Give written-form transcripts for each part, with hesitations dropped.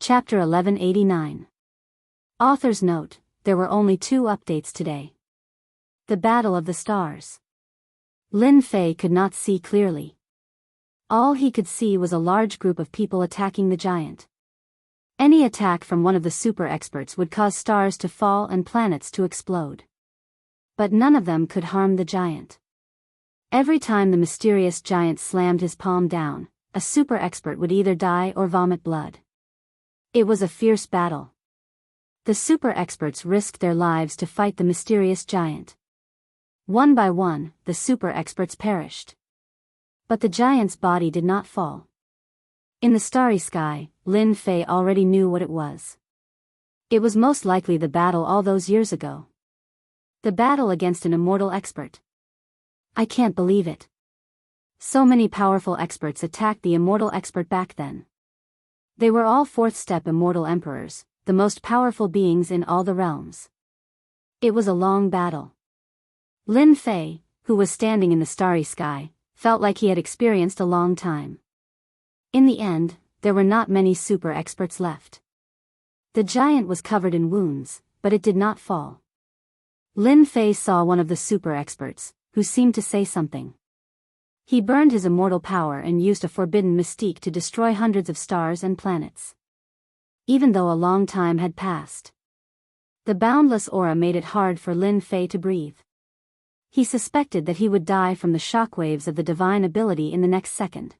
Chapter 1189. Author's note: there were only 2 updates today. The Battle of the Stars. Lin Fei could not see clearly. All he could see was a large group of people attacking the giant. Any attack from one of the super experts would cause stars to fall and planets to explode. But none of them could harm the giant. Every time the mysterious giant slammed his palm down, a super expert would either die or vomit blood. It was a fierce battle. The super experts risked their lives to fight the mysterious giant. One by one, the super experts perished. But the giant's body did not fall. In the starry sky, Lin Fei already knew what it was. It was most likely the battle all those years ago. The battle against an immortal expert. I can't believe it. So many powerful experts attacked the immortal expert back then. They were all 4th-step immortal emperors, the most powerful beings in all the realms. It was a long battle. Lin Fei, who was standing in the starry sky, felt like he had experienced a long time. In the end, there were not many super experts left. The giant was covered in wounds, but it did not fall. Lin Fei saw one of the super experts, who seemed to say something. He burned his immortal power and used a forbidden mystique to destroy hundreds of stars and planets. Even though a long time had passed, the boundless aura made it hard for Lin Fei to breathe. He suspected that he would die from the shockwaves of the divine ability in the next second.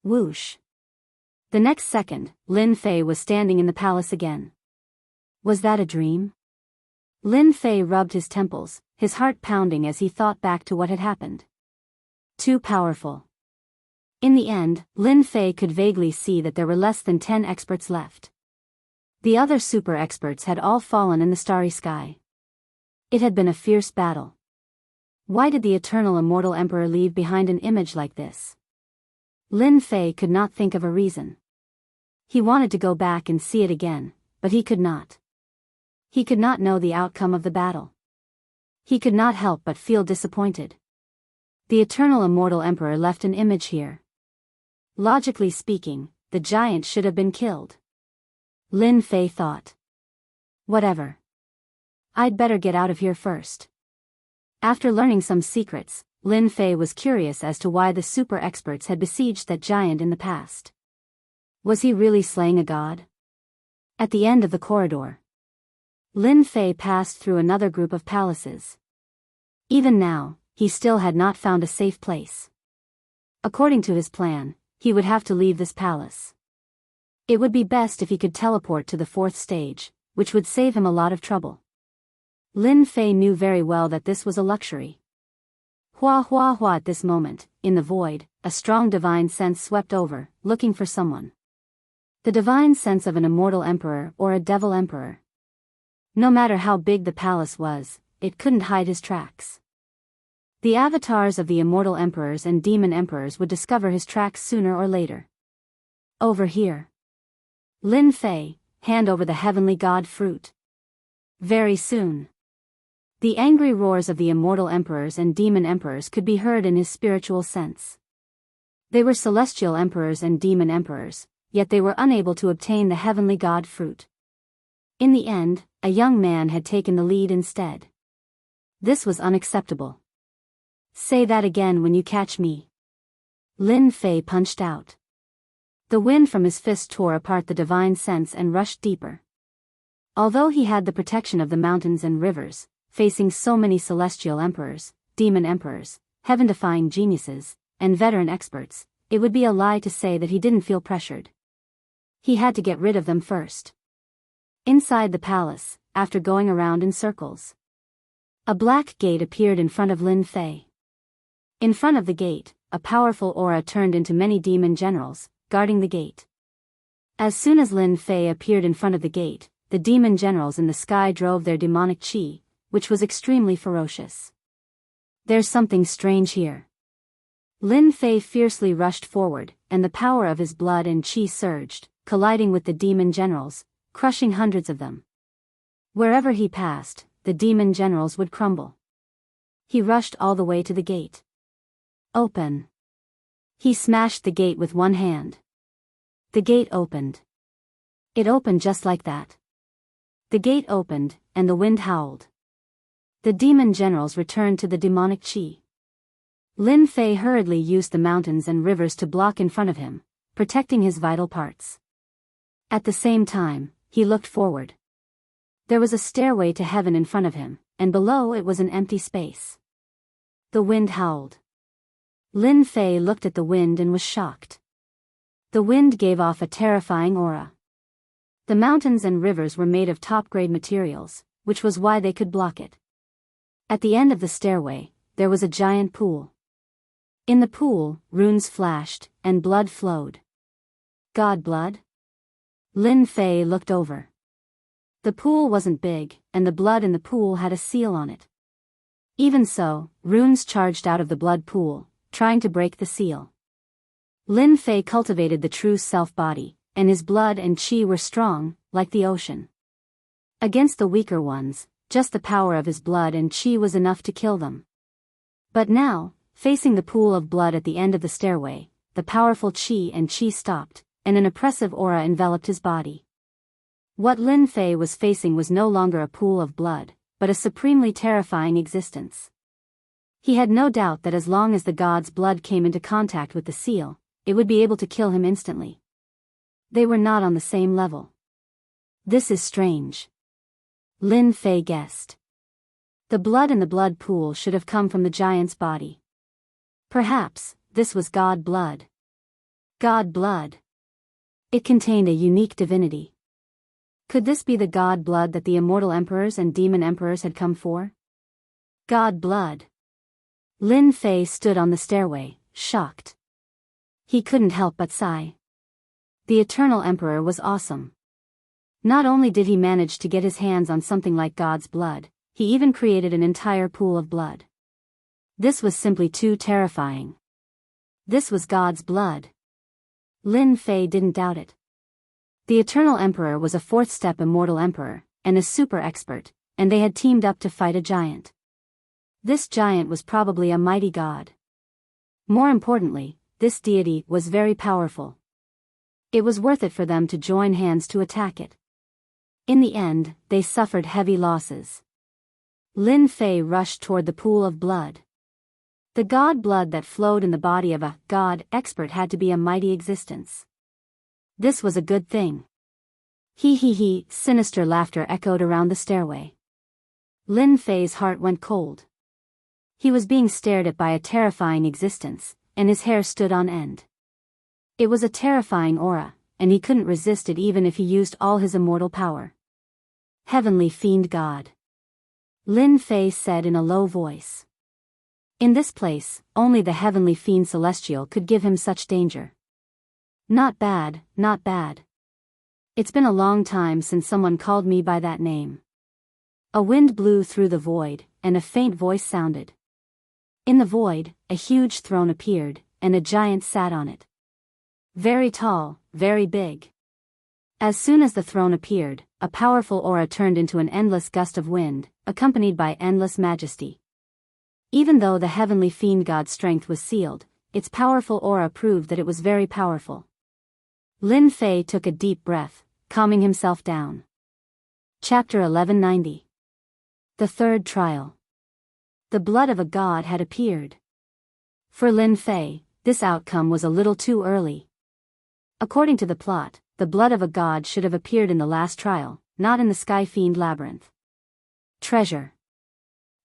Whoosh! The next second, Lin Fei was standing in the palace again. Was that a dream? Lin Fei rubbed his temples, his heart pounding as he thought back to what had happened. Too powerful. In the end, Lin Fei could vaguely see that there were less than 10 experts left. The other super experts had all fallen in the starry sky. It had been a fierce battle. Why did the eternal immortal emperor leave behind an image like this? Lin Fei could not think of a reason. He wanted to go back and see it again, but he could not. He could not know the outcome of the battle. He could not help but feel disappointed. The eternal immortal emperor left an image here. Logically speaking, the giant should have been killed. Lin Fei thought. Whatever. I'd better get out of here first. After learning some secrets, Lin Fei was curious as to why the super experts had besieged that giant in the past. Was he really slaying a god? At the end of the corridor, Lin Fei passed through another group of palaces. Even now, he still had not found a safe place. According to his plan, he would have to leave this palace. It would be best if he could teleport to the 4th stage, which would save him a lot of trouble. Lin Fei knew very well that this was a luxury. Hua hua hua. At this moment, in the void, a strong divine sense swept over, looking for someone. The divine sense of an immortal emperor or a devil emperor. No matter how big the palace was, it couldn't hide his tracks. The avatars of the immortal emperors and demon emperors would discover his tracks sooner or later. Over here. Lin Fei, hand over the heavenly god fruit. Very soon. The angry roars of the immortal emperors and demon emperors could be heard in his spiritual sense. They were celestial emperors and demon emperors, yet they were unable to obtain the heavenly god fruit. In the end, a young man had taken the lead instead. This was unacceptable. Say that again when you catch me. Lin Fei punched out. The wind from his fist tore apart the divine sense and rushed deeper. Although he had the protection of the mountains and rivers, facing so many celestial emperors, demon emperors, heaven-defying geniuses, and veteran experts, it would be a lie to say that he didn't feel pressured. He had to get rid of them first. Inside the palace, after going around in circles, a black gate appeared in front of Lin Fei. In front of the gate, a powerful aura turned into many demon generals, guarding the gate. As soon as Lin Fei appeared in front of the gate, the demon generals in the sky drove their demonic qi, which was extremely ferocious. There's something strange here. Lin Fei fiercely rushed forward, and the power of his blood and qi surged, colliding with the demon generals, crushing hundreds of them. Wherever he passed, the demon generals would crumble. He rushed all the way to the gate. Open. He smashed the gate with one hand. The gate opened. It opened just like that. The gate opened, and the wind howled. The demon generals returned to the demonic chi. Lin Fei hurriedly used the mountains and rivers to block in front of him, protecting his vital parts. At the same time, he looked forward. There was a stairway to heaven in front of him, and below it was an empty space. The wind howled. Lin Fei looked at the wind and was shocked. The wind gave off a terrifying aura. The mountains and rivers were made of top-grade materials, which was why they could block it. At the end of the stairway, there was a giant pool. In the pool, runes flashed, and blood flowed. God blood? Lin Fei looked over. The pool wasn't big, and the blood in the pool had a seal on it. Even so, runes charged out of the blood pool, trying to break the seal. Lin Fei cultivated the true self-body, and his blood and qi were strong, like the ocean. Against the weaker ones, just the power of his blood and qi was enough to kill them. But now, facing the pool of blood at the end of the stairway, the powerful qi stopped, and an oppressive aura enveloped his body. What Lin Fei was facing was no longer a pool of blood, but a supremely terrifying existence. He had no doubt that as long as the god's blood came into contact with the seal, it would be able to kill him instantly. They were not on the same level. This is strange. Lin Fei guessed. The blood in the blood pool should have come from the giant's body. Perhaps, this was god blood. God blood. It contained a unique divinity. Could this be the god blood that the immortal emperors and demon emperors had come for? God blood. Lin Fei stood on the stairway, shocked. He couldn't help but sigh. The eternal emperor was awesome. Not only did he manage to get his hands on something like God's blood, he even created an entire pool of blood. This was simply too terrifying. This was God's blood. Lin Fei didn't doubt it. The eternal emperor was a fourth-step immortal emperor, and a super expert, and they had teamed up to fight a giant. This giant was probably a mighty god. More importantly, this deity was very powerful. It was worth it for them to join hands to attack it. In the end, they suffered heavy losses. Lin Fei rushed toward the pool of blood. The god blood that flowed in the body of a god expert had to be a mighty existence. This was a good thing. He, sinister laughter echoed around the stairway. Lin Fei's heart went cold. He was being stared at by a terrifying existence, and his hair stood on end. It was a terrifying aura, and he couldn't resist it even if he used all his immortal power. Heavenly fiend god. Lin Fei said in a low voice. In this place, only the heavenly fiend celestial could give him such danger. Not bad, not bad. It's been a long time since someone called me by that name. A wind blew through the void, and a faint voice sounded. In the void, a huge throne appeared, and a giant sat on it. Very tall, very big. As soon as the throne appeared, a powerful aura turned into an endless gust of wind, accompanied by endless majesty. Even though the heavenly fiend god's strength was sealed, its powerful aura proved that it was very powerful. Lin Fei took a deep breath, calming himself down. Chapter 1190. The Third Trial. The blood of a god had appeared. For Lin Fei, this outcome was a little too early. According to the plot, the blood of a god should have appeared in the last trial, not in the Sky Fiend Labyrinth. Treasure.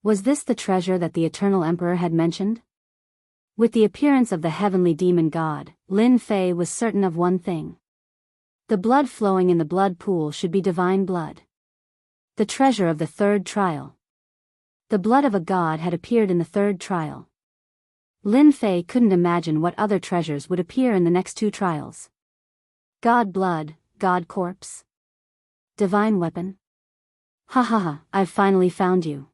Was this the treasure that the Eternal Emperor had mentioned? With the appearance of the heavenly demon god, Lin Fei was certain of one thing. The blood flowing in the blood pool should be divine blood. The treasure of the third trial. The blood of a god had appeared in the third trial. Lin Fei couldn't imagine what other treasures would appear in the next two trials. God blood, god corpse. Divine weapon. Ha, I've finally found you.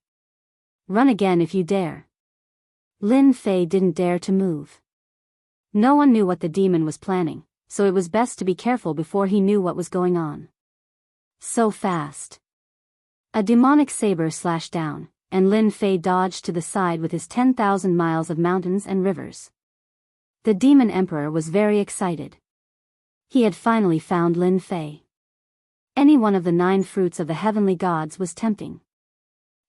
Run again if you dare. Lin Fei didn't dare to move. No one knew what the demon was planning, so it was best to be careful before he knew what was going on. So fast. A demonic saber slashed down, and Lin Fei dodged to the side with his 10,000 miles of mountains and rivers. The demon emperor was very excited. He had finally found Lin Fei. Any one of the 9 fruits of the heavenly gods was tempting.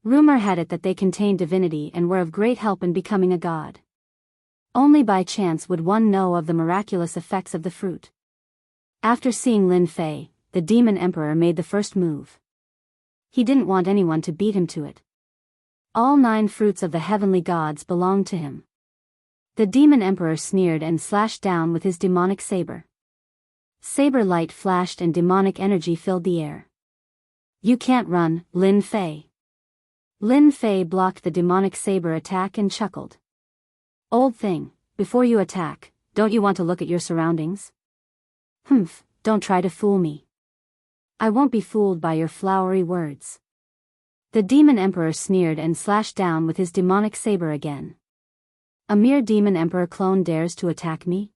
Rumor had it that they contained divinity and were of great help in becoming a god. Only by chance would one know of the miraculous effects of the fruit. After seeing Lin Fei, the demon emperor made the first move. He didn't want anyone to beat him to it. All 9 fruits of the heavenly gods belonged to him. The demon emperor sneered and slashed down with his demonic saber. Saber light flashed and demonic energy filled the air. You can't run, Lin Fei. Lin Fei blocked the demonic saber attack and chuckled. Old thing, before you attack, don't you want to look at your surroundings? Humph, don't try to fool me. I won't be fooled by your flowery words. The demon emperor sneered and slashed down with his demonic saber again. A mere demon emperor clone dares to attack me?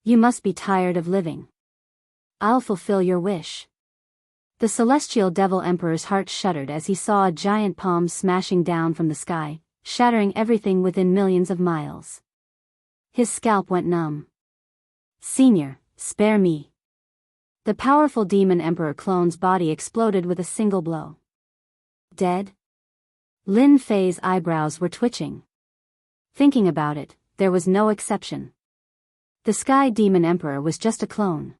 You must be tired of living. I'll fulfill your wish. The celestial devil emperor's heart shuddered as he saw a giant palm smashing down from the sky, shattering everything within millions of miles. His scalp went numb. Senior, spare me. The powerful demon emperor clone's body exploded with a single blow. Dead? Lin Fei's eyebrows were twitching. Thinking about it, there was no exception. The Sky Demon Emperor was just a clone.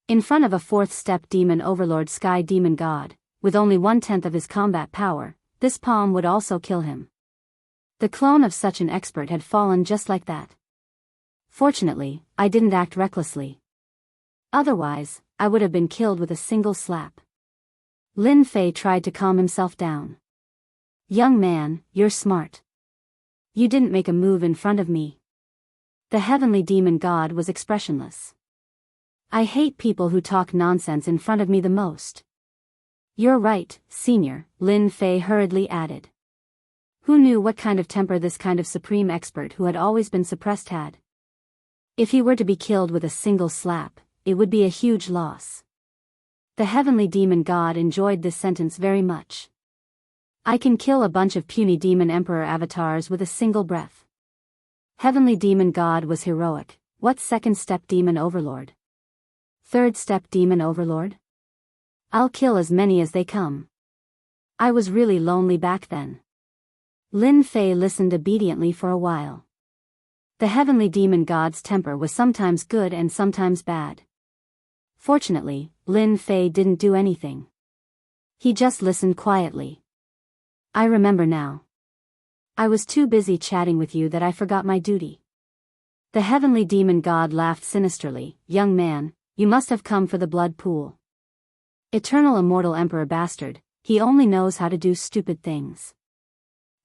In front of a 4th-step demon overlord Sky Demon God, with only 1/10 of his combat power, this palm would also kill him. The clone of such an expert had fallen just like that. Fortunately, I didn't act recklessly. Otherwise, I would have been killed with a single slap. Lin Fei tried to calm himself down. Young man, you're smart. You didn't make a move in front of me. The heavenly demon god was expressionless. I hate people who talk nonsense in front of me the most. You're right, senior, Lin Fei hurriedly added. Who knew what kind of temper this kind of supreme expert who had always been suppressed had? If he were to be killed with a single slap, it would be a huge loss. The heavenly demon god enjoyed this sentence very much. I can kill a bunch of puny demon emperor avatars with a single breath. Heavenly demon god was heroic. What 2nd-step demon overlord? 3rd-step demon overlord? I'll kill as many as they come. I was really lonely back then. Lin Fei listened obediently for a while. The heavenly demon god's temper was sometimes good and sometimes bad. Fortunately, Lin Fei didn't do anything. He just listened quietly. I remember now. I was too busy chatting with you that I forgot my duty. The heavenly demon god laughed sinisterly. Young man, you must have come for the blood pool. Eternal immortal emperor bastard, he only knows how to do stupid things.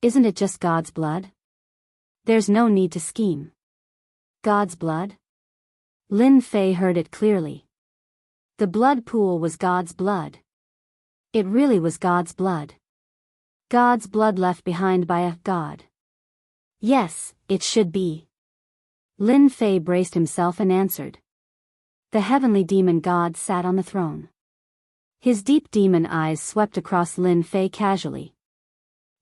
Isn't it just God's blood? There's no need to scheme. God's blood? Lin Fei heard it clearly. The blood pool was God's blood. It really was God's blood. God's blood left behind by a god. Yes, it should be. Lin Fei braced himself and answered. The heavenly demon god sat on the throne. His deep demon eyes swept across Lin Fei casually.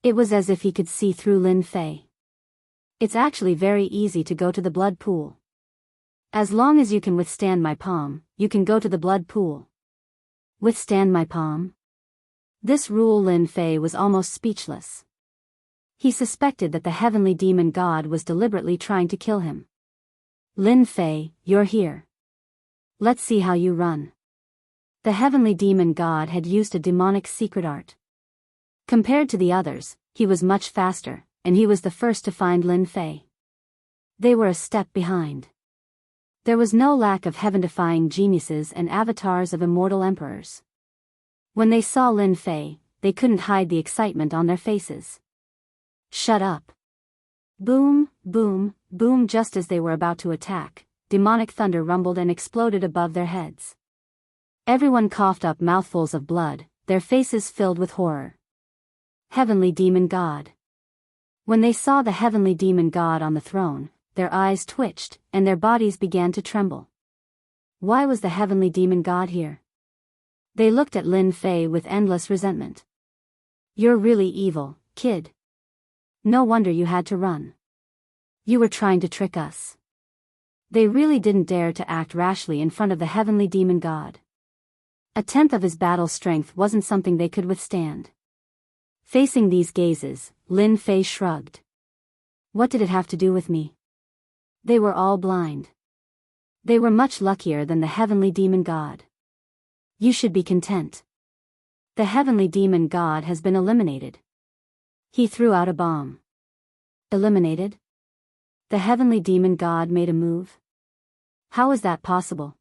It was as if he could see through Lin Fei. It's actually very easy to go to the blood pool. As long as you can withstand my palm, you can go to the blood pool. Withstand my palm? This rule Lin Fei was almost speechless. He suspected that the heavenly demon god was deliberately trying to kill him. Lin Fei, you're here. Let's see how you run. The heavenly demon god had used a demonic secret art. Compared to the others, he was much faster, and he was the first to find Lin Fei. They were a step behind. There was no lack of heaven-defying geniuses and avatars of immortal emperors. When they saw Lin Fei, they couldn't hide the excitement on their faces. Shut up. Boom, boom, boom. Just as they were about to attack, demonic thunder rumbled and exploded above their heads. Everyone coughed up mouthfuls of blood, their faces filled with horror. Heavenly demon god. When they saw the heavenly demon god on the throne, their eyes twitched, and their bodies began to tremble. Why was the heavenly demon god here? They looked at Lin Fei with endless resentment. You're really evil, kid. No wonder you had to run. You were trying to trick us. They really didn't dare to act rashly in front of the heavenly demon god. A tenth of his battle strength wasn't something they could withstand. Facing these gazes, Lin Fei shrugged. What did it have to do with me? They were all blind. They were much luckier than the heavenly demon god. You should be content. The heavenly demon god has been eliminated. He threw out a bomb. Eliminated? The heavenly demon god made a move? How is that possible?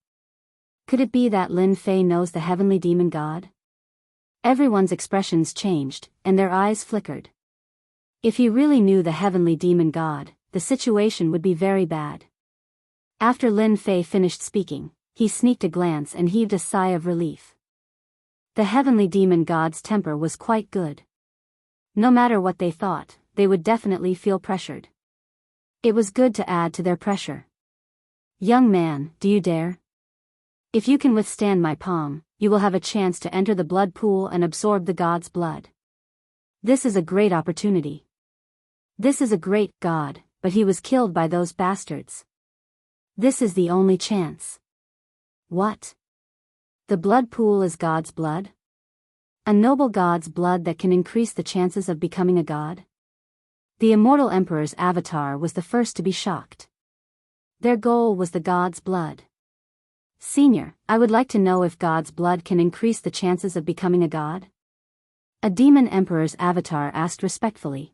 Could it be that Lin Fei knows the heavenly demon god? Everyone's expressions changed, and their eyes flickered. If he really knew the heavenly demon god, the situation would be very bad. After Lin Fei finished speaking, he sneaked a glance and heaved a sigh of relief. The heavenly demon god's temper was quite good. No matter what they thought, they would definitely feel pressured. It was good to add to their pressure. Young man, do you dare? If you can withstand my palm, you will have a chance to enter the blood pool and absorb the god's blood. This is a great opportunity. This is a great god, but he was killed by those bastards. This is the only chance. What? The blood pool is God's blood? A noble God's blood that can increase the chances of becoming a god? The immortal emperor's avatar was the first to be shocked. Their goal was the god's blood. Senior, I would like to know if God's blood can increase the chances of becoming a god? A demon emperor's avatar asked respectfully.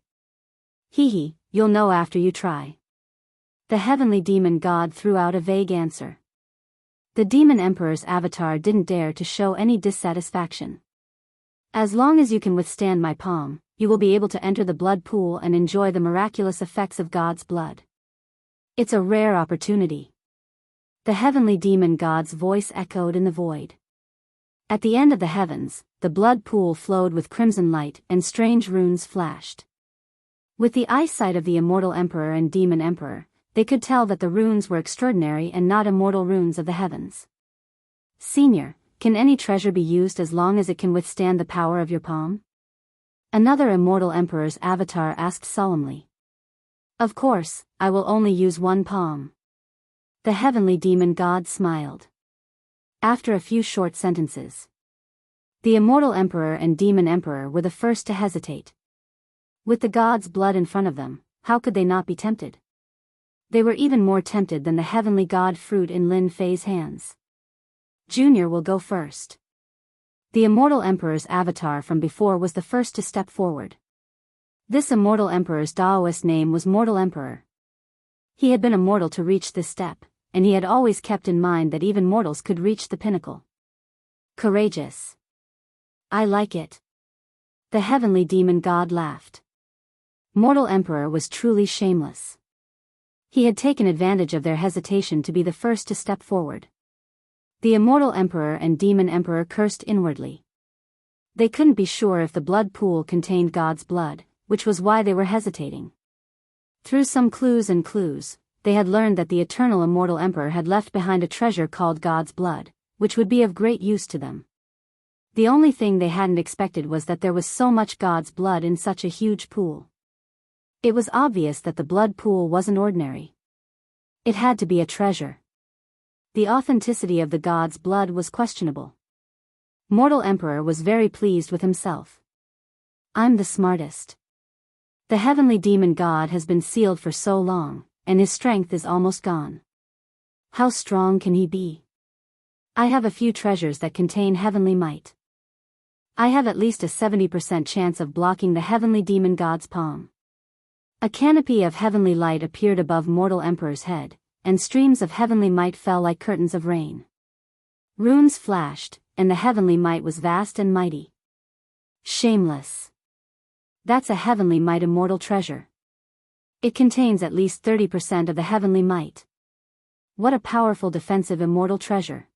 Hee, you'll know after you try. The heavenly demon god threw out a vague answer. The demon emperor's avatar didn't dare to show any dissatisfaction. As long as you can withstand my palm, you will be able to enter the blood pool and enjoy the miraculous effects of God's blood. It's a rare opportunity. The heavenly demon god's voice echoed in the void. At the end of the heavens, the blood pool flowed with crimson light and strange runes flashed. With the eyesight of the immortal emperor and demon emperor, they could tell that the runes were extraordinary and not immortal runes of the heavens. Senior, can any treasure be used as long as it can withstand the power of your palm? Another immortal emperor's avatar asked solemnly. Of course, I will only use one palm. The heavenly demon god smiled. After a few short sentences, the immortal emperor and demon emperor were the first to hesitate. With the god's blood in front of them, how could they not be tempted? They were even more tempted than the heavenly god fruit in Lin Fei's hands. Junior will go first. The immortal emperor's avatar from before was the first to step forward. This immortal emperor's Daoist name was Mortal Emperor. He had been immortal to reach this step, and he had always kept in mind that even mortals could reach the pinnacle. Courageous. I like it. The heavenly demon god laughed. Mortal Emperor was truly shameless. He had taken advantage of their hesitation to be the first to step forward. The immortal emperor and demon emperor cursed inwardly. They couldn't be sure if the blood pool contained God's blood, which was why they were hesitating. Through some clues, they had learned that the eternal immortal emperor had left behind a treasure called God's blood, which would be of great use to them. The only thing they hadn't expected was that there was so much God's blood in such a huge pool. It was obvious that the blood pool wasn't ordinary. It had to be a treasure. The authenticity of the god's blood was questionable. Mortal Emperor was very pleased with himself. I'm the smartest. The heavenly demon god has been sealed for so long, and his strength is almost gone. How strong can he be? I have a few treasures that contain heavenly might. I have at least a 70% chance of blocking the heavenly demon god's palm. A canopy of heavenly light appeared above Mortal Emperor's head, and streams of heavenly might fell like curtains of rain. Runes flashed, and the heavenly might was vast and mighty. Shameless. That's a heavenly might immortal treasure. It contains at least 30% of the heavenly might. What a powerful defensive immortal treasure.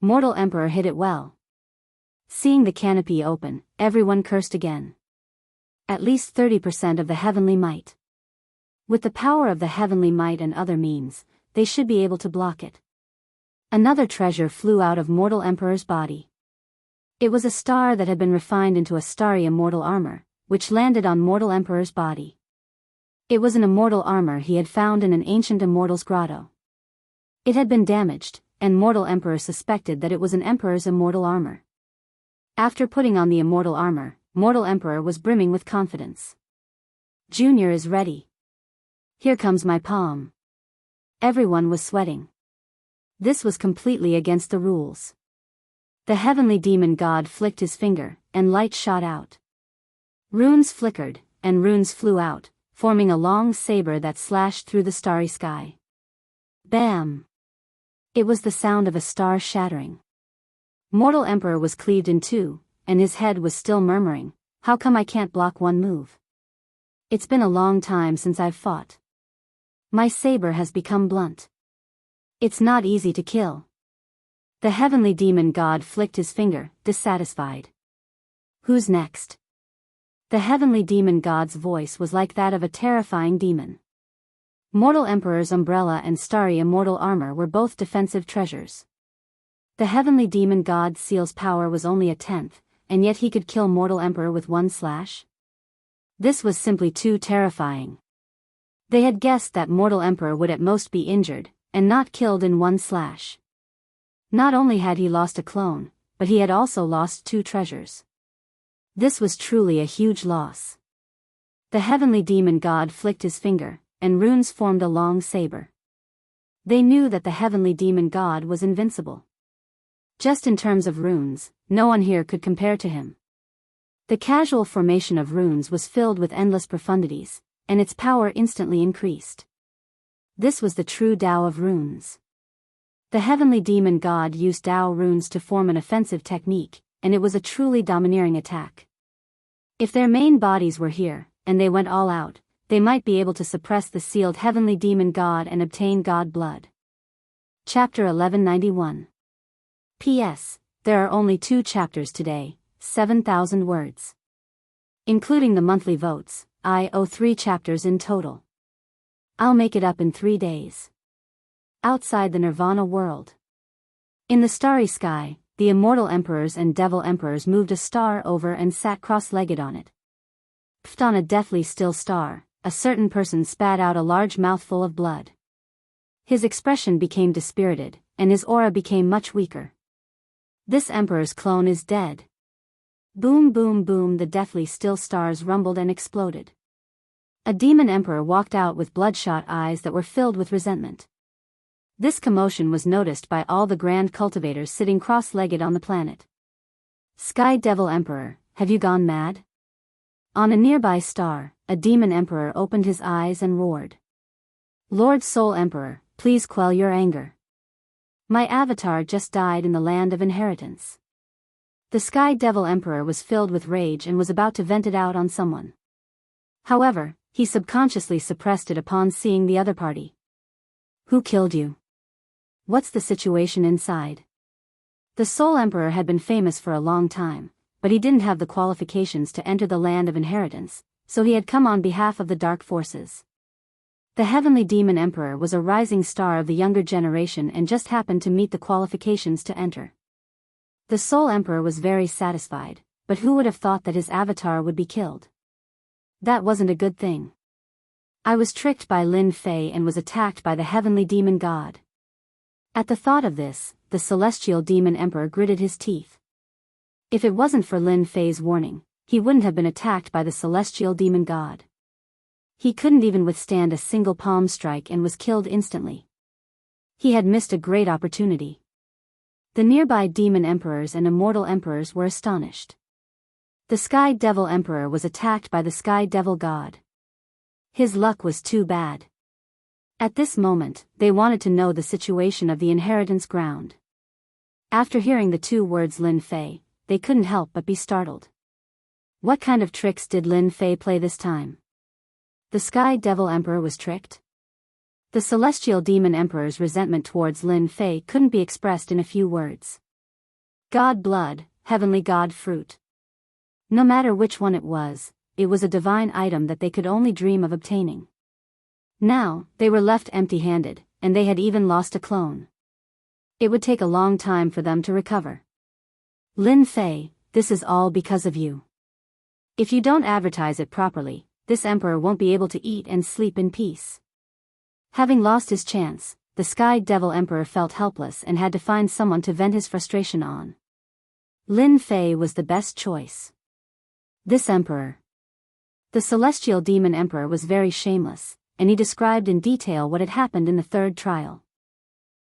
Mortal Emperor hid it well. Seeing the canopy open, everyone cursed again. At least 30% of the heavenly might. With the power of the heavenly might and other means, they should be able to block it. Another treasure flew out of Mortal Emperor's body. It was a star that had been refined into a starry immortal armor, which landed on Mortal Emperor's body. It was an immortal armor he had found in an ancient immortal's grotto. It had been damaged, and Mortal Emperor suspected that it was an emperor's immortal armor. After putting on the immortal armor, Mortal Emperor was brimming with confidence. Junior is ready. Here comes my palm. Everyone was sweating. This was completely against the rules. The heavenly demon god flicked his finger, and light shot out. Runes flickered, and runes flew out, forming a long saber that slashed through the starry sky. Bam! It was the sound of a star shattering. Mortal Emperor was cleaved in two, and his head was still murmuring, "How come I can't block one move? It's been a long time since I've fought. My saber has become blunt. It's not easy to kill." The heavenly demon god flicked his finger, dissatisfied. "Who's next?" The heavenly demon god's voice was like that of a terrifying demon. Mortal Emperor's umbrella and starry immortal armor were both defensive treasures. The heavenly demon god Seal's power was only a tenth, and yet he could kill Mortal Emperor with one slash? This was simply too terrifying. They had guessed that Mortal Emperor would at most be injured, and not killed in one slash. Not only had he lost a clone, but he had also lost two treasures. This was truly a huge loss. The heavenly demon god flicked his finger, and runes formed a long saber. They knew that the heavenly demon god was invincible. Just in terms of runes, no one here could compare to him. The casual formation of runes was filled with endless profundities, and its power instantly increased. This was the true Tao of runes. The heavenly demon god used Tao runes to form an offensive technique, and it was a truly domineering attack. If their main bodies were here, and they went all out, they might be able to suppress the sealed heavenly demon god and obtain god blood. Chapter 1191. P.S. There are only 2 chapters today, 7,000 words. Including the monthly votes, I owe 3 chapters in total. I'll make it up in 3 days. Outside the Nirvana world. In the starry sky, the immortal emperors and devil emperors moved a star over and sat cross-legged on it. Pfft, on a deathly still star, a certain person spat out a large mouthful of blood. His expression became dispirited, and his aura became much weaker. This emperor's clone is dead. Boom boom boom, the deathly still stars rumbled and exploded. A demon emperor walked out with bloodshot eyes that were filled with resentment. This commotion was noticed by all the grand cultivators sitting cross-legged on the planet. Sky Devil Emperor, have you gone mad? On a nearby star, a demon emperor opened his eyes and roared. Lord Soul Emperor, please quell your anger. My avatar just died in the land of inheritance. The Sky Devil Emperor was filled with rage and was about to vent it out on someone. However, he subconsciously suppressed it upon seeing the other party. Who killed you? What's the situation inside? The Soul Emperor had been famous for a long time, but he didn't have the qualifications to enter the land of inheritance, so he had come on behalf of the dark forces. The heavenly demon emperor was a rising star of the younger generation and just happened to meet the qualifications to enter. The Soul Emperor was very satisfied, but who would have thought that his avatar would be killed? That wasn't a good thing. I was tricked by Lin Fei and was attacked by the heavenly demon god. At the thought of this, the celestial demon emperor gritted his teeth. If it wasn't for Lin Fei's warning, he wouldn't have been attacked by the celestial demon god. He couldn't even withstand a single palm strike and was killed instantly. He had missed a great opportunity. The nearby demon emperors and immortal emperors were astonished. The Sky Devil Emperor was attacked by the Sky Devil god. His luck was too bad. At this moment, they wanted to know the situation of the inheritance ground. After hearing the 2 words Lin Fei, they couldn't help but be startled. What kind of tricks did Lin Fei play this time? The Sky Devil Emperor was tricked? The Celestial Demon Emperor's resentment towards Lin Fei couldn't be expressed in a few words. God blood, heavenly god fruit. No matter which one it was a divine item that they could only dream of obtaining. Now, they were left empty-handed, and they had even lost a clone. It would take a long time for them to recover. Lin Fei, this is all because of you. If you don't advertise it properly, this emperor won't be able to eat and sleep in peace. Having lost his chance, the Sky Devil Emperor felt helpless and had to find someone to vent his frustration on. Lin Fei was the best choice. This emperor. The Celestial Demon Emperor was very shameless, and he described in detail what had happened in the third trial.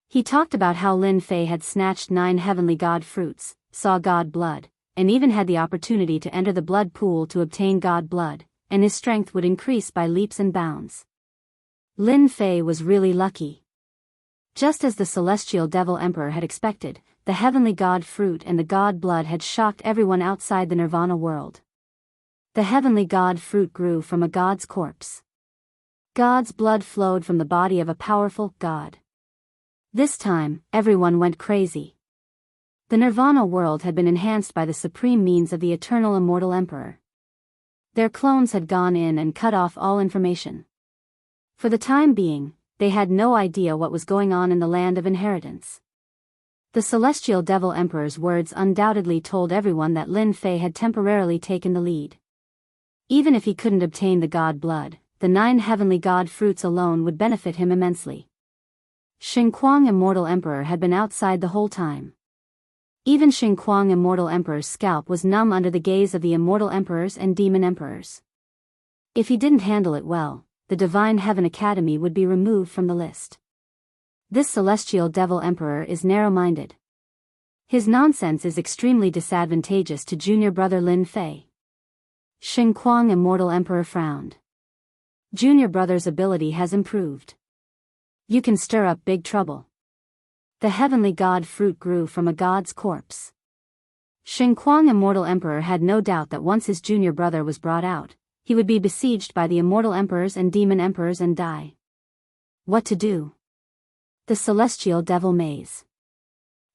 He talked about how Lin Fei had snatched 9 heavenly god fruits, saw god blood, and even had the opportunity to enter the blood pool to obtain god blood, and his strength would increase by leaps and bounds. Lin Fei was really lucky. Just as the Celestial Devil Emperor had expected, the heavenly god fruit and the god blood had shocked everyone outside the Nirvana world. The heavenly god fruit grew from a god's corpse. God's blood flowed from the body of a powerful god. This time, everyone went crazy. The Nirvana world had been enhanced by the supreme means of the eternal immortal emperor. Their clones had gone in and cut off all information. For the time being, they had no idea what was going on in the land of inheritance. The Celestial Devil Emperor's words undoubtedly told everyone that Lin Fei had temporarily taken the lead. Even if he couldn't obtain the god blood, the 9 heavenly god fruits alone would benefit him immensely. Xingqiang Immortal Emperor had been outside the whole time. Even Xingqiang Immortal Emperor's scalp was numb under the gaze of the Immortal Emperors and Demon Emperors. If he didn't handle it well, the Divine Heaven Academy would be removed from the list. This Celestial Devil Emperor is narrow-minded. His nonsense is extremely disadvantageous to junior brother Lin Fei. Xingqiang Immortal Emperor frowned. Junior brother's ability has improved. You can stir up big trouble. The heavenly god fruit grew from a god's corpse. Xingqiang Immortal Emperor had no doubt that once his junior brother was brought out, he would be besieged by the Immortal Emperors and Demon Emperors and die. What to do? The Celestial Devil Maze.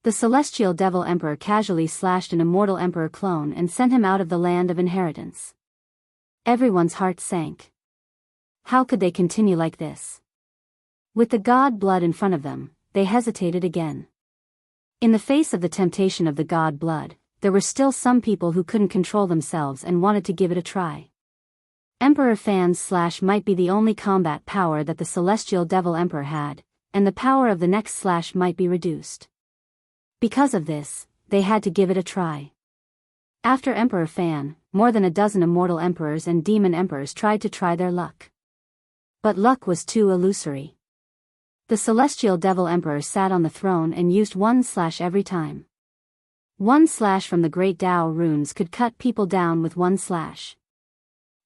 The Celestial Devil Emperor casually slashed an Immortal Emperor clone and sent him out of the land of inheritance. Everyone's heart sank. How could they continue like this? With the god blood in front of them, they hesitated again. In the face of the temptation of the god blood, there were still some people who couldn't control themselves and wanted to give it a try. Emperor Fan's slash might be the only combat power that the Celestial Devil Emperor had, and the power of the next slash might be reduced. Because of this, they had to give it a try. After Emperor Fan, more than a dozen Immortal Emperors and Demon Emperors tried to try their luck. But luck was too illusory. The Celestial Devil Emperor sat on the throne and used 1 slash every time. 1 slash from the Great Tao runes could cut people down with 1 slash.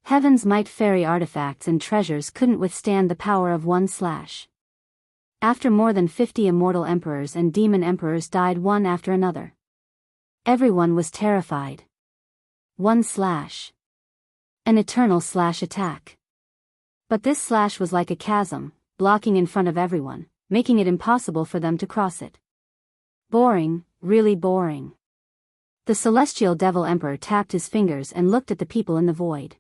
Heaven's Might fairy artifacts and treasures couldn't withstand the power of 1 slash. After more than 50 Immortal Emperors and Demon Emperors died one after another. Everyone was terrified. 1 slash. An eternal slash attack. But this slash was like a chasm, blocking in front of everyone, making it impossible for them to cross it. Boring, really boring. The Celestial Devil Emperor tapped his fingers and looked at the people in the void.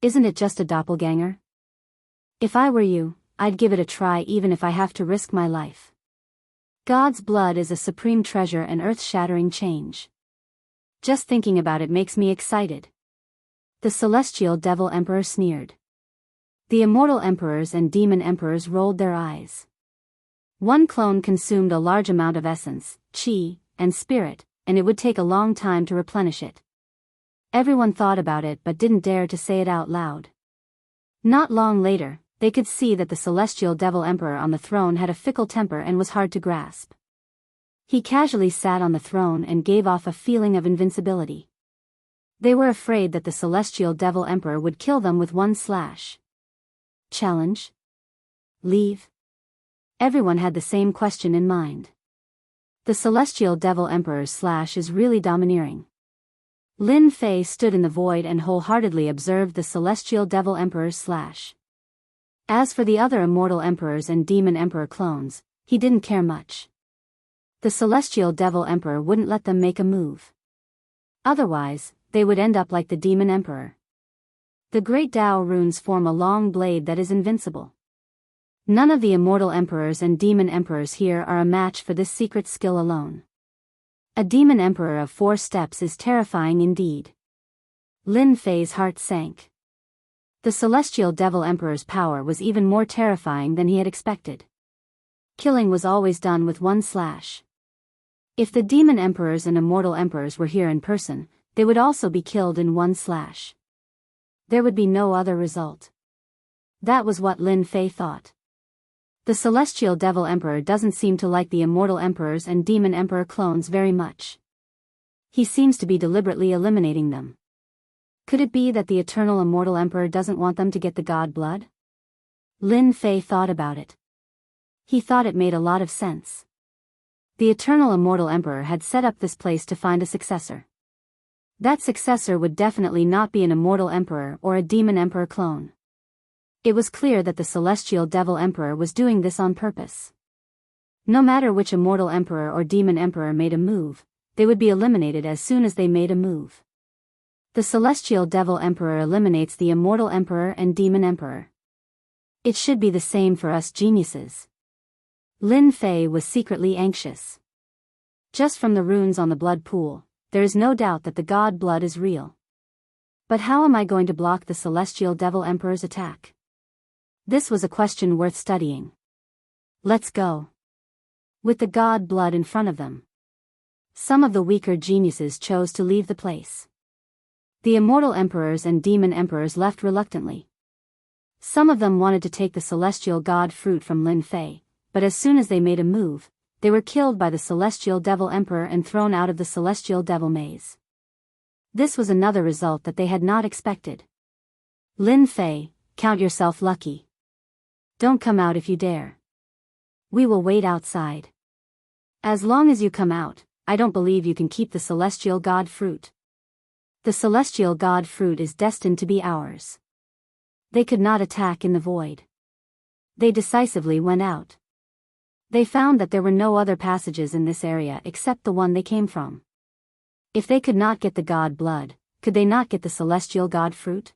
Isn't it just a doppelganger? If I were you, I'd give it a try even if I have to risk my life. God's blood is a supreme treasure and earth-shattering change. Just thinking about it makes me excited. The Celestial Devil Emperor sneered. The Immortal Emperors and Demon Emperors rolled their eyes. 1 clone consumed a large amount of essence, chi, and spirit, and it would take a long time to replenish it. Everyone thought about it but didn't dare to say it out loud. Not long later, they could see that the Celestial Devil Emperor on the throne had a fickle temper and was hard to grasp. He casually sat on the throne and gave off a feeling of invincibility. They were afraid that the Celestial Devil Emperor would kill them with 1 slash. Challenge? Leave? Everyone had the same question in mind. The Celestial Devil Emperor's slash is really domineering. Lin Fei stood in the void and wholeheartedly observed the Celestial Devil Emperor's slash. As for the other Immortal Emperors and Demon Emperor clones, he didn't care much. The Celestial Devil Emperor wouldn't let them make a move. Otherwise, they would end up like the Demon Emperor. The Great Tao runes form a long blade that is invincible. None of the Immortal Emperors and Demon Emperors here are a match for this secret skill alone. A Demon Emperor of 4 steps is terrifying indeed. Lin Fei's heart sank. The Celestial Devil Emperor's power was even more terrifying than he had expected. Killing was always done with one slash. If the demon emperors and immortal emperors were here in person, they would also be killed in one slash. There would be no other result. That was what Lin Fei thought. The celestial devil emperor doesn't seem to like the immortal emperors and demon emperor clones very much. He seems to be deliberately eliminating them. Could it be that the eternal immortal emperor doesn't want them to get the god blood? Lin Fei thought about it. He thought it made a lot of sense. The eternal immortal emperor had set up this place to find a successor. That successor would definitely not be an immortal emperor or a demon emperor clone. It was clear that the celestial devil emperor was doing this on purpose. No matter which immortal emperor or demon emperor made a move, they would be eliminated as soon as they made a move. The celestial devil emperor eliminates the immortal emperor and demon emperor. It should be the same for us geniuses. Lin Fei was secretly anxious. Just from the runes on the blood pool, there is no doubt that the god blood is real. But how am I going to block the celestial devil emperor's attack? This was a question worth studying. Let's go. With the god blood in front of them. Some of the weaker geniuses chose to leave the place. The immortal emperors and demon emperors left reluctantly. Some of them wanted to take the celestial god fruit from Lin Fei, but as soon as they made a move, they were killed by the celestial devil emperor and thrown out of the celestial devil maze. This was another result that they had not expected. Lin Fei, count yourself lucky. Don't come out if you dare. We will wait outside. As long as you come out, I don't believe you can keep the celestial god fruit. The celestial god fruit is destined to be ours. They could not attack in the void. They decisively went out. They found that there were no other passages in this area except the one they came from. If they could not get the god blood, could they not get the celestial god fruit?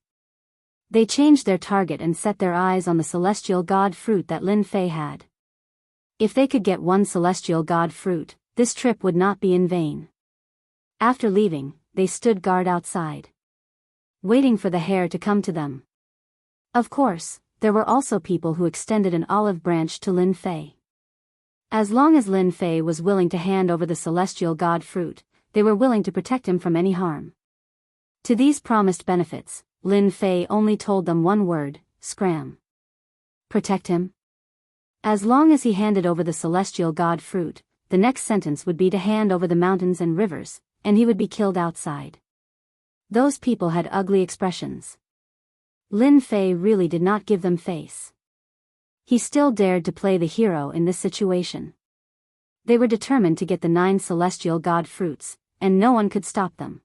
They changed their target and set their eyes on the celestial god fruit that Lin Fei had. If they could get one celestial god fruit, this trip would not be in vain. After leaving, they stood guard outside, waiting for the hare to come to them. Of course, there were also people who extended an olive branch to Lin Fei. As long as Lin Fei was willing to hand over the celestial god fruit, they were willing to protect him from any harm. To these promised benefits, Lin Fei only told them one word: scram. Protect him? As long as he handed over the celestial god fruit, the next sentence would be to hand over the mountains and rivers, and he would be killed outside. Those people had ugly expressions. Lin Fei really did not give them face. He still dared to play the hero in this situation. They were determined to get the 9 celestial god fruits, and no one could stop them.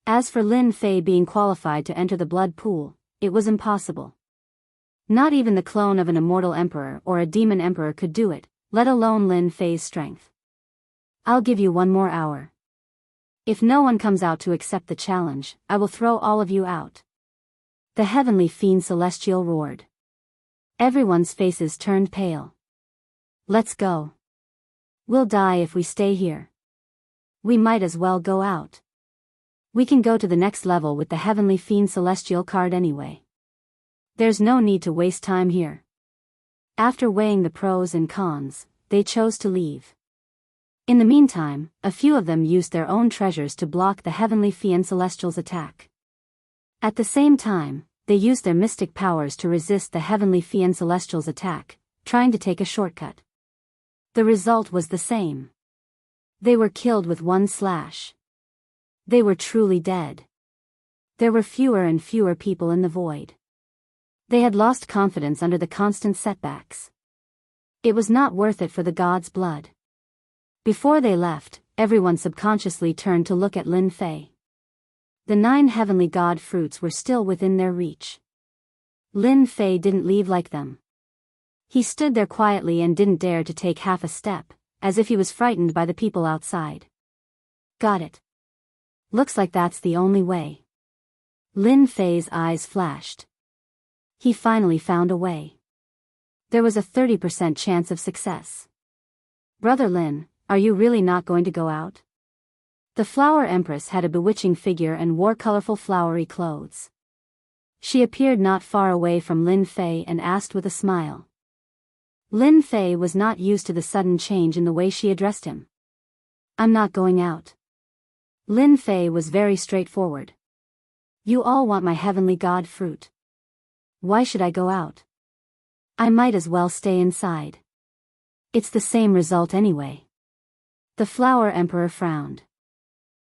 As for Lin Fei being qualified to enter the blood pool, it was impossible. Not even the clone of an immortal emperor or a demon emperor could do it, let alone Lin Fei's strength. I'll give you 1 more hour. If no one comes out to accept the challenge, I will throw all of you out. The heavenly fiend celestial roared. Everyone's faces turned pale. Let's go. We'll die if we stay here. We might as well go out. We can go to the next level with the heavenly fiend celestial card anyway. There's no need to waste time here. After weighing the pros and cons, they chose to leave. In the meantime, a few of them used their own treasures to block the heavenly fiend celestial's attack. At the same time, they used their mystic powers to resist the heavenly fiend celestial's attack, trying to take a shortcut. The result was the same. They were killed with 1 slash. They were truly dead. There were fewer and fewer people in the void. They had lost confidence under the constant setbacks. It was not worth it for the god's blood. Before they left, everyone subconsciously turned to look at Lin Fei. The 9 heavenly god fruits were still within their reach. Lin Fei didn't leave like them. He stood there quietly and didn't dare to take half a step, as if he was frightened by the people outside. Got it. Looks like that's the only way. Lin Fei's eyes flashed. He finally found a way. There was a 30% chance of success. Brother Lin, are you really not going to go out? The flower empress had a bewitching figure and wore colorful flowery clothes. She appeared not far away from Lin Fei and asked with a smile. Lin Fei was not used to the sudden change in the way she addressed him. I'm not going out. Lin Fei was very straightforward. You all want my heavenly god fruit. Why should I go out? I might as well stay inside. It's the same result anyway. The Flower Emperor frowned.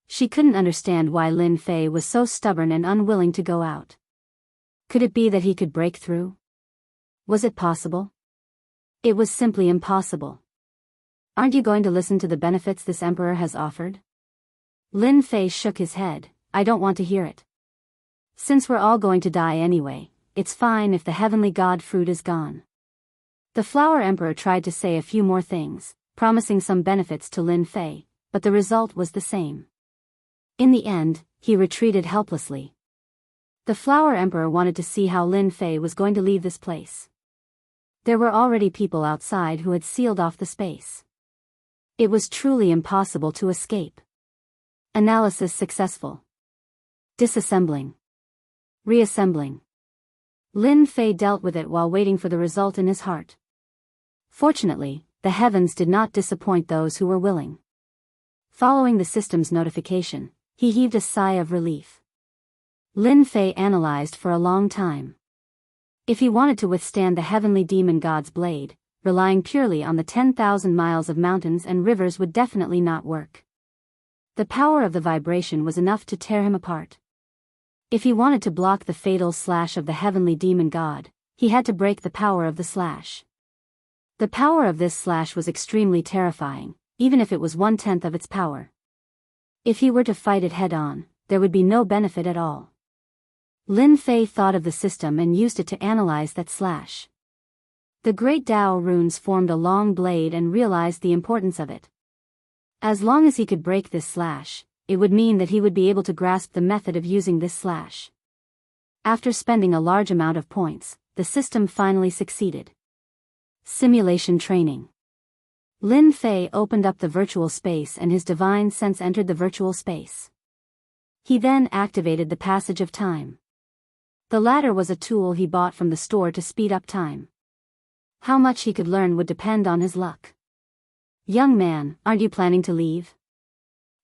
She couldn't understand why Lin Fei was so stubborn and unwilling to go out. Could it be that he could break through? Was it possible? It was simply impossible. Aren't you going to listen to the benefits this emperor has offered? Lin Fei shook his head. I don't want to hear it. Since we're all going to die anyway, it's fine if the heavenly god fruit is gone. The Flower Emperor tried to say a few more things, promising some benefits to Lin Fei, but the result was the same. In the end, he retreated helplessly. The Flower Emperor wanted to see how Lin Fei was going to leave this place. There were already people outside who had sealed off the space. It was truly impossible to escape. Analysis successful. Disassembling. Reassembling. Lin Fei dealt with it while waiting for the result in his heart. Fortunately, the heavens did not disappoint those who were willing. Following the system's notification, he heaved a sigh of relief. Lin Fei analyzed for a long time. If he wanted to withstand the heavenly demon god's blade, relying purely on the 10,000 miles of mountains and rivers would definitely not work. The power of the vibration was enough to tear him apart. If he wanted to block the fatal slash of the heavenly demon god, he had to break the power of the slash. The power of this slash was extremely terrifying, even if it was 1/10 of its power. If he were to fight it head-on, there would be no benefit at all. Lin Fei thought of the system and used it to analyze that slash. The great Dao runes formed a long blade and realized the importance of it. As long as he could break this slash, it would mean that he would be able to grasp the method of using this slash. After spending a large amount of points, the system finally succeeded. Simulation training. Lin Fei opened up the virtual space and his divine sense entered the virtual space. He then activated the passage of time. The latter was a tool he bought from the store to speed up time. How much he could learn would depend on his luck. Young man, aren't you planning to leave?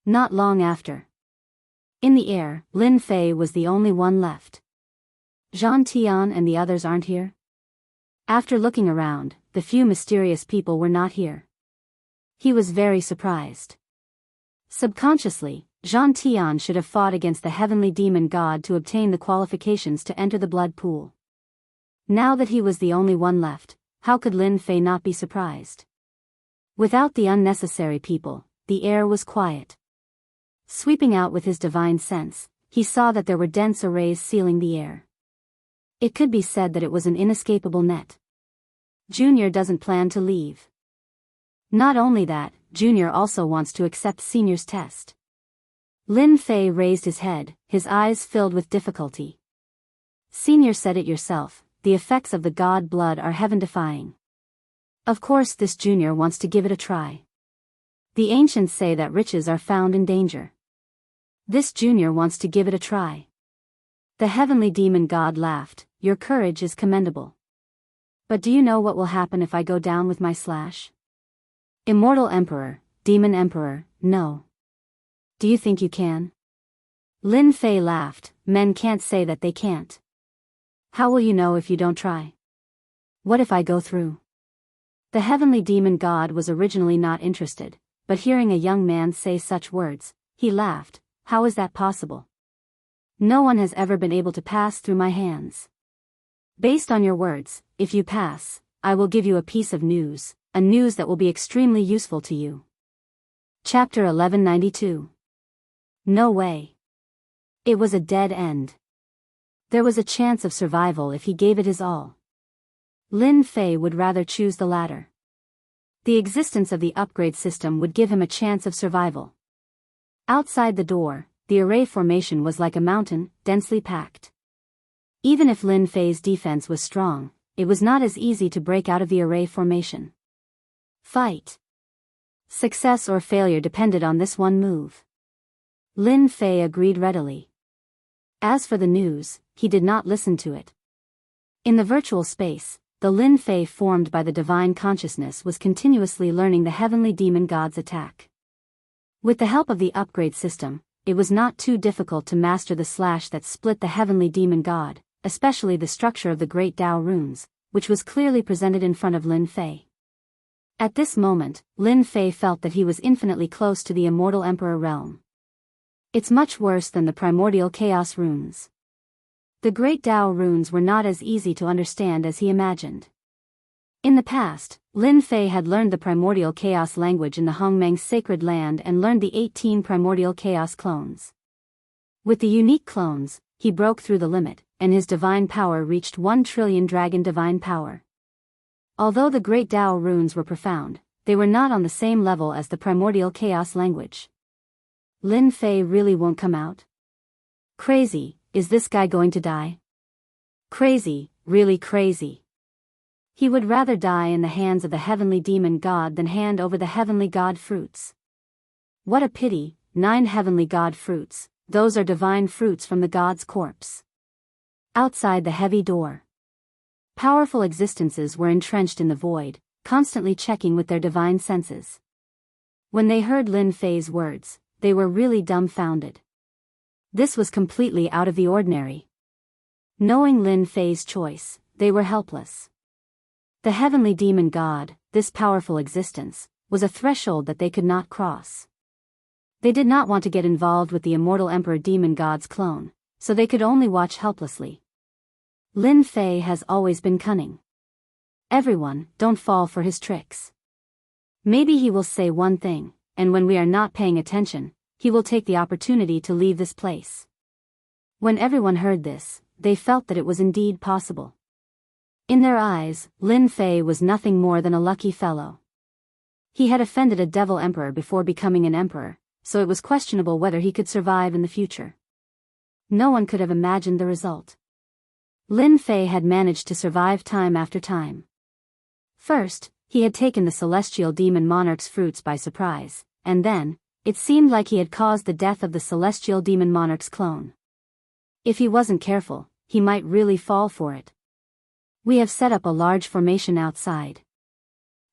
Not long after. In the air, Lin Fei was the only one left. Zhang Tian and the others aren't here? After looking around, the few mysterious people were not here. He was very surprised. Subconsciously, Zhang Tian should have fought against the heavenly demon god to obtain the qualifications to enter the blood pool. Now that he was the only one left, how could Lin Fei not be surprised? Without the unnecessary people, the air was quiet. Sweeping out with his divine sense, he saw that there were dense arrays sealing the air. It could be said that it was an inescapable net. Junior doesn't plan to leave. Not only that, Junior also wants to accept Senior's test. Lin Fei raised his head, his eyes filled with difficulty. Senior said it yourself, the effects of the god blood are heaven-defying. Of course this Junior wants to give it a try. The ancients say that riches are found in danger. This Junior wants to give it a try. The heavenly demon god laughed, your courage is commendable. But do you know what will happen if I go down with my slash? Immortal Emperor, Demon Emperor, no. Do you think you can? Lin Fei laughed, men can't say that they can't. How will you know if you don't try? What if I go through? The heavenly demon god was originally not interested, but hearing a young man say such words, he laughed. How is that possible? No one has ever been able to pass through my hands. Based on your words, if you pass, I will give you a piece of news, a news that will be extremely useful to you. Chapter 1192. No way. It was a dead end. There was a chance of survival if he gave it his all. Lin Fei would rather choose the latter. The existence of the upgrade system would give him a chance of survival. Outside the door, the array formation was like a mountain, densely packed. Even if Lin Fei's defense was strong, it was not as easy to break out of the array formation. Fight. Success or failure depended on this one move. Lin Fei agreed readily. As for the news, he did not listen to it. In the virtual space, the Lin Fei formed by the divine consciousness was continuously learning the heavenly demon god's attack. With the help of the upgrade system, it was not too difficult to master the slash that split the heavenly demon god, especially the structure of the great Tao runes, which was clearly presented in front of Lin Fei. At this moment, Lin Fei felt that he was infinitely close to the immortal emperor realm. It's much worse than the primordial chaos runes. The great Tao runes were not as easy to understand as he imagined. In the past, Lin Fei had learned the primordial chaos language in the Hongmeng sacred land and learned the 18 primordial chaos clones. With the unique clones, he broke through the limit, and his divine power reached 1 trillion dragon divine power. Although the great Tao runes were profound, they were not on the same level as the primordial chaos language. Lin Fei really won't come out? Crazy, is this guy going to die? Crazy, really crazy. He would rather die in the hands of the heavenly demon god than hand over the heavenly god fruits. What a pity, 9 heavenly god fruits, those are divine fruits from the god's corpse. Outside the heavy door, powerful existences were entrenched in the void, constantly checking with their divine senses. When they heard Lin Fei's words, they were really dumbfounded. This was completely out of the ordinary. Knowing Lin Fei's choice, they were helpless. The heavenly demon god, this powerful existence, was a threshold that they could not cross. They did not want to get involved with the immortal emperor demon god's clone, so they could only watch helplessly. Lin Fei has always been cunning. Everyone, don't fall for his tricks. Maybe he will say one thing, and when we are not paying attention, he will take the opportunity to leave this place. When everyone heard this, they felt that it was indeed possible. In their eyes, Lin Fei was nothing more than a lucky fellow. He had offended a devil emperor before becoming an emperor, so it was questionable whether he could survive in the future. No one could have imagined the result. Lin Fei had managed to survive time after time. First, he had taken the celestial demon monarch's fruits by surprise, and then, it seemed like he had caused the death of the celestial demon monarch's clone. If he wasn't careful, he might really fall for it. We have set up a large formation outside.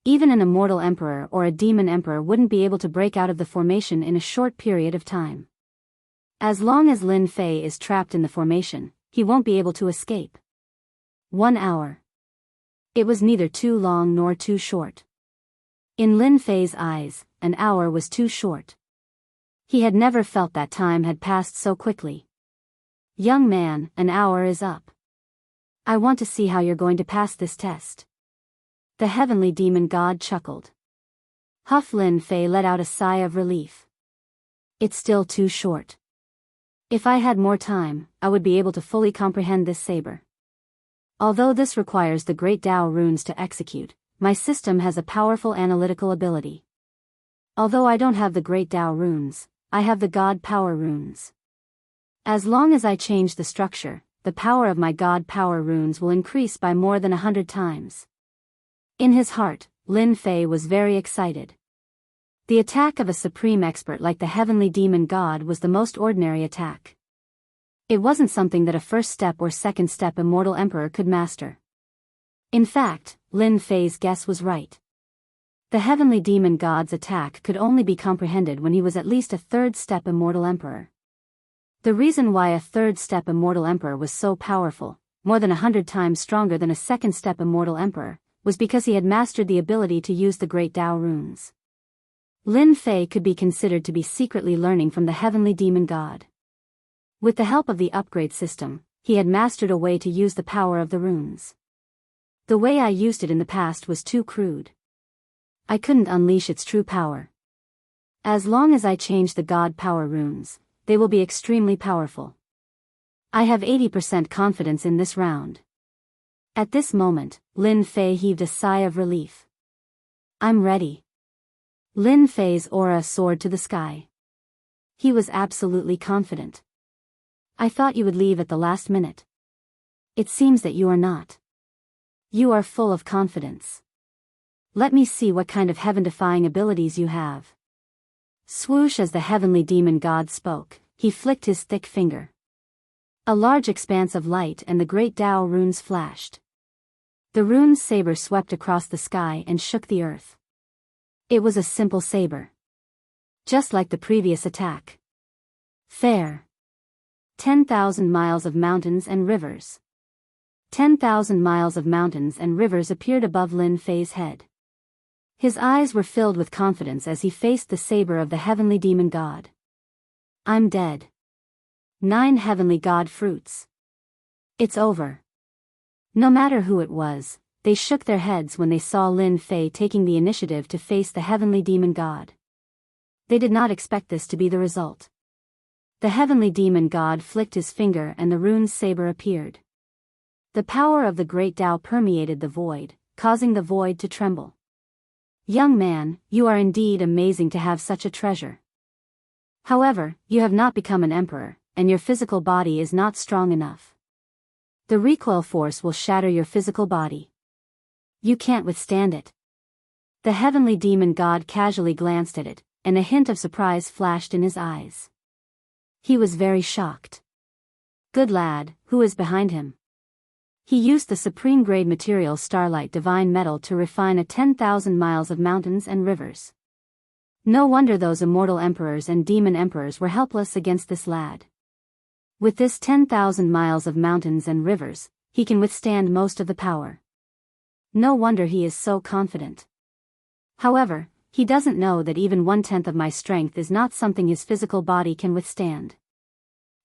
Even an immortal emperor or a demon emperor wouldn't be able to break out of the formation in a short period of time. As long as Lin Fei is trapped in the formation, he won't be able to escape. 1 hour. It was neither too long nor too short. In Lin Fei's eyes, an hour was too short. He had never felt that time had passed so quickly. Young man, an hour is up. I want to see how you're going to pass this test. The heavenly demon god chuckled. Lin Fei let out a sigh of relief. It's still too short. If I had more time, I would be able to fully comprehend this saber. Although this requires the great Tao runes to execute, my system has a powerful analytical ability. Although I don't have the great Tao runes, I have the god power runes. As long as I change the structure, the power of my god power runes will increase by more than 100 times. In his heart, Lin Fei was very excited. The attack of a supreme expert like the heavenly demon god was the most ordinary attack. It wasn't something that a first step or second step immortal emperor could master. In fact, Lin Fei's guess was right. The heavenly demon god's attack could only be comprehended when he was at least a third step immortal emperor. The reason why a third step immortal emperor was so powerful, more than 100 times stronger than a second step immortal emperor, was because he had mastered the ability to use the great Tao runes. Lin Fei could be considered to be secretly learning from the heavenly demon god. With the help of the upgrade system, he had mastered a way to use the power of the runes. The way I used it in the past was too crude. I couldn't unleash its true power. As long as I change the god power runes, they will be extremely powerful. I have 80% confidence in this round. At this moment, Lin Fei heaved a sigh of relief. I'm ready. Lin Fei's aura soared to the sky. He was absolutely confident. I thought you would leave at the last minute. It seems that you are not. You are full of confidence. Let me see what kind of heaven-defying abilities you have. Swoosh! As the heavenly demon god spoke, he flicked his thick finger. A large expanse of light and the great Tao runes flashed. The rune's saber swept across the sky and shook the earth. It was a simple saber. Just like the previous attack. Fair. 10,000 miles of mountains and rivers. 10,000 miles of mountains and rivers appeared above Lin Fei's head. His eyes were filled with confidence as he faced the saber of the heavenly demon god. I'm dead. 9 heavenly god fruits. It's over. No matter who it was, they shook their heads when they saw Lin Fei taking the initiative to face the heavenly demon god. They did not expect this to be the result. The heavenly demon god flicked his finger and the rune's saber appeared. The power of the great Tao permeated the void, causing the void to tremble. Young man, you are indeed amazing to have such a treasure. However, you have not become an emperor, and your physical body is not strong enough. The recoil force will shatter your physical body. You can't withstand it. The heavenly demon god casually glanced at it, and a hint of surprise flashed in his eyes. He was very shocked. Good lad, who is behind him? He used the supreme-grade material Starlight Divine Metal to refine a 10,000 miles of mountains and rivers. No wonder those immortal emperors and demon emperors were helpless against this lad. With this 10,000 miles of mountains and rivers, he can withstand most of the power. No wonder he is so confident. However, he doesn't know that even 1/10 of my strength is not something his physical body can withstand.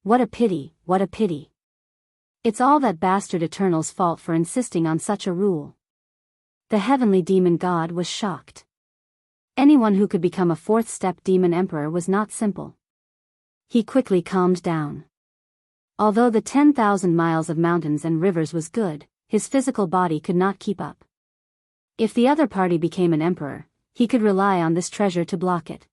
What a pity, what a pity. It's all that bastard Eternal's fault for insisting on such a rule. The heavenly demon god was shocked. Anyone who could become a 4th-step demon emperor was not simple. He quickly calmed down. Although the 10,000 miles of mountains and rivers was good, his physical body could not keep up. If the other party became an emperor, he could rely on this treasure to block it.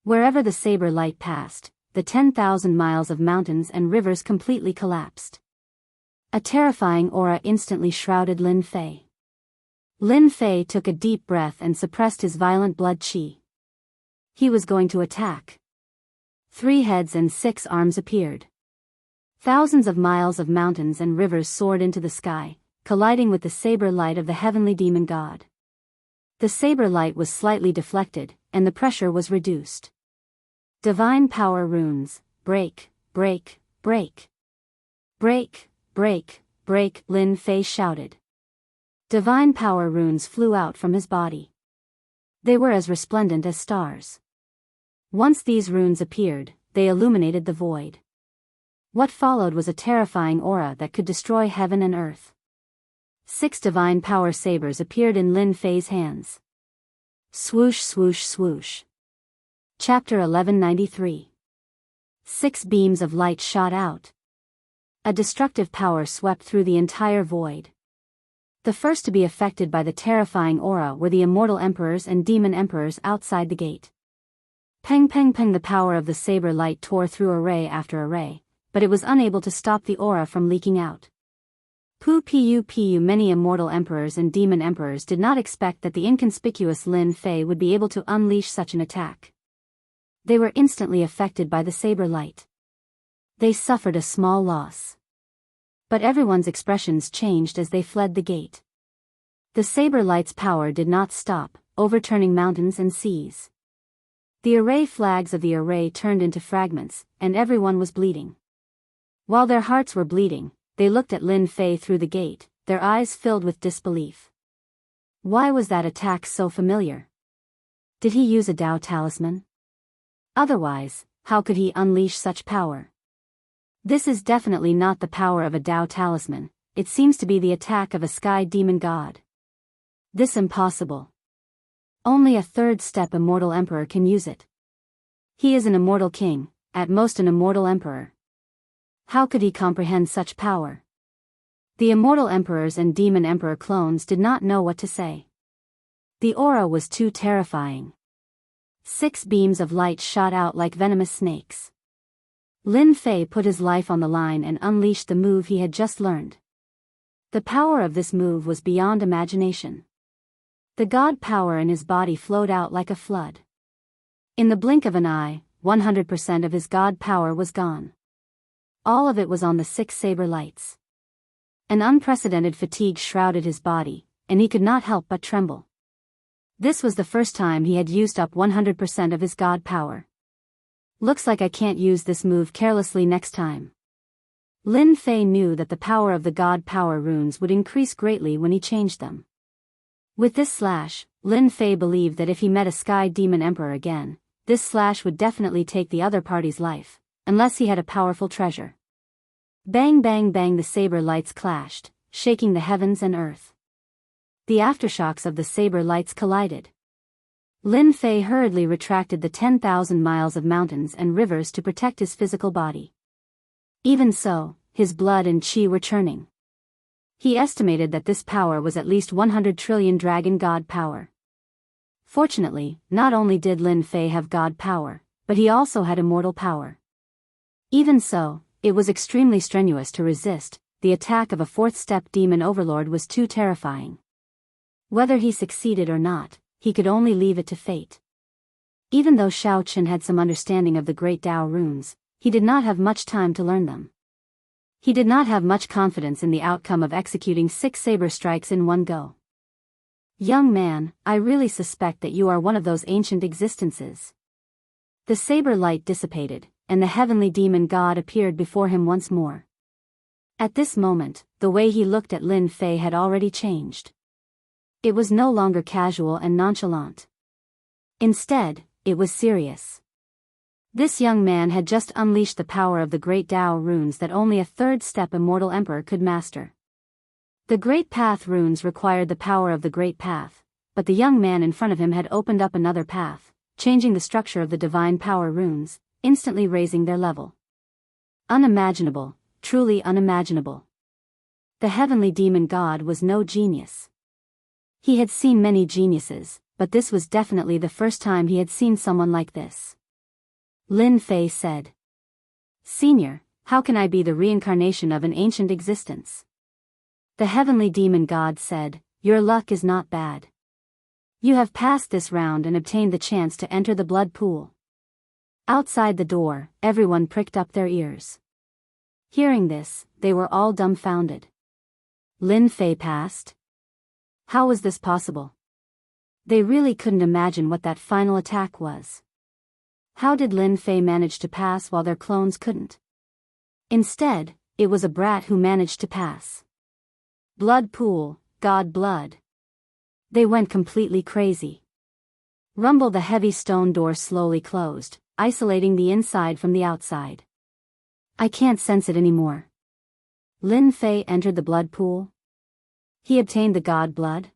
Wherever the saber light passed, the 10,000 miles of mountains and rivers completely collapsed. A terrifying aura instantly shrouded Lin Fei. Lin Fei took a deep breath and suppressed his violent blood qi. He was going to attack. 3 heads and 6 arms appeared. Thousands of miles of mountains and rivers soared into the sky, colliding with the saber light of the heavenly demon god. The saber light was slightly deflected, and the pressure was reduced. Divine power runes, break, break, break. Break, break, break, Lin Fei shouted. Divine power runes flew out from his body. They were as resplendent as stars. Once these runes appeared, they illuminated the void. What followed was a terrifying aura that could destroy heaven and earth. 6 divine power sabers appeared in Lin Fei's hands. Swoosh swoosh swoosh. Chapter 1193. 6 beams of light shot out. A destructive power swept through the entire void. The first to be affected by the terrifying aura were the immortal emperors and demon emperors outside the gate. Peng peng peng, the power of the saber light tore through array after array, but it was unable to stop the aura from leaking out. Pu, many immortal emperors and demon emperors did not expect that the inconspicuous Lin Fei would be able to unleash such an attack. They were instantly affected by the saber light. They suffered a small loss. But everyone's expressions changed as they fled the gate. The saber light's power did not stop, overturning mountains and seas. The array flags of the array turned into fragments, and everyone was bleeding. While their hearts were bleeding, they looked at Lin Fei through the gate, their eyes filled with disbelief. Why was that attack so familiar? Did he use a Tao talisman? Otherwise, how could he unleash such power? This is definitely not the power of a Tao talisman, it seems to be the attack of a sky demon god. This impossible. Only a 3rd-step immortal emperor can use it. He is an immortal king, at most an immortal emperor. How could he comprehend such power? The immortal emperors and demon emperor clones did not know what to say. The aura was too terrifying. 6 beams of light shot out like venomous snakes. Lin Fei put his life on the line and unleashed the move he had just learned. The power of this move was beyond imagination. The god power in his body flowed out like a flood. In the blink of an eye, 100% of his god power was gone. All of it was on the 6 saber lights. An unprecedented fatigue shrouded his body, and he could not help but tremble. This was the first time he had used up 100% of his god power. Looks like I can't use this move carelessly next time. Lin Fei knew that the power of the god power runes would increase greatly when he changed them. With this slash, Lin Fei believed that if he met a Sky Demon Emperor again, this slash would definitely take the other party's life, unless he had a powerful treasure. Bang bang bang, the saber lights clashed, shaking the heavens and earth. The aftershocks of the saber lights collided. Lin Fei hurriedly retracted the 10,000 miles of mountains and rivers to protect his physical body. Even so, his blood and qi were churning. He estimated that this power was at least 100 trillion dragon god power. Fortunately, not only did Lin Fei have god power, but he also had immortal power. Even so, it was extremely strenuous to resist. The attack of a fourth-step demon overlord was too terrifying. Whether he succeeded or not, he could only leave it to fate. Even though Xiao Chen had some understanding of the great Dao runes, he did not have much time to learn them. He did not have much confidence in the outcome of executing 6 saber strikes in one go. Young man, I really suspect that you are one of those ancient existences. The saber light dissipated, and the heavenly demon god appeared before him once more. At this moment, the way he looked at Lin Fei had already changed. It was no longer casual and nonchalant. Instead, it was serious. This young man had just unleashed the power of the great Dao runes that only a third-step immortal emperor could master. The Great Path runes required the power of the Great Path, but the young man in front of him had opened up another path, changing the structure of the divine power runes, instantly raising their level. Unimaginable, truly unimaginable. The heavenly demon god was no genius. He had seen many geniuses, but this was definitely the first time he had seen someone like this. Lin Fei said. Senior, how can I be the reincarnation of an ancient existence? The heavenly demon god said, your luck is not bad. You have passed this round and obtained the chance to enter the blood pool. Outside the door, everyone pricked up their ears. Hearing this, they were all dumbfounded. Lin Fei passed? How was this possible? They really couldn't imagine what that final attack was. How did Lin Fei manage to pass while their clones couldn't? Instead, it was a brat who managed to pass. Blood pool, god blood. They went completely crazy. Rumble, the heavy stone door slowly closed, isolating the inside from the outside. I can't sense it anymore. Lin Fei entered the blood pool. He obtained the god blood.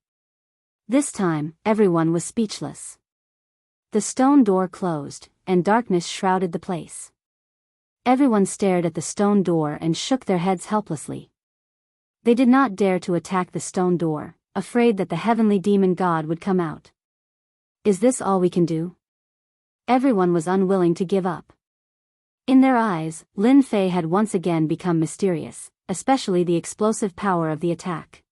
This time, everyone was speechless. The stone door closed, and darkness shrouded the place. Everyone stared at the stone door and shook their heads helplessly. They did not dare to attack the stone door, afraid that the heavenly demon god would come out. Is this all we can do? Everyone was unwilling to give up. In their eyes, Lin Fei had once again become mysterious, especially the explosive power of the attack.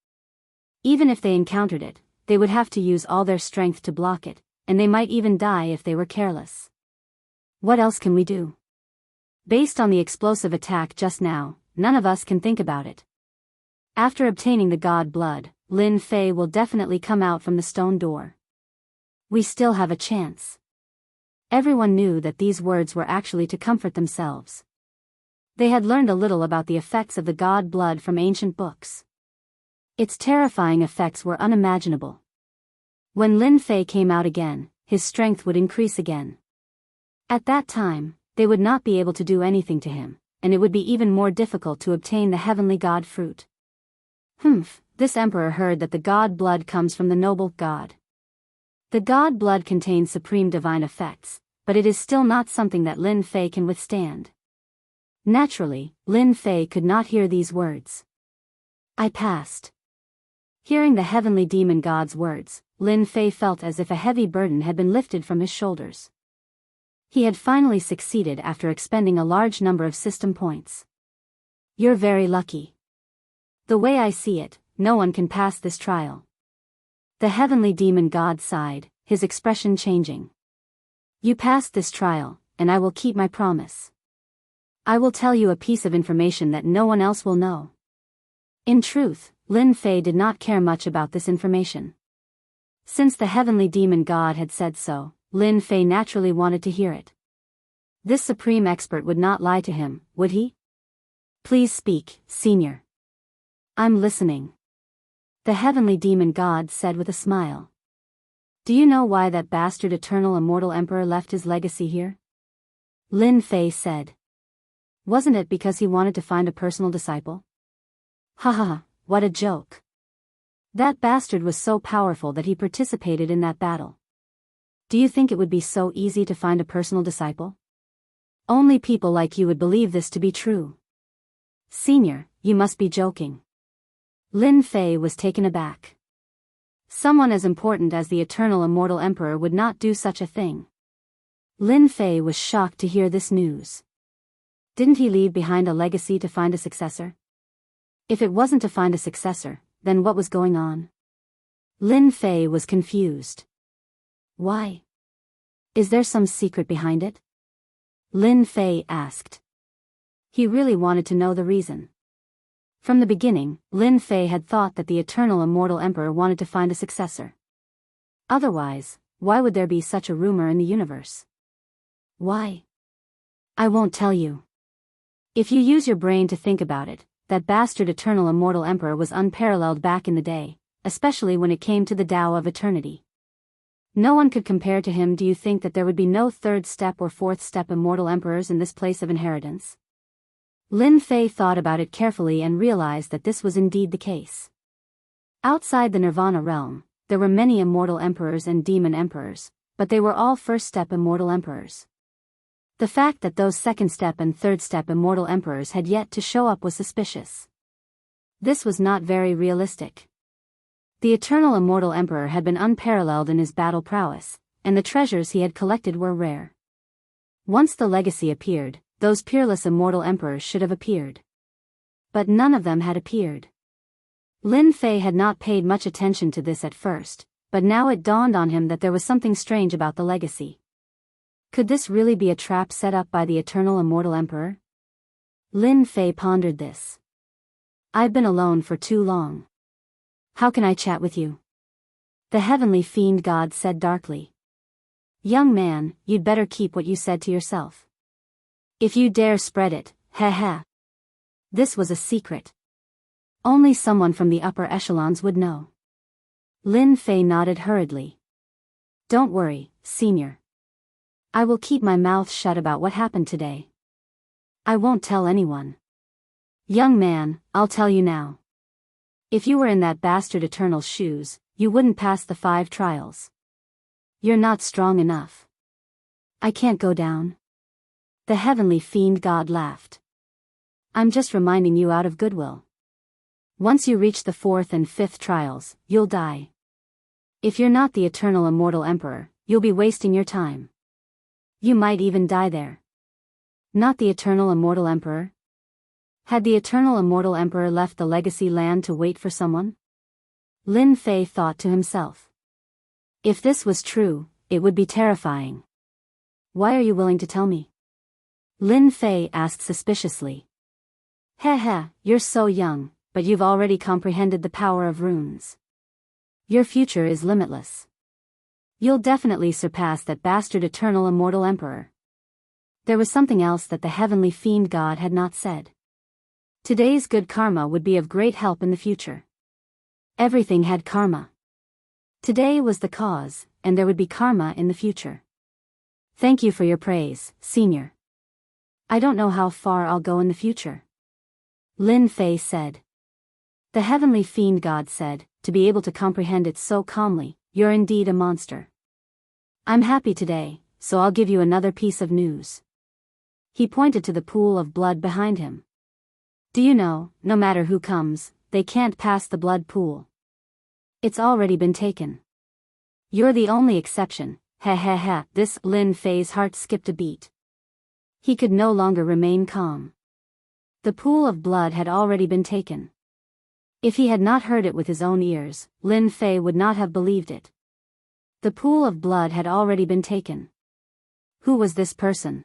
Even if they encountered it, they would have to use all their strength to block it, and they might even die if they were careless. What else can we do? Based on the explosive attack just now, none of us can think about it. After obtaining the god blood, Lin Fei will definitely come out from the stone door. We still have a chance. Everyone knew that these words were actually to comfort themselves. They had learned a little about the effects of the god blood from ancient books. Its terrifying effects were unimaginable. When Lin Fei came out again, his strength would increase again. At that time, they would not be able to do anything to him, and it would be even more difficult to obtain the heavenly god fruit. This emperor heard that the god blood comes from the noble god. The god blood contains supreme divine effects, but it is still not something that Lin Fei can withstand. Naturally, Lin Fei could not hear these words. I passed. Hearing the heavenly demon god's words, Lin Fei felt as if a heavy burden had been lifted from his shoulders. He had finally succeeded after expending a large number of system points. You're very lucky. The way I see it, no one can pass this trial. The heavenly demon god sighed, his expression changing. You passed this trial, and I will keep my promise. I will tell you a piece of information that no one else will know. In truth, Lin Fei did not care much about this information. Since the heavenly demon god had said so, Lin Fei naturally wanted to hear it. This supreme expert would not lie to him, would he? Please speak, senior. I'm listening. The heavenly demon god said with a smile. Do you know why that bastard eternal immortal emperor left his legacy here? Lin Fei said. Wasn't it because he wanted to find a personal disciple? Ha ha ha, what a joke. That bastard was so powerful that he participated in that battle. Do you think it would be so easy to find a personal disciple? Only people like you would believe this to be true. Senior, you must be joking. Lin Fei was taken aback. Someone as important as the eternal immortal emperor would not do such a thing. Lin Fei was shocked to hear this news. Didn't he leave behind a legacy to find a successor? If it wasn't to find a successor, then what was going on? Lin Fei was confused. Why? Is there some secret behind it? Lin Fei asked. He really wanted to know the reason. From the beginning, Lin Fei had thought that the eternal immortal emperor wanted to find a successor. Otherwise, why would there be such a rumor in the universe? Why? I won't tell you. If you use your brain to think about it, that bastard eternal immortal emperor was unparalleled back in the day, especially when it came to the Tao of eternity. No one could compare to him. Do you think that there would be no third step or fourth step immortal emperors in this place of inheritance? Lin Fei thought about it carefully and realized that this was indeed the case. Outside the Nirvana realm, there were many immortal emperors and demon emperors, but they were all first step immortal emperors. The fact that those second step and third step immortal emperors had yet to show up was suspicious. This was not very realistic. The eternal immortal emperor had been unparalleled in his battle prowess, and the treasures he had collected were rare. Once the legacy appeared, those peerless immortal emperors should have appeared. But none of them had appeared. Lin Fei had not paid much attention to this at first, but now it dawned on him that there was something strange about the legacy. Could this really be a trap set up by the eternal immortal emperor? Lin Fei pondered this. I've been alone for too long. How can I chat with you? The heavenly fiend god said darkly. Young man, you'd better keep what you said to yourself. If you dare spread it, ha. This was a secret. Only someone from the upper echelons would know. Lin Fei nodded hurriedly. Don't worry, senior. I will keep my mouth shut about what happened today. I won't tell anyone. Young man, I'll tell you now. If you were in that bastard Eternal's shoes, you wouldn't pass the 5 trials. You're not strong enough. I can't go down. The heavenly fiend god laughed. I'm just reminding you out of goodwill. Once you reach the 4th and 5th trials, you'll die. If you're not the eternal immortal emperor, you'll be wasting your time. You might even die there. Not the eternal immortal emperor? Had the eternal immortal emperor left the legacy land to wait for someone? Lin Fei thought to himself. If this was true, it would be terrifying. Why are you willing to tell me? Lin Fei asked suspiciously. Heh, you're so young, but you've already comprehended the power of runes. Your future is limitless. You'll definitely surpass that bastard eternal immortal emperor. There was something else that the heavenly fiend god had not said. Today's good karma would be of great help in the future. Everything had karma. Today was the cause, and there would be karma in the future. Thank you for your praise, senior. I don't know how far I'll go in the future. Lin Fei said. The heavenly fiend god said, to be able to comprehend it so calmly, you're indeed a monster. I'm happy today, so I'll give you another piece of news. He pointed to the pool of blood behind him. Do you know, no matter who comes, they can't pass the blood pool. It's already been taken. You're the only exception, ha. This Lin Fei's heart skipped a beat. He could no longer remain calm. The pool of blood had already been taken. If he had not heard it with his own ears, Lin Fei would not have believed it. The pool of blood had already been taken. Who was this person?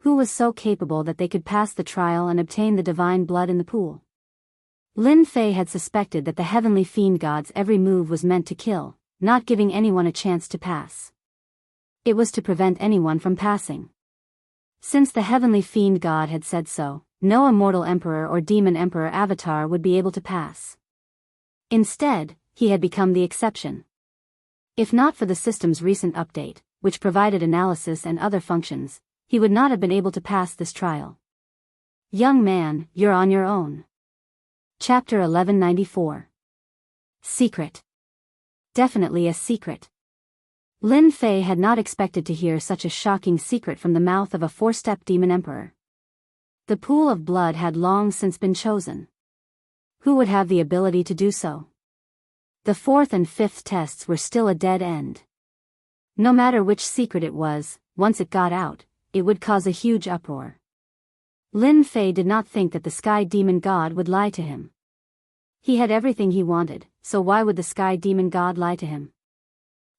Who was so capable that they could pass the trial and obtain the divine blood in the pool? Lin Fei had suspected that the heavenly fiend god's every move was meant to kill, not giving anyone a chance to pass. It was to prevent anyone from passing. Since the heavenly fiend god had said so, no immortal emperor or demon emperor avatar would be able to pass. Instead, he had become the exception. If not for the system's recent update, which provided analysis and other functions, he would not have been able to pass this trial. Young man, you're on your own. Chapter 1194. Secret. Definitely a secret. Lin Fei had not expected to hear such a shocking secret from the mouth of a four-step demon emperor. The pool of blood had long since been chosen. Who would have the ability to do so? The fourth and fifth tests were still a dead end. No matter which secret it was, once it got out, it would cause a huge uproar. Lin Fei did not think that the Sky Demon God would lie to him. He had everything he wanted, so why would the Sky Demon God lie to him?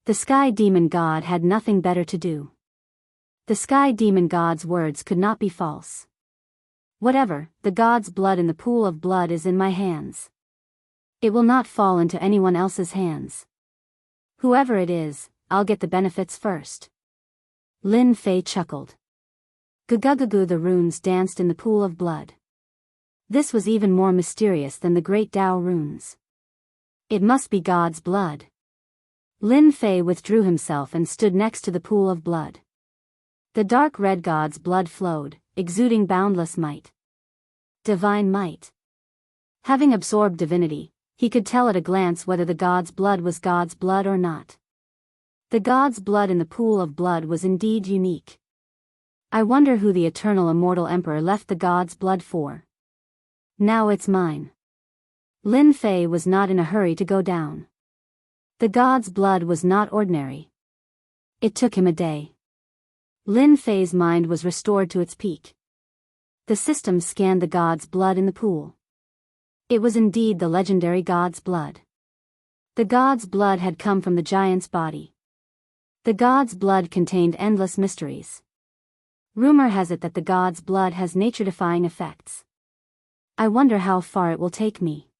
The Sky Demon God had nothing better to do. The Sky Demon God's words could not be false. Whatever, the God's blood in the pool of blood is in my hands. It will not fall into anyone else's hands. Whoever it is, I'll get the benefits first. Lin Fei chuckled. Gugugugu, the runes danced in the pool of blood. This was even more mysterious than the great Tao runes. It must be God's blood. Lin Fei withdrew himself and stood next to the pool of blood. The dark red God's blood flowed, exuding boundless might. Divine might. Having absorbed divinity, he could tell at a glance whether the God's blood was God's blood or not. The God's blood in the pool of blood was indeed unique. I wonder who the eternal immortal emperor left the God's blood for. Now it's mine. Lin Fei was not in a hurry to go down. The God's blood was not ordinary. It took him a day. Lin Fei's mind was restored to its peak. The system scanned the God's blood in the pool. It was indeed the legendary God's blood. The God's blood had come from the giant's body. The God's blood contained endless mysteries. Rumor has it that the God's blood has nature-defying effects. I wonder how far it will take me.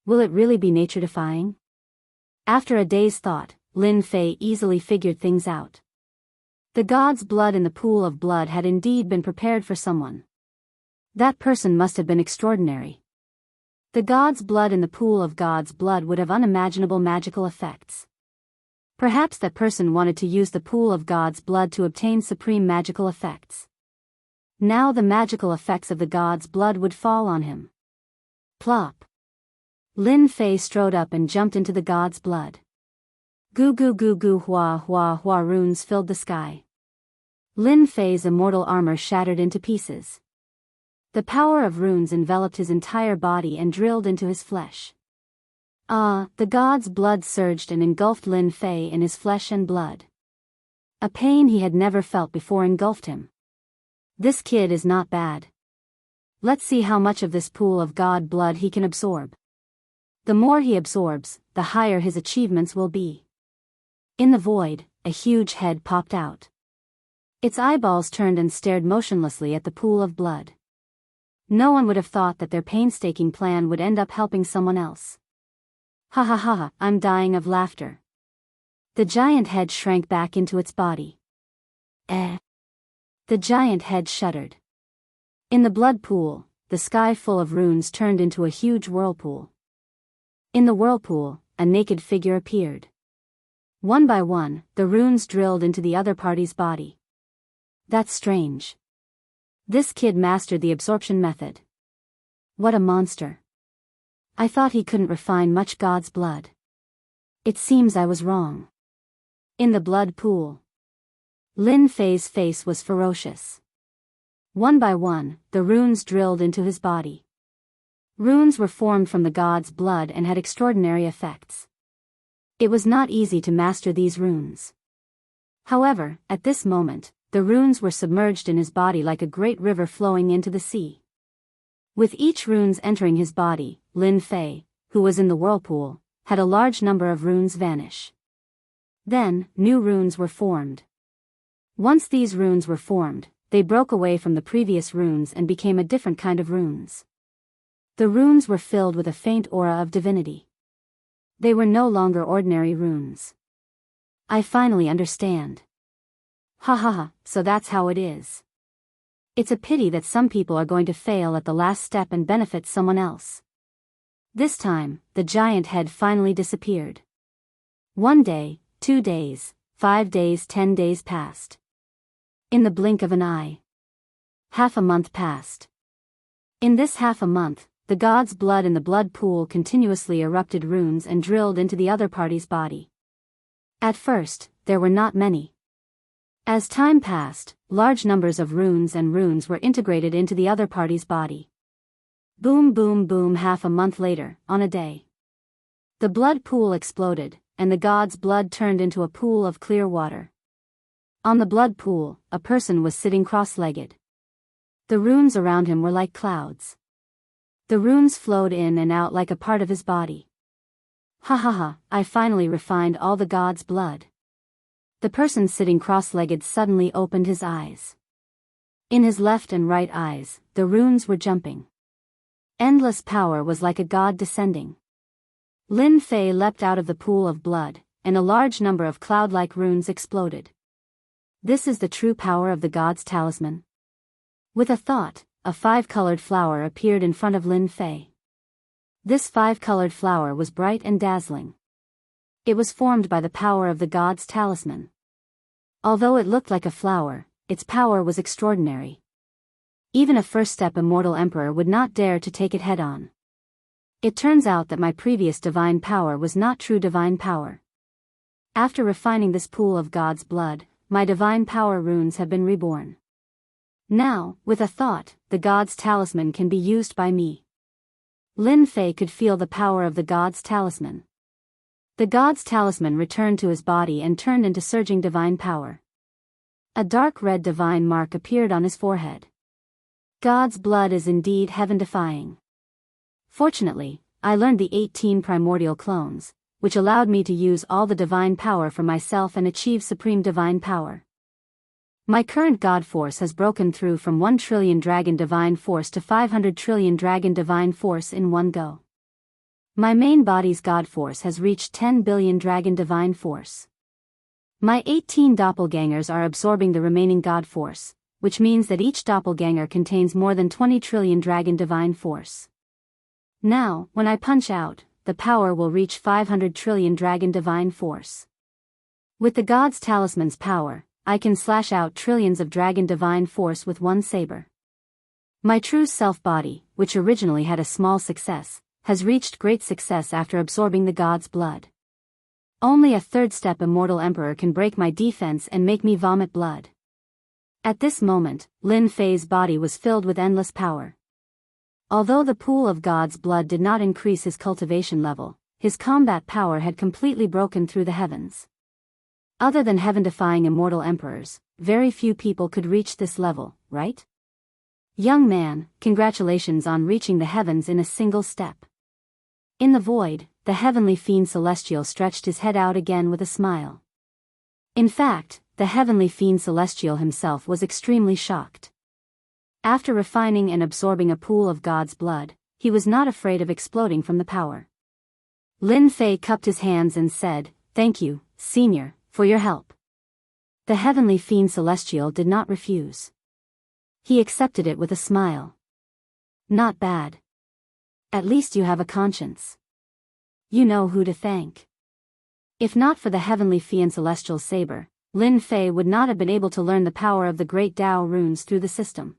Will it really be nature-defying? After a day's thought, Lin Fei easily figured things out. The God's blood in the pool of blood had indeed been prepared for someone. That person must have been extraordinary. The God's blood in the pool of God's blood would have unimaginable magical effects. Perhaps that person wanted to use the pool of God's blood to obtain supreme magical effects. Now the magical effects of the God's blood would fall on him. Plop. Lin Fei strode up and jumped into the God's blood. Goo goo goo goo hua hua hua, runes filled the sky. Lin Fei's immortal armor shattered into pieces. The power of runes enveloped his entire body and drilled into his flesh. The God's blood surged and engulfed Lin Fei in his flesh and blood. A pain he had never felt before engulfed him. This kid is not bad. Let's see how much of this pool of God blood he can absorb. The more he absorbs, the higher his achievements will be. In the void, a huge head popped out. Its eyeballs turned and stared motionlessly at the pool of blood. No one would have thought that their painstaking plan would end up helping someone else. Ha ha ha, I'm dying of laughter. The giant head shrank back into its body. The giant head shuddered. In the blood pool, the sky full of runes turned into a huge whirlpool. In the whirlpool, a naked figure appeared. One by one, the runes drilled into the other party's body. That's strange. This kid mastered the absorption method. What a monster. I thought he couldn't refine much God's blood. It seems I was wrong. In the blood pool, Lin Fei's face was ferocious. One by one, the runes drilled into his body. Runes were formed from the God's blood and had extraordinary effects. It was not easy to master these runes. However, at this moment, the runes were submerged in his body like a great river flowing into the sea. With each runes entering his body, Lin Fei, who was in the whirlpool, had a large number of runes vanish. Then, new runes were formed. Once these runes were formed, they broke away from the previous runes and became a different kind of runes. The runes were filled with a faint aura of divinity. They were no longer ordinary runes. I finally understand. Ha ha ha, so that's how it is. It's a pity that some people are going to fail at the last step and benefit someone else. This time, the giant head finally disappeared. 1 day, 2 days, 5 days, 10 days passed. In the blink of an eye. Half a month passed. In this half a month, the god's blood in the blood pool continuously erupted runes and drilled into the other party's body. At first, there were not many. As time passed, large numbers of runes were integrated into the other party's body. Boom boom boom. Half a month later, on a day, the blood pool exploded, and the god's blood turned into a pool of clear water. On the blood pool, a person was sitting cross-legged. The runes around him were like clouds. The runes flowed in and out like a part of his body. Ha ha ha, I finally refined all the god's blood. The person sitting cross-legged suddenly opened his eyes. In his left and right eyes, the runes were jumping. Endless power was like a god descending. Lin Fei leapt out of the pool of blood, and a large number of cloud-like runes exploded. This is the true power of the god's talisman. With a thought, a 5-colored flower appeared in front of Lin Fei. This 5-colored flower was bright and dazzling. It was formed by the power of the god's talisman. Although it looked like a flower, its power was extraordinary. Even a first-step immortal emperor would not dare to take it head-on. It turns out that my previous divine power was not true divine power. After refining this pool of God's blood, my divine power runes have been reborn. Now, with a thought, the god's talisman can be used by me. Lin Fei could feel the power of the god's talisman. The god's talisman returned to his body and turned into surging divine power. A dark red divine mark appeared on his forehead. God's blood is indeed heaven-defying. Fortunately, I learned the 18 primordial clones, which allowed me to use all the divine power for myself and achieve supreme divine power. My current God Force has broken through from 1 trillion Dragon Divine Force to 500 trillion Dragon Divine Force in one go. My main body's God Force has reached 10 billion Dragon Divine Force. My 18 doppelgangers are absorbing the remaining God Force, which means that each doppelganger contains more than 20 trillion Dragon Divine Force. Now, when I punch out, the power will reach 500 trillion Dragon Divine Force. With the God's Talisman's power, I can slash out trillions of Dragon Divine Force with one saber. My true self-body, which originally had a small success, has reached great success after absorbing the God's blood. Only a third-step immortal emperor can break my defense and make me vomit blood. At this moment, Lin Fei's body was filled with endless power. Although the pool of God's blood did not increase his cultivation level, his combat power had completely broken through the heavens. Other than heaven-defying immortal emperors, very few people could reach this level, right? Young man, congratulations on reaching the heavens in a single step. In the void, the heavenly fiend celestial stretched his head out again with a smile. In fact, the heavenly fiend celestial himself was extremely shocked. After refining and absorbing a pool of God's blood, he was not afraid of exploding from the power. Lin Fei cupped his hands and said, "Thank you, Senior, for your help." The heavenly fiend celestial did not refuse. He accepted it with a smile. Not bad. At least you have a conscience. You know who to thank. If not for the heavenly fiend celestial saber, Lin Fei would not have been able to learn the power of the great Tao runes through the system.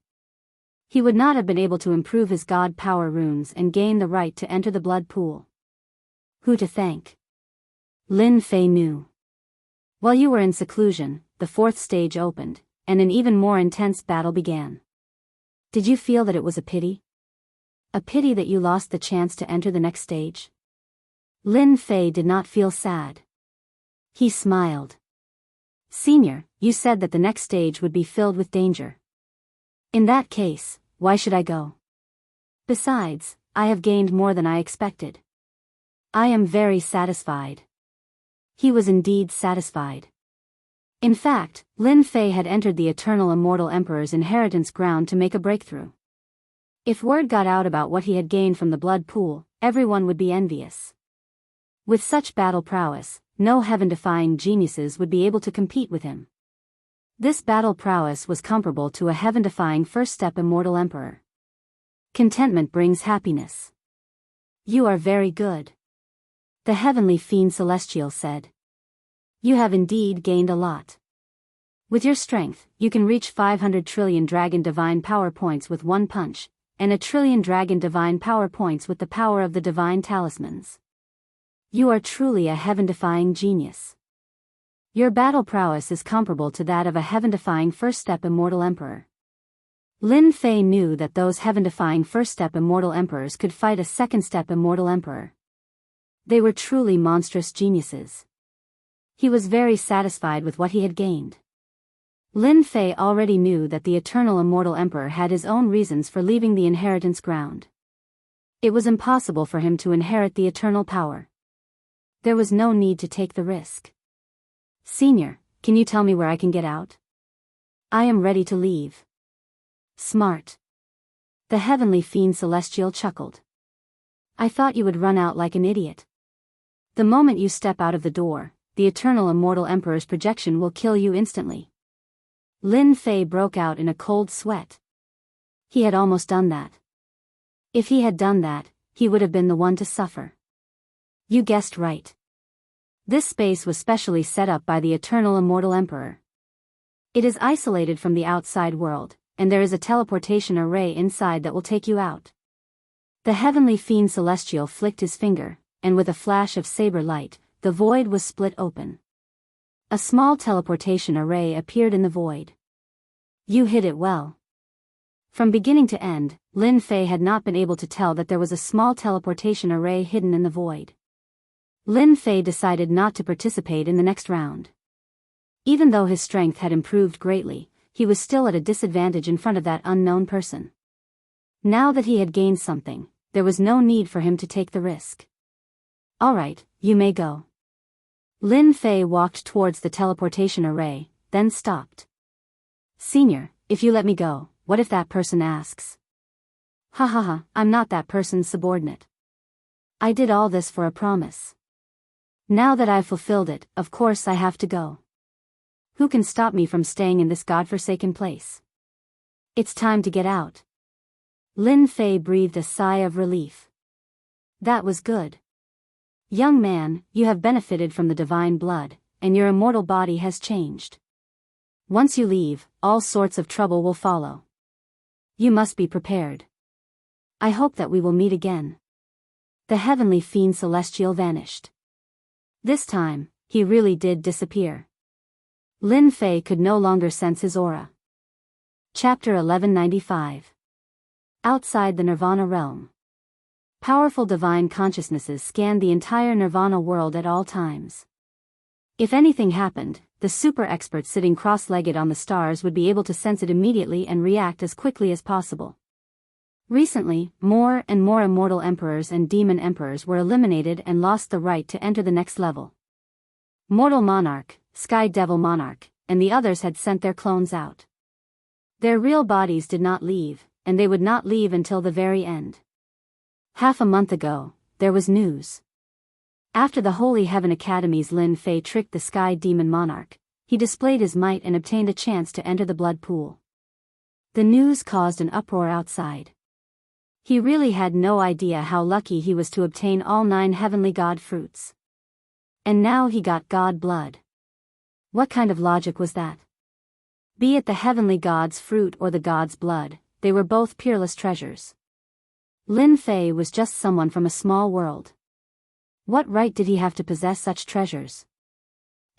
He would not have been able to improve his God power runes and gain the right to enter the blood pool. Who to thank? Lin Fei knew. While you were in seclusion, the 4th stage opened, and an even more intense battle began. Did you feel that it was a pity? A pity that you lost the chance to enter the next stage? Lin Fei did not feel sad. He smiled. Senior, you said that the next stage would be filled with danger. In that case, why should I go? Besides, I have gained more than I expected. I am very satisfied. He was indeed satisfied. In fact, Lin Fei had entered the eternal immortal emperor's inheritance ground to make a breakthrough. If word got out about what he had gained from the blood pool, everyone would be envious. With such battle prowess, no heaven-defying geniuses would be able to compete with him. This battle prowess was comparable to a heaven-defying first-step immortal emperor. Contentment brings happiness. You are very good. The heavenly fiend celestial said. You have indeed gained a lot. With your strength, you can reach 500 trillion dragon divine power points with one punch, and 1,000,000,000,000 dragon divine power points with the power of the divine talismans. You are truly a heaven-defying genius. Your battle prowess is comparable to that of a heaven-defying first-step immortal emperor. Lin Fei knew that those heaven-defying first-step immortal emperors could fight a second-step immortal emperor. They were truly monstrous geniuses. He was very satisfied with what he had gained. Lin Fei already knew that the eternal immortal emperor had his own reasons for leaving the inheritance ground. It was impossible for him to inherit the eternal power. There was no need to take the risk. Senior, can you tell me where I can get out? I am ready to leave. Smart. The heavenly fiend celestial chuckled. I thought you would run out like an idiot. The moment you step out of the door, the eternal immortal emperor's projection will kill you instantly. Lin Fei broke out in a cold sweat. He had almost done that. If he had done that, he would have been the one to suffer. You guessed right. This space was specially set up by the eternal immortal emperor. It is isolated from the outside world, and there is a teleportation array inside that will take you out. The heavenly fiend celestial flicked his finger, and with a flash of saber light, the void was split open. A small teleportation array appeared in the void. You hid it well. From beginning to end, Lin Fei had not been able to tell that there was a small teleportation array hidden in the void. Lin Fei decided not to participate in the next round. Even though his strength had improved greatly, he was still at a disadvantage in front of that unknown person. Now that he had gained something, there was no need for him to take the risk. All right, you may go. Lin Fei walked towards the teleportation array, then stopped. Senior, if you let me go, what if that person asks? Ha ha ha, I'm not that person's subordinate. I did all this for a promise. Now that I've fulfilled it, of course I have to go. Who can stop me from staying in this godforsaken place? It's time to get out. Lin Fei breathed a sigh of relief. That was good. Young man, you have benefited from the divine blood, and your immortal body has changed. Once you leave, all sorts of trouble will follow. You must be prepared. I hope that we will meet again. The heavenly fiend celestial vanished. This time, he really did disappear. Lin Fei could no longer sense his aura. Chapter 1195. Outside the Nirvana realm. Powerful divine consciousnesses scanned the entire Nirvana world at all times. If anything happened, the super expert sitting cross-legged on the stars would be able to sense it immediately and react as quickly as possible. Recently, more and more immortal emperors and demon emperors were eliminated and lost the right to enter the next level. Mortal Monarch, Sky Devil Monarch, and the others had sent their clones out. Their real bodies did not leave, and they would not leave until the very end. Half a month ago, there was news. After the Holy Heaven Academy's Lin Fei tricked the Sky Demon Monarch, he displayed his might and obtained a chance to enter the blood pool. The news caused an uproar outside. He really had no idea how lucky he was to obtain all 9 heavenly god fruits. And now he got god blood. What kind of logic was that? Be it the heavenly god's fruit or the god's blood, they were both peerless treasures. Lin Fei was just someone from a small world. What right did he have to possess such treasures?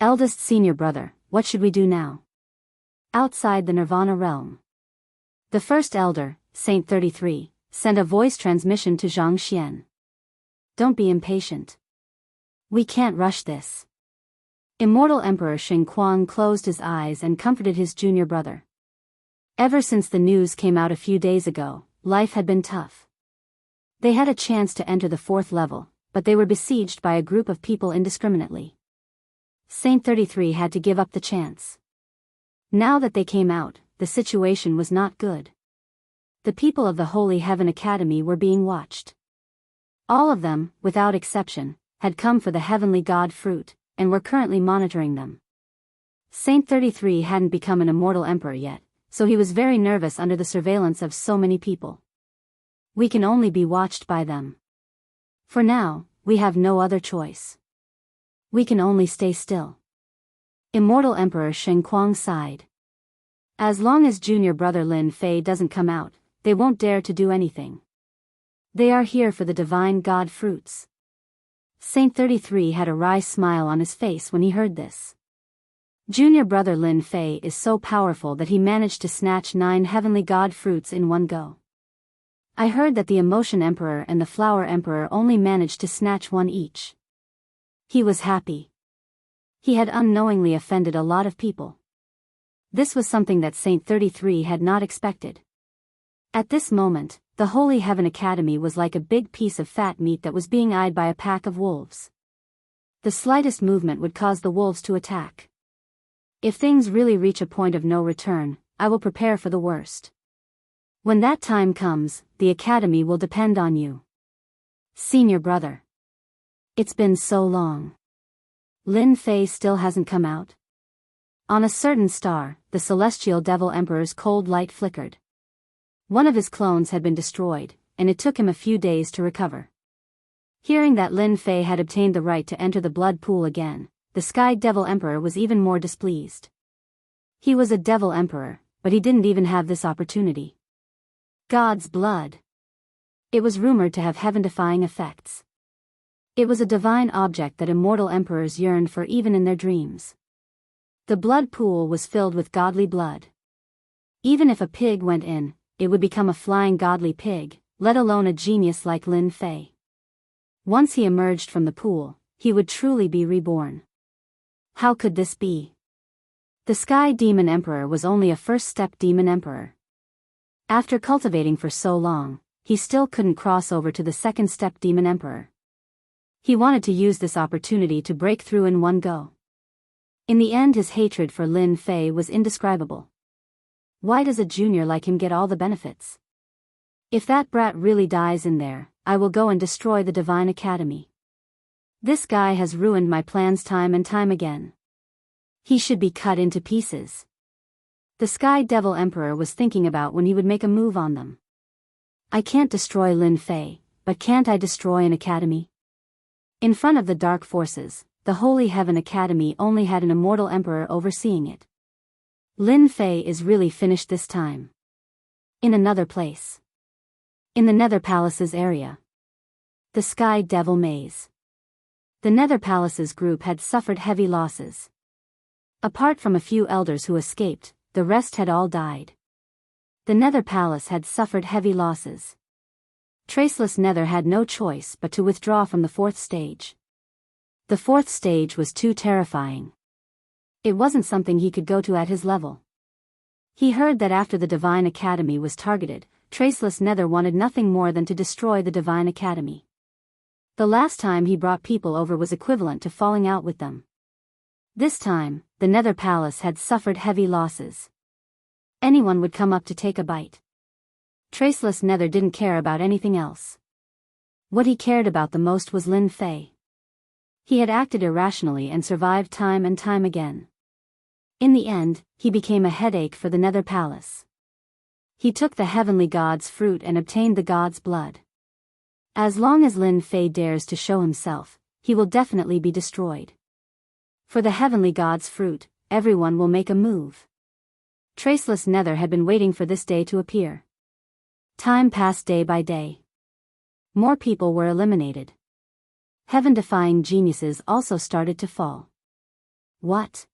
Eldest senior brother, what should we do now? Outside the Nirvana realm. The first elder, Saint 33, sent a voice transmission to Zhang Xian. Don't be impatient. We can't rush this. Immortal Emperor Xing Kuang closed his eyes and comforted his junior brother. Ever since the news came out a few days ago, life had been tough. They had a chance to enter the 4th level, but they were besieged by a group of people indiscriminately. Saint 33 had to give up the chance. Now that they came out, the situation was not good. The people of the Holy Heaven Academy were being watched. All of them, without exception, had come for the heavenly god fruit, and were currently monitoring them. Saint 33 hadn't become an immortal emperor yet, so he was very nervous under the surveillance of so many people. We can only be watched by them. For now, we have no other choice. We can only stay still. Immortal Emperor Shen Kuang sighed. As long as junior brother Lin Fei doesn't come out, they won't dare to do anything. They are here for the divine god fruits. Saint 33 had a wry smile on his face when he heard this. Junior brother Lin Fei is so powerful that he managed to snatch 9 heavenly god fruits in one go. I heard that the Emotion Emperor and the Flower Emperor only managed to snatch 1 each. He was happy. He had unknowingly offended a lot of people. This was something that Saint 33 had not expected. At this moment, the Holy Heaven Academy was like a big piece of fat meat that was being eyed by a pack of wolves. The slightest movement would cause the wolves to attack. If things really reach a point of no return, I will prepare for the worst. When that time comes, the academy will depend on you. Senior brother. It's been so long. Lin Fei still hasn't come out. On a certain star, the celestial devil emperor's cold light flickered. One of his clones had been destroyed, and it took him a few days to recover. Hearing that Lin Fei had obtained the right to enter the blood pool again, the Sky Devil Emperor was even more displeased. He was a devil emperor, but he didn't even have this opportunity. God's blood. It was rumored to have heaven-defying effects. It was a divine object that immortal emperors yearned for even in their dreams. The blood pool was filled with godly blood. Even if a pig went in, it would become a flying godly pig, let alone a genius like Lin Fei. Once he emerged from the pool, he would truly be reborn. How could this be? The Sky Demon Emperor was only a first-step demon emperor. After cultivating for so long, he still couldn't cross over to the second-step demon emperor. He wanted to use this opportunity to break through in one go. In the end, his hatred for Lin Fei was indescribable. Why does a junior like him get all the benefits? If that brat really dies in there, I will go and destroy the Divine Academy. This guy has ruined my plans time and time again. He should be cut into pieces. The Sky Devil Emperor was thinking about when he would make a move on them. I can't destroy Lin Fei, but can't I destroy an academy? In front of the dark forces, the Holy Heaven Academy only had an immortal emperor overseeing it. Lin Fei is really finished this time. In another place. In the Nether Palace's area. The Sky Devil Maze. The Nether Palace's group had suffered heavy losses. Apart from a few elders who escaped, the rest had all died. The Nether Palace had suffered heavy losses. Traceless Nether had no choice but to withdraw from the 4th stage. The 4th stage was too terrifying. It wasn't something he could go to at his level. He heard that after the Divine Academy was targeted, Traceless Nether wanted nothing more than to destroy the Divine Academy. The last time he brought people over was equivalent to falling out with them. This time, the Nether Palace had suffered heavy losses. Anyone would come up to take a bite. Traceless Nether didn't care about anything else. What he cared about the most was Lin Fei. He had acted irrationally and survived time and time again. In the end, he became a headache for the Nether Palace. He took the heavenly god's fruit and obtained the god's blood. As long as Lin Fei dares to show himself, he will definitely be destroyed. For the heavenly god's fruit, everyone will make a move. Traceless Nether had been waiting for this day to appear. Time passed day by day. More people were eliminated. Heaven-defying geniuses also started to fall. What?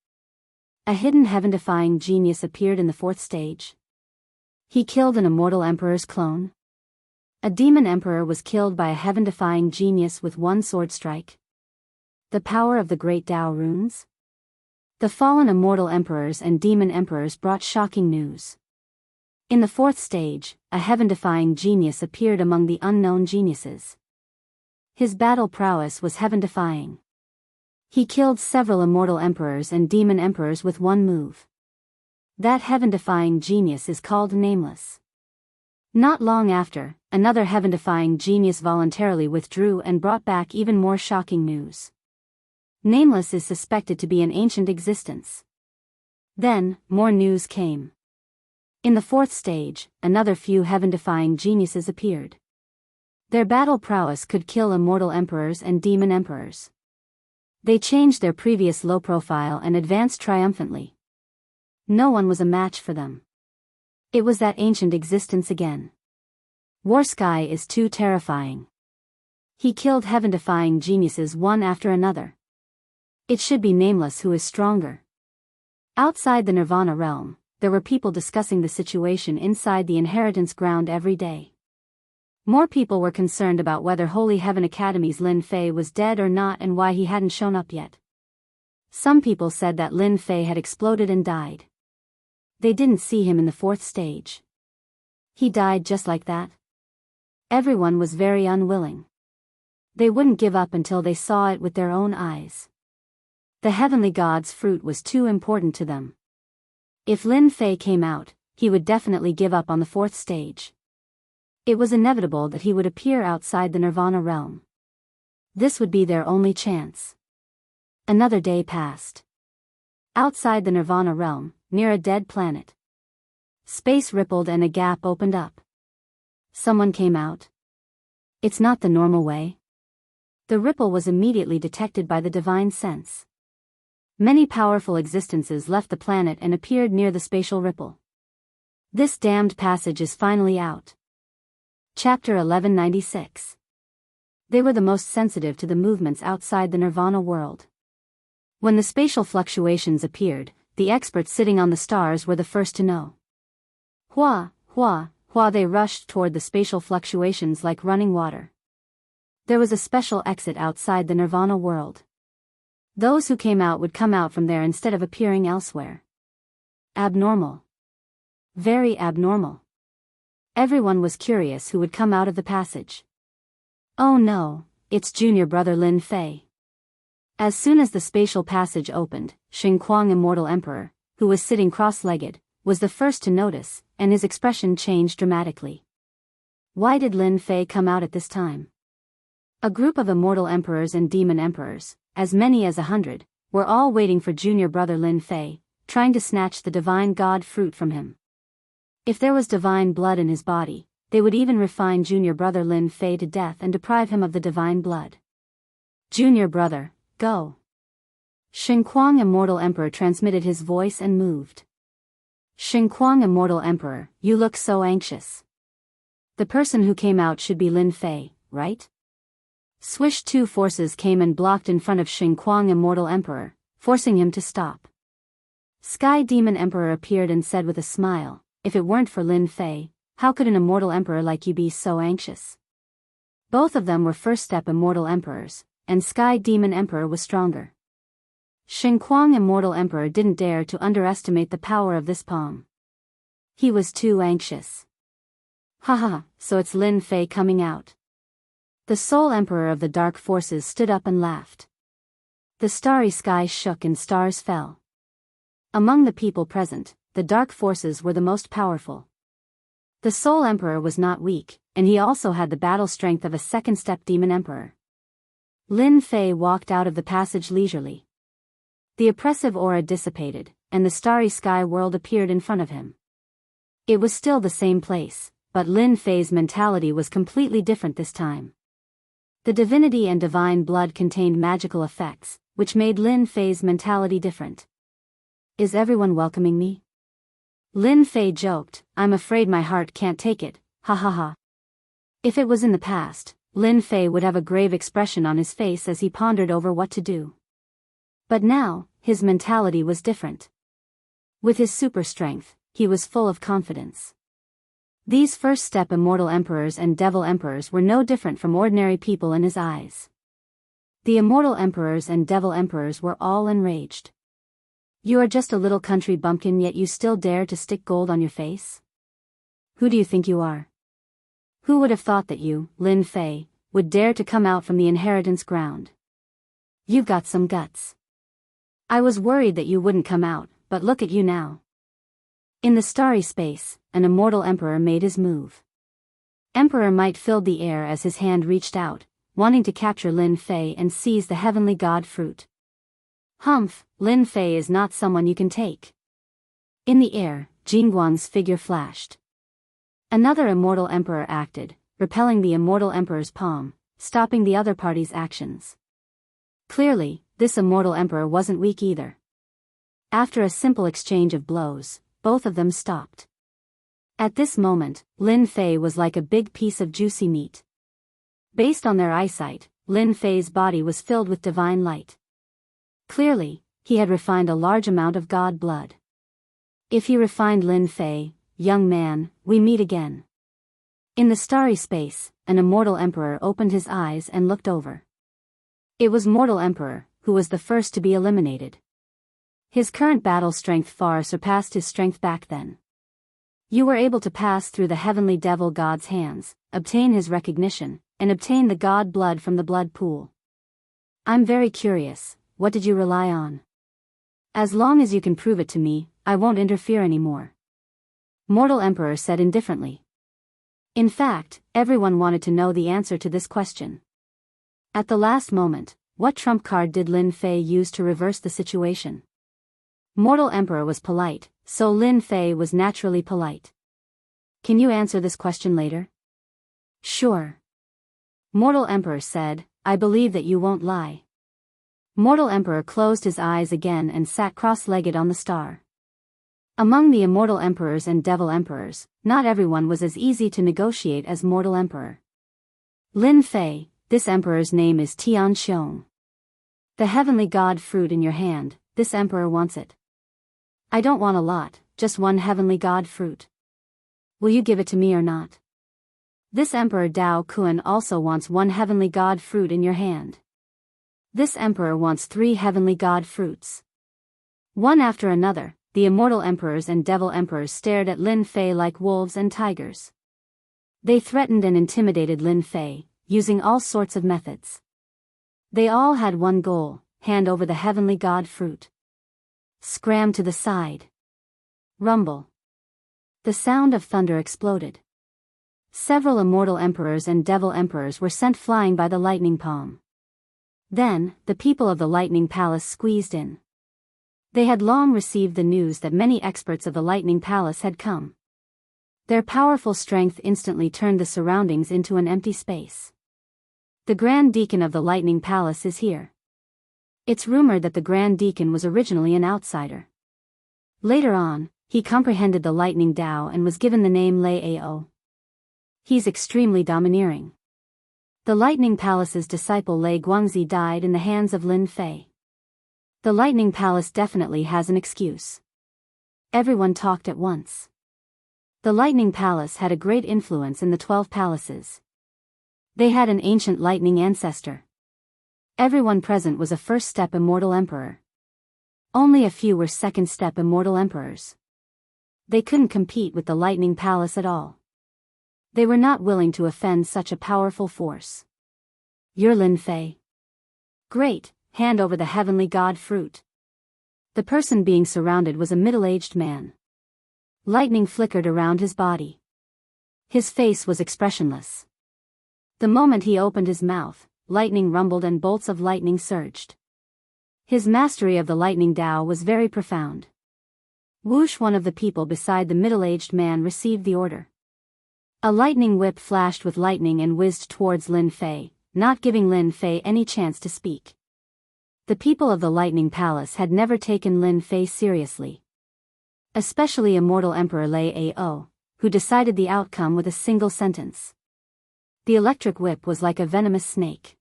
A hidden heaven-defying genius appeared in the 4th stage? He killed an immortal emperor's clone? A demon emperor was killed by a heaven-defying genius with one sword strike? The power of the great Tao runes? The fallen immortal emperors and demon emperors brought shocking news. In the 4th stage, a heaven-defying genius appeared among the unknown geniuses. His battle prowess was heaven-defying. He killed several immortal emperors and demon emperors with one move. That heaven-defying genius is called Nameless. Not long after, another heaven-defying genius voluntarily withdrew and brought back even more shocking news. Nameless is suspected to be an ancient existence. Then, more news came. In the fourth stage, another few heaven-defying geniuses appeared. Their battle prowess could kill immortal emperors and demon emperors. They changed their previous low profile and advanced triumphantly. No one was a match for them. It was that ancient existence again. War Sky is too terrifying. He killed heaven-defying geniuses one after another. It should be Nameless who is stronger. Outside the Nirvana realm, there were people discussing the situation inside the inheritance ground every day. More people were concerned about whether Holy Heaven Academy's Lin Fei was dead or not and why he hadn't shown up yet. Some people said that Lin Fei had exploded and died. They didn't see him in the fourth stage. He died just like that. Everyone was very unwilling. They wouldn't give up until they saw it with their own eyes. The heavenly god's fruit was too important to them. If Lin Fei came out, he would definitely give up on the fourth stage. It was inevitable that he would appear outside the Nirvana realm. This would be their only chance. Another day passed. Outside the Nirvana realm, near a dead planet. Space rippled and a gap opened up. Someone came out. It's not the normal way. The ripple was immediately detected by the divine sense. Many powerful existences left the planet and appeared near the spatial ripple. This damned passage is finally out. Chapter 1196. They were the most sensitive to the movements outside the Nirvana world. When the spatial fluctuations appeared, the experts sitting on the stars were the first to know. Hua, hua, hua, they rushed toward the spatial fluctuations like running water. There was a special exit outside the Nirvana world. Those who came out would come out from there instead of appearing elsewhere. Abnormal. Very abnormal. Everyone was curious who would come out of the passage. Oh no, it's junior brother Lin Fei. As soon as the spatial passage opened, Xingguang Immortal Emperor, who was sitting cross-legged, was the first to notice, and his expression changed dramatically. Why did Lin Fei come out at this time? A group of immortal emperors and demon emperors, as many as 100, were all waiting for junior brother Lin Fei, trying to snatch the divine god fruit from him. If there was divine blood in his body, they would even refine junior brother Lin Fei to death and deprive him of the divine blood. Junior brother, go. Xingguang Immortal Emperor transmitted his voice and moved. Xingguang Immortal Emperor, you look so anxious. The person who came out should be Lin Fei, right? Swish, two forces came and blocked in front of Xingguang Immortal Emperor, forcing him to stop. Sky Demon Emperor appeared and said with a smile, if it weren't for Lin Fei, how could an immortal emperor like you be so anxious? Both of them were first-step immortal emperors, and Sky Demon Emperor was stronger. Xingguang Immortal Emperor didn't dare to underestimate the power of this palm. He was too anxious. Haha, so it's Lin Fei coming out. The Soul Emperor of the Dark Forces stood up and laughed. The starry sky shook and stars fell. Among the people present, the Dark Forces were the most powerful. The Soul Emperor was not weak, and he also had the battle strength of a second-step Demon Emperor. Lin Fei walked out of the passage leisurely. The oppressive aura dissipated, and the starry sky world appeared in front of him. It was still the same place, but Lin Fei's mentality was completely different this time. The divinity and divine blood contained magical effects, which made Lin Fei's mentality different. Is everyone welcoming me? Lin Fei joked, I'm afraid my heart can't take it, ha ha ha. If it was in the past, Lin Fei would have a grave expression on his face as he pondered over what to do. But now, his mentality was different. With his super strength, he was full of confidence. These first-step immortal emperors and devil emperors were no different from ordinary people in his eyes. The immortal emperors and devil emperors were all enraged. You are just a little country bumpkin, yet you still dare to stick gold on your face? Who do you think you are? Who would have thought that you, Lin Fei, would dare to come out from the inheritance ground? You've got some guts. I was worried that you wouldn't come out, but look at you now. In the starry space, an immortal emperor made his move. Emperor Might filled the air as his hand reached out, wanting to capture Lin Fei and seize the heavenly god fruit. Humph, Lin Fei is not someone you can take. In the air, Jingguang's figure flashed. Another immortal emperor acted, repelling the immortal emperor's palm, stopping the other party's actions. Clearly, this immortal emperor wasn't weak either. After a simple exchange of blows, both of them stopped. At this moment, Lin Fei was like a big piece of juicy meat. Based on their eyesight, Lin Fei's body was filled with divine light. Clearly, he had refined a large amount of god blood. If he refined Lin Fei, young man, we meet again. In the starry space, an immortal emperor opened his eyes and looked over. It was Mortal Emperor, who was the first to be eliminated. His current battle strength far surpassed his strength back then. You were able to pass through the heavenly devil god's hands, obtain his recognition, and obtain the god blood from the blood pool. I'm very curious, what did you rely on? As long as you can prove it to me, I won't interfere anymore. Mortal Emperor said indifferently. In fact, everyone wanted to know the answer to this question. At the last moment, what trump card did Lin Fei use to reverse the situation? Mortal Emperor was polite, so Lin Fei was naturally polite. Can you answer this question later? Sure. Mortal Emperor said, I believe that you won't lie. Mortal Emperor closed his eyes again and sat cross-legged on the star. Among the immortal emperors and devil emperors, not everyone was as easy to negotiate as Mortal Emperor. Lin Fei, this emperor's name is Tian Xiong. The heavenly god fruit in your hand, this emperor wants it. I don't want a lot, just one heavenly god fruit. Will you give it to me or not? This emperor Dao Kun also wants one heavenly god fruit in your hand. This emperor wants 3 heavenly god fruits. One after another, the immortal emperors and devil emperors stared at Lin Fei like wolves and tigers. They threatened and intimidated Lin Fei, using all sorts of methods. They all had one goal, hand over the heavenly god fruit. Scram to the side. Rumble. The sound of thunder exploded. Several immortal emperors and devil emperors were sent flying by the lightning palm. Then, the people of the lightning palace squeezed in. They had long received the news that many experts of the lightning palace had come. Their powerful strength instantly turned the surroundings into an empty space. The Grand Deacon of the lightning palace is here. It's rumored that the Grand Deacon was originally an outsider. Later on, he comprehended the lightning Dao and was given the name Lei Ao. He's extremely domineering. The lightning palace's disciple Lei Guangzi died in the hands of Lin Fei. The lightning palace definitely has an excuse. Everyone talked at once. The lightning palace had a great influence in the 12 palaces. They had an ancient lightning ancestor. Everyone present was a first-step immortal emperor. Only a few were second-step immortal emperors. They couldn't compete with the lightning palace at all. They were not willing to offend such a powerful force. You're Lin Fei. Great, hand over the heavenly god fruit. The person being surrounded was a middle-aged man. Lightning flickered around his body. His face was expressionless. The moment he opened his mouth, lightning rumbled and bolts of lightning surged. His mastery of the lightning Dao was very profound. Whoosh! One of the people beside the middle-aged man received the order. A lightning whip flashed with lightning and whizzed towards Lin Fei, not giving Lin Fei any chance to speak. The people of the lightning palace had never taken Lin Fei seriously. Especially immortal Emperor Lei Ao, who decided the outcome with a single sentence. The electric whip was like a venomous snake.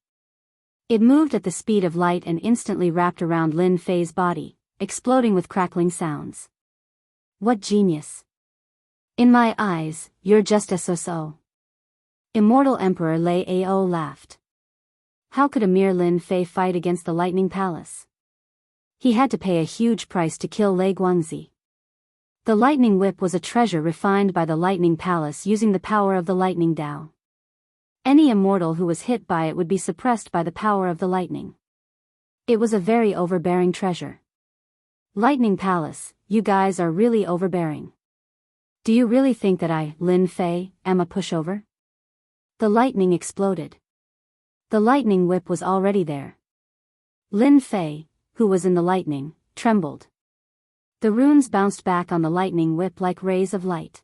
It moved at the speed of light and instantly wrapped around Lin Fei's body, exploding with crackling sounds. What genius! In my eyes, you're just a so-so. Immortal Emperor Lei Ao laughed. How could a mere Lin Fei fight against the lightning palace? He had to pay a huge price to kill Lei Guangzi. The lightning whip was a treasure refined by the lightning palace using the power of the lightning Dao. Any immortal who was hit by it would be suppressed by the power of the lightning. It was a very overbearing treasure. Lightning Palace, you guys are really overbearing. Do you really think that I, Lin Fei, am a pushover? The lightning exploded. The lightning whip was already there. Lin Fei, who was in the lightning, trembled. The runes bounced back on the lightning whip like rays of light.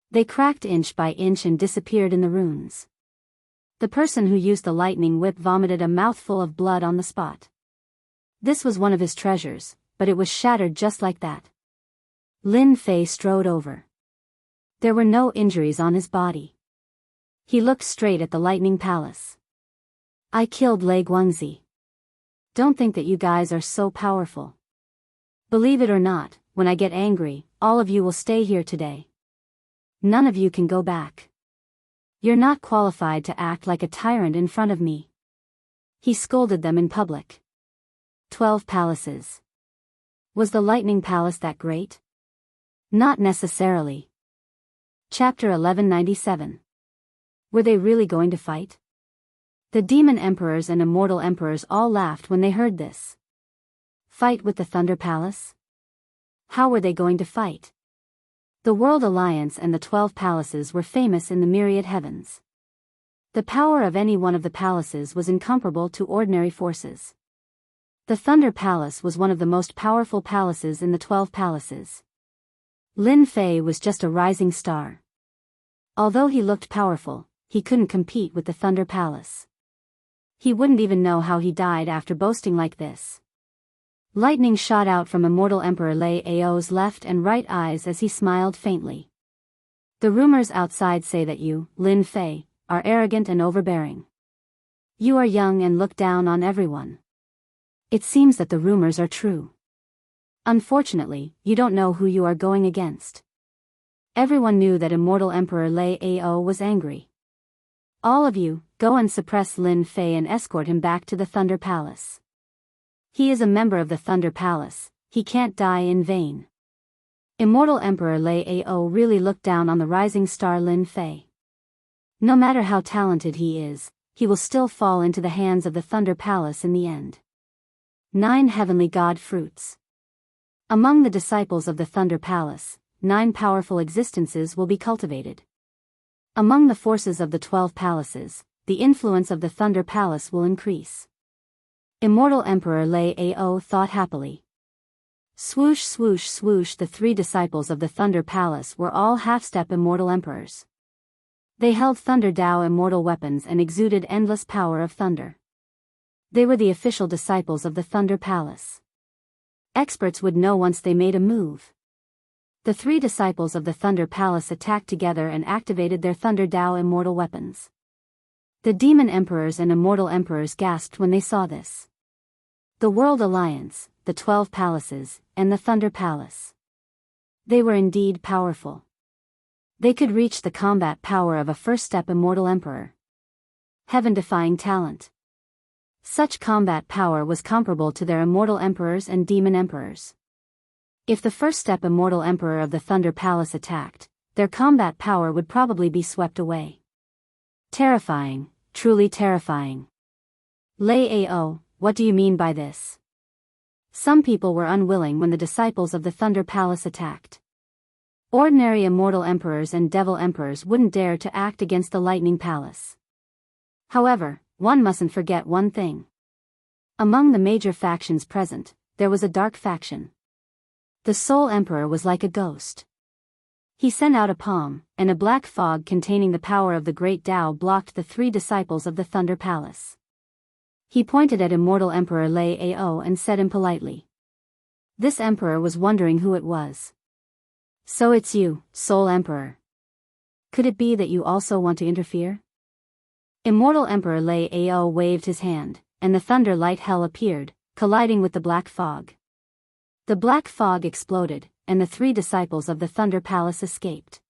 They cracked inch by inch and disappeared in the runes. The person who used the lightning whip vomited a mouthful of blood on the spot. This was one of his treasures, but it was shattered just like that. Lin Fei strode over. There were no injuries on his body. He looked straight at the lightning palace. I killed Lei Guangzi. Don't think that you guys are so powerful. Believe it or not, when I get angry, all of you will stay here today. None of you can go back. You're not qualified to act like a tyrant in front of me. He scolded them in public. 12 palaces. Was the lightning palace that great? Not necessarily. Chapter 1197. Were they really going to fight? The demon emperors and immortal emperors all laughed when they heard this. Fight with the Thunder Palace? How were they going to fight? The World Alliance and the 12 palaces were famous in the myriad heavens. The power of any one of the palaces was incomparable to ordinary forces. The Thunder Palace was one of the most powerful palaces in the 12 palaces. Lin Fei was just a rising star. Although he looked powerful, he couldn't compete with the Thunder Palace. He wouldn't even know how he died after boasting like this. Lightning shot out from Immortal Emperor Lei Ao's left and right eyes as he smiled faintly. The rumors outside say that you, Lin Fei, are arrogant and overbearing. You are young and look down on everyone. It seems that the rumors are true. Unfortunately, you don't know who you are going against. Everyone knew that Immortal Emperor Lei Ao was angry. All of you, go and suppress Lin Fei and escort him back to the Thunder Palace. He is a member of the Thunder Palace, he can't die in vain. Immortal Emperor Lei Ao really looked down on the rising star Lin Fei. No matter how talented he is, he will still fall into the hands of the Thunder Palace in the end. 9 Heavenly God Fruits. Among the disciples of the Thunder Palace, 9 powerful existences will be cultivated. Among the forces of the 12 palaces, the influence of the Thunder Palace will increase. Immortal Emperor Lei Ao thought happily. Swoosh swoosh swoosh. The 3 disciples of the Thunder Palace were all half-step immortal emperors. They held Thunder Dao immortal weapons and exuded endless power of thunder. They were the official disciples of the Thunder Palace. Experts would know once they made a move. The 3 disciples of the Thunder Palace attacked together and activated their Thunder Dao immortal weapons. The demon emperors and immortal emperors gasped when they saw this. The World Alliance, the 12 palaces, and the Thunder Palace. They were indeed powerful. They could reach the combat power of a first-step immortal emperor. Heaven-defying talent. Such combat power was comparable to their immortal emperors and demon emperors. If the first-step immortal emperor of the Thunder Palace attacked, their combat power would probably be swept away. Terrifying, truly terrifying. Lei Ao, what do you mean by this? Some people were unwilling when the disciples of the Thunder Palace attacked. Ordinary immortal emperors and devil emperors wouldn't dare to act against the Lightning Palace. However, one mustn't forget one thing. Among the major factions present, there was a dark faction. The Soul Emperor was like a ghost. He sent out a palm, and a black fog containing the power of the Great Tao blocked the 3 disciples of the Thunder Palace. He pointed at Immortal Emperor Lei Ao and said impolitely. This emperor was wondering who it was. So it's you, Soul Emperor. Could it be that you also want to interfere? Immortal Emperor Lei Ao waved his hand, and the thunder light hell appeared, colliding with the black fog. The black fog exploded, and the 3 disciples of the Thunder Palace escaped.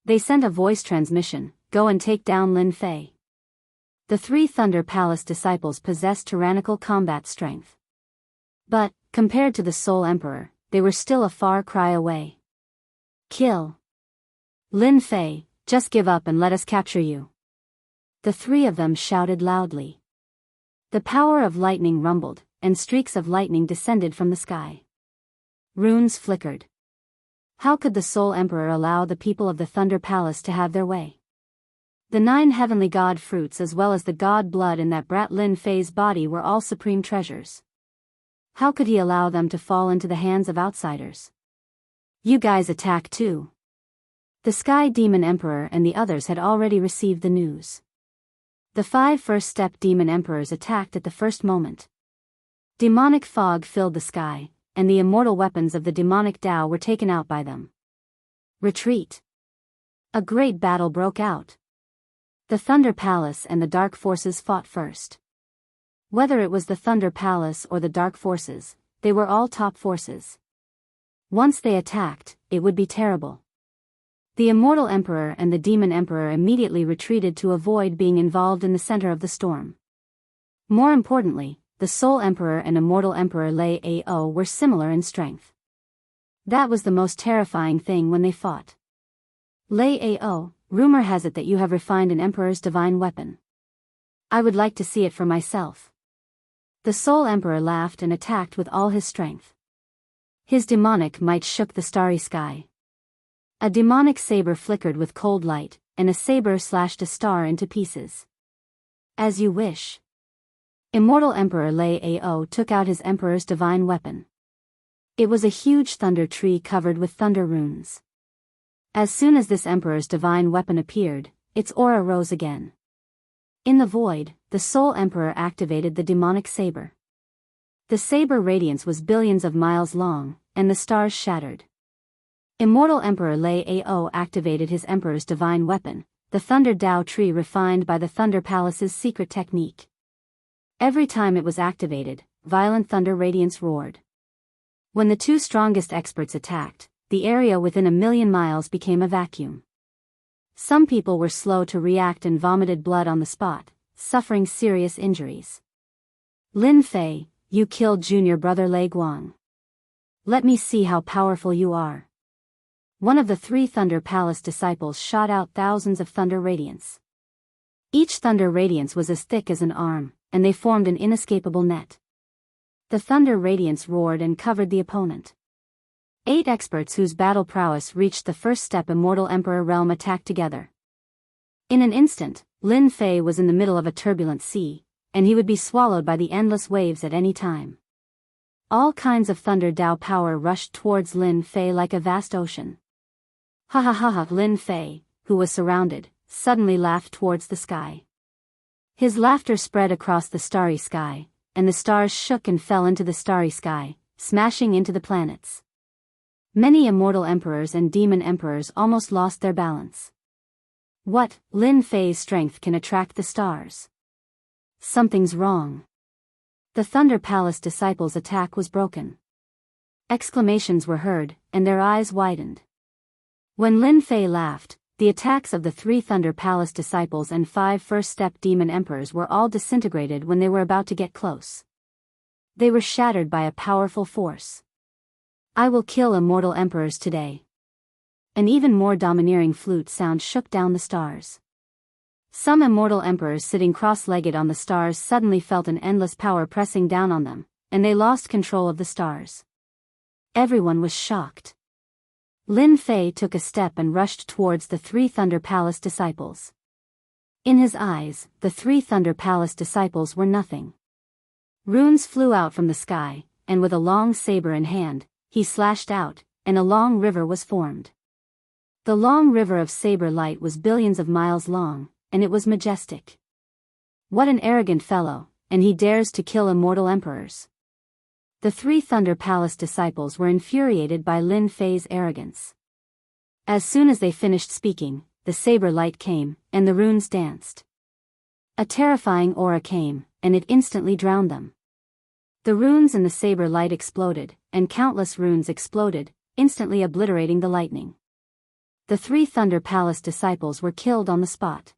They sent a voice transmission, go and take down Lin Fei. The 3 Thunder Palace disciples possessed tyrannical combat strength. But, compared to the Soul Emperor, they were still a far cry away. Kill. Lin Fei, just give up and let us capture you. The 3 of them shouted loudly. The power of lightning rumbled, and streaks of lightning descended from the sky. Runes flickered. How could the Soul Emperor allow the people of the Thunder Palace to have their way? The 9 heavenly god fruits as well as the god blood in that brat Lin Fei's body were all supreme treasures. How could he allow them to fall into the hands of outsiders? You guys attack too. The Sky Demon Emperor and the others had already received the news. The 5 first-step demon emperors attacked at the first moment. Demonic fog filled the sky, and the immortal weapons of the demonic Tao were taken out by them. Retreat. A great battle broke out. The Thunder Palace and the Dark Forces fought first. Whether it was the Thunder Palace or the Dark Forces, they were all top forces. Once they attacked, it would be terrible. The Immortal Emperor and the Demon Emperor immediately retreated to avoid being involved in the center of the storm. More importantly, the Soul Emperor and Immortal Emperor Lei Ao were similar in strength. That was the most terrifying thing when they fought. Lei Ao, rumor has it that you have refined an Emperor's divine weapon. I would like to see it for myself. The Soul Emperor laughed and attacked with all his strength. His demonic might shook the starry sky. A demonic saber flickered with cold light, and a saber slashed a star into pieces. As you wish. Immortal Emperor Lei Ao took out his Emperor's divine weapon. It was a huge thunder tree covered with thunder runes. As soon as this Emperor's divine weapon appeared, its aura rose again. In the void, the Soul Emperor activated the demonic saber. The saber radiance was billions of miles long, and the stars shattered. Immortal Emperor Lei Ao activated his Emperor's divine weapon, the Thunder Dao tree refined by the Thunder Palace's secret technique. Every time it was activated, violent thunder radiance roared. When the 2 strongest experts attacked, the area within 1,000,000 miles became a vacuum. Some people were slow to react and vomited blood on the spot, suffering serious injuries. Lin Fei, you killed junior brother Lei Guang. Let me see how powerful you are. One of the 3 Thunder Palace disciples shot out thousands of thunder radiance. Each thunder radiance was as thick as an arm, and they formed an inescapable net. The thunder radiance roared and covered the opponent. 8 experts whose battle prowess reached the first step Immortal Emperor realm attacked together. In an instant, Lin Fei was in the middle of a turbulent sea, and he would be swallowed by the endless waves at any time. All kinds of Thunder Dao power rushed towards Lin Fei like a vast ocean. Ha ha ha ha! Lin Fei, who was surrounded, suddenly laughed towards the sky. His laughter spread across the starry sky, and the stars shook and fell into the starry sky, smashing into the planets. Many immortal emperors and demon emperors almost lost their balance. What? Lin Fei's strength can attract the stars. Something's wrong. The Thunder Palace disciples' attack was broken. Exclamations were heard, and their eyes widened. When Lin Fei laughed, the attacks of the 3 Thunder Palace disciples and 5 first-step demon emperors were all disintegrated when they were about to get close. They were shattered by a powerful force. I will kill immortal emperors today. An even more domineering flute sound shook down the stars. Some immortal emperors sitting cross-legged on the stars suddenly felt an endless power pressing down on them, and they lost control of the stars. Everyone was shocked. Lin Fei took a step and rushed towards the 3 Thunder Palace disciples. In his eyes, the 3 Thunder Palace disciples were nothing. Runes flew out from the sky, and with a long saber in hand, he slashed out, and a long river was formed. The long river of saber light was billions of miles long, and it was majestic. What an arrogant fellow, and he dares to kill immortal emperors. The 3 Thunder Palace disciples were infuriated by Lin Fei's arrogance. As soon as they finished speaking, the saber light came, and the runes danced. A terrifying aura came, and it instantly drowned them. The runes in the saber light exploded, and countless runes exploded, instantly obliterating the lightning. The 3 Thunder Palace disciples were killed on the spot.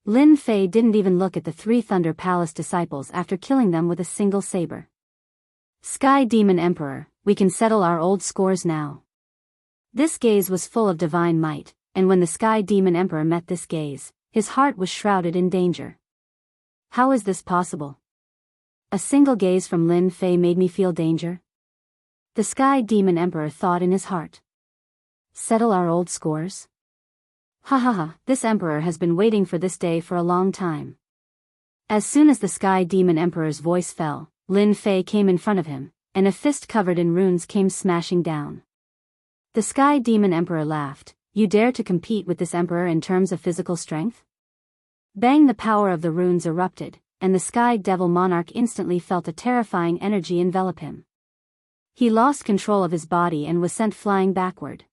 Lin Fei didn't even look at the 3 Thunder Palace disciples after killing them with a single saber. Sky Demon Emperor, we can settle our old scores now. This gaze was full of divine might, and when the Sky Demon Emperor met this gaze, his heart was shrouded in danger. How is this possible? A single gaze from Lin Fei made me feel danger? The Sky Demon Emperor thought in his heart. Settle our old scores? Ha ha ha, this emperor has been waiting for this day for a long time. As soon as the Sky Demon Emperor's voice fell, Lin Fei came in front of him, and a fist covered in runes came smashing down. The Sky Demon Emperor laughed. You dare to compete with this emperor in terms of physical strength? Bang! The power of the runes erupted, and the Sky Devil Monarch instantly felt a terrifying energy envelop him. He lost control of his body and was sent flying backward.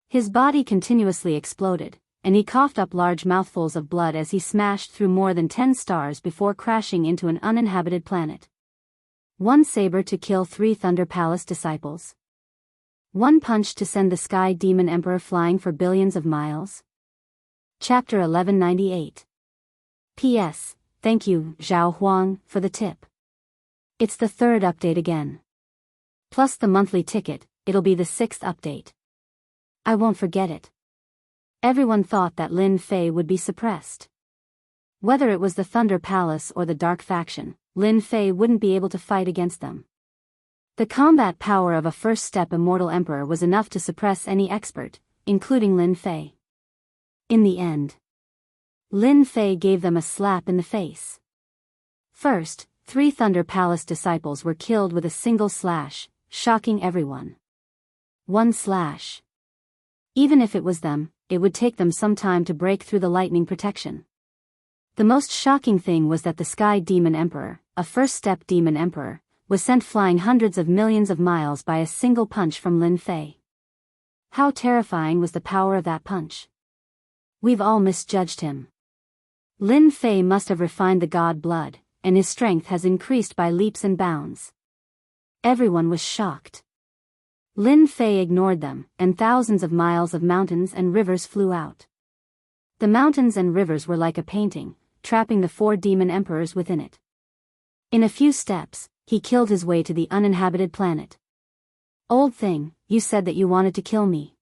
His body continuously exploded, and he coughed up large mouthfuls of blood as he smashed through more than 10 stars before crashing into an uninhabited planet. One saber to kill 3 Thunder Palace disciples. One punch to send the Sky Demon Emperor flying for billions of miles. Chapter 1198. P.S. Thank you, Zhao Huang, for the tip. It's the 3rd update again. Plus the monthly ticket, it'll be the 6th update. I won't forget it. Everyone thought that Lin Fei would be suppressed. Whether it was the Thunder Palace or the Dark Faction, Lin Fei wouldn't be able to fight against them. The combat power of a first-step immortal emperor was enough to suppress any expert, including Lin Fei. In the end, Lin Fei gave them a slap in the face. First, 3 Thunder Palace disciples were killed with a single slash, shocking everyone. 1 slash. Even if it was them, it would take them some time to break through the lightning protection. The most shocking thing was that the Sky Demon Emperor, a first-step demon emperor, was sent flying hundreds of millions of miles by a single punch from Lin Fei. How terrifying was the power of that punch? We've all misjudged him. Lin Fei must have refined the god blood, and his strength has increased by leaps and bounds. Everyone was shocked. Lin Fei ignored them, and thousands of miles of mountains and rivers flew out. The mountains and rivers were like a painting, trapping the 4 demon emperors within it. In a few steps, he killed his way to the uninhabited planet. Old thing, you said that you wanted to kill me.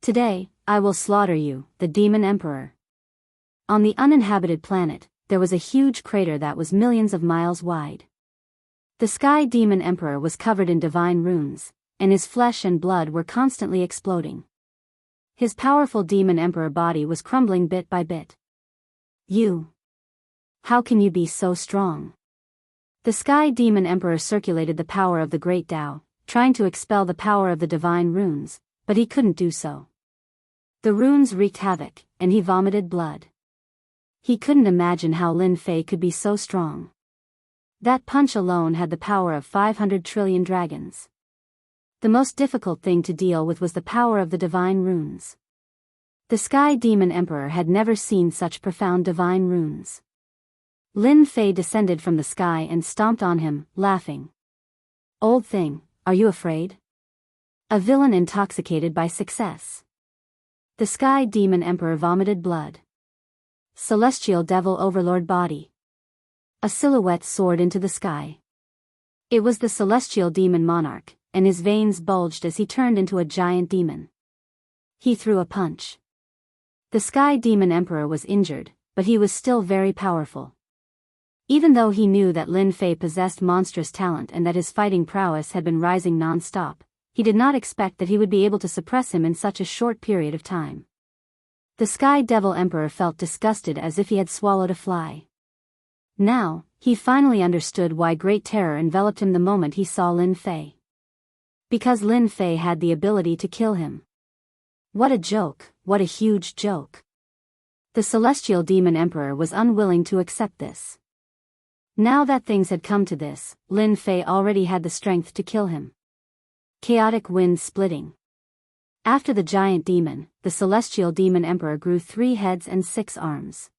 Today, I will slaughter you, the demon emperor. On the uninhabited planet, there was a huge crater that was millions of miles wide. The Sky Demon Emperor was covered in divine runes, and his flesh and blood were constantly exploding. His powerful demon emperor body was crumbling bit by bit. You. How can you be so strong? The Sky Demon Emperor circulated the power of the Great Tao, trying to expel the power of the divine runes, but he couldn't do so. The runes wreaked havoc, and he vomited blood. He couldn't imagine how Lin Fei could be so strong. That punch alone had the power of 500 trillion dragons. The most difficult thing to deal with was the power of the divine runes. The Sky Demon Emperor had never seen such profound divine runes. Lin Fei descended from the sky and stomped on him, laughing. Old thing, are you afraid? A villain intoxicated by success. The Sky Demon Emperor vomited blood. Celestial Devil Overlord body. A silhouette soared into the sky. It was the Celestial Demon Monarch, and his veins bulged as he turned into a giant demon. He threw a punch. The Sky Demon Emperor was injured, but he was still very powerful. Even though he knew that Lin Fei possessed monstrous talent and that his fighting prowess had been rising non-stop, he did not expect that he would be able to suppress him in such a short period of time. The Sky Devil Emperor felt disgusted as if he had swallowed a fly. Now, he finally understood why great terror enveloped him the moment he saw Lin Fei. Because Lin Fei had the ability to kill him. What a joke, what a huge joke. The Celestial Demon Emperor was unwilling to accept this. Now that things had come to this, Lin Fei already had the strength to kill him. Chaotic wind splitting. After the giant demon, the Celestial Demon Emperor grew 3 heads and 6 arms.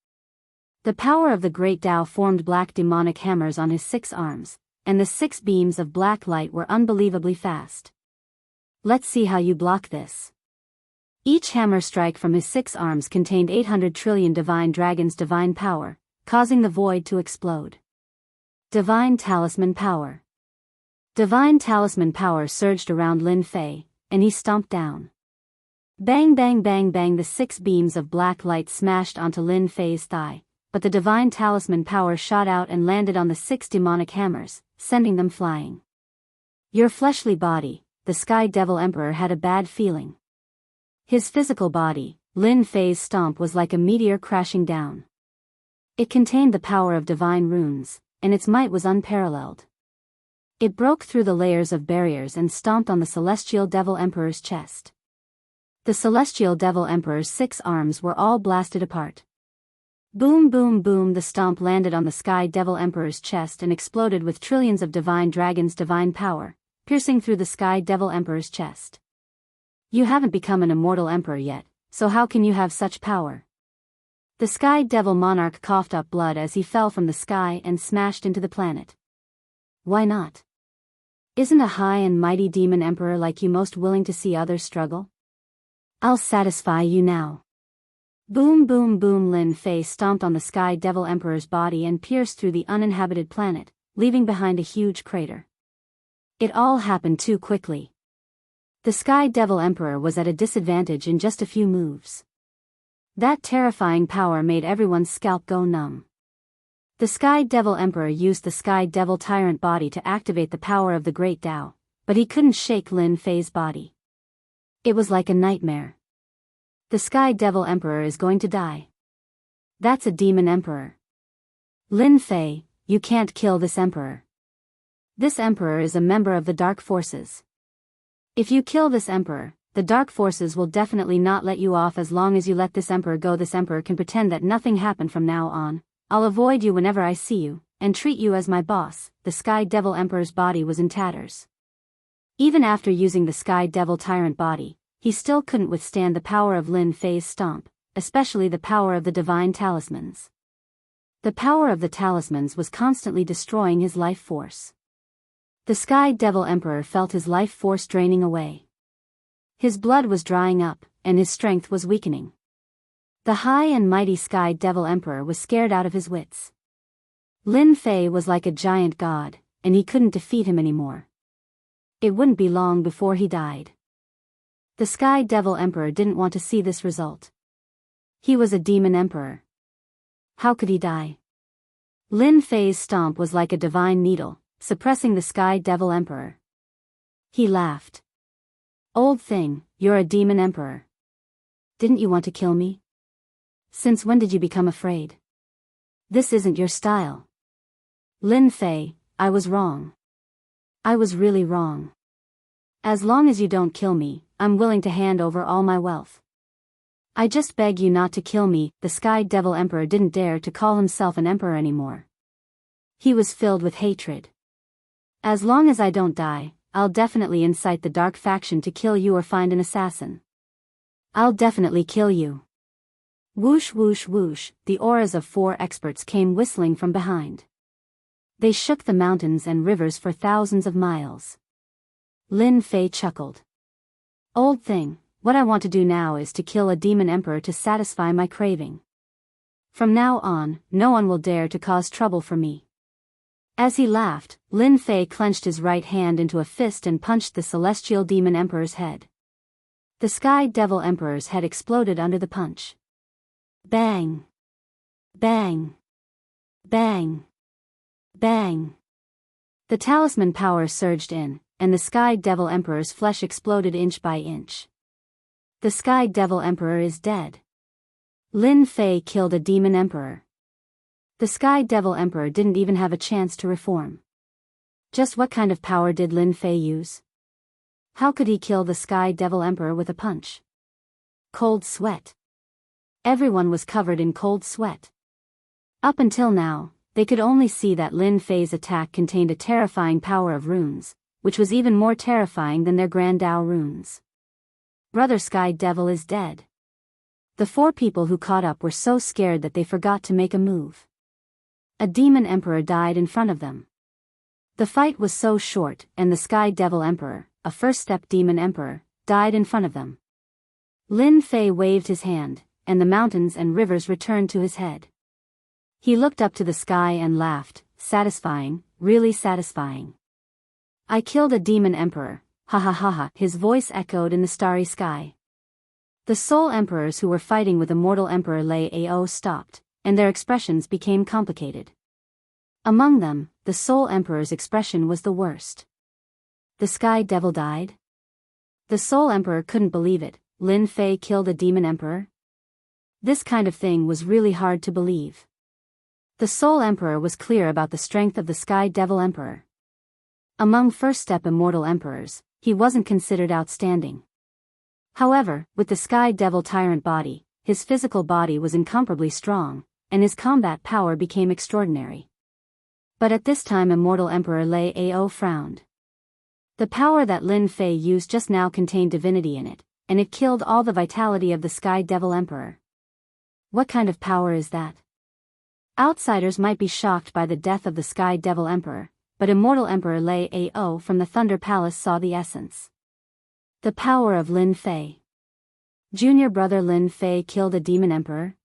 The power of the Great Tao formed black demonic hammers on his 6 arms, and the 6 beams of black light were unbelievably fast. Let's see how you block this. Each hammer strike from his 6 arms contained 800 trillion divine dragons' divine power, causing the void to explode. Divine Talisman Power. Divine Talisman Power surged around Lin Fei, and he stomped down. Bang bang bang bang, the 6 beams of black light smashed onto Lin Fei's thigh, but the Divine Talisman Power shot out and landed on the 6 demonic hammers, sending them flying. Your fleshly body, the Sky Devil Emperor had a bad feeling. His physical body, Lin Fei's stomp was like a meteor crashing down. It contained the power of divine runes, and its might was unparalleled. It broke through the layers of barriers and stomped on the Celestial Devil Emperor's chest. The Celestial Devil Emperor's 6 arms were all blasted apart. Boom boom boom, the stomp landed on the Sky Devil Emperor's chest and exploded with trillions of divine dragons' divine power, piercing through the Sky Devil Emperor's chest. You haven't become an immortal emperor yet, so how can you have such power? The Sky Devil Monarch coughed up blood as he fell from the sky and smashed into the planet. Why not? Isn't a high and mighty demon emperor like you most willing to see others struggle? I'll satisfy you now. Boom boom boom, Lin Fei stomped on the Sky Devil Emperor's body and pierced through the uninhabited planet, leaving behind a huge crater. It all happened too quickly. The Sky Devil Emperor was at a disadvantage in just a few moves. That terrifying power made everyone's scalp go numb. The Sky Devil Emperor used the Sky Devil Tyrant body to activate the power of the Great Tao, but he couldn't shake Lin Fei's body. It was like a nightmare. The Sky Devil Emperor is going to die. That's a demon emperor. Lin Fei, you can't kill this emperor. This emperor is a member of the Dark Forces. If you kill this emperor, the Dark Forces will definitely not let you off as long as you let this emperor go. This emperor can pretend that nothing happened from now on. I'll avoid you whenever I see you, and treat you as my boss. The Sky Devil Emperor's body was in tatters. Even after using the Sky Devil Tyrant body, he still couldn't withstand the power of Lin Fei's stomp, especially the power of the divine talismans. The power of the talismans was constantly destroying his life force. The Sky Devil Emperor felt his life force draining away. His blood was drying up, and his strength was weakening. The high and mighty Sky Devil Emperor was scared out of his wits. Lin Fei was like a giant god, and he couldn't defeat him anymore. It wouldn't be long before he died. The Sky Devil Emperor didn't want to see this result. He was a demon emperor. How could he die? Lin Fei's stomp was like a divine needle, suppressing the Sky Devil Emperor. He laughed. Old thing, you're a demon emperor. Didn't you want to kill me? Since when did you become afraid? This isn't your style. Lin Fei, I was wrong. I was really wrong. As long as you don't kill me, I'm willing to hand over all my wealth. I just beg you not to kill me. The Sky Devil Emperor didn't dare to call himself an emperor anymore. He was filled with hatred. As long as I don't die, I'll definitely incite the dark faction to kill you or find an assassin. I'll definitely kill you. Whoosh whoosh whoosh, the auras of 4 experts came whistling from behind. They shook the mountains and rivers for thousands of miles. Lin Fei chuckled. Old thing, what I want to do now is to kill a demon emperor to satisfy my craving. From now on, no one will dare to cause trouble for me. As he laughed, Lin Fei clenched his right hand into a fist and punched the Celestial Demon Emperor's head. The Sky Devil Emperor's head exploded under the punch. Bang! Bang! Bang! Bang! The talisman power surged in, and the Sky Devil Emperor's flesh exploded inch by inch. The Sky Devil Emperor is dead. Lin Fei killed a demon emperor. The Sky Devil Emperor didn't even have a chance to reform. Just what kind of power did Lin Fei use? How could he kill the Sky Devil Emperor with a punch? Cold sweat. Everyone was covered in cold sweat. Up until now, they could only see that Lin Fei's attack contained a terrifying power of runes, which was even more terrifying than their Grand Tao runes. Brother Sky Devil is dead. The 4 people who caught up were so scared that they forgot to make a move. A demon emperor died in front of them. The fight was so short, and the Sky Devil Emperor, a first-step demon emperor, died in front of them. Lin Fei waved his hand, and the mountains and rivers returned to his head. He looked up to the sky and laughed, satisfying, really satisfying. I killed a demon emperor, ha ha ha ha. His voice echoed in the starry sky. The soul emperors who were fighting with the mortal emperor Lei Ao stopped, and their expressions became complicated. Among them, the soul emperor's expression was the worst. The Sky Devil died? The soul emperor couldn't believe it. Lin Fei killed a demon emperor? This kind of thing was really hard to believe. The Soul Emperor was clear about the strength of the Sky Devil Emperor. Among first-step immortal emperors, he wasn't considered outstanding. However, with the Sky Devil Tyrant body, his physical body was incomparably strong, and his combat power became extraordinary. But at this time Immortal Emperor Lei Ao frowned. The power that Lin Fei used just now contained divinity in it, and it killed all the vitality of the Sky Devil Emperor. What kind of power is that? Outsiders might be shocked by the death of the Sky Devil Emperor, but Immortal Emperor Lei Ao from the Thunder Palace saw the essence. The power of Lin Fei. Junior brother Lin Fei killed a demon emperor?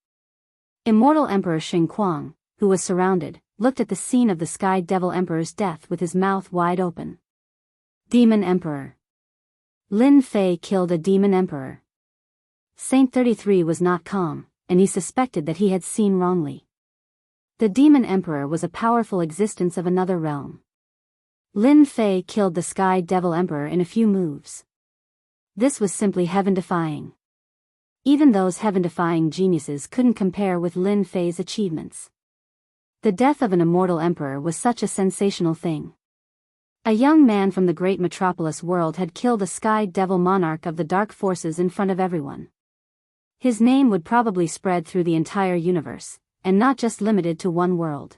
Immortal Emperor Xing Kuang, who was surrounded, looked at the scene of the Sky Devil Emperor's death with his mouth wide open. Demon Emperor. Lin Fei killed a demon emperor. Saint 33 was not calm, and he suspected that he had seen wrongly. The demon emperor was a powerful existence of another realm. Lin Fei killed the Sky Devil Emperor in a few moves. This was simply heaven-defying. Even those heaven-defying geniuses couldn't compare with Lin Fei's achievements. The death of an immortal emperor was such a sensational thing. A young man from the great metropolis world had killed a Sky Devil monarch of the dark forces in front of everyone. His name would probably spread through the entire universe, and not just limited to one world.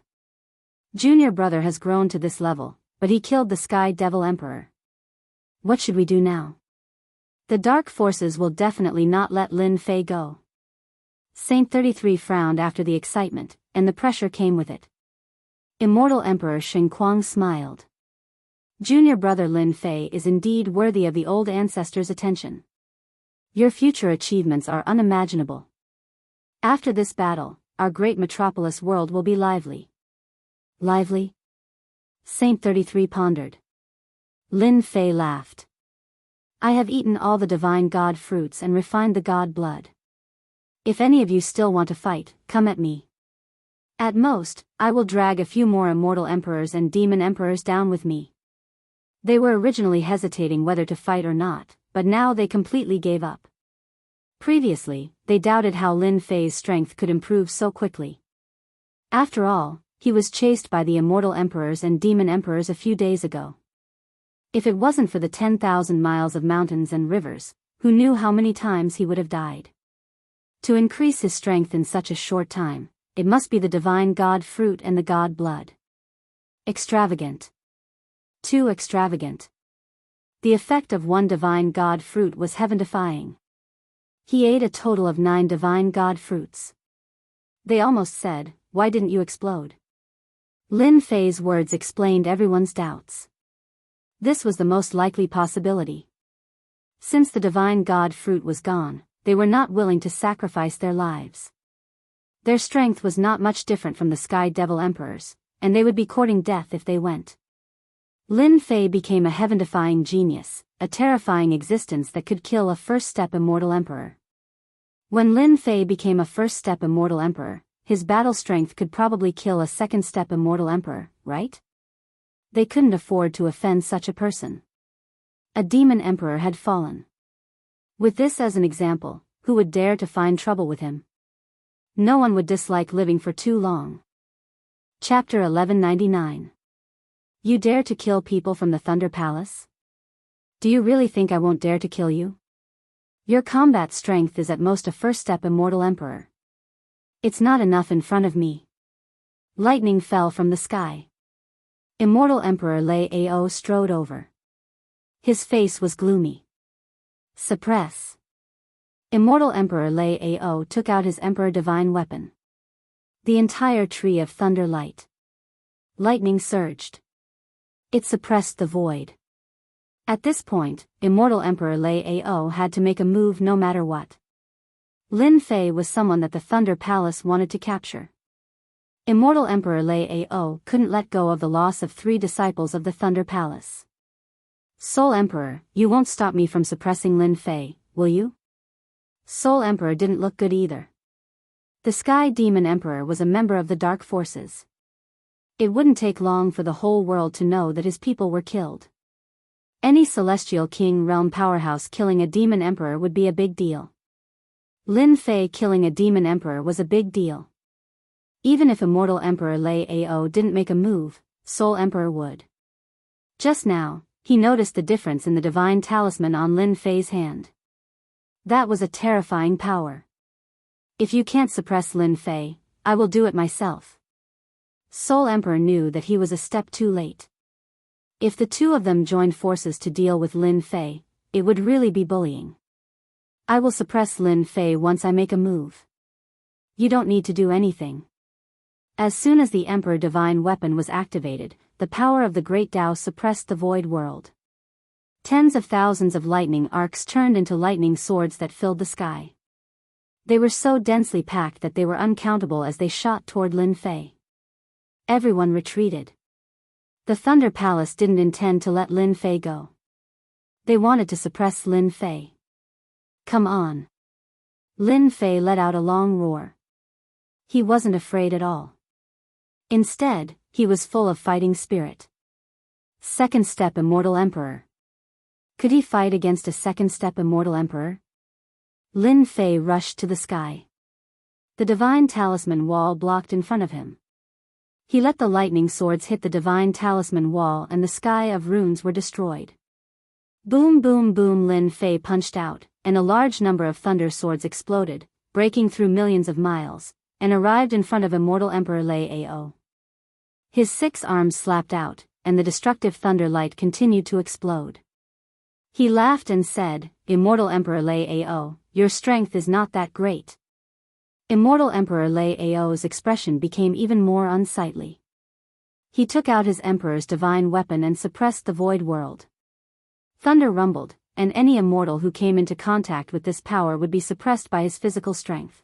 Junior brother has grown to this level, but he killed the Sky Devil Emperor. What should we do now? The dark forces will definitely not let Lin Fei go. Saint 33 frowned after the excitement, and the pressure came with it. Immortal Emperor Xing Kuang smiled. Junior brother Lin Fei is indeed worthy of the old ancestors' attention. Your future achievements are unimaginable. After this battle, our great metropolis world will be lively. Lively? Saint 33 pondered. Lin Fei laughed. I have eaten all the divine god fruits and refined the god blood. If any of you still want to fight, come at me. At most, I will drag a few more immortal emperors and demon emperors down with me. They were originally hesitating whether to fight or not, but now they completely gave up. Previously, they doubted how Lin Fei's strength could improve so quickly. After all, he was chased by the immortal emperors and demon emperors a few days ago. If it wasn't for the 10,000 miles of mountains and rivers, who knew how many times he would have died? To increase his strength in such a short time, it must be the divine god fruit and the god blood. Extravagant. Too extravagant. The effect of one divine god fruit was heaven-defying. He ate a total of 9 divine god fruits. They almost said, "Why didn't you explode?" Lin Fei's words explained everyone's doubts. This was the most likely possibility. Since the divine god fruit was gone, they were not willing to sacrifice their lives. Their strength was not much different from the Sky Devil Emperor's, and they would be courting death if they went. Lin Fei became a heaven-defying genius, a terrifying existence that could kill a first-step immortal emperor. When Lin Fei became a first-step immortal emperor, his battle strength could probably kill a second-step immortal emperor, right? They couldn't afford to offend such a person. A demon emperor had fallen. With this as an example, who would dare to find trouble with him? No one would dislike living for too long. Chapter 1199. You dare to kill people from the Thunder Palace? Do you really think I won't dare to kill you? Your combat strength is at most a first-step immortal emperor. It's not enough in front of me. Lightning fell from the sky. Immortal Emperor Lei Ao strode over. His face was gloomy. Suppress. Immortal Emperor Lei Ao took out his Emperor Divine weapon. The entire tree of thunder light. Lightning surged. It suppressed the void. At this point, Immortal Emperor Lei Ao had to make a move no matter what. Lin Fei was someone that the Thunder Palace wanted to capture. Immortal Emperor Lei Ao couldn't let go of the loss of 3 disciples of the Thunder Palace. Soul Emperor, you won't stop me from suppressing Lin Fei, will you? Soul Emperor didn't look good either. The Sky Demon Emperor was a member of the Dark Forces. It wouldn't take long for the whole world to know that his people were killed. Any celestial king realm powerhouse killing a demon emperor would be a big deal. Lin Fei killing a demon emperor was a big deal. Even if immortal Emperor Lei Ao didn't make a move, Soul Emperor would. Just now, he noticed the difference in the divine talisman on Lin Fei's hand. That was a terrifying power. If you can't suppress Lin Fei, I will do it myself. Soul Emperor knew that he was a step too late. If the two of them joined forces to deal with Lin Fei, it would really be bullying. I will suppress Lin Fei once I make a move. You don't need to do anything. As soon as the Emperor Divine Weapon was activated, the power of the Great Tao suppressed the void world. Tens of thousands of lightning arcs turned into lightning swords that filled the sky. They were so densely packed that they were uncountable as they shot toward Lin Fei. Everyone retreated. The Thunder Palace didn't intend to let Lin Fei go. They wanted to suppress Lin Fei. Come on. Lin Fei let out a long roar. He wasn't afraid at all. Instead, he was full of fighting spirit. Second step Immortal Emperor. Could he fight against a second step Immortal Emperor? Lin Fei rushed to the sky. The divine talisman wall blocked in front of him. He let the lightning swords hit the divine talisman wall and the sky of runes were destroyed. Boom boom boom, Lin Fei punched out, and a large number of thunder swords exploded, breaking through millions of miles, and arrived in front of Immortal Emperor Lei Ao. His 6 arms slapped out, and the destructive thunder light continued to explode. He laughed and said, Immortal Emperor Lei Ao, your strength is not that great. Immortal Emperor Lei Ao's expression became even more unsightly. He took out his Emperor's divine weapon and suppressed the void world. Thunder rumbled, and any immortal who came into contact with this power would be suppressed by his physical strength.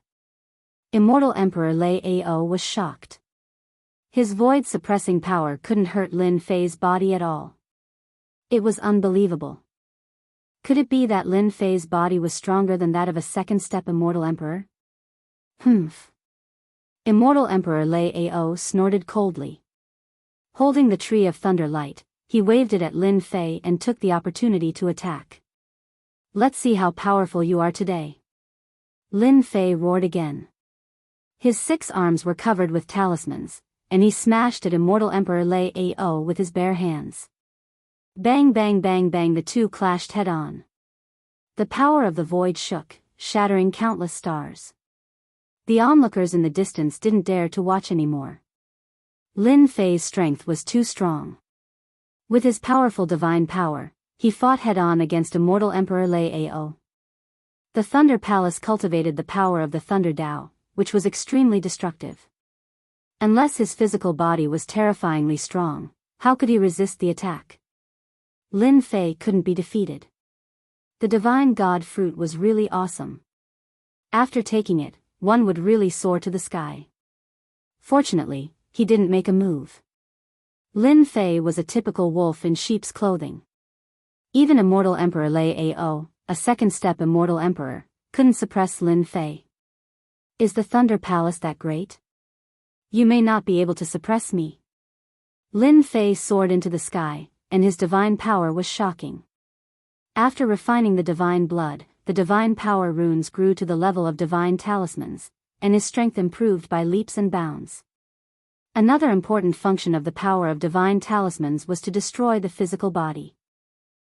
Immortal Emperor Lei Ao was shocked. His void-suppressing power couldn't hurt Lin Fei's body at all. It was unbelievable. Could it be that Lin Fei's body was stronger than that of a second-step Immortal Emperor? Humph. Immortal Emperor Lei Ao snorted coldly. Holding the Tree of Thunder Light, he waved it at Lin Fei and took the opportunity to attack. Let's see how powerful you are today. Lin Fei roared again. His 6 arms were covered with talismans, and he smashed at Immortal Emperor Lei Ao with his bare hands. Bang bang bang bang, the two clashed head-on. The power of the void shook, shattering countless stars. The onlookers in the distance didn't dare to watch anymore. Lin Fei's strength was too strong. With his powerful divine power, he fought head-on against Immortal Emperor Lei Ao. The Thunder Palace cultivated the power of the Thunder Tao, which was extremely destructive. Unless his physical body was terrifyingly strong, how could he resist the attack? Lin Fei couldn't be defeated. The divine god fruit was really awesome. After taking it, one would really soar to the sky. Fortunately, he didn't make a move. Lin Fei was a typical wolf in sheep's clothing. Even Immortal Emperor Lei Ao, a second-step Immortal Emperor, couldn't suppress Lin Fei. Is the Thunder Palace that great? You may not be able to suppress me. Lin Fei soared into the sky, and his divine power was shocking. After refining the divine blood, the divine power runes grew to the level of divine talismans, and his strength improved by leaps and bounds. Another important function of the power of divine talismans was to destroy the physical body.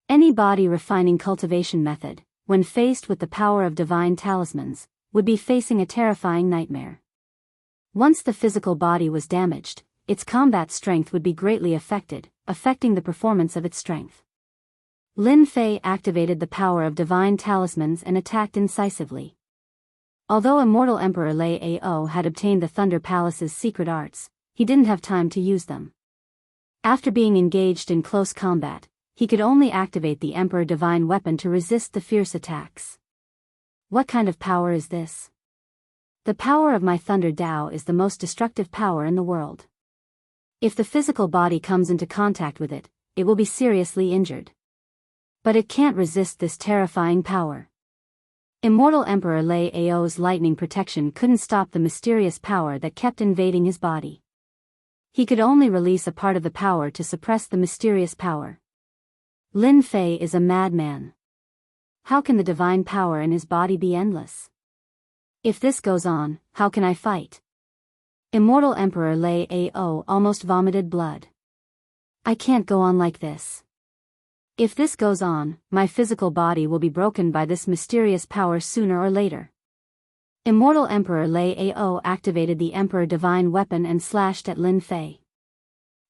Any body refining cultivation method, when faced with the power of divine talismans, would be facing a terrifying nightmare. Once the physical body was damaged, its combat strength would be greatly affected, affecting the performance of its strength. Lin Fei activated the power of divine talismans and attacked incisively. Although Immortal Emperor Lei Ao had obtained the Thunder Palace's secret arts, he didn't have time to use them. After being engaged in close combat, he could only activate the Emperor Divine Weapon to resist the fierce attacks. What kind of power is this? The power of my Thunder Tao is the most destructive power in the world. If the physical body comes into contact with it, it will be seriously injured. But it can't resist this terrifying power. Immortal Emperor Lei Ao's lightning protection couldn't stop the mysterious power that kept invading his body. He could only release a part of the power to suppress the mysterious power. Lin Fei is a madman. How can the divine power in his body be endless? If this goes on, how can I fight? Immortal Emperor Lei Ao almost vomited blood. I can't go on like this. If this goes on, my physical body will be broken by this mysterious power sooner or later. Immortal Emperor Lei Ao activated the Emperor Divine Weapon and slashed at Lin Fei.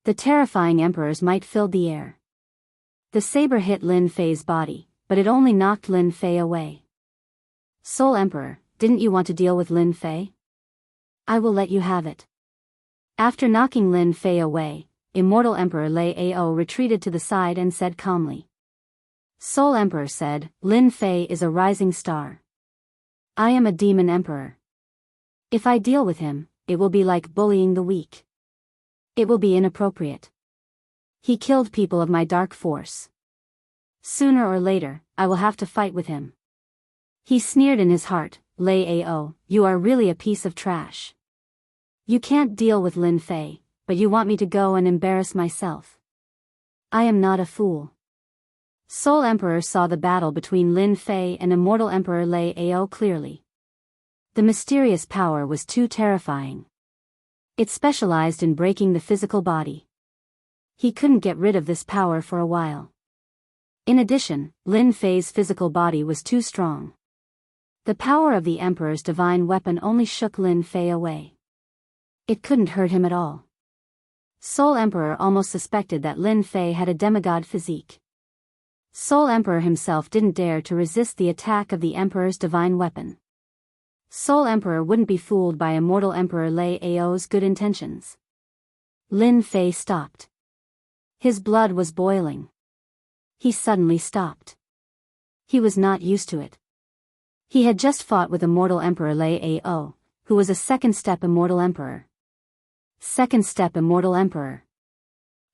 The terrifying Emperor's might filled the air. The saber hit Lin Fei's body, but it only knocked Lin Fei away. Soul Emperor, didn't you want to deal with Lin Fei? I will let you have it. After knocking Lin Fei away, Immortal Emperor Lei Ao retreated to the side and said calmly. Soul Emperor said, Lin Fei is a rising star. I am a demon emperor. If I deal with him, it will be like bullying the weak. It will be inappropriate. He killed people of my dark force. Sooner or later, I will have to fight with him. He sneered in his heart, Lei Ao, you are really a piece of trash. You can't deal with Lin Fei, but you want me to go and embarrass myself. I am not a fool. Soul Emperor saw the battle between Lin Fei and Immortal Emperor Lei Ao clearly. The mysterious power was too terrifying. It specialized in breaking the physical body. He couldn't get rid of this power for a while. In addition, Lin Fei's physical body was too strong. The power of the Emperor's divine weapon only shook Lin Fei away. It couldn't hurt him at all. Soul Emperor almost suspected that Lin Fei had a demigod physique. Soul Emperor himself didn't dare to resist the attack of the Emperor's divine weapon. Soul Emperor wouldn't be fooled by Immortal Emperor Lei Ao's good intentions. Lin Fei stopped. His blood was boiling. He suddenly stopped. He was not used to it. He had just fought with Immortal Emperor Lei Ao, who was a second-step Immortal Emperor. Second-step Immortal Emperor.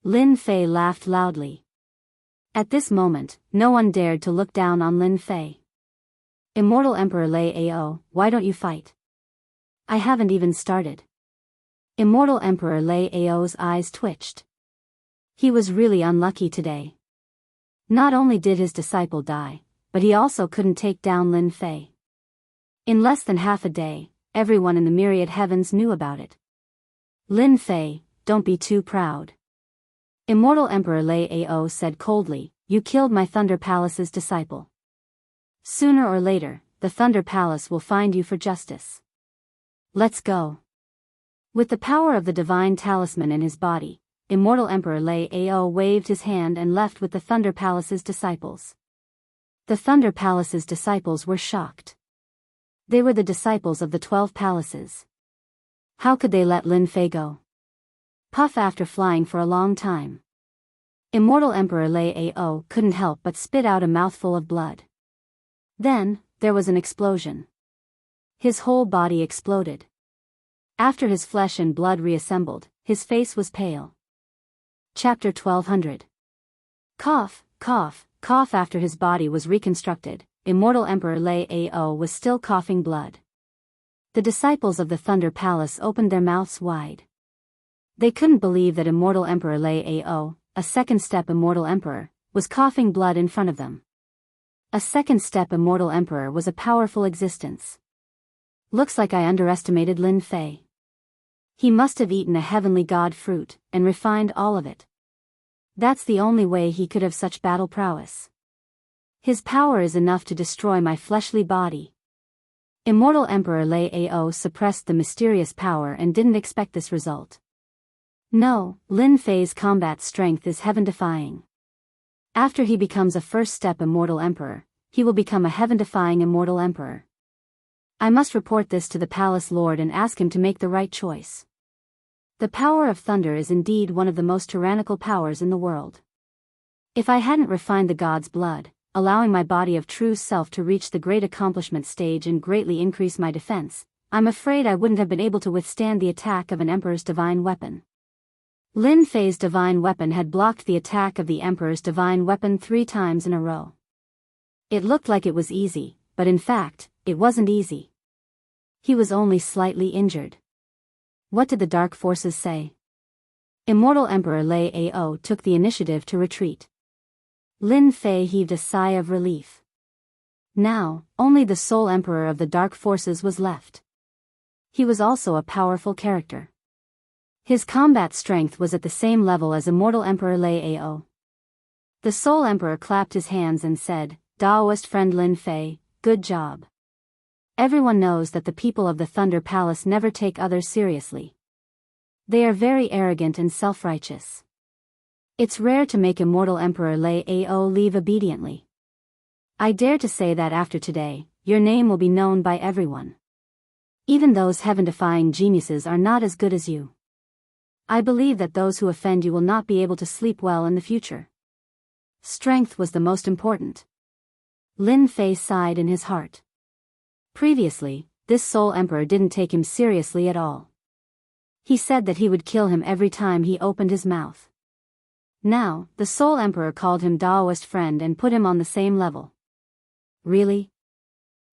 Lin Fei laughed loudly. At this moment, no one dared to look down on Lin Fei. Immortal Emperor Lei Ao, why don't you fight? I haven't even started. Immortal Emperor Lei Ao's eyes twitched. He was really unlucky today. Not only did his disciple die, but he also couldn't take down Lin Fei. In less than half a day, everyone in the myriad heavens knew about it. Lin Fei, don't be too proud. Immortal Emperor Lei Ao said coldly, you killed my Thunder Palace's disciple. Sooner or later, the Thunder Palace will find you for justice. Let's go. With the power of the divine talisman in his body, Immortal Emperor Lei Ao waved his hand and left with the Thunder Palace's disciples. The Thunder Palace's disciples were shocked. They were the disciples of the 12 palaces. How could they let Lin Fei go? Puff after flying for a long time. Immortal Emperor Lei Ao couldn't help but spit out a mouthful of blood. Then, there was an explosion. His whole body exploded. After his flesh and blood reassembled, his face was pale. Chapter 1200. Cough, cough, cough. After his body was reconstructed, Immortal Emperor Lei Ao was still coughing blood. The disciples of the Thunder Palace opened their mouths wide. They couldn't believe that Immortal Emperor Lei Ao, a second-step Immortal Emperor, was coughing blood in front of them. A second-step Immortal Emperor was a powerful existence. Looks like I underestimated Lin Fei. He must have eaten a heavenly god fruit, and refined all of it. That's the only way he could have such battle prowess. His power is enough to destroy my fleshly body. Immortal Emperor Lei Ao suppressed the mysterious power and didn't expect this result. No, Lin Fei's combat strength is heaven-defying. After he becomes a first-step Immortal Emperor, he will become a heaven-defying Immortal Emperor. I must report this to the Palace Lord and ask him to make the right choice. The power of thunder is indeed one of the most tyrannical powers in the world. If I hadn't refined the god's blood, allowing my body of true self to reach the great accomplishment stage and greatly increase my defense, I'm afraid I wouldn't have been able to withstand the attack of an Emperor's divine weapon. Lin Fei's divine weapon had blocked the attack of the Emperor's divine weapon 3 times in a row. It looked like it was easy, but in fact, it wasn't easy. He was only slightly injured. What did the dark forces say? Immortal Emperor Lei Ao took the initiative to retreat. Lin Fei heaved a sigh of relief. Now, only the sole emperor of the dark forces was left. He was also a powerful character. His combat strength was at the same level as immortal Emperor Liao. The sole emperor clapped his hands and said, "Daoist friend Lin Fei, good job. Everyone knows that the people of the Thunder Palace never take others seriously. They are very arrogant and self-righteous. It's rare to make immortal Emperor Liao leave obediently. I dare to say that after today, your name will be known by everyone. Even those heaven-defying geniuses are not as good as you. I believe that those who offend you will not be able to sleep well in the future." Strength was the most important. Lin Fei sighed in his heart. Previously, this sole emperor didn't take him seriously at all. He said that he would kill him every time he opened his mouth. Now, the sole emperor called him Daoist friend and put him on the same level. Really?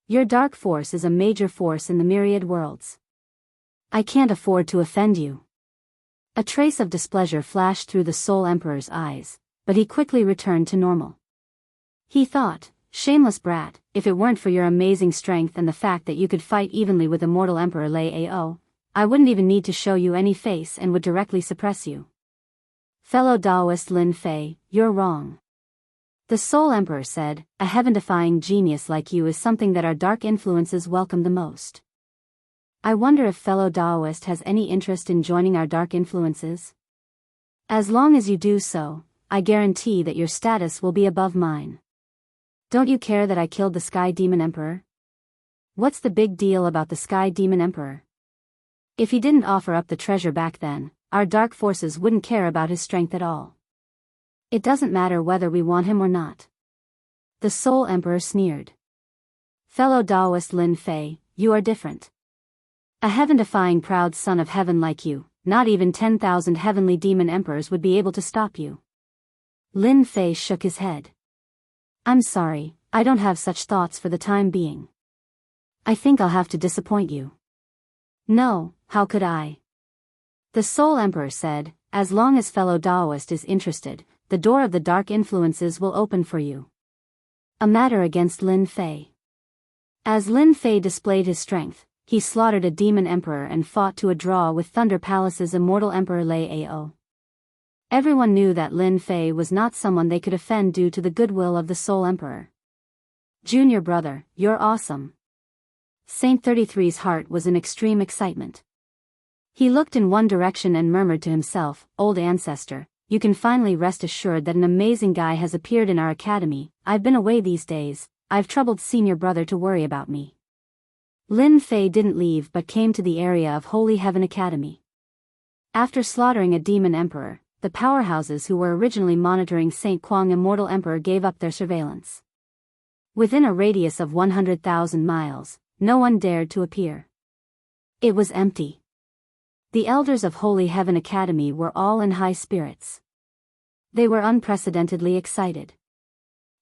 Your dark force is a major force in the myriad worlds. I can't afford to offend you. A trace of displeasure flashed through the sole emperor's eyes, but he quickly returned to normal. He thought, shameless brat, if it weren't for your amazing strength and the fact that you could fight evenly with immortal Emperor Liao, I wouldn't even need to show you any face and would directly suppress you. Fellow Daoist Lin Fei, you're wrong. The sole emperor said, a heaven-defying genius like you is something that our dark influences welcome the most. I wonder if fellow Daoist has any interest in joining our dark influences? As long as you do so, I guarantee that your status will be above mine. Don't you care that I killed the Sky Demon Emperor? What's the big deal about the Sky Demon Emperor? If he didn't offer up the treasure back then, our dark forces wouldn't care about his strength at all. It doesn't matter whether we want him or not. The sole emperor sneered. Fellow Daoist Lin Fei, you are different. A heaven-defying proud son of heaven like you, not even 10,000 heavenly demon emperors would be able to stop you. Lin Fei shook his head. I'm sorry, I don't have such thoughts for the time being. I think I'll have to disappoint you. No, how could I? The sole emperor said, as long as fellow Daoist is interested, the door of the dark influences will open for you. A matter against Lin Fei. As Lin Fei displayed his strength, he slaughtered a demon emperor and fought to a draw with Thunder Palace's immortal Emperor Liao. Everyone knew that Lin Fei was not someone they could offend due to the goodwill of the sole emperor. Junior brother, you're awesome. Saint 33's heart was in extreme excitement. He looked in one direction and murmured to himself, old ancestor, you can finally rest assured that an amazing guy has appeared in our academy. I've been away these days, I've troubled senior brother to worry about me. Lin Fei didn't leave but came to the area of Holy Heaven Academy. After slaughtering a demon emperor, the powerhouses who were originally monitoring Saint Kuang Immortal Emperor gave up their surveillance. Within a radius of 100,000 miles, no one dared to appear. It was empty. The elders of Holy Heaven Academy were all in high spirits. They were unprecedentedly excited.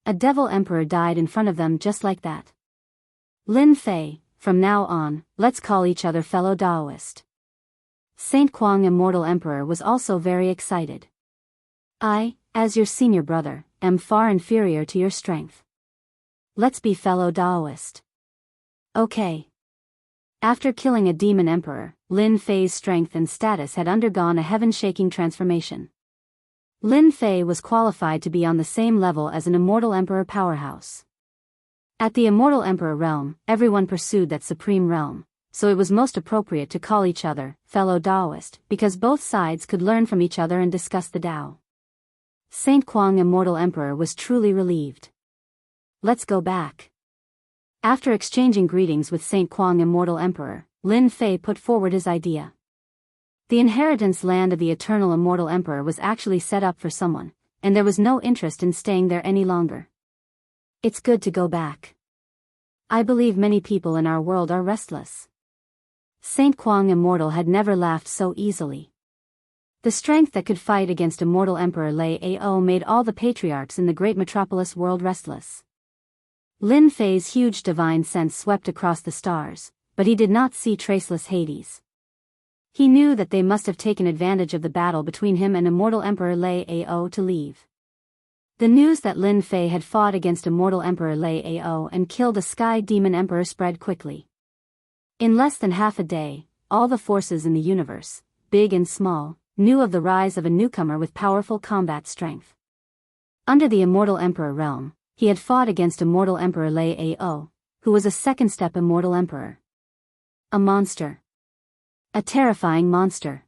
A devil emperor died in front of them just like that. Lin Fei, from now on, let's call each other fellow Daoist. Saint Kuang Immortal Emperor was also very excited. I, as your senior brother, am far inferior to your strength. Let's be fellow Daoist. Okay. After killing a demon emperor, Lin Fei's strength and status had undergone a heaven-shaking transformation. Lin Fei was qualified to be on the same level as an immortal emperor powerhouse. At the immortal emperor realm, everyone pursued that supreme realm, so it was most appropriate to call each other fellow Daoist because both sides could learn from each other and discuss the Tao. Saint Kuang Immortal Emperor was truly relieved. Let's go back. After exchanging greetings with Saint Kuang Immortal Emperor, Lin Fei put forward his idea. The inheritance land of the Eternal Immortal Emperor was actually set up for someone, and there was no interest in staying there any longer. It's good to go back. I believe many people in our world are restless. Saint Kuang Immortal had never laughed so easily. The strength that could fight against Immortal Emperor Liao made all the patriarchs in the great metropolis world restless. Lin Fei's huge divine sense swept across the stars, but he did not see traceless Hades. He knew that they must have taken advantage of the battle between him and Immortal Emperor Liao to leave. The news that Lin Fei had fought against immortal Emperor Lei Ao and killed a sky demon emperor spread quickly. In less than half a day, all the forces in the universe, big and small, knew of the rise of a newcomer with powerful combat strength. Under the immortal emperor realm, he had fought against immortal Emperor Lei Ao, who was a second-step immortal emperor. A monster. A terrifying monster.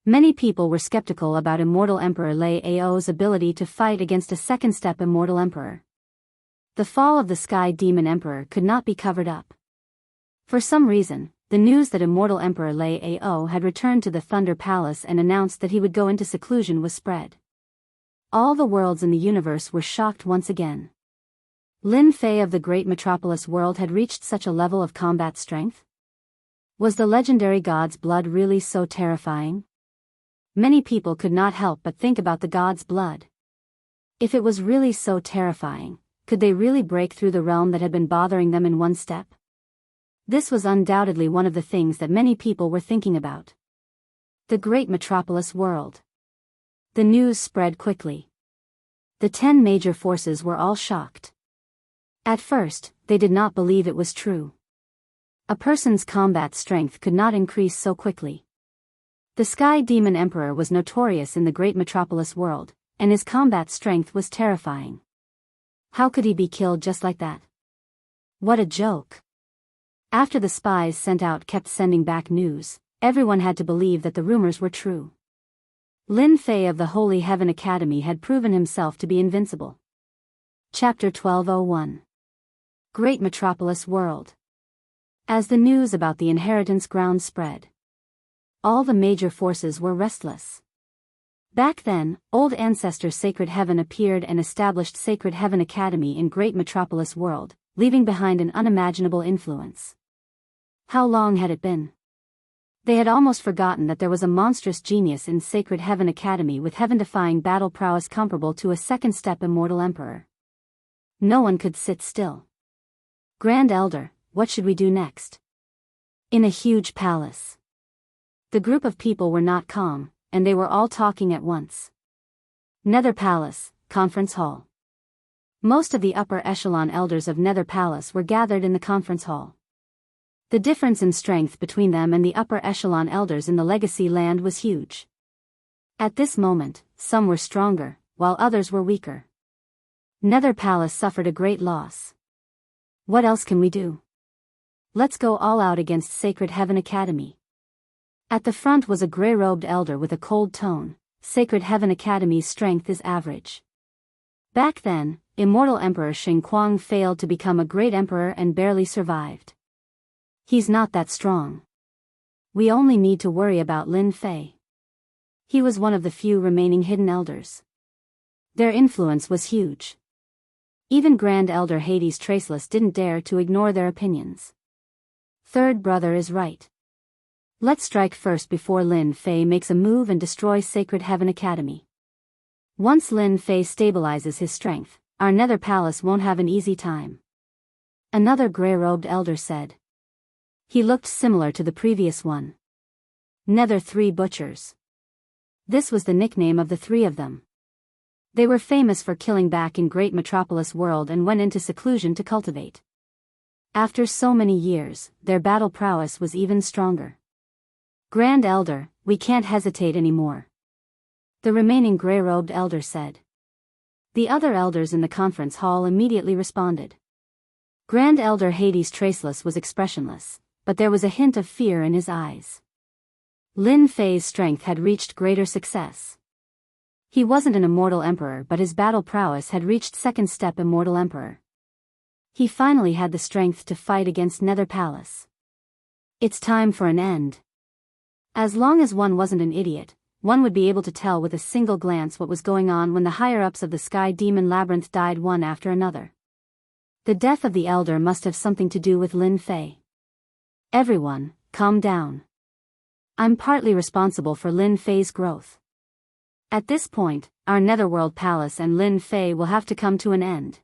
Many people were skeptical about immortal Emperor Lei Ao's ability to fight against a second-step immortal emperor. The fall of the Sky Demon Emperor could not be covered up. For some reason, the news that immortal Emperor Lei Ao had returned to the Thunder Palace and announced that he would go into seclusion was spread. All the worlds in the universe were shocked once again. Lin Fei of the great metropolis world had reached such a level of combat strength? Was the legendary god's blood really so terrifying? Many people could not help but think about the god's blood. If it was really so terrifying, could they really break through the realm that had been bothering them in one step? This was undoubtedly one of the things that many people were thinking about. The great metropolis world. The news spread quickly. The 10 major forces were all shocked. At first, they did not believe it was true. A person's combat strength could not increase so quickly. The Sky Demon Emperor was notorious in the great metropolis world, and his combat strength was terrifying. How could he be killed just like that? What a joke. After the spies sent out kept sending back news, everyone had to believe that the rumors were true. Lin Fei of the Holy Heaven Academy had proven himself to be invincible. Chapter 1201. Great Metropolis World. As the news about the inheritance ground spread, all the major forces were restless. Back then, old ancestor Sacred Heaven appeared and established Sacred Heaven Academy in Great Metropolis World, leaving behind an unimaginable influence. How long had it been? They had almost forgotten that there was a monstrous genius in Sacred Heaven Academy with heaven-defying battle prowess comparable to a second-step immortal emperor. No one could sit still. Grand Elder, what should we do next? In a huge palace. The group of people were not calm, and they were all talking at once. Nether Palace, Conference Hall. Most of the upper echelon elders of Nether Palace were gathered in the conference hall. The difference in strength between them and the upper echelon elders in the Legacy Land was huge. At this moment, some were stronger, while others were weaker. Nether Palace suffered a great loss. What else can we do? Let's go all out against Sacred Heaven Academy. At the front was a gray-robed elder with a cold tone. Sacred Heaven Academy's strength is average. Back then, immortal Emperor Xingguang failed to become a great emperor and barely survived. He's not that strong. We only need to worry about Lin Fei. He was one of the few remaining hidden elders. Their influence was huge. Even Grand Elder Hades Traceless didn't dare to ignore their opinions. Third brother is right. Let's strike first before Lin Fei makes a move and destroy Sacred Heaven Academy. Once Lin Fei stabilizes his strength, our Nether Palace won't have an easy time. Another gray-robed elder said. He looked similar to the previous one. Nether Three Butchers. This was the nickname of the three of them. They were famous for killing back in Great Metropolis World and went into seclusion to cultivate. After so many years, their battle prowess was even stronger. Grand Elder, we can't hesitate anymore. The remaining gray-robed elder said. The other elders in the conference hall immediately responded. Grand Elder Hades Traceless was expressionless, but there was a hint of fear in his eyes. Lin Fei's strength had reached greater success. He wasn't an immortal emperor, but his battle prowess had reached second-step immortal emperor. He finally had the strength to fight against Nether Palace. It's time for an end. As long as one wasn't an idiot, one would be able to tell with a single glance what was going on when the higher-ups of the Sky Demon Labyrinth died one after another. The death of the elder must have something to do with Lin Fei. Everyone, calm down. I'm partly responsible for Lin Fei's growth. At this point, our Netherworld Palace and Lin Fei will have to come to an end.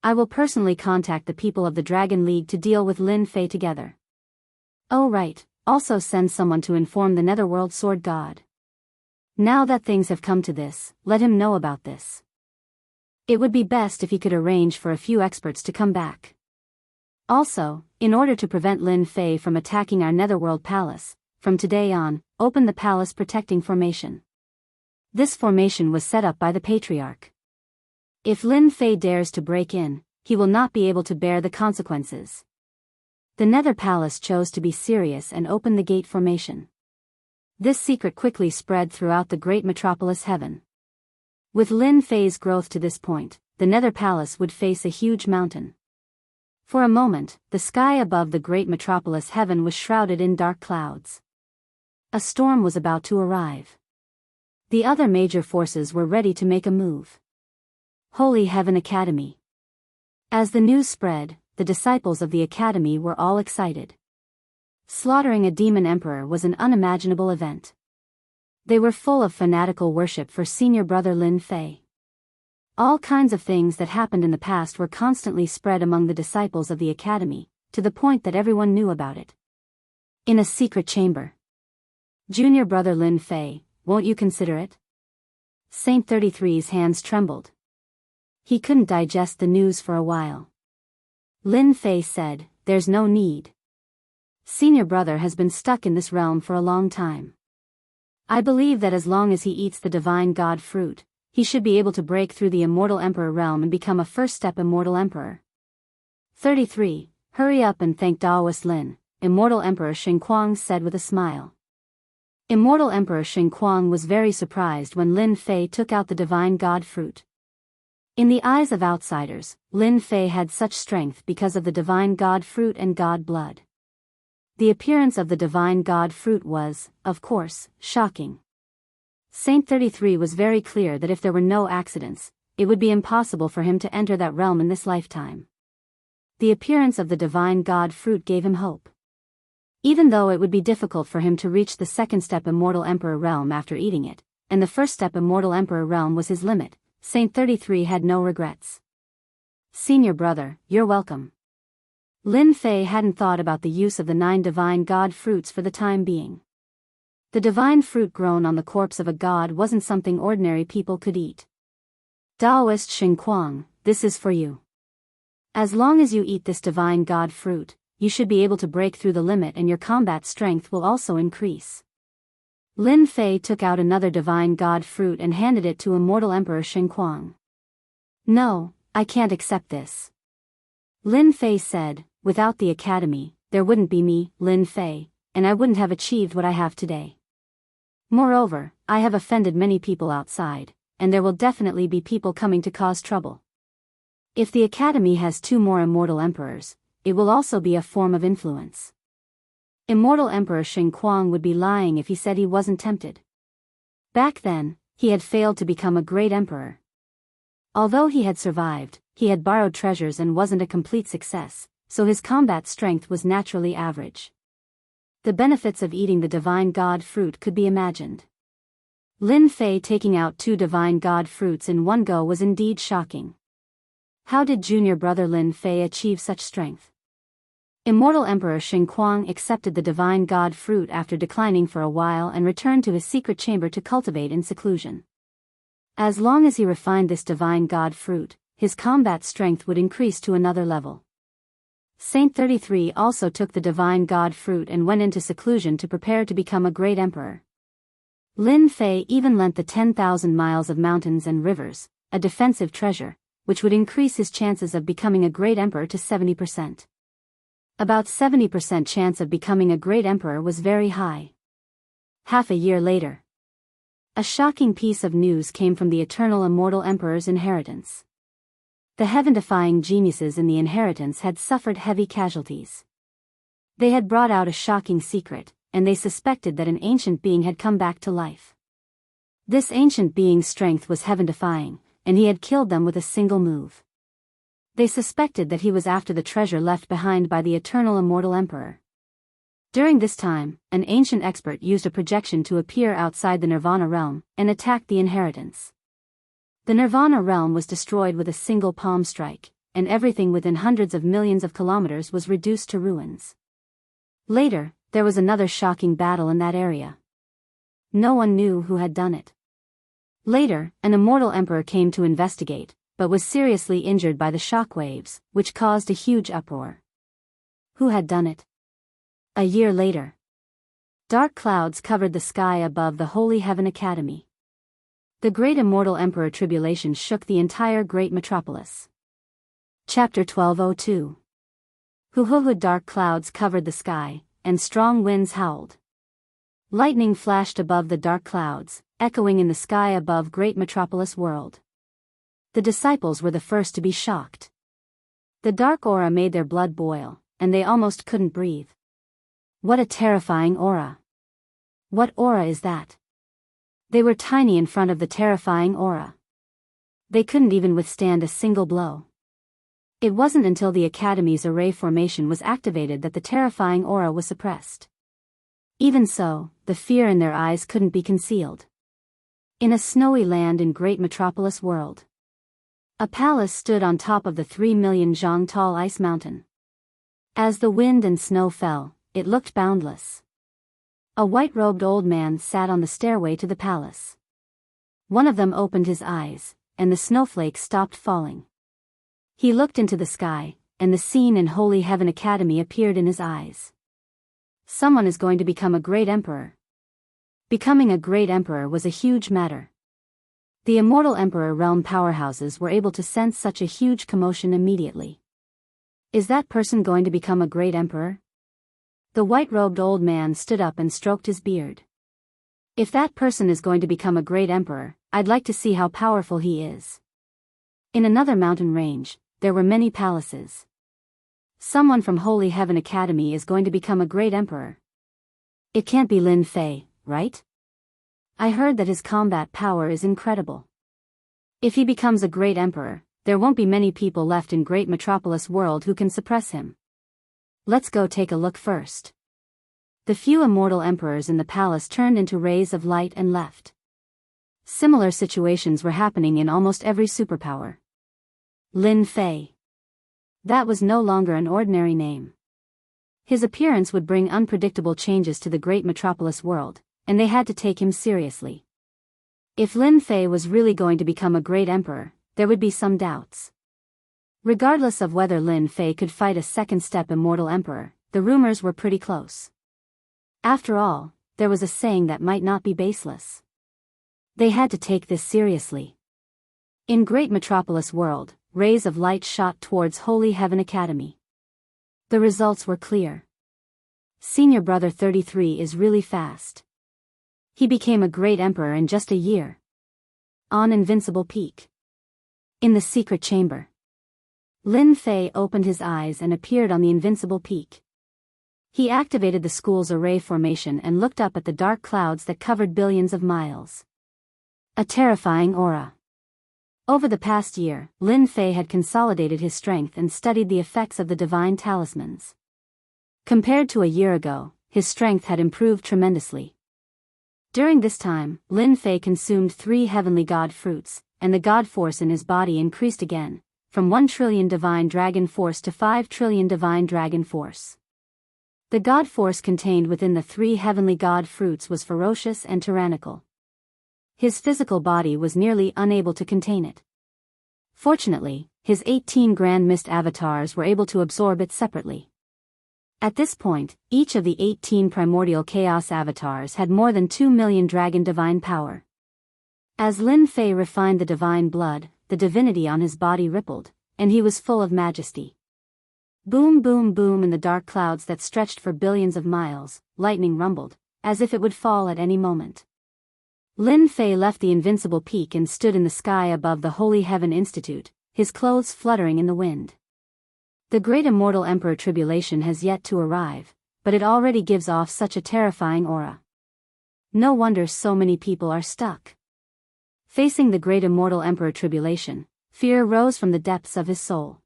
I will personally contact the people of the Dragon League to deal with Lin Fei together. Oh right. Also send someone to inform the Netherworld Sword God. Now that things have come to this, let him know about this. It would be best if he could arrange for a few experts to come back. Also, in order to prevent Lin Fei from attacking our Netherworld Palace, from today on, open the Palace Protecting Formation. This formation was set up by the Patriarch. If Lin Fei dares to break in, he will not be able to bear the consequences. The Nether Palace chose to be serious and opened the gate formation. This secret quickly spread throughout the great metropolis heaven. With Lin Fei's growth to this point, the Nether Palace would face a huge mountain. For a moment, the sky above the great metropolis heaven was shrouded in dark clouds. A storm was about to arrive. The other major forces were ready to make a move. Holy Heaven Academy. As the news spread, the disciples of the academy were all excited. Slaughtering a demon emperor was an unimaginable event. They were full of fanatical worship for senior brother Lin Fei. All kinds of things that happened in the past were constantly spread among the disciples of the academy, to the point that everyone knew about it. In a secret chamber. Junior brother Lin Fei, won't you consider it? Saint 33's hands trembled. He couldn't digest the news for a while. Lin Fei said, "There's no need. Senior brother has been stuck in this realm for a long time. I believe that as long as he eats the divine god fruit, he should be able to break through the immortal emperor realm and become a first-step immortal emperor." 33. Hurry up and thank Daoist Lin, immortal emperor Xingguang said with a smile. Immortal emperor Xingguang was very surprised when Lin Fei took out the divine god fruit. In the eyes of outsiders, Lin Fei had such strength because of the divine god fruit and god blood. The appearance of the divine god fruit was, of course, shocking. Saint 33 was very clear that if there were no accidents, it would be impossible for him to enter that realm in this lifetime. The appearance of the divine god fruit gave him hope. Even though it would be difficult for him to reach the second-step immortal emperor realm after eating it, and the first-step immortal emperor realm was his limit, Saint 33 had no regrets. Senior brother, you're welcome. Lin Fei hadn't thought about the use of the 9 divine god fruits for the time being. The divine fruit grown on the corpse of a god wasn't something ordinary people could eat. Daoist Xingguang, this is for you. As long as you eat this divine god fruit, you should be able to break through the limit and your combat strength will also increase. Lin Fei took out another divine god fruit and handed it to immortal emperor Xingguang. No, I can't accept this. Lin Fei said, without the academy, there wouldn't be me, Lin Fei, and I wouldn't have achieved what I have today. Moreover, I have offended many people outside, and there will definitely be people coming to cause trouble. If the academy has 2 more immortal emperors, it will also be a form of influence. Immortal Emperor Xingguang would be lying if he said he wasn't tempted. Back then, he had failed to become a great emperor. Although he had survived, he had borrowed treasures and wasn't a complete success, so his combat strength was naturally average. The benefits of eating the divine god fruit could be imagined. Lin Fei taking out 2 divine god fruits in one go was indeed shocking. How did junior brother Lin Fei achieve such strength? Immortal Emperor Xingguang accepted the divine god fruit after declining for a while and returned to his secret chamber to cultivate in seclusion. As long as he refined this divine god fruit, his combat strength would increase to another level. Saint 33 also took the divine god fruit and went into seclusion to prepare to become a great emperor. Lin Fei even lent the 10,000 miles of mountains and rivers, a defensive treasure, which would increase his chances of becoming a great emperor to 70%. About 70% chance of becoming a great emperor was very high. Half a year later, a shocking piece of news came from the eternal immortal emperor's inheritance. The heaven-defying geniuses in the inheritance had suffered heavy casualties. They had brought out a shocking secret, and they suspected that an ancient being had come back to life. This ancient being's strength was heaven-defying, and he had killed them with a single move. They suspected that he was after the treasure left behind by the eternal immortal emperor. During this time, an ancient expert used a projection to appear outside the Nirvana realm and attacked the inheritance. The Nirvana realm was destroyed with a single palm strike, and everything within hundreds of millions of kilometers was reduced to ruins. Later, there was another shocking battle in that area. No one knew who had done it. Later, an immortal emperor came to investigate, but was seriously injured by the shock waves, which caused a huge uproar. Who had done it? A year later. Dark clouds covered the sky above the Holy Heaven Academy. The great immortal Emperor Tribulation shook the entire great metropolis. Chapter 1202. Huhuhu. Dark clouds covered the sky, and strong winds howled. Lightning flashed above the dark clouds, echoing in the sky above great metropolis world. The disciples were the first to be shocked. The dark aura made their blood boil, and they almost couldn't breathe. What a terrifying aura! What aura is that? They were tiny in front of the terrifying aura. They couldn't even withstand a single blow. It wasn't until the Academy's array formation was activated that the terrifying aura was suppressed. Even so, the fear in their eyes couldn't be concealed. In a snowy land in great metropolis world, a palace stood on top of the 3 million zhang tall ice mountain. As the wind and snow fell, it looked boundless. A white-robed old man sat on the stairway to the palace. One of them opened his eyes, and the snowflakes stopped falling. He looked into the sky, and the scene in Holy Heaven Academy appeared in his eyes. Someone is going to become a great emperor. Becoming a great emperor was a huge matter. The immortal emperor realm powerhouses were able to sense such a huge commotion immediately. Is that person going to become a great emperor? The white-robed old man stood up and stroked his beard. If that person is going to become a great emperor, I'd like to see how powerful he is. In another mountain range, there were many palaces. Someone from Holy Heaven Academy is going to become a great emperor. It can't be Lin Fei, right? I heard that his combat power is incredible. If he becomes a great emperor, there won't be many people left in great metropolis world who can suppress him. Let's go take a look first. The few immortal emperors in the palace turned into rays of light and left. Similar situations were happening in almost every superpower. Lin Fei. That was no longer an ordinary name. His appearance would bring unpredictable changes to the great metropolis world, and they had to take him seriously. If Lin Fei was really going to become a great emperor, there would be some doubts. Regardless of whether Lin Fei could fight a second-step immortal emperor, the rumors were pretty close. After all, there was a saying that might not be baseless. They had to take this seriously. In great metropolis world, rays of light shot towards Holy Heaven Academy. The results were clear. Senior brother 33 is really fast. He became a great emperor in just a year. On Invincible Peak. In the secret chamber. Lin Fei opened his eyes and appeared on the Invincible Peak. He activated the school's array formation and looked up at the dark clouds that covered billions of miles. A terrifying aura. Over the past year, Lin Fei had consolidated his strength and studied the effects of the divine talismans. Compared to a year ago, his strength had improved tremendously. During this time, Lin Fei consumed 3 heavenly god fruits, and the god force in his body increased again, from 1 trillion divine dragon force to 5 trillion divine dragon force. The god force contained within the 3 heavenly god fruits was ferocious and tyrannical. His physical body was nearly unable to contain it. Fortunately, his 18 Grand Mist avatars were able to absorb it separately. At this point, each of the 18 primordial chaos avatars had more than 2 million dragon divine power. As Lin Fei refined the divine blood, the divinity on his body rippled, and he was full of majesty. Boom boom boom in the dark clouds that stretched for billions of miles, lightning rumbled, as if it would fall at any moment. Lin Fei left the Invincible Peak and stood in the sky above the Holy Heaven Institute, his clothes fluttering in the wind. The great immortal Emperor Tribulation has yet to arrive, but it already gives off such a terrifying aura. No wonder so many people are stuck. Facing the great immortal Emperor Tribulation, fear rose from the depths of his soul.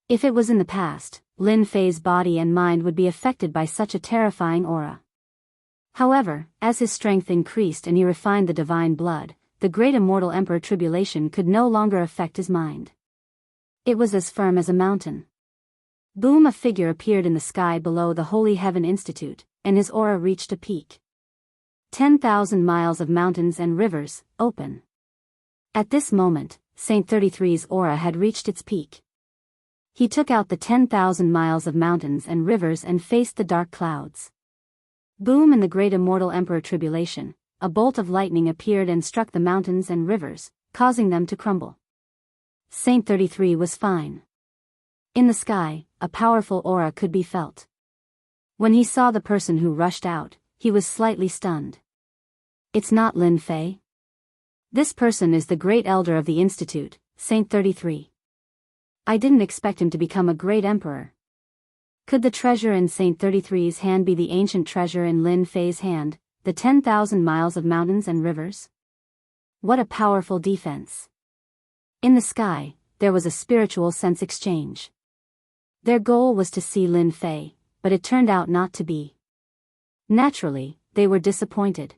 If it was in the past, Lin Fei's body and mind would be affected by such a terrifying aura. However, as his strength increased and he refined the divine blood, the great immortal Emperor Tribulation could no longer affect his mind. It was as firm as a mountain. Boom! A figure appeared in the sky below the Holy Heaven Institute, and his aura reached a peak. 10,000 miles of mountains and rivers, open. At this moment, Saint 33's aura had reached its peak. He took out the 10,000 miles of mountains and rivers and faced the dark clouds. Boom! In the great immortal emperor tribulation, a bolt of lightning appeared and struck the mountains and rivers, causing them to crumble. Saint 33 was fine. In the sky, a powerful aura could be felt. When he saw the person who rushed out, he was slightly stunned. It's not Lin Fei. This person is the great elder of the Institute, Saint 33. I didn't expect him to become a great emperor. Could the treasure in Saint 33's hand be the ancient treasure in Lin Fei's hand, the 10,000 miles of mountains and rivers? What a powerful defense. In the sky, there was a spiritual sense exchange. Their goal was to see Lin Fei, but it turned out not to be. Naturally, they were disappointed.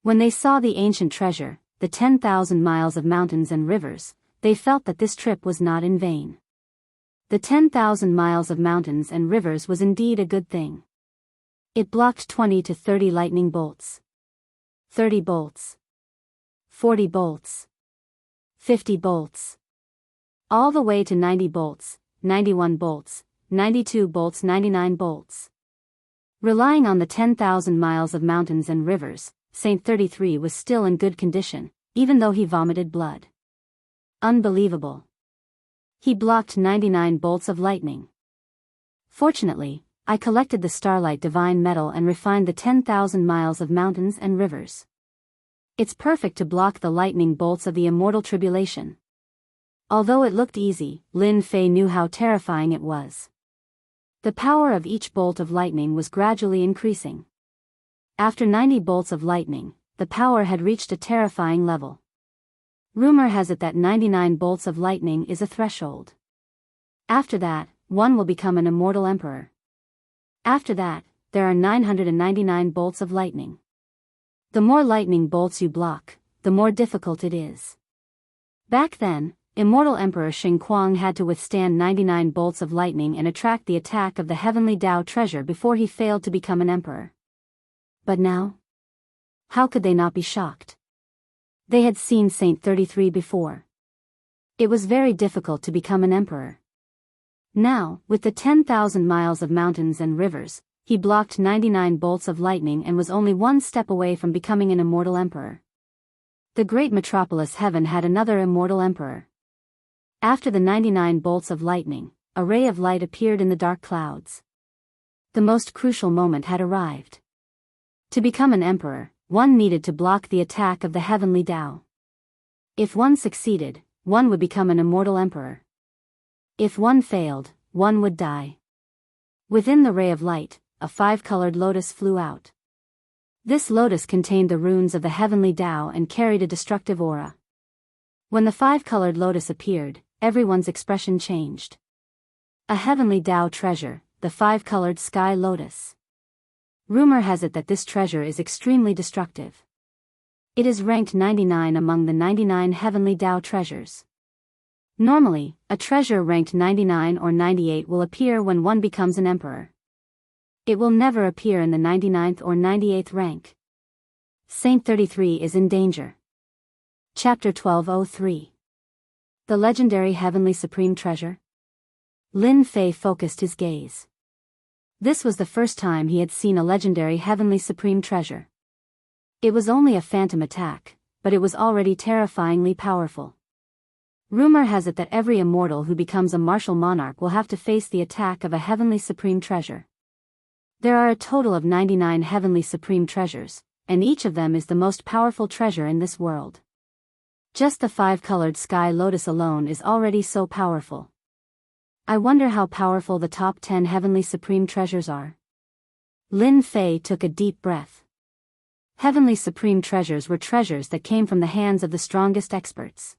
When they saw the ancient treasure, the 10,000 miles of mountains and rivers, they felt that this trip was not in vain. The 10,000 miles of mountains and rivers was indeed a good thing. It blocked 20 to 30 lightning bolts. 30 bolts. 40 bolts. 50 bolts. All the way to 90 bolts, 91 bolts, 92 bolts, 99 bolts. Relying on the 10,000 miles of mountains and rivers, Saint 33 was still in good condition, even though he vomited blood. Unbelievable. He blocked 99 bolts of lightning. Fortunately, I collected the starlight divine metal and refined the 10,000 miles of mountains and rivers. It's perfect to block the lightning bolts of the immortal tribulation. Although it looked easy, Lin Fei knew how terrifying it was. The power of each bolt of lightning was gradually increasing. After 90 bolts of lightning, the power had reached a terrifying level. Rumor has it that 99 bolts of lightning is a threshold. After that, one will become an immortal emperor. After that, there are 999 bolts of lightning. The more lightning bolts you block, the more difficult it is. Back then, immortal Emperor Xingguang had to withstand 99 bolts of lightning and attract the attack of the heavenly Tao treasure before he failed to become an emperor. But now? How could they not be shocked? They had seen Saint 33 before. It was very difficult to become an emperor. Now, with the 10,000 miles of mountains and rivers, he blocked 99 bolts of lightning and was only one step away from becoming an immortal emperor. The great metropolis heaven had another immortal emperor. After the 99 bolts of lightning, a ray of light appeared in the dark clouds. The most crucial moment had arrived. To become an emperor, one needed to block the attack of the heavenly Tao. If one succeeded, one would become an immortal emperor. If one failed, one would die. Within the ray of light, a 5-colored lotus flew out. This lotus contained the runes of the heavenly Tao and carried a destructive aura. When the 5-colored lotus appeared, everyone's expression changed. A heavenly Tao treasure, the 5-colored sky lotus. Rumor has it that this treasure is extremely destructive. It is ranked 99 among the 99 heavenly Tao treasures. Normally, a treasure ranked 99 or 98 will appear when one becomes an emperor. It will never appear in the 99th or 98th rank. Saint 33 is in danger. Chapter 1203. The legendary heavenly supreme treasure. Lin Fei focused his gaze. This was the first time he had seen a legendary heavenly supreme treasure. It was only a phantom attack, but it was already terrifyingly powerful. Rumor has it that every immortal who becomes a martial monarch will have to face the attack of a heavenly supreme treasure. There are a total of 99 heavenly supreme treasures, and each of them is the most powerful treasure in this world. Just the 5-colored sky lotus alone is already so powerful. I wonder how powerful the top 10 heavenly supreme treasures are. Lin Fei took a deep breath. Heavenly supreme treasures were treasures that came from the hands of the strongest experts.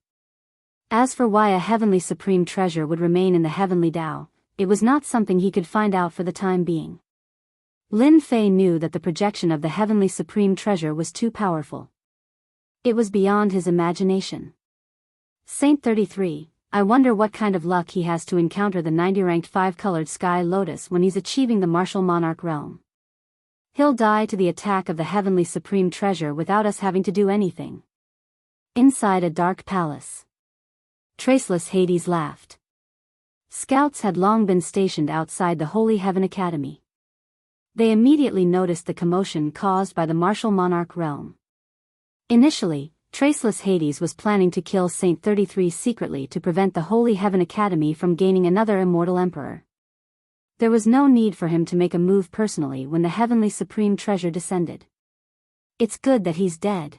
As for why a heavenly supreme treasure would remain in the heavenly Tao, it was not something he could find out for the time being. Lin Fei knew that the projection of the heavenly supreme treasure was too powerful. It was beyond his imagination. Saint 33, I wonder what kind of luck he has to encounter the 90-ranked 5-colored sky lotus when he's achieving the martial monarch realm. He'll die to the attack of the heavenly supreme treasure without us having to do anything. Inside a dark palace. Traceless Hades laughed. Scouts had long been stationed outside the Holy Heaven Academy. They immediately noticed the commotion caused by the martial monarch realm. Initially, Traceless Hades was planning to kill Saint 33 secretly to prevent the Holy Heaven Academy from gaining another immortal emperor. There was no need for him to make a move personally when the Heavenly Supreme Treasure descended. It's good that he's dead.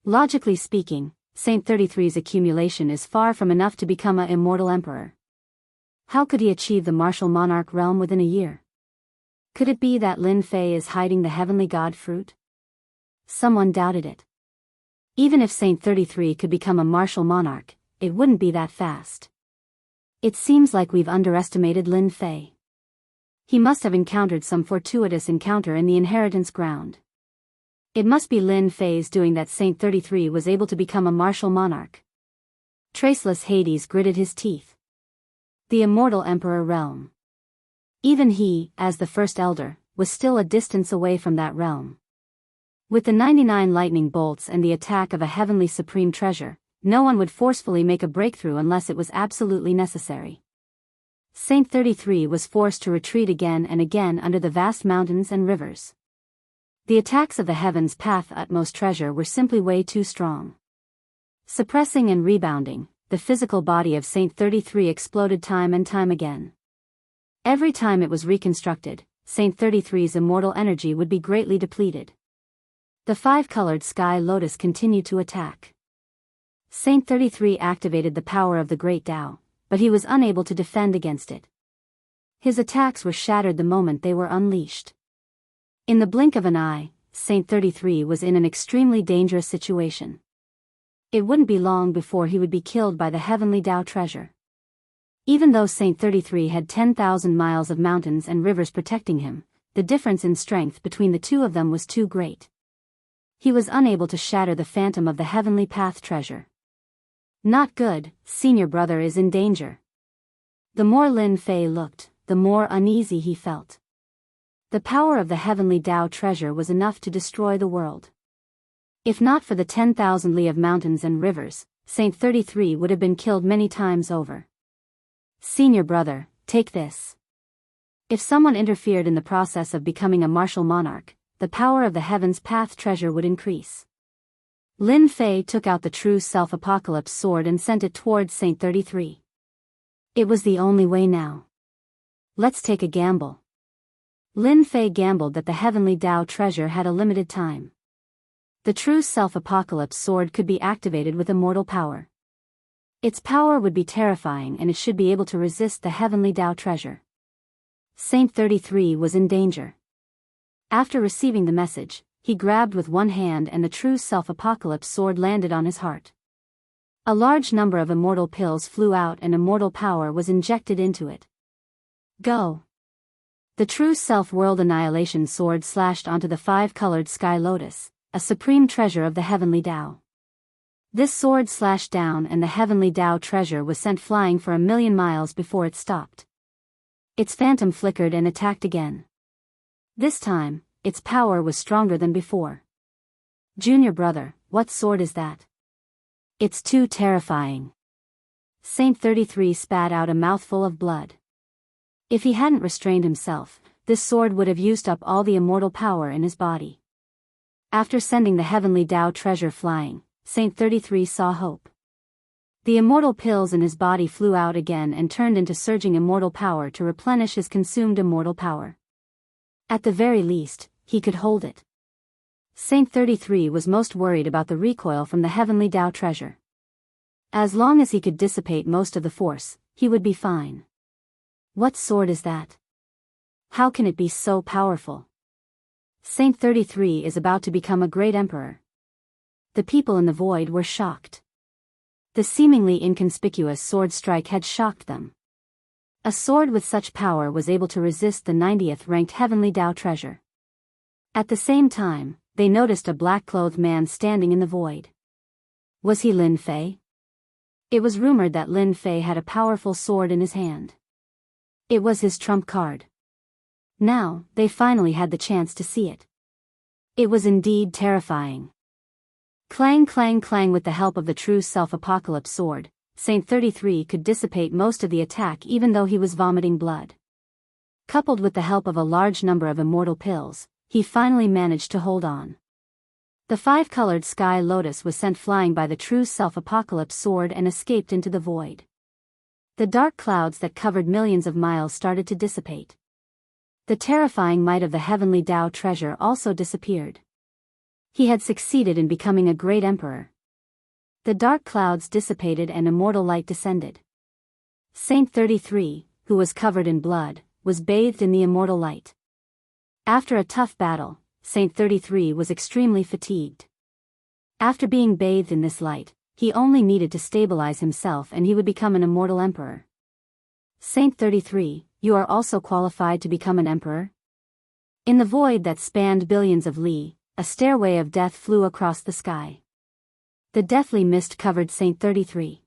Logically speaking, Saint 33's accumulation is far from enough to become an immortal emperor. How could he achieve the martial monarch realm within a year? Could it be that Lin Fei is hiding the heavenly god fruit? Someone doubted it. Even if Saint 33 could become a martial monarch, it wouldn't be that fast. It seems like we've underestimated Lin Fei. He must have encountered some fortuitous encounter in the inheritance ground. It must be Lin Fei's doing that Saint 33 was able to become a martial monarch. Traceless Hades gritted his teeth. The immortal emperor realm. Even he, as the first elder, was still a distance away from that realm. With the 99 lightning bolts and the attack of a heavenly supreme treasure, no one would forcefully make a breakthrough unless it was absolutely necessary. Saint 33 was forced to retreat again and again under the vast mountains and rivers. The attacks of the heavens' path utmost treasure were simply way too strong. Suppressing and rebounding, the physical body of Saint 33 exploded time and time again. Every time it was reconstructed, Saint 33's immortal energy would be greatly depleted. The five-colored sky lotus continued to attack. Saint 33 activated the power of the Great Tao, but he was unable to defend against it. His attacks were shattered the moment they were unleashed. In the blink of an eye, Saint 33 was in an extremely dangerous situation. It wouldn't be long before he would be killed by the heavenly Tao treasure. Even though Saint 33 had 10,000 miles of mountains and rivers protecting him, the difference in strength between the two of them was too great. He was unable to shatter the phantom of the heavenly path treasure. Not good, senior brother is in danger. The more Lin Fei looked, the more uneasy he felt. The power of the heavenly Tao treasure was enough to destroy the world. If not for the 10,000 li of mountains and rivers, Saint 33 would have been killed many times over. Senior brother, take this. If someone interfered in the process of becoming a martial monarch, the power of the heavens path treasure would increase. Lin Fei took out the true self-apocalypse sword and sent it towards Saint 33. It was the only way now. Let's take a gamble. Lin Fei gambled that the heavenly Tao treasure had a limited time. The true self-apocalypse sword could be activated with immortal power. Its power would be terrifying and it should be able to resist the heavenly Tao treasure. Saint 33 was in danger. After receiving the message, he grabbed with one hand and the true self-apocalypse sword landed on his heart. A large number of immortal pills flew out and immortal power was injected into it. Go! The true self-world annihilation sword slashed onto the five-colored sky lotus, a supreme treasure of the heavenly Tao. This sword slashed down and the heavenly Tao treasure was sent flying for 1,000,000 miles before it stopped. Its phantom flickered and attacked again. This time, its power was stronger than before. Junior brother, what sword is that? It's too terrifying. Saint 33 spat out a mouthful of blood. If he hadn't restrained himself, this sword would have used up all the immortal power in his body. After sending the heavenly Tao treasure flying, Saint 33 saw hope. The immortal pills in his body flew out again and turned into surging immortal power to replenish his consumed immortal power. At the very least, he could hold it. Saint 33 was most worried about the recoil from the heavenly Tao treasure. As long as he could dissipate most of the force, he would be fine. What sword is that? How can it be so powerful? Saint 33 is about to become a great emperor. The people in the void were shocked. The seemingly inconspicuous sword strike had shocked them. A sword with such power was able to resist the 90th ranked heavenly Tao treasure. At the same time, they noticed a black-clothed man standing in the void. Was he Lin Fei? It was rumored that Lin Fei had a powerful sword in his hand. It was his trump card. Now, they finally had the chance to see it. It was indeed terrifying. Clang clang clang with the help of the true self-apocalypse sword, Saint 33 could dissipate most of the attack even though he was vomiting blood. Coupled with the help of a large number of immortal pills, he finally managed to hold on. The five-colored sky lotus was sent flying by the true self-apocalypse sword and escaped into the void. The dark clouds that covered millions of miles started to dissipate. The terrifying might of the heavenly Tao treasure also disappeared. He had succeeded in becoming a great emperor. The dark clouds dissipated and immortal light descended. Saint 33, who was covered in blood, was bathed in the immortal light. After a tough battle, Saint 33 was extremely fatigued. After being bathed in this light, he only needed to stabilize himself and he would become an immortal emperor. Saint 33, you are also qualified to become an emperor? In the void that spanned billions of li, a stairway of death flew across the sky. The deathly mist covered Saint 33.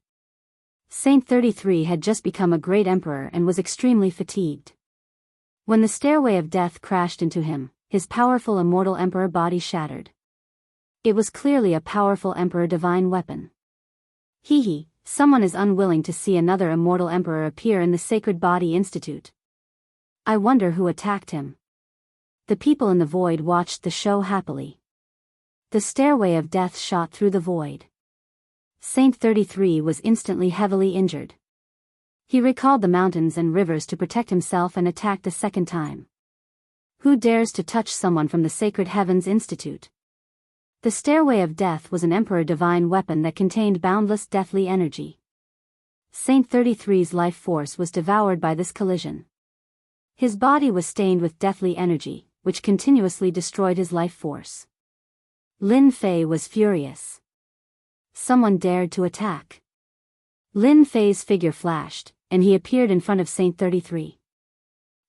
Saint 33 had just become a great emperor and was extremely fatigued. When the stairway of death crashed into him, his powerful immortal emperor body shattered. It was clearly a powerful emperor divine weapon. Someone is unwilling to see another immortal emperor appear in the Sacred Body Institute. I wonder who attacked him. The people in the void watched the show happily. The stairway of death shot through the void. Saint 33 was instantly heavily injured. He recalled the mountains and rivers to protect himself and attacked a second time. Who dares to touch someone from the Sacred Heavens Institute? The Stairway of Death was an emperor divine weapon that contained boundless deathly energy. Saint 33's life force was devoured by this collision. His body was stained with deathly energy, which continuously destroyed his life force. Lin Fei was furious. Someone dared to attack. Lin Fei's figure flashed, and he appeared in front of Saint 33.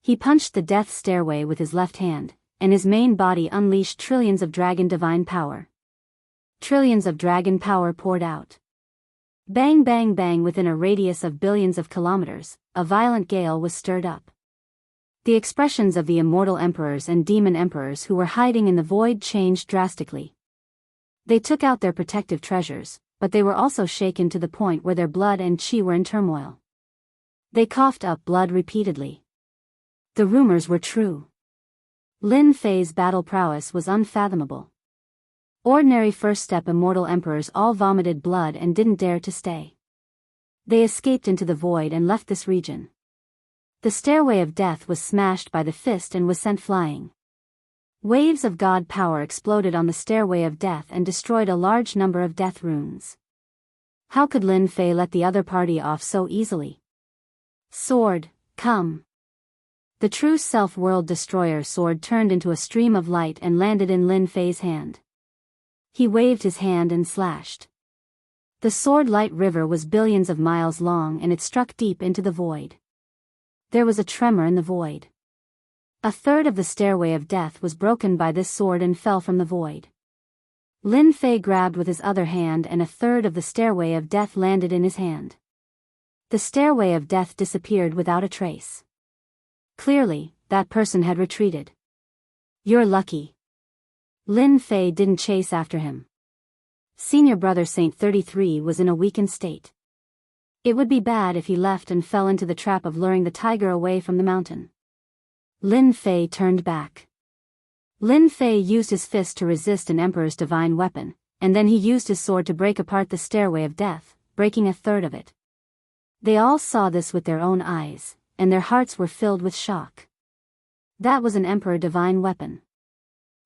He punched the death stairway with his left hand, and his main body unleashed trillions of dragon divine power. Trillions of dragon power poured out. Bang bang bang within a radius of billions of kilometers, a violent gale was stirred up. The expressions of the immortal emperors and demon emperors who were hiding in the void changed drastically. They took out their protective treasures, but they were also shaken to the point where their blood and chi were in turmoil. They coughed up blood repeatedly. The rumors were true. Lin Fei's battle prowess was unfathomable. Ordinary first-step immortal emperors all vomited blood and didn't dare to stay. They escaped into the void and left this region. The stairway of death was smashed by the fist and was sent flying. Waves of god power exploded on the stairway of death and destroyed a large number of death runes. How could Lin Fei let the other party off so easily? Sword, come. The true self-world destroyer sword turned into a stream of light and landed in Lin Fei's hand. He waved his hand and slashed. The sword light river was billions of miles long and it struck deep into the void. There was a tremor in the void. A third of the stairway of death was broken by this sword and fell from the void. Lin Fei grabbed with his other hand and a third of the stairway of death landed in his hand. The stairway of death disappeared without a trace. Clearly, that person had retreated. You're lucky. Lin Fei didn't chase after him. Senior brother Saint 33 was in a weakened state. It would be bad if he left and fell into the trap of luring the tiger away from the mountain. Lin Fei turned back. Lin Fei used his fist to resist an emperor's divine weapon, and then he used his sword to break apart the stairway of death, breaking a third of it. They all saw this with their own eyes, and their hearts were filled with shock. That was an emperor divine weapon.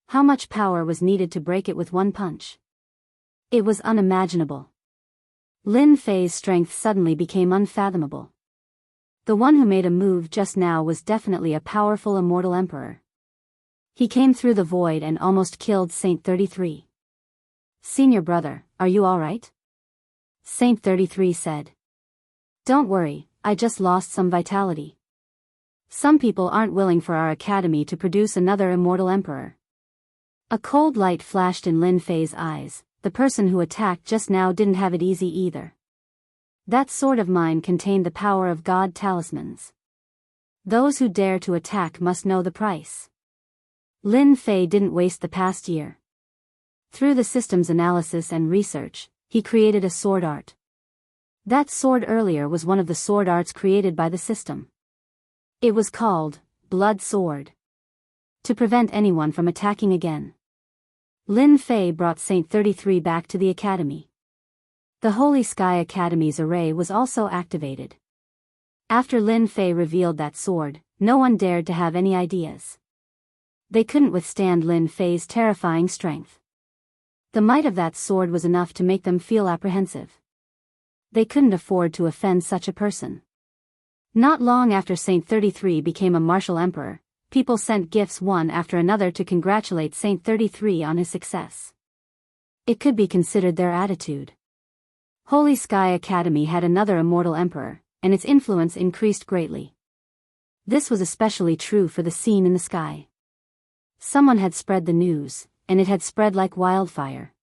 How much power was needed to break it with one punch? It was unimaginable. Lin Fei's strength suddenly became unfathomable. The one who made a move just now was definitely a powerful immortal emperor. He came through the void and almost killed Saint 33. Senior brother, are you all right? Saint 33 said. Don't worry, I just lost some vitality. Some people aren't willing for our academy to produce another immortal emperor. A cold light flashed in Lin Fei's eyes. The person who attacked just now didn't have it easy either. That sword of mine contained the power of god talismans. Those who dare to attack must know the price. Lin Fei didn't waste the past year. Through the system's analysis and research, he created a sword art. That sword earlier was one of the sword arts created by the system. It was called Blood Sword. To prevent anyone from attacking again, Lin Fei brought Saint 33 back to the academy. The Holy Sky Academy's array was also activated. After Lin Fei revealed that sword, no one dared to have any ideas. They couldn't withstand Lin Fei's terrifying strength. The might of that sword was enough to make them feel apprehensive. They couldn't afford to offend such a person. Not long after Saint 33 became a martial emperor, people sent gifts one after another to congratulate Saint 33 on his success. It could be considered their attitude. Holy Sky Academy had another immortal emperor, and its influence increased greatly. This was especially true for the scene in the sky. Someone had spread the news, and it had spread like wildfire.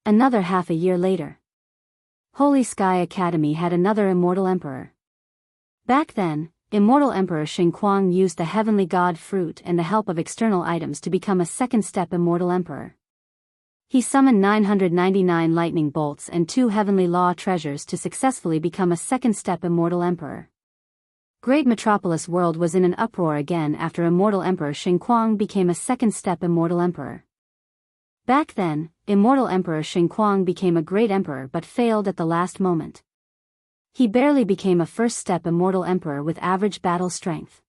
Another half a year later, Holy Sky Academy had another immortal emperor. Back then, Immortal Emperor Xingquang used the heavenly god fruit and the help of external items to become a second-step immortal emperor. He summoned 999 lightning bolts and 2 heavenly law treasures to successfully become a second-step immortal emperor. Great Metropolis world was in an uproar again after Immortal Emperor Xingquang became a second-step immortal emperor. Back then, Immortal Emperor Xingquang became a great emperor but failed at the last moment. He barely became a first-step immortal emperor with average battle strength.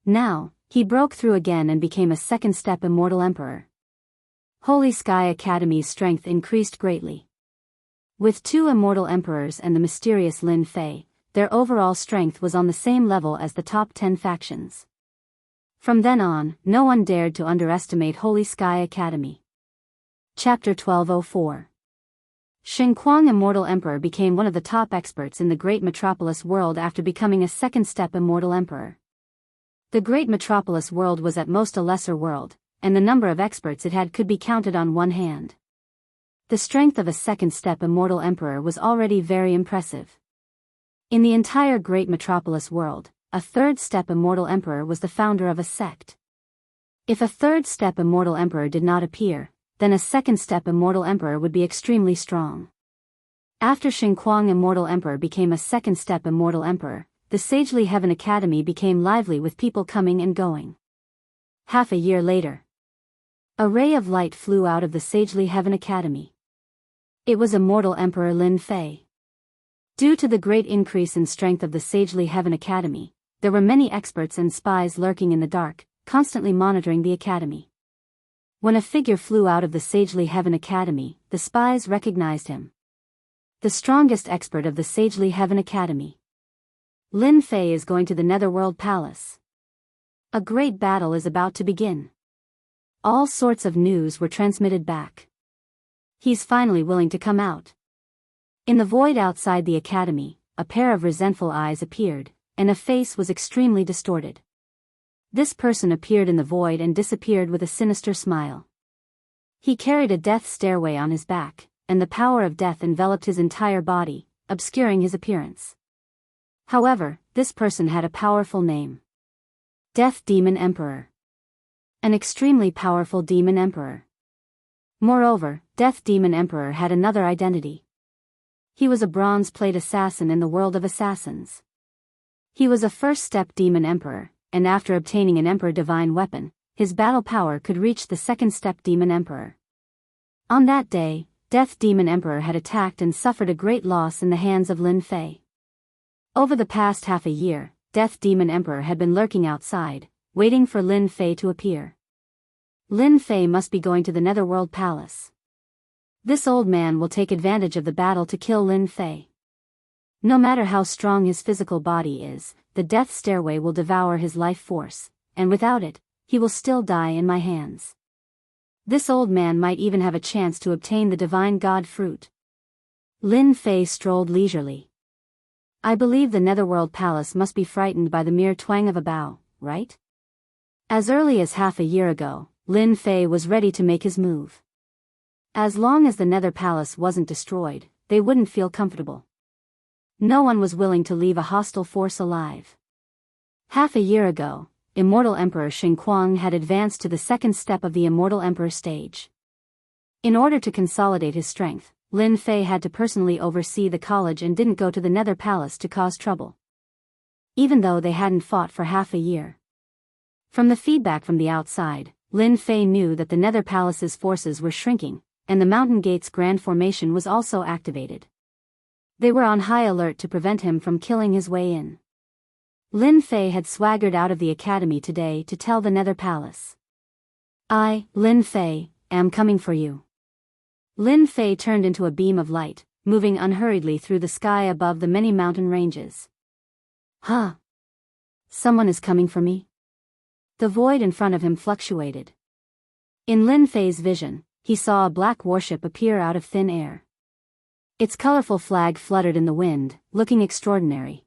Now, he broke through again and became a second-step immortal emperor. Holy Sky Academy's strength increased greatly. With 2 immortal emperors and the mysterious Lin Fei, their overall strength was on the same level as the top 10 factions. From then on, no one dared to underestimate Holy Sky Academy. Chapter 1204. Xingquang Immortal Emperor became one of the top experts in the Great Metropolis world after becoming a second-step immortal emperor. The Great Metropolis world was at most a lesser world, and the number of experts it had could be counted on one hand. The strength of a second-step immortal emperor was already very impressive. In the entire Great Metropolis world, a third-step immortal emperor was the founder of a sect. If a third-step immortal emperor did not appear, then a second-step immortal emperor would be extremely strong. After Xingquang Immortal Emperor became a second-step immortal emperor, the Sagely Heaven Academy became lively with people coming and going. Half a year later, a ray of light flew out of the Sagely Heaven Academy. It was Immortal Emperor Lin Fei. Due to the great increase in strength of the Sagely Heaven Academy, there were many experts and spies lurking in the dark, constantly monitoring the academy. When a figure flew out of the Sagely Heaven Academy, the spies recognized him. The strongest expert of the Sagely Heaven Academy. Lin Fei is going to the Netherworld Palace. A great battle is about to begin. All sorts of news were transmitted back. He's finally willing to come out. In the void outside the academy, a pair of resentful eyes appeared, and a face was extremely distorted. This person appeared in the void and disappeared with a sinister smile. He carried a death stairway on his back, and the power of death enveloped his entire body, obscuring his appearance. However, this person had a powerful name. Death Demon Emperor. An extremely powerful demon emperor. Moreover, Death Demon Emperor had another identity. He was a bronze-plate assassin in the world of assassins. He was a first-step demon emperor, and after obtaining an Emperor Divine weapon, his battle power could reach the second-step demon emperor. On that day, Death Demon Emperor had attacked and suffered a great loss in the hands of Lin Fei. Over the past half a year, Death Demon Emperor had been lurking outside, waiting for Lin Fei to appear. Lin Fei must be going to the Netherworld Palace. This old man will take advantage of the battle to kill Lin Fei. No matter how strong his physical body is, the death stairway will devour his life force, and without it, he will still die in my hands. This old man might even have a chance to obtain the divine god fruit. Lin Fei strolled leisurely. I believe the Netherworld Palace must be frightened by the mere twang of a bow, right? As early as half a year ago, Lin Fei was ready to make his move. As long as the Nether Palace wasn't destroyed, they wouldn't feel comfortable. No one was willing to leave a hostile force alive. Half a year ago, Immortal Emperor Xingquang had advanced to the second step of the Immortal Emperor stage. In order to consolidate his strength, Lin Fei had to personally oversee the college and didn't go to the Nether Palace to cause trouble. Even though they hadn't fought for half a year. From the feedback from the outside, Lin Fei knew that the Nether Palace's forces were shrinking, and the Mountain Gate's Grand Formation was also activated. They were on high alert to prevent him from killing his way in. Lin Fei had swaggered out of the academy today to tell the Nether Palace. I, Lin Fei, am coming for you. Lin Fei turned into a beam of light, moving unhurriedly through the sky above the many mountain ranges. Huh? Someone is coming for me? The void in front of him fluctuated. In Lin Fei's vision, he saw a black warship appear out of thin air. Its colorful flag fluttered in the wind, looking extraordinary.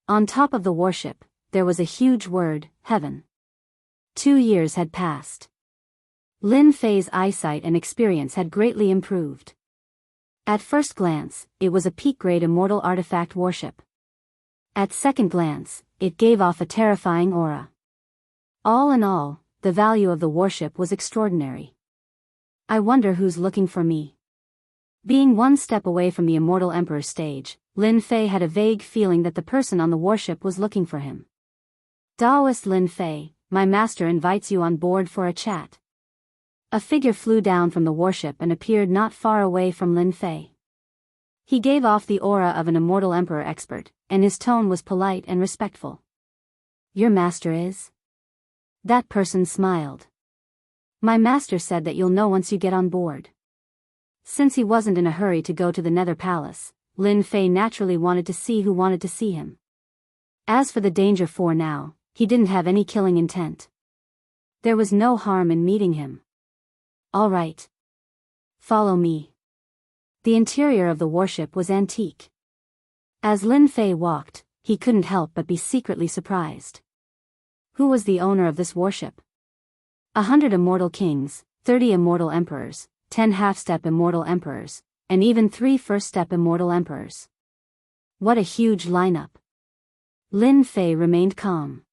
On top of the warship, there was a huge word, Heaven. 2 years had passed. Lin Fei's eyesight and experience had greatly improved. At first glance, it was a peak-grade immortal artifact warship. At second glance, it gave off a terrifying aura. All in all, the value of the warship was extraordinary. I wonder who's looking for me. Being one step away from the Immortal Emperor stage, Lin Fei had a vague feeling that the person on the warship was looking for him. Taoist Lin Fei, my master invites you on board for a chat. A figure flew down from the warship and appeared not far away from Lin Fei. He gave off the aura of an Immortal Emperor expert, and his tone was polite and respectful. Your master is? That person smiled. My master said that you'll know once you get on board. Since he wasn't in a hurry to go to the Nether Palace, Lin Fei naturally wanted to see who wanted to see him. As for the danger for now, he didn't have any killing intent. There was no harm in meeting him. All right. Follow me. The interior of the warship was antique. As Lin Fei walked, he couldn't help but be secretly surprised. Who was the owner of this warship? 100 immortal kings, 30 immortal emperors, 10 half-step immortal emperors, and even 3 first-step immortal emperors. What a huge lineup. Lin Fei remained calm.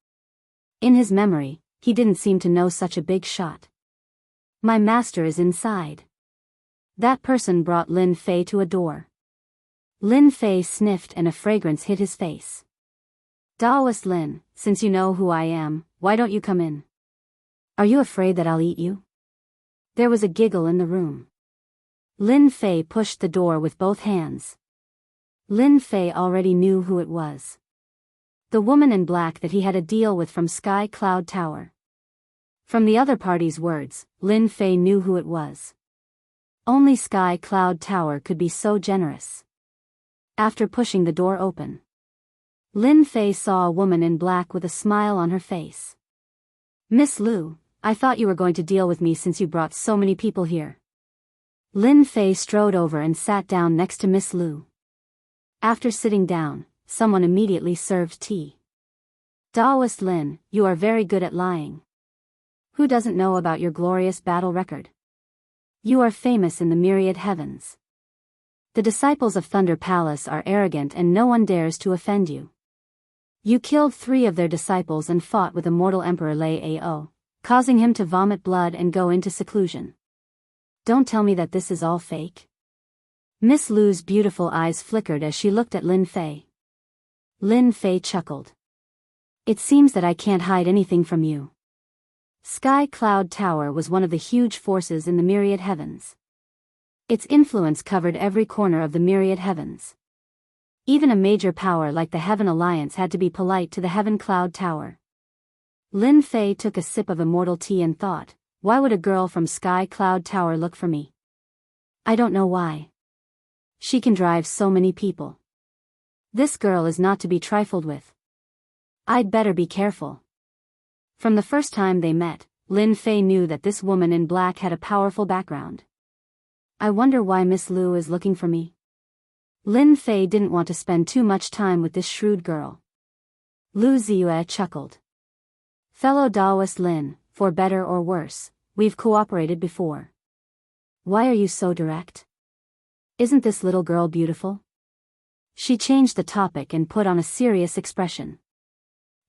In his memory, he didn't seem to know such a big shot. My master is inside. That person brought Lin Fei to a door. Lin Fei sniffed and a fragrance hit his face. Taoist Lin, since you know who I am, why don't you come in? Are you afraid that I'll eat you? There was a giggle in the room. Lin Fei pushed the door with both hands. Lin Fei already knew who it was. The woman in black that he had a deal with from Sky Cloud Tower. From the other party's words, Lin Fei knew who it was. Only Sky Cloud Tower could be so generous. After pushing the door open, Lin Fei saw a woman in black with a smile on her face. Miss Lu, I thought you were going to deal with me since you brought so many people here. Lin Fei strode over and sat down next to Miss Lu. After sitting down, someone immediately served tea. Taoist Lin, you are very good at lying. Who doesn't know about your glorious battle record? You are famous in the myriad heavens. The disciples of Thunder Palace are arrogant and no one dares to offend you. You killed 3 of their disciples and fought with Immortal Emperor Lei Ao, causing him to vomit blood and go into seclusion. Don't tell me that this is all fake. Miss Lu's beautiful eyes flickered as she looked at Lin Fei. Lin Fei chuckled. It seems that I can't hide anything from you. Sky Cloud Tower was one of the huge forces in the myriad heavens. Its influence covered every corner of the myriad heavens. Even a major power like the Heaven Alliance had to be polite to the Heaven Cloud Tower. Lin Fei took a sip of immortal tea and thought, why would a girl from Sky Cloud Tower look for me? I don't know why. She can drive so many people. This girl is not to be trifled with. I'd better be careful. From the first time they met, Lin Fei knew that this woman in black had a powerful background. I wonder why Miss Lu is looking for me. Lin Fei didn't want to spend too much time with this shrewd girl. Lu Ziyue chuckled. Fellow Taoist Lin, for better or worse, we've cooperated before. Why are you so direct? Isn't this little girl beautiful? She changed the topic and put on a serious expression.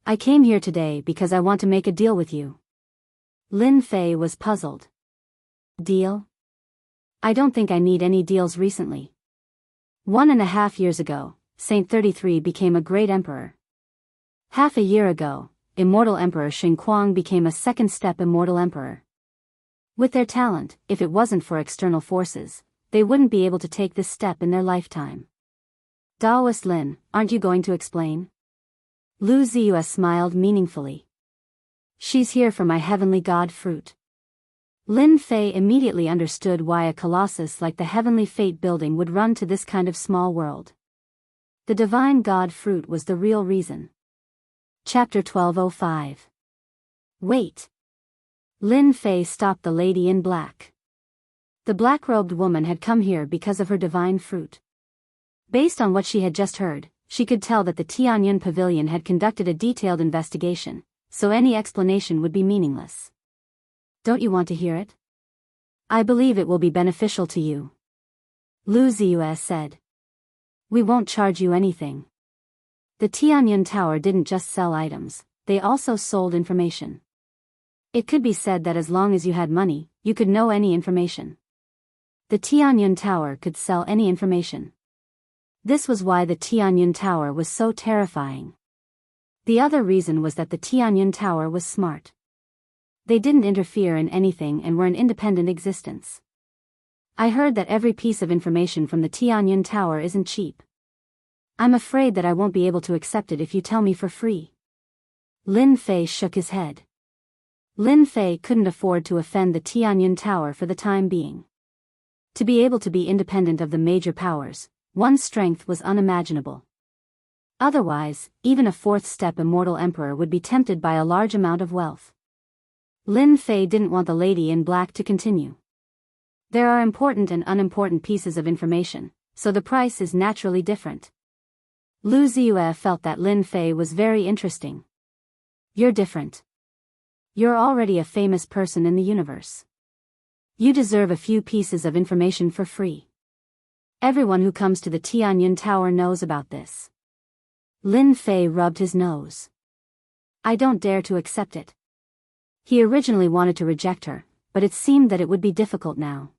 I came here today because I want to make a deal with you. Lin Fei was puzzled. Deal? I don't think I need any deals recently. 1.5 years ago, Saint 33 became a great emperor. Half a year ago, Immortal Emperor Xingquang became a second-step Immortal Emperor. With their talent, if it wasn't for external forces, they wouldn't be able to take this step in their lifetime. Daoist Lin, aren't you going to explain? Lu Ziyue smiled meaningfully. She's here for my heavenly god fruit. Lin Fei immediately understood why a colossus like the Heavenly Fate building would run to this kind of small world. The divine god fruit was the real reason. Chapter 1205. Wait. Lin Fei stopped the lady in black. The black-robed woman had come here because of her divine fruit. Based on what she had just heard, she could tell that the Tianyun Pavilion had conducted a detailed investigation, so any explanation would be meaningless. Don't you want to hear it? I believe it will be beneficial to you. Lu Ziyue said. We won't charge you anything. The Tianyun Tower didn't just sell items, they also sold information. It could be said that as long as you had money, you could know any information. The Tianyun Tower could sell any information. This was why the Tianyun Tower was so terrifying. The other reason was that the Tianyun Tower was smart. They didn't interfere in anything and were an independent existence. I heard that every piece of information from the Tianyun Tower isn't cheap. I'm afraid that I won't be able to accept it if you tell me for free. Lin Fei shook his head. Lin Fei couldn't afford to offend the Tianyun Tower for the time being. To be able to be independent of the major powers, one's strength was unimaginable. Otherwise, even a fourth-step immortal emperor would be tempted by a large amount of wealth. Lin Fei didn't want the lady in black to continue. There are important and unimportant pieces of information, so the price is naturally different. Lu Ziyue felt that Lin Fei was very interesting. You're different. You're already a famous person in the universe. You deserve a few pieces of information for free. Everyone who comes to the Tianyun Tower knows about this. Lin Fei rubbed his nose. I don't dare to accept it. He originally wanted to reject her, but it seemed that it would be difficult now.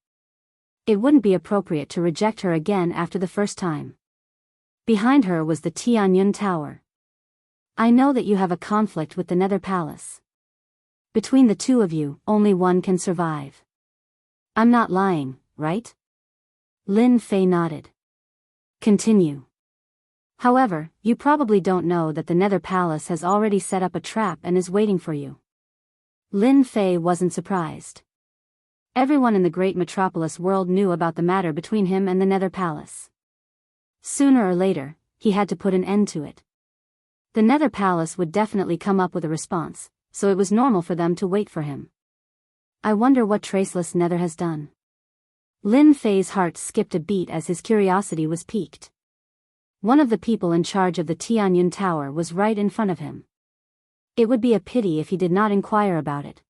It wouldn't be appropriate to reject her again after the first time. Behind her was the Tianyun Tower. I know that you have a conflict with the Nether Palace. Between the two of you, only one can survive. I'm not lying, right? Lin Fei nodded. Continue. However, you probably don't know that the Nether Palace has already set up a trap and is waiting for you. Lin Fei wasn't surprised. Everyone in the great metropolis world knew about the matter between him and the Nether Palace. Sooner or later, he had to put an end to it. The Nether Palace would definitely come up with a response, so it was normal for them to wait for him. I wonder what Traceless Nether has done. Lin Fei's heart skipped a beat as his curiosity was piqued. One of the people in charge of the Tianyun Tower was right in front of him. It would be a pity if he did not inquire about it.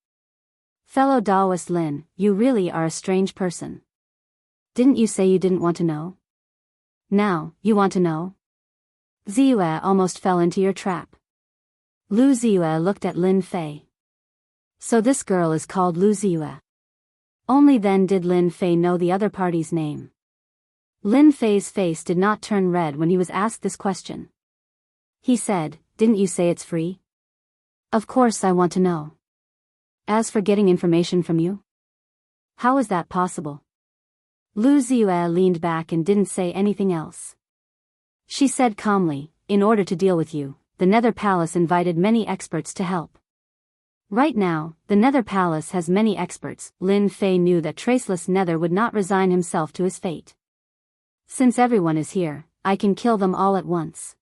Fellow Daoist Lin, you really are a strange person. Didn't you say you didn't want to know? Now, you want to know? Ziyue almost fell into your trap. Lu Ziyue looked at Lin Fei. So this girl is called Lu Ziyue. Only then did Lin Fei know the other party's name. Lin Fei's face did not turn red when he was asked this question. He said, didn't you say it's free? Of course I want to know. As for getting information from you? How is that possible? Lu Ziyue leaned back and didn't say anything else. She said calmly, in order to deal with you, the Nether Palace invited many experts to help. Right now, the Nether Palace has many experts. Lin Fei knew that Traceless Nether would not resign himself to his fate. Since everyone is here, I can kill them all at once.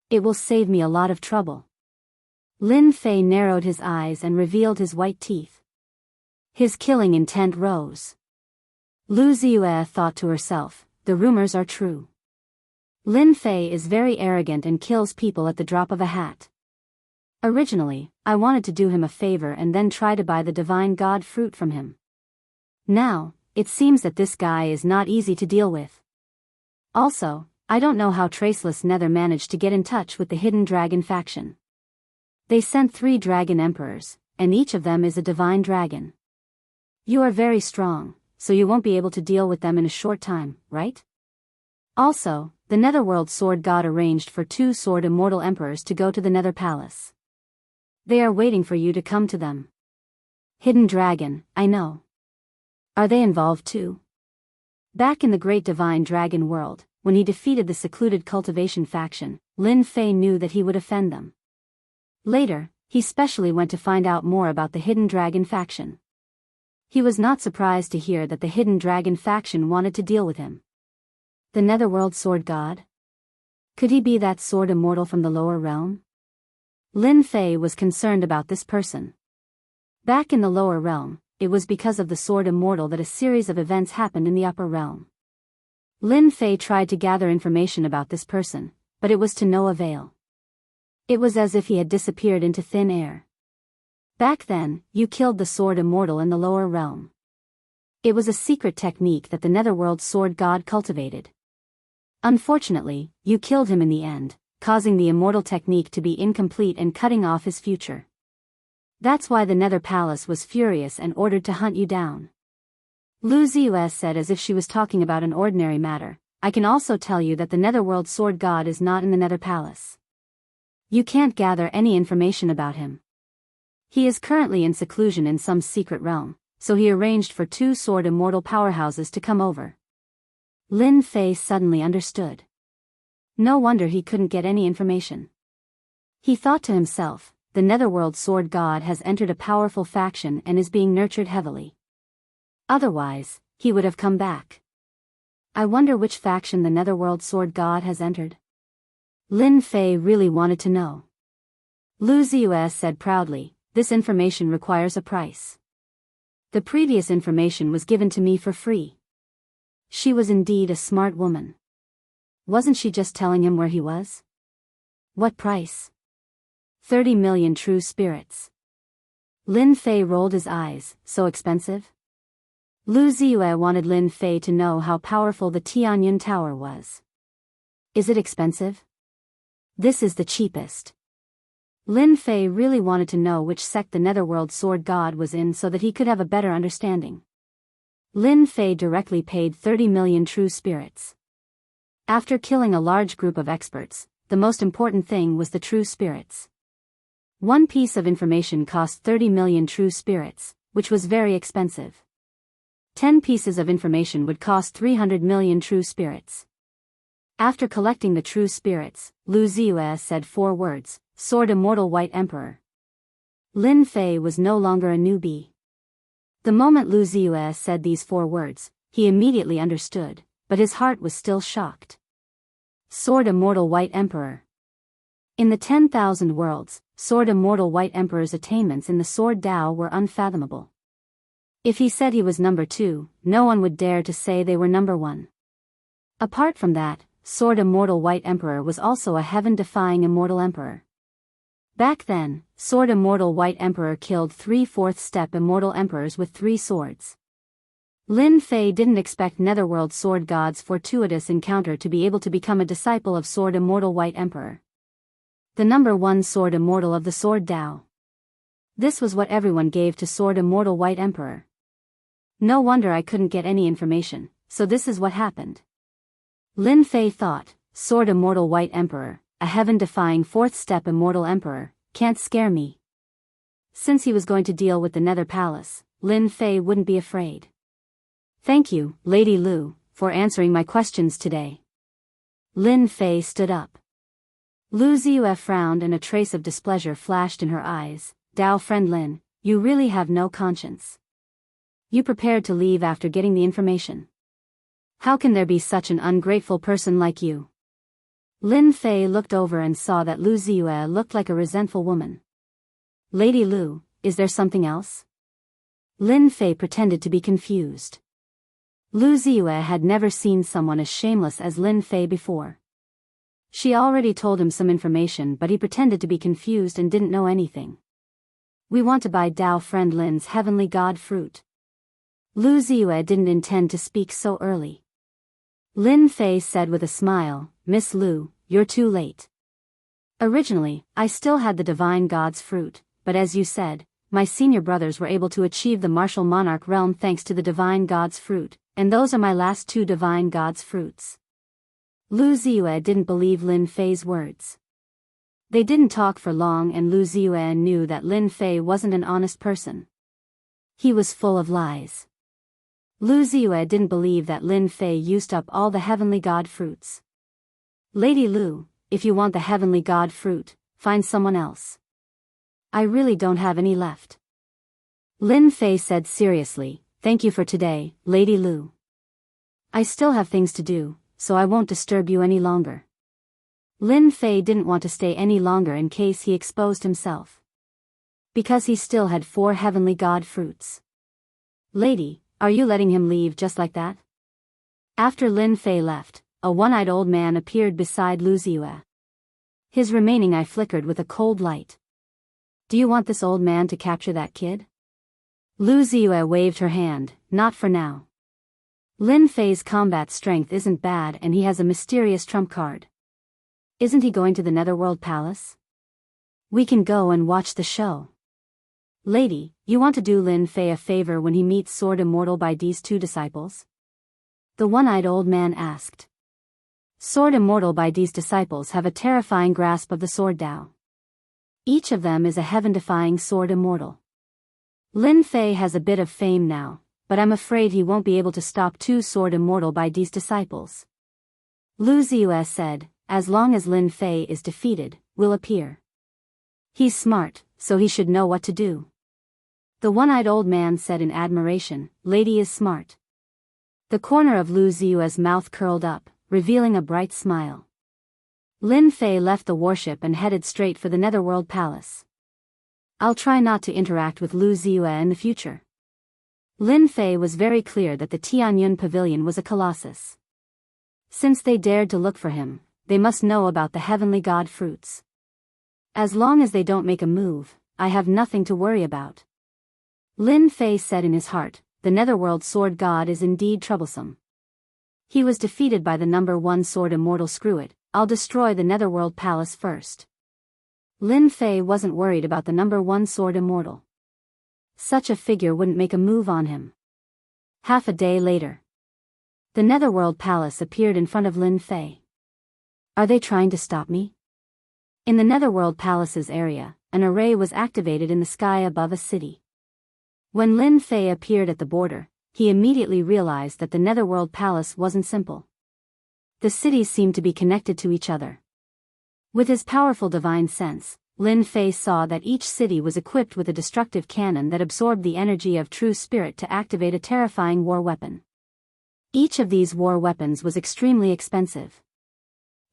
It will save me a lot of trouble. Lin Fei narrowed his eyes and revealed his white teeth. His killing intent rose. Lu Ziyue thought to herself, the rumors are true. Lin Fei is very arrogant and kills people at the drop of a hat. Originally, I wanted to do him a favor and then try to buy the divine god fruit from him. Now, it seems that this guy is not easy to deal with. Also, I don't know how Traceless Nether managed to get in touch with the Hidden Dragon faction. They sent 3 dragon emperors, and each of them is a divine dragon. You are very strong, so you won't be able to deal with them in a short time, right? Also, the Netherworld Sword God arranged for 2 Sword Immortal Emperors to go to the Nether Palace. They are waiting for you to come to them. Hidden Dragon, I know. Are they involved too? Back in the Great Divine Dragon world, when he defeated the secluded cultivation faction, Lin Fei knew that he would offend them. Later, he specially went to find out more about the Hidden Dragon faction. He was not surprised to hear that the Hidden Dragon faction wanted to deal with him. The Netherworld Sword God? Could he be that sword immortal from the lower realm? Lin Fei was concerned about this person. Back in the lower realm, it was because of the sword immortal that a series of events happened in the upper realm. Lin Fei tried to gather information about this person, but it was to no avail. It was as if he had disappeared into thin air. Back then, you killed the sword immortal in the lower realm. It was a secret technique that the Netherworld Sword God cultivated. Unfortunately, you killed him in the end, causing the immortal technique to be incomplete and cutting off his future. That's why the Nether Palace was furious and ordered to hunt you down. Lu Ziyue said as if she was talking about an ordinary matter. I can also tell you that the Netherworld Sword God is not in the Nether Palace. You can't gather any information about him. He is currently in seclusion in some secret realm, so he arranged for 2 sword immortal powerhouses to come over. Lin Fei suddenly understood. No wonder he couldn't get any information. He thought to himself, the Netherworld Sword God has entered a powerful faction and is being nurtured heavily. Otherwise, he would have come back. I wonder which faction the Netherworld Sword God has entered. Lin Fei really wanted to know. Lu Ziyue said proudly, this information requires a price. The previous information was given to me for free. She was indeed a smart woman. Wasn't she just telling him where he was? What price? 30 million true spirits. Lin Fei rolled his eyes, so expensive? Lu Ziyue wanted Lin Fei to know how powerful the Tianyun Tower was. Is it expensive? This is the cheapest. Lin Fei really wanted to know which sect the Netherworld Sword God was in so that he could have a better understanding. Lin Fei directly paid 30 million true spirits. After killing a large group of experts, the most important thing was the true spirits. One piece of information cost 30 million true spirits, which was very expensive. 10 pieces of information would cost 300 million true spirits. After collecting the true spirits, Lu Ziyue said 4 words, Sword Immortal White Emperor. Lin Fei was no longer a newbie. The moment Lu Ziyue said these 4 words, he immediately understood, but his heart was still shocked. Sword Immortal White Emperor. In the 10,000 worlds, Sword Immortal White Emperor's attainments in the Sword Dao were unfathomable. If he said he was number 2, no one would dare to say they were number 1. Apart from that, Sword Immortal White Emperor was also a heaven-defying immortal emperor. Back then, Sword Immortal White Emperor killed 3 4th-step immortal emperors with 3 swords. Lin Fei didn't expect Netherworld Sword God's fortuitous encounter to be able to become a disciple of Sword Immortal White Emperor. The number 1 Sword Immortal of the Sword Dao. This was what everyone gave to Sword Immortal White Emperor. No wonder I couldn't get any information, so this is what happened. Lin Fei thought, Sword Immortal White Emperor, a heaven-defying 4th-step immortal emperor, can't scare me. Since he was going to deal with the Nether Palace, Lin Fei wouldn't be afraid. Thank you, Lady Lu, for answering my questions today. Lin Fei stood up. Lu Ziyue frowned and a trace of displeasure flashed in her eyes. Dao friend Lin, you really have no conscience. You prepared to leave after getting the information. How can there be such an ungrateful person like you? Lin Fei looked over and saw that Lu Ziyue looked like a resentful woman. Lady Lu, is there something else? Lin Fei pretended to be confused. Lu Ziyue had never seen someone as shameless as Lin Fei before. She already told him some information, but he pretended to be confused and didn't know anything. We want to buy Dao friend Lin's heavenly god fruit. Lu Ziyue didn't intend to speak so early. Lin Fei said with a smile, Miss Lu, you're too late. Originally, I still had the divine god's fruit, but as you said, my senior brothers were able to achieve the martial monarch realm thanks to the divine god's fruit, and those are my last 2 divine god's fruits. Lu Ziyue didn't believe Lin Fei's words. They didn't talk for long and Lu Ziyue knew that Lin Fei wasn't an honest person. He was full of lies. Lu Ziyue didn't believe that Lin Fei used up all the heavenly god fruits. Lady Lu, if you want the heavenly god fruit, find someone else. I really don't have any left. Lin Fei said seriously, thank you for today, Lady Lu. I still have things to do, so I won't disturb you any longer. Lin Fei didn't want to stay any longer in case he exposed himself. Because he still had 4 heavenly god fruits. Lady, are you letting him leave just like that? After Lin Fei left, a one-eyed old man appeared beside Lu Ziyue. His remaining eye flickered with a cold light. Do you want this old man to capture that kid? Lu Ziyue waved her hand, not for now. Lin Fei's combat strength isn't bad and he has a mysterious trump card. Isn't he going to the Netherworld Palace? We can go and watch the show. Lady, you want to do Lin Fei a favor when he meets Sword Immortal by these 2 disciples? The one-eyed old man asked. Sword Immortal by these disciples have a terrifying grasp of the sword Dao. Each of them is a heaven-defying sword immortal. Lin Fei has a bit of fame now, but I'm afraid he won't be able to stop 2 sword immortal by these disciples. Lu Ziyue said, as long as Lin Fei is defeated, will appear. He's smart, so he should know what to do. The one-eyed old man said in admiration, Lady is smart. The corner of Lu Ziyue's mouth curled up, revealing a bright smile. Lin Fei left the warship and headed straight for the Netherworld Palace. I'll try not to interact with Lu Ziyue in the future. Lin Fei was very clear that the Tianyun Pavilion was a colossus. Since they dared to look for him, they must know about the heavenly god fruits. As long as they don't make a move, I have nothing to worry about. Lin Fei said in his heart, the Netherworld Sword God is indeed troublesome. He was defeated by the number 1 sword immortal. Screw it, I'll destroy the Netherworld Palace first. Lin Fei wasn't worried about the number 1 sword immortal. Such a figure wouldn't make a move on him. Half a day later. The Netherworld Palace appeared in front of Lin Fei. Are they trying to stop me? In the Netherworld Palace's area, an array was activated in the sky above a city. When Lin Fei appeared at the border, he immediately realized that the Netherworld Palace wasn't simple. The cities seemed to be connected to each other. With his powerful divine sense, Lin Fei saw that each city was equipped with a destructive cannon that absorbed the energy of true spirit to activate a terrifying war weapon. Each of these war weapons was extremely expensive.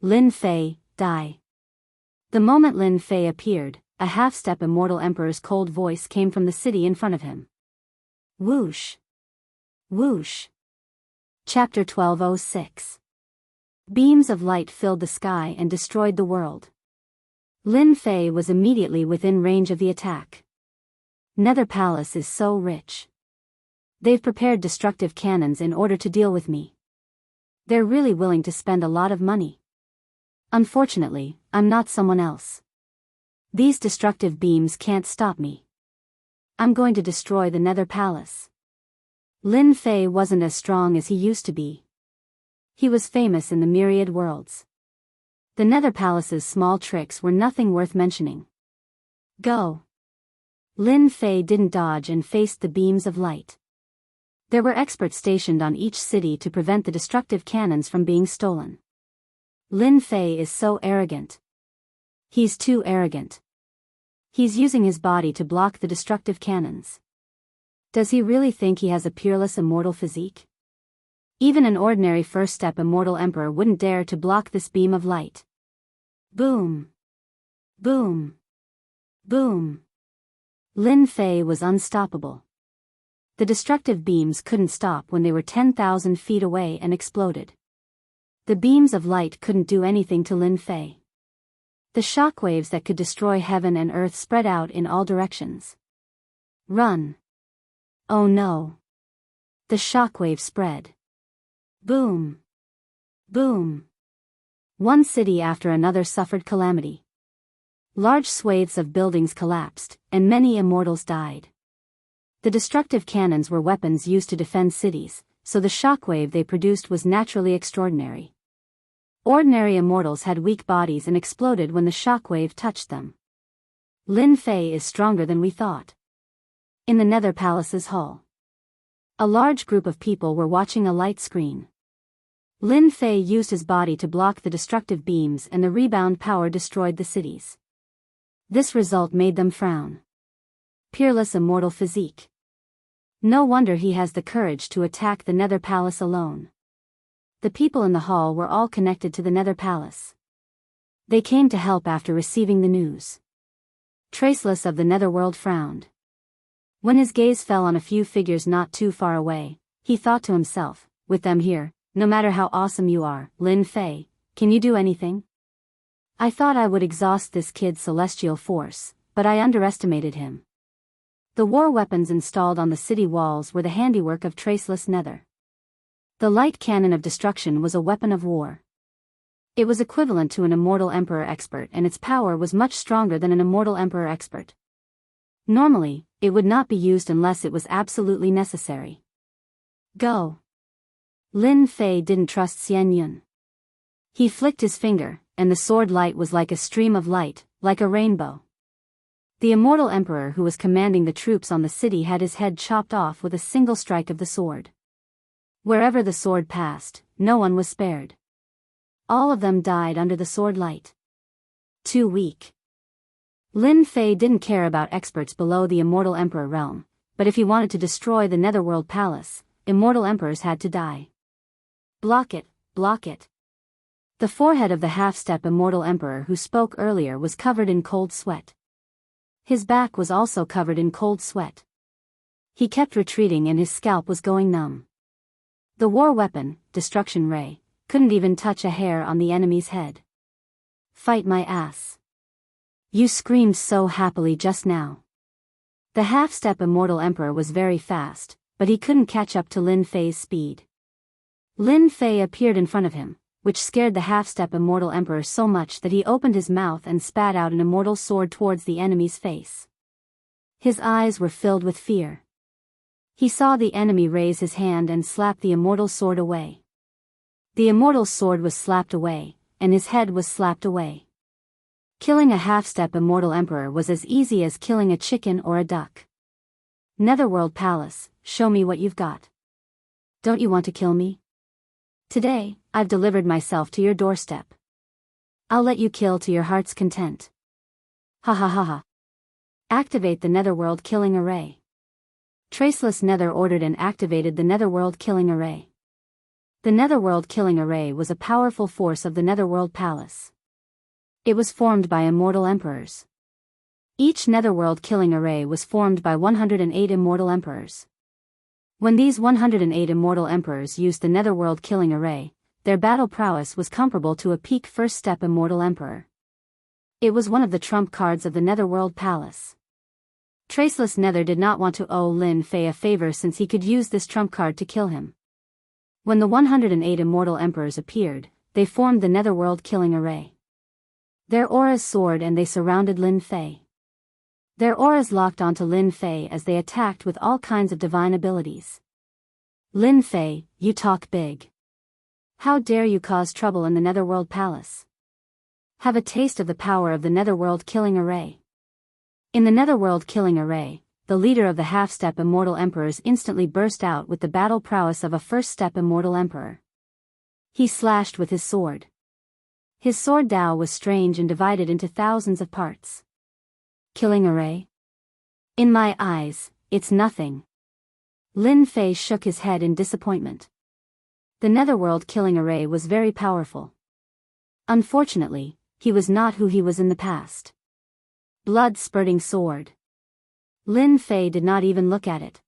Lin Fei, die. The moment Lin Fei appeared, a half-step immortal emperor's cold voice came from the city in front of him. Whoosh. Whoosh. Chapter 1206. Beams of light filled the sky and destroyed the world. Lin Fei was immediately within range of the attack. Nether Palace is so rich. They've prepared destructive cannons in order to deal with me. They're really willing to spend a lot of money. Unfortunately, I'm not someone else. These destructive beams can't stop me. I'm going to destroy the Nether Palace. Lin Fei wasn't as strong as he used to be. He was famous in the myriad worlds. The Nether Palace's small tricks were nothing worth mentioning. Go. Lin Fei didn't dodge and faced the beams of light. There were experts stationed on each city to prevent the destructive cannons from being stolen. Lin Fei is so arrogant. He's too arrogant. He's using his body to block the destructive cannons. Does he really think he has a peerless immortal physique? Even an ordinary first-step immortal emperor wouldn't dare to block this beam of light. Boom. Boom. Boom. Lin Fei was unstoppable. The destructive beams couldn't stop when they were 10,000 feet away and exploded. The beams of light couldn't do anything to Lin Fei. The shockwaves that could destroy heaven and earth spread out in all directions. Run. Oh no. The shockwave spread. Boom. Boom. One city after another suffered calamity. Large swathes of buildings collapsed, and many immortals died. The destructive cannons were weapons used to defend cities, so the shockwave they produced was naturally extraordinary. Ordinary immortals had weak bodies and exploded when the shockwave touched them. Lin Fei is stronger than we thought. In the Nether Palace's hall, a large group of people were watching a light screen. Lin Fei used his body to block the destructive beams and the rebound power destroyed the cities. This result made them frown. Peerless immortal physique. No wonder he has the courage to attack the Nether Palace alone. The people in the hall were all connected to the Nether Palace. They came to help after receiving the news. Traceless of the Netherworld frowned. When his gaze fell on a few figures not too far away, he thought to himself, with them here, no matter how awesome you are, Lin Fei, can you do anything? I thought I would exhaust this kid's celestial force, but I underestimated him. The war weapons installed on the city walls were the handiwork of Traceless Nether. The light cannon of destruction was a weapon of war. It was equivalent to an immortal emperor expert and its power was much stronger than an immortal emperor expert. Normally, it would not be used unless it was absolutely necessary. Go. Lin Fei didn't trust Xian Yun. He flicked his finger, and the sword light was like a stream of light, like a rainbow. The immortal emperor who was commanding the troops on the city had his head chopped off with a single strike of the sword. Wherever the sword passed, no one was spared. All of them died under the sword light. Too weak. Lin Fei didn't care about experts below the immortal emperor realm, but if he wanted to destroy the Netherworld Palace, immortal emperors had to die. Block it, block it. The forehead of the half-step immortal emperor who spoke earlier was covered in cold sweat. His back was also covered in cold sweat. He kept retreating and his scalp was going numb. The war weapon, Destruction Ray, couldn't even touch a hair on the enemy's head. Fight my ass. You screamed so happily just now. The half-step immortal emperor was very fast, but he couldn't catch up to Lin Fei's speed. Lin Fei appeared in front of him, which scared the half-step immortal emperor so much that he opened his mouth and spat out an immortal sword towards the enemy's face. His eyes were filled with fear. He saw the enemy raise his hand and slap the immortal sword away. The immortal sword was slapped away, and his head was slapped away. Killing a half-step immortal emperor was as easy as killing a chicken or a duck. Netherworld Palace, show me what you've got. Don't you want to kill me? Today, I've delivered myself to your doorstep. I'll let you kill to your heart's content. Ha ha ha ha. Activate the Netherworld Killing Array. Traceless Nether ordered and activated the Netherworld Killing Array. The Netherworld Killing Array was a powerful force of the Netherworld Palace. It was formed by immortal emperors. Each Netherworld Killing Array was formed by 108 immortal emperors. When these 108 immortal emperors used the Netherworld Killing Array, their battle prowess was comparable to a peak first-step immortal emperor. It was one of the trump cards of the Netherworld Palace. Traceless Nether did not want to owe Lin Fei a favor since he could use this trump card to kill him. When the 108 immortal emperors appeared, they formed the Netherworld Killing Array. Their auras soared and they surrounded Lin Fei. Their auras locked onto Lin Fei as they attacked with all kinds of divine abilities. Lin Fei, you talk big. How dare you cause trouble in the Netherworld Palace? Have a taste of the power of the Netherworld Killing Array. In the Netherworld Killing Array, the leader of the half-step immortal emperors instantly burst out with the battle prowess of a first-step immortal emperor. He slashed with his sword. His sword Dao was strange and divided into thousands of parts. Killing Array? In my eyes, it's nothing. Lin Fei shook his head in disappointment. The Netherworld Killing Array was very powerful. Unfortunately, he was not who he was in the past. Blood-spurting sword. Lin Fei did not even look at it.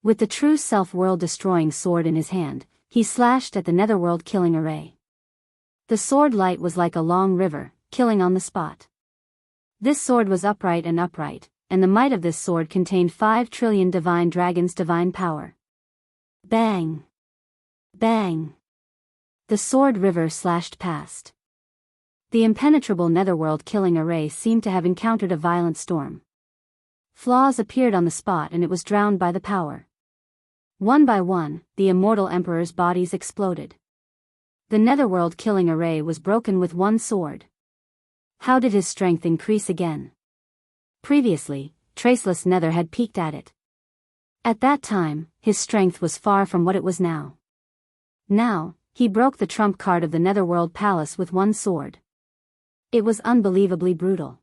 With the true self-world-destroying sword in his hand, he slashed at the Netherworld Killing Array. The sword light was like a long river, killing on the spot. This sword was upright, and the might of this sword contained 5 trillion divine dragons' divine power. Bang! Bang! The sword river slashed past. The impenetrable netherworld killing array seemed to have encountered a violent storm. Flaws appeared on the spot and it was drowned by the power. One by one, the immortal emperor's bodies exploded. The netherworld killing array was broken with one sword. How did his strength increase again? Previously, traceless nether had peeked at it. At that time, his strength was far from what it was now. Now, he broke the trump card of the netherworld palace with one sword. It was unbelievably brutal.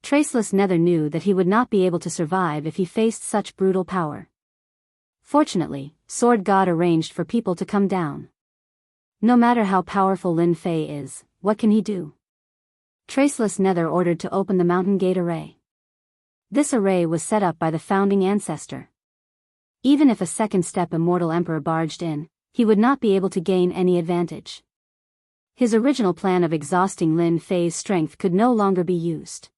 Traceless nether knew that he would not be able to survive if he faced such brutal power. Fortunately, Sword God arranged for people to come down. No matter how powerful Lin Fei is, what can he do? Traceless nether ordered to open the mountain gate array. This array was set up by the founding ancestor. Even if a second step immortal emperor barged in, he would not be able to gain any advantage. His original plan of exhausting Lin Fei's strength could no longer be used.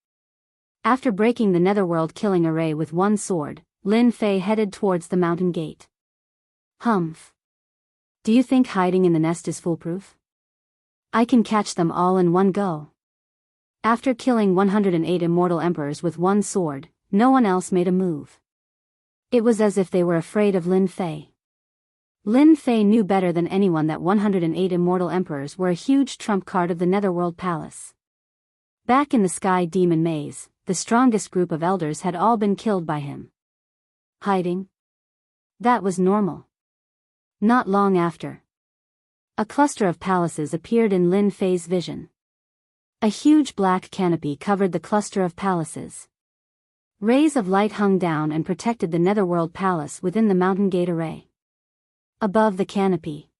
After breaking the netherworld killing array with one sword, Lin Fei headed towards the mountain gate. Humph. Do you think hiding in the nest is foolproof? I can catch them all in one go. After killing 108 immortal emperors with one sword, no one else made a move. It was as if they were afraid of Lin Fei. Lin Fei knew better than anyone that 108 immortal emperors were a huge trump card of the netherworld palace. Back in the Sky Demon Maze, the strongest group of elders had all been killed by him. Hiding? That was normal. Not long after, a cluster of palaces appeared in Lin Fei's vision. A huge black canopy covered the cluster of palaces. Rays of light hung down and protected the netherworld palace within the mountain gate array. Above the canopy,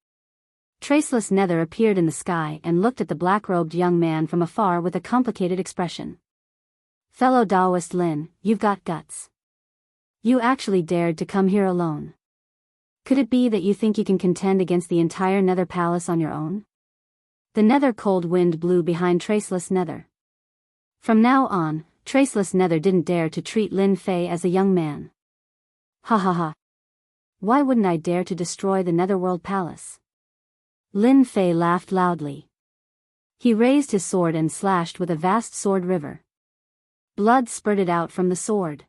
traceless nether appeared in the sky and looked at the black-robed young man from afar with a complicated expression. Fellow Taoist Lin, you've got guts. You actually dared to come here alone. Could it be that you think you can contend against the entire nether palace on your own? The nether cold wind blew behind traceless nether. From now on, traceless nether didn't dare to treat Lin Fei as a young man. Ha ha ha. Why wouldn't I dare to destroy the netherworld palace? Lin Fei laughed loudly. He raised his sword and slashed with a vast sword river. Blood spurted out from the sword.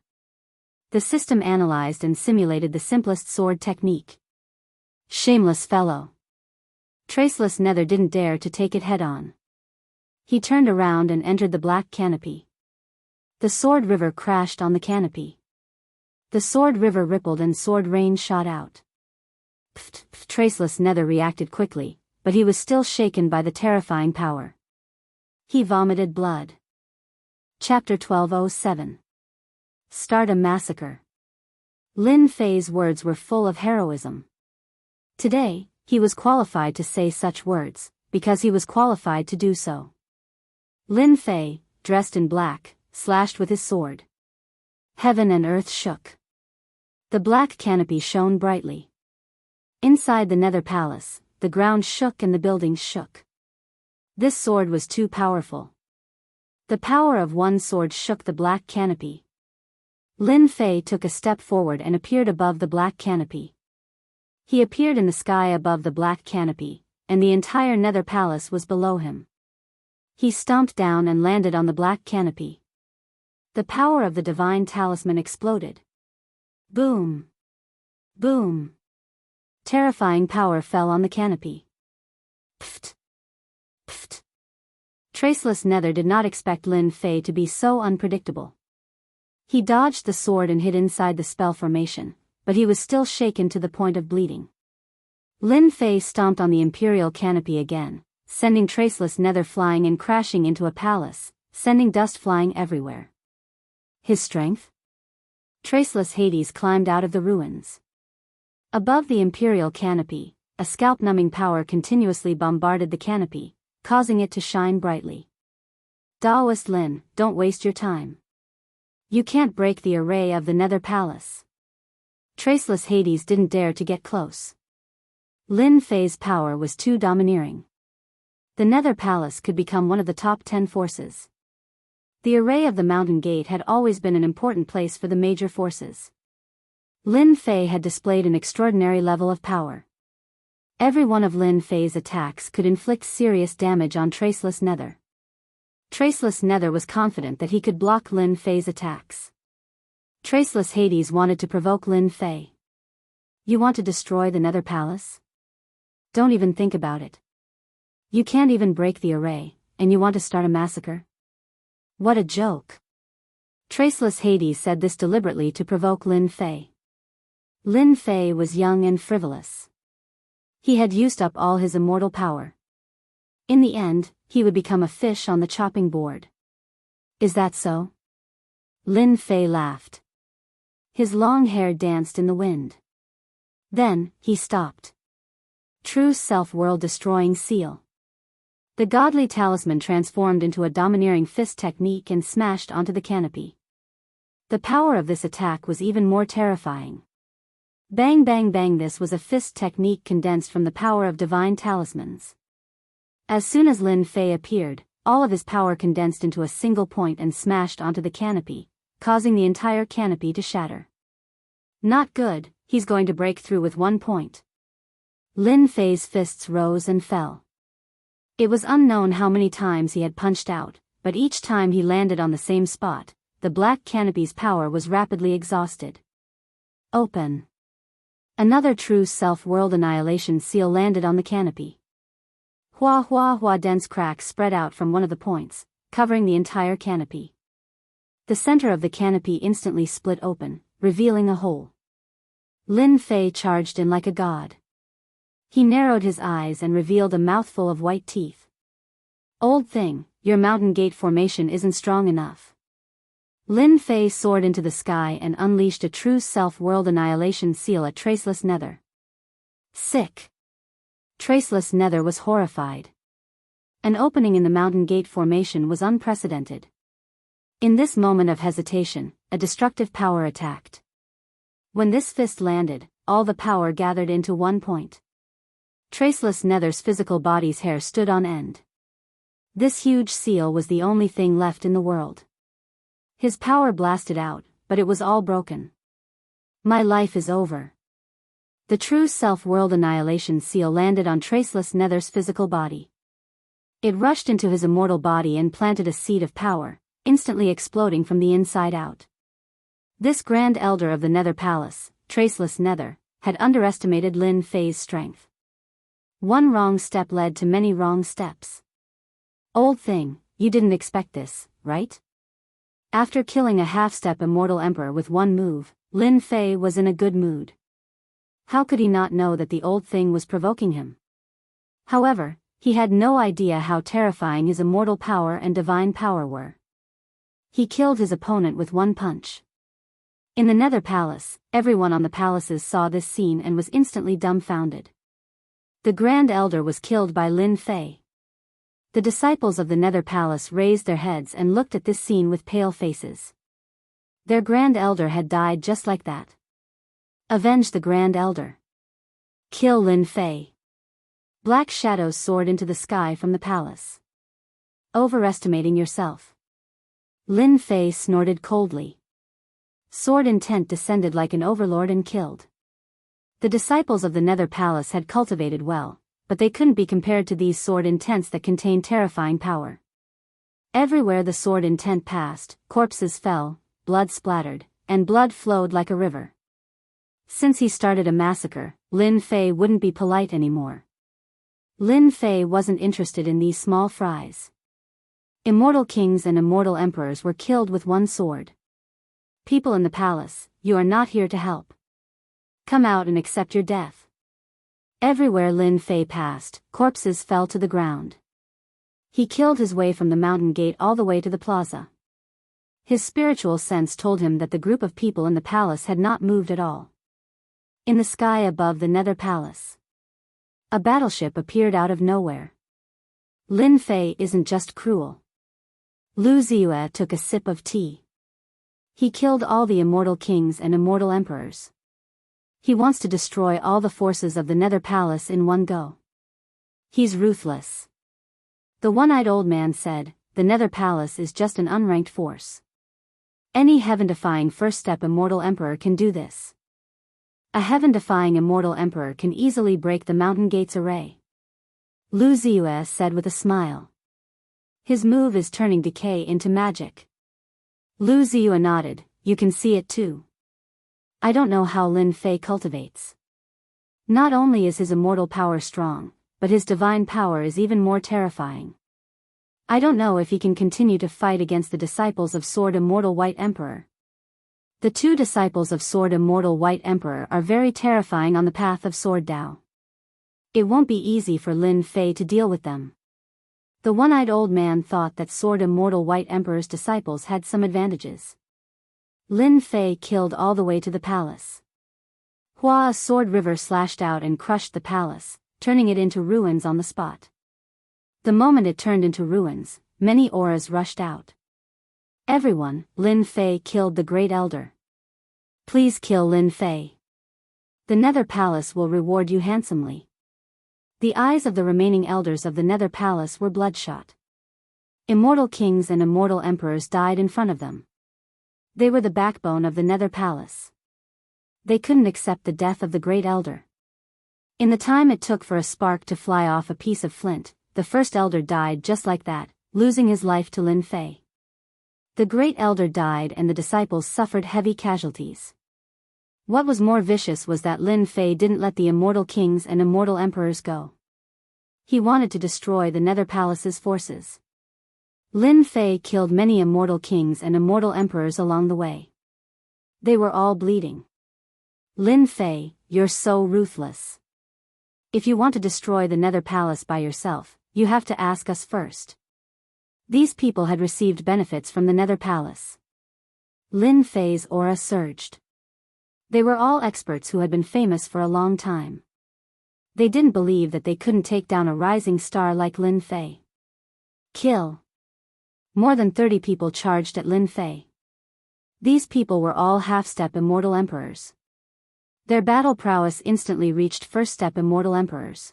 The system analyzed and simulated the simplest sword technique. Shameless fellow. Traceless nether didn't dare to take it head-on. He turned around and entered the black canopy. The sword river crashed on the canopy. The sword river rippled and sword rain shot out. Traceless nether reacted quickly, but he was still shaken by the terrifying power. He vomited blood. Chapter 1207. Start a massacre. Lin Fei's words were full of heroism. Today, he was qualified to say such words, because he was qualified to do so. Lin Fei, dressed in black, slashed with his sword. Heaven and earth shook. The black canopy shone brightly. Inside the nether palace, the ground shook and the buildings shook. This sword was too powerful. The power of one sword shook the black canopy. Lin Fei took a step forward and appeared above the black canopy. He appeared in the sky above the black canopy, and the entire nether palace was below him. He stomped down and landed on the black canopy. The power of the divine talisman exploded. Boom! Boom! Terrifying power fell on the canopy. Pft! Pft! Traceless nether did not expect Lin Fei to be so unpredictable. He dodged the sword and hid inside the spell formation, but he was still shaken to the point of bleeding. Lin Fei stomped on the imperial canopy again, sending traceless nether flying and crashing into a palace, sending dust flying everywhere. His strength? Traceless Hades climbed out of the ruins. Above the imperial canopy, a scalp-numbing power continuously bombarded the canopy, causing it to shine brightly. Taoist Lin, don't waste your time. You can't break the array of the nether palace. Traceless Hades didn't dare to get close. Lin Fei's power was too domineering. The nether palace could become one of the top 10 forces. The array of the mountain gate had always been an important place for the major forces. Lin Fei had displayed an extraordinary level of power. Every one of Lin Fei's attacks could inflict serious damage on traceless nether. Traceless Nether was confident that he could block Lin Fei's attacks. Traceless Hades wanted to provoke Lin Fei. You want to destroy the Nether Palace? Don't even think about it. You can't even break the array, and you want to start a massacre? What a joke. Traceless Hades said this deliberately to provoke Lin Fei. Lin Fei was young and frivolous. He had used up all his immortal power. In the end, he would become a fish on the chopping board. Is that so? Lin Fei laughed. His long hair danced in the wind. Then, he stopped. True self-world-destroying seal. The godly talisman transformed into a domineering fist technique and smashed onto the canopy. The power of this attack was even more terrifying. Bang bang bang. This was a fist technique condensed from the power of divine talismans. As soon as Lin Fei appeared, all of his power condensed into a single point and smashed onto the canopy, causing the entire canopy to shatter. Not good, he's going to break through with one point. Lin Fei's fists rose and fell. It was unknown how many times he had punched out, but each time he landed on the same spot, the black canopy's power was rapidly exhausted. Open. Another true self-world annihilation seal landed on the canopy. Hua hua hua. Dense cracks spread out from one of the points, covering the entire canopy. The center of the canopy instantly split open, revealing a hole. Lin Fei charged in like a god. He narrowed his eyes and revealed a mouthful of white teeth. Old thing, your mountain gate formation isn't strong enough. Lin Fei soared into the sky and unleashed a true self-world annihilation seal at Traceless Nether. Sick. Traceless Nether was horrified. An opening in the mountain gate formation was unprecedented. In this moment of hesitation, a destructive power attacked. When this fist landed, all the power gathered into one point. Traceless Nether's physical body's hair stood on end. This huge seal was the only thing left in the world. His power blasted out, but it was all broken. My life is over. The true self-world annihilation seal landed on Traceless Nether's physical body. It rushed into his immortal body and planted a seed of power, instantly exploding from the inside out. This Grand Elder of the Nether Palace, Traceless Nether, had underestimated Lin Fei's strength. One wrong step led to many wrong steps. Old thing, you didn't expect this, right? After killing a half-step immortal emperor with one move, Lin Fei was in a good mood. How could he not know that the old thing was provoking him? However, he had no idea how terrifying his immortal power and divine power were. He killed his opponent with one punch. In the Nether Palace, everyone on the palaces saw this scene and was instantly dumbfounded. The Grand Elder was killed by Lin Fei. The disciples of the Nether Palace raised their heads and looked at this scene with pale faces. Their Grand Elder had died just like that. Avenge the Grand Elder. Kill Lin Fei. Black shadows soared into the sky from the palace. Overestimating yourself. Lin Fei snorted coldly. Sword intent descended like an overlord and killed. The disciples of the Nether Palace had cultivated well, but they couldn't be compared to these sword intents that contained terrifying power. Everywhere the sword intent passed, corpses fell, blood splattered, and blood flowed like a river. Since he started a massacre, Lin Fei wouldn't be polite anymore. Lin Fei wasn't interested in these small fries. Immortal kings and immortal emperors were killed with one sword. People in the palace, you are not here to help. Come out and accept your death. Everywhere Lin Fei passed, corpses fell to the ground. He killed his way from the mountain gate all the way to the plaza. His spiritual sense told him that the group of people in the palace had not moved at all. In the sky above the Nether Palace, a battleship appeared out of nowhere. Lin Fei isn't just cruel. Lu Ziyue took a sip of tea. He killed all the immortal kings and immortal emperors. He wants to destroy all the forces of the Nether Palace in one go. He's ruthless. The one-eyed old man said, the Nether Palace is just an unranked force. Any heaven-defying first-step immortal emperor can do this. A heaven-defying immortal emperor can easily break the Mountain Gates array. Lu Ziyue said with a smile. His move is turning decay into magic. Lu Ziyue nodded, you can see it too. I don't know how Lin Fei cultivates. Not only is his immortal power strong, but his divine power is even more terrifying. I don't know if he can continue to fight against the disciples of Sword Immortal White Emperor. The two disciples of Sword Immortal White Emperor are very terrifying on the path of Sword Dao. It won't be easy for Lin Fei to deal with them. The one-eyed old man thought that Sword Immortal White Emperor's disciples had some advantages. Lin Fei killed all the way to the palace. A sword river slashed out and crushed the palace, turning it into ruins on the spot. The moment it turned into ruins, many auras rushed out. Everyone, Lin Fei killed the Great Elder. Please kill Lin Fei. The Nether Palace will reward you handsomely. The eyes of the remaining elders of the Nether Palace were bloodshot. Immortal kings and immortal emperors died in front of them. They were the backbone of the Nether Palace. They couldn't accept the death of the Great Elder. In the time it took for a spark to fly off a piece of flint, the first elder died just like that, losing his life to Lin Fei. The Great Elder died and the disciples suffered heavy casualties. What was more vicious was that Lin Fei didn't let the immortal kings and immortal emperors go. He wanted to destroy the Nether Palace's forces. Lin Fei killed many immortal kings and immortal emperors along the way. They were all bleeding. Lin Fei, you're so ruthless. If you want to destroy the Nether Palace by yourself, you have to ask us first. These people had received benefits from the Nether Palace. Lin Fei's aura surged. They were all experts who had been famous for a long time. They didn't believe that they couldn't take down a rising star like Lin Fei. Kill. More than 30 people charged at Lin Fei. These people were all half-step immortal emperors. Their battle prowess instantly reached first-step immortal emperors.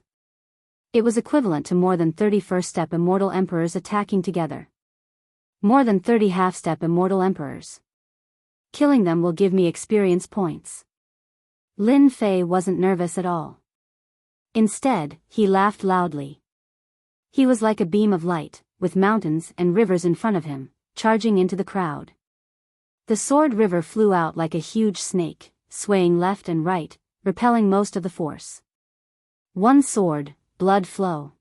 It was equivalent to more than 30 first-step immortal emperors attacking together. More than 30 half-step immortal emperors. Killing them will give me experience points. Lin Fei wasn't nervous at all. Instead, he laughed loudly. He was like a beam of light, with mountains and rivers in front of him, charging into the crowd. The sword river flew out like a huge snake, swaying left and right, repelling most of the force. One sword, blood flow.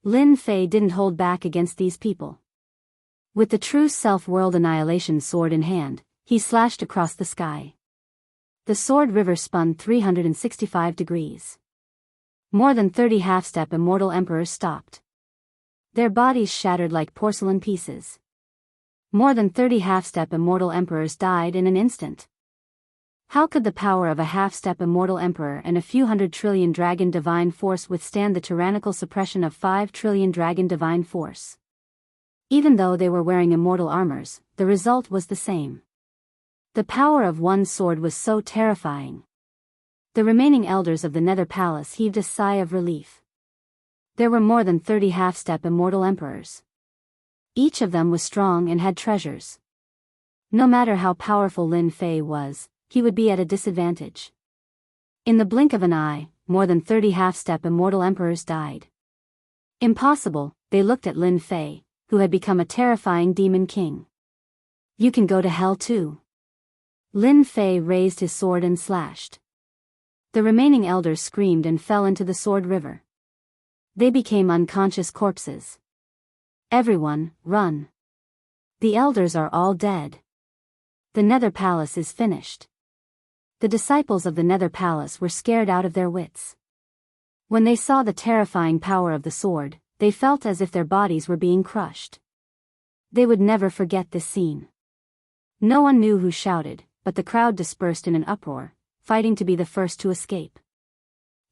Lin Fei didn't hold back against these people. With the true self-world annihilation sword in hand, he slashed across the sky. The sword river spun 365 degrees. More than 30 half-step immortal emperors stopped. Their bodies shattered like porcelain pieces. More than 30 half-step immortal emperors died in an instant. How could the power of a half-step immortal emperor and a few hundred trillion dragon divine force withstand the tyrannical suppression of 5 trillion dragon divine force? Even though they were wearing immortal armors, the result was the same. The power of one sword was so terrifying. The remaining elders of the Nether Palace heaved a sigh of relief. There were more than 30 half-step immortal emperors. Each of them was strong and had treasures. No matter how powerful Lin Fei was, he would be at a disadvantage. In the blink of an eye, more than 30 half-step immortal emperors died. Impossible, they looked at Lin Fei, who had become a terrifying demon king. You can go to hell too. Lin Fei raised his sword and slashed. The remaining elders screamed and fell into the sword river. They became unconscious corpses. Everyone, run. The elders are all dead. The Nether Palace is finished. The disciples of the Nether Palace were scared out of their wits. When they saw the terrifying power of the sword, they felt as if their bodies were being crushed. They would never forget this scene. No one knew who shouted, but the crowd dispersed in an uproar, fighting to be the first to escape.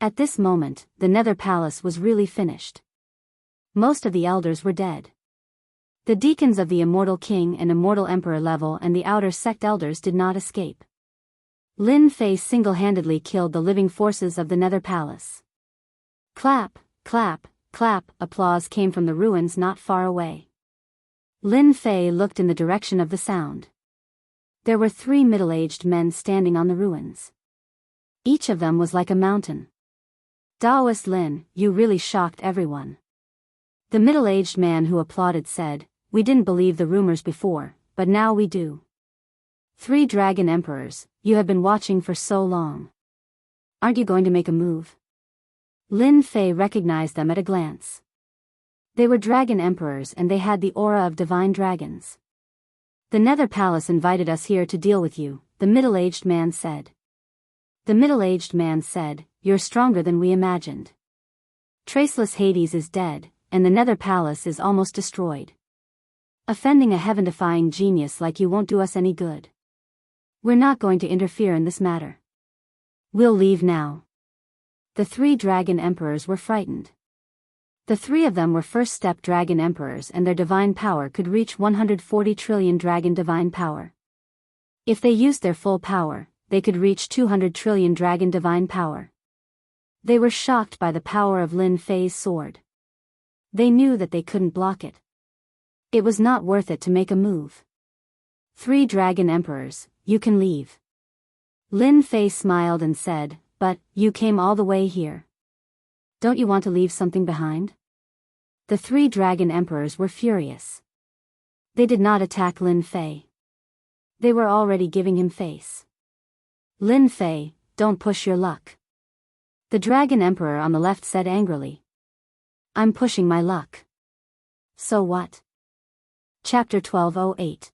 At this moment, the Nether Palace was really finished. Most of the elders were dead. The deacons of the Immortal King and Immortal Emperor level and the outer sect elders did not escape. Lin Fei single-handedly killed the living forces of the Nether Palace. Clap, clap, clap, applause came from the ruins not far away. Lin Fei looked in the direction of the sound. There were 3 middle-aged men standing on the ruins. Each of them was like a mountain. Daoist Lin, you really shocked everyone. The middle-aged man who applauded said, "We didn't believe the rumors before, but now we do. 3 dragon emperors, you have been watching for so long. Aren't you going to make a move?" Lin Fei recognized them at a glance. They were dragon emperors and they had the aura of divine dragons. "The Nether Palace invited us here to deal with you," the middle-aged man said. The middle-aged man said, "You're stronger than we imagined. Traceless Hades is dead, and the Nether Palace is almost destroyed. Offending a heaven-defying genius like you won't do us any good. We're not going to interfere in this matter. We'll leave now." The 3 dragon emperors were frightened. The 3 of them were first-step dragon emperors and their divine power could reach 140 trillion dragon divine power. If they used their full power, they could reach 200 trillion dragon divine power. They were shocked by the power of Lin Fei's sword. They knew that they couldn't block it. It was not worth it to make a move. 3 dragon emperors, you can leave. Lin Fei smiled and said, "But, you came all the way here. Don't you want to leave something behind?" The 3 dragon emperors were furious. They did not attack Lin Fei. They were already giving him face. "Lin Fei, don't push your luck." The dragon emperor on the left said angrily. "I'm pushing my luck. So what?" Chapter 1208.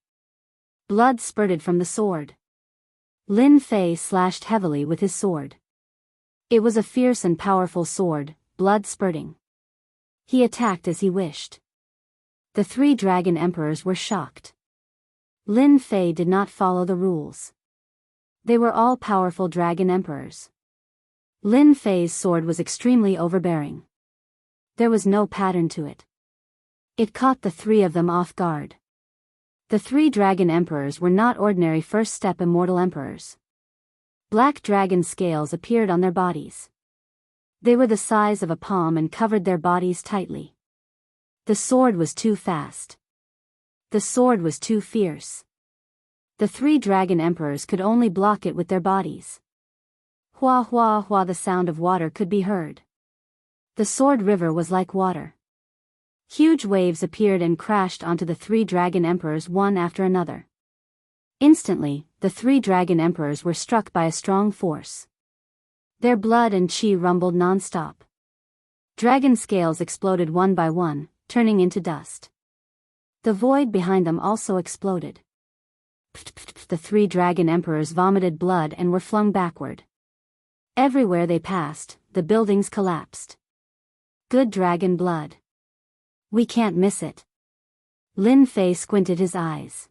Blood spurted from the sword. Lin Fei slashed heavily with his sword. It was a fierce and powerful sword, blood spurting. He attacked as he wished. The 3 dragon emperors were shocked. Lin Fei did not follow the rules. They were all powerful dragon emperors. Lin Fei's sword was extremely overbearing. There was no pattern to it. It caught the 3 of them off guard. The 3 dragon emperors were not ordinary first-step immortal emperors. Black dragon scales appeared on their bodies. They were the size of a palm and covered their bodies tightly. The sword was too fast. The sword was too fierce. The 3 dragon emperors could only block it with their bodies. Hua hua hua, the sound of water could be heard. The sword river was like water. Huge waves appeared and crashed onto the 3 dragon emperors one after another. Instantly, the 3 dragon emperors were struck by a strong force. Their blood and chi rumbled non-stop. Dragon scales exploded one by one, turning into dust. The void behind them also exploded. The 3 dragon emperors vomited blood and were flung backward. Everywhere they passed, the buildings collapsed. Good dragon blood. We can't miss it. Lin Fei squinted his eyes.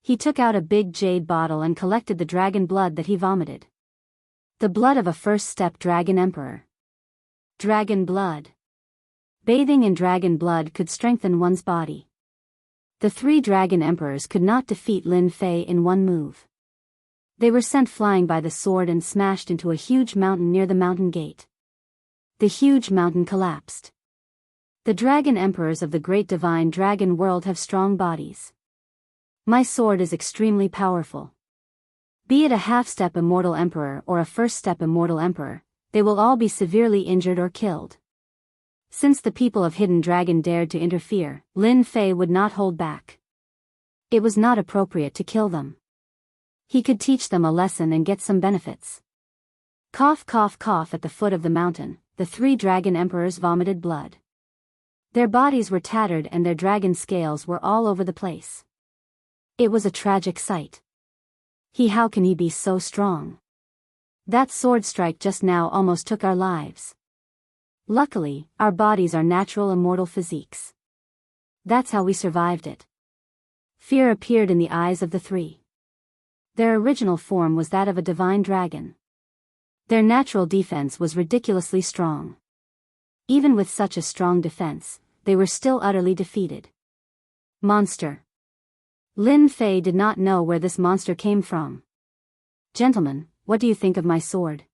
He took out a big jade bottle and collected the dragon blood that he vomited. The blood of a first-step dragon emperor. Dragon blood. Bathing in dragon blood could strengthen one's body. The 3 dragon emperors could not defeat Lin Fei in one move. They were sent flying by the sword and smashed into a huge mountain near the mountain gate. The huge mountain collapsed. The dragon emperors of the great divine dragon world have strong bodies. My sword is extremely powerful. Be it a half-step immortal emperor or a first-step immortal emperor, they will all be severely injured or killed. Since the people of Hidden Dragon dared to interfere, Lin Fei would not hold back. It was not appropriate to kill them. He could teach them a lesson and get some benefits. Cough cough cough, at the foot of the mountain, the 3 dragon emperors vomited blood. Their bodies were tattered and their dragon scales were all over the place. It was a tragic sight. How can he be so strong? That sword strike just now almost took our lives. Luckily, our bodies are natural immortal physiques. That's how we survived it. Fear appeared in the eyes of the 3. Their original form was that of a divine dragon. Their natural defense was ridiculously strong. Even with such a strong defense, they were still utterly defeated. Monster. Lin Fei did not know where this monster came from. Gentlemen, what do you think of my sword?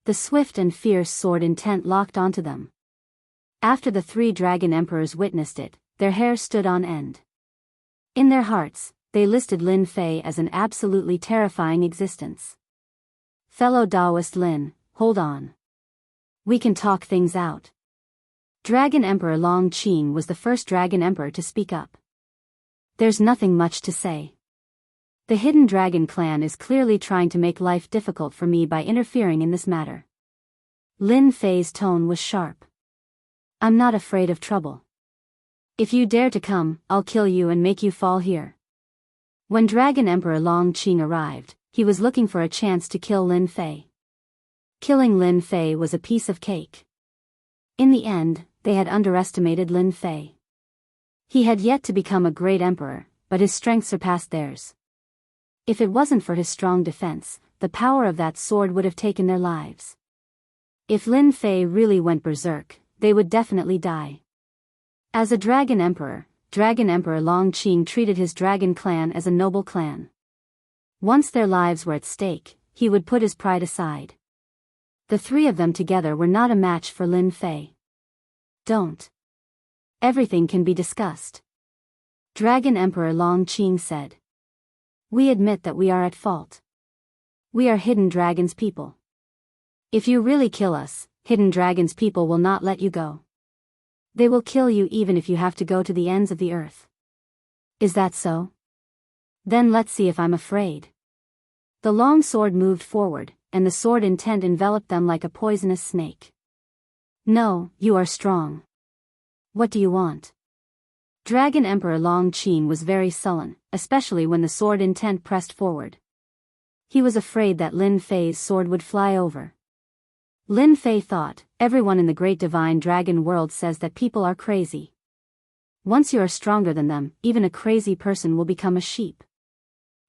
The swift and fierce sword intent locked onto them. After the 3 dragon emperors witnessed it, their hair stood on end. In their hearts, they listed Lin Fei as an absolutely terrifying existence. Fellow Taoist Lin, hold on. We can talk things out. Dragon Emperor Long Qing was the first Dragon Emperor to speak up. There's nothing much to say. The Hidden Dragon clan is clearly trying to make life difficult for me by interfering in this matter. Lin Fei's tone was sharp. I'm not afraid of trouble. If you dare to come, I'll kill you and make you fall here. When Dragon Emperor Long Qing arrived, he was looking for a chance to kill Lin Fei. Killing Lin Fei was a piece of cake. In the end, they had underestimated Lin Fei. He had yet to become a great emperor, but his strength surpassed theirs. If it wasn't for his strong defense, the power of that sword would have taken their lives. If Lin Fei really went berserk, they would definitely die. As a Dragon Emperor Long Qing treated his dragon clan as a noble clan. Once their lives were at stake, he would put his pride aside. The three of them together were not a match for Lin Fei. Don't. Everything can be discussed. Dragon Emperor Long Qing said. We admit that we are at fault. We are Hidden Dragon's people. If you really kill us, Hidden Dragon's people will not let you go. They will kill you even if you have to go to the ends of the earth. Is that so? Then let's see if I'm afraid. The long sword moved forward, and the sword intent enveloped them like a poisonous snake. No, you are strong. What do you want? Dragon Emperor Long Qing was very sullen, especially when the sword intent pressed forward. He was afraid that Lin Fei's sword would fly over. Lin Fei thought, everyone in the great divine dragon world says that people are crazy. Once you are stronger than them, even a crazy person will become a sheep.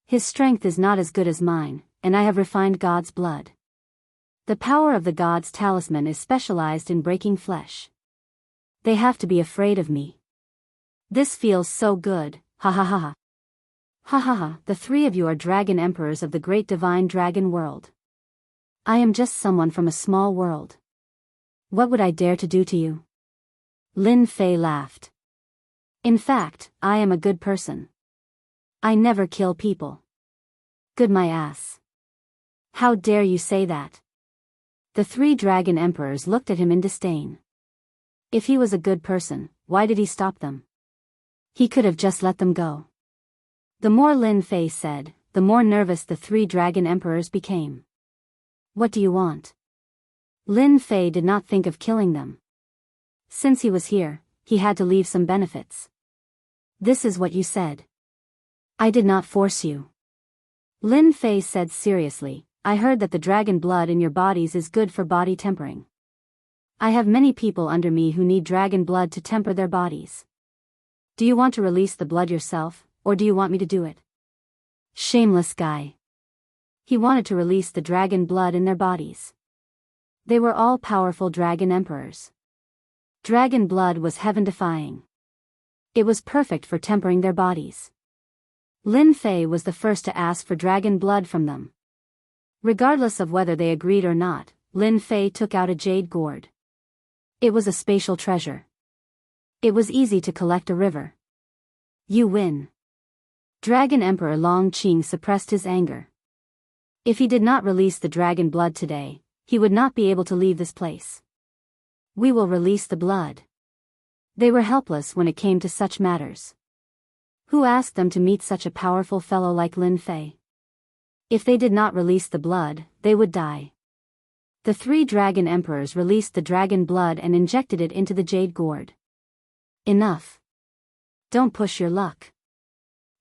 His strength is not as good as mine, and I have refined God's blood. The power of the God's talisman is specialized in breaking flesh. They have to be afraid of me. This feels so good, ha ha ha ha. Ha ha ha, the three of you are dragon emperors of the great divine dragon world. I am just someone from a small world. What would I dare to do to you? Lin Fei laughed. In fact, I am a good person. I never kill people. Good my ass. How dare you say that? The three dragon emperors looked at him in disdain. If he was a good person, why did he stop them? He could have just let them go. The more Lin Fei said, the more nervous the three dragon emperors became. What do you want? Lin Fei did not think of killing them. Since he was here, he had to leave some benefits. This is what you said. I did not force you. Lin Fei said seriously, I heard that the dragon blood in your bodies is good for body tempering. I have many people under me who need dragon blood to temper their bodies. Do you want to release the blood yourself, or do you want me to do it? Shameless guy. He wanted to release the dragon blood in their bodies. They were all powerful dragon emperors. Dragon blood was heaven-defying. It was perfect for tempering their bodies. Lin Fei was the first to ask for dragon blood from them. Regardless of whether they agreed or not, Lin Fei took out a jade gourd. It was a spatial treasure. It was easy to collect a river. You win. Dragon Emperor Long Qing suppressed his anger. If he did not release the dragon blood today, he would not be able to leave this place. We will release the blood. They were helpless when it came to such matters. Who asked them to meet such a powerful fellow like Lin Fei? If they did not release the blood, they would die. The three dragon emperors released the dragon blood and injected it into the jade gourd. Enough. Don't push your luck.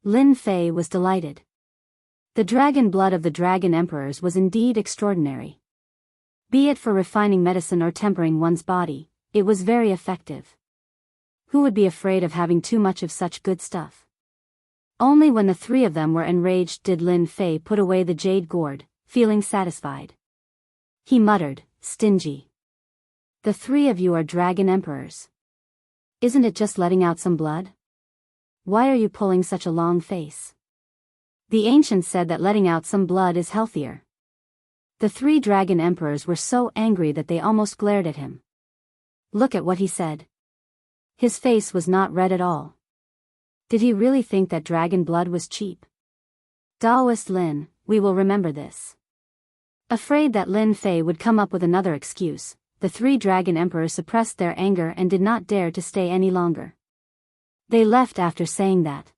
Lin Fei was delighted. The dragon blood of the dragon emperors was indeed extraordinary. Be it for refining medicine or tempering one's body, it was very effective. Who would be afraid of having too much of such good stuff? Only when the three of them were enraged did Lin Fei put away the jade gourd, feeling satisfied. He muttered, stingy. The three of you are dragon emperors. Isn't it just letting out some blood? Why are you pulling such a long face? The ancients said that letting out some blood is healthier. The three dragon emperors were so angry that they almost glared at him. Look at what he said. His face was not red at all. Did he really think that dragon blood was cheap? Daoist Lin, we will remember this. Afraid that Lin Fei would come up with another excuse, the 3 dragon emperors suppressed their anger and did not dare to stay any longer. They left after saying that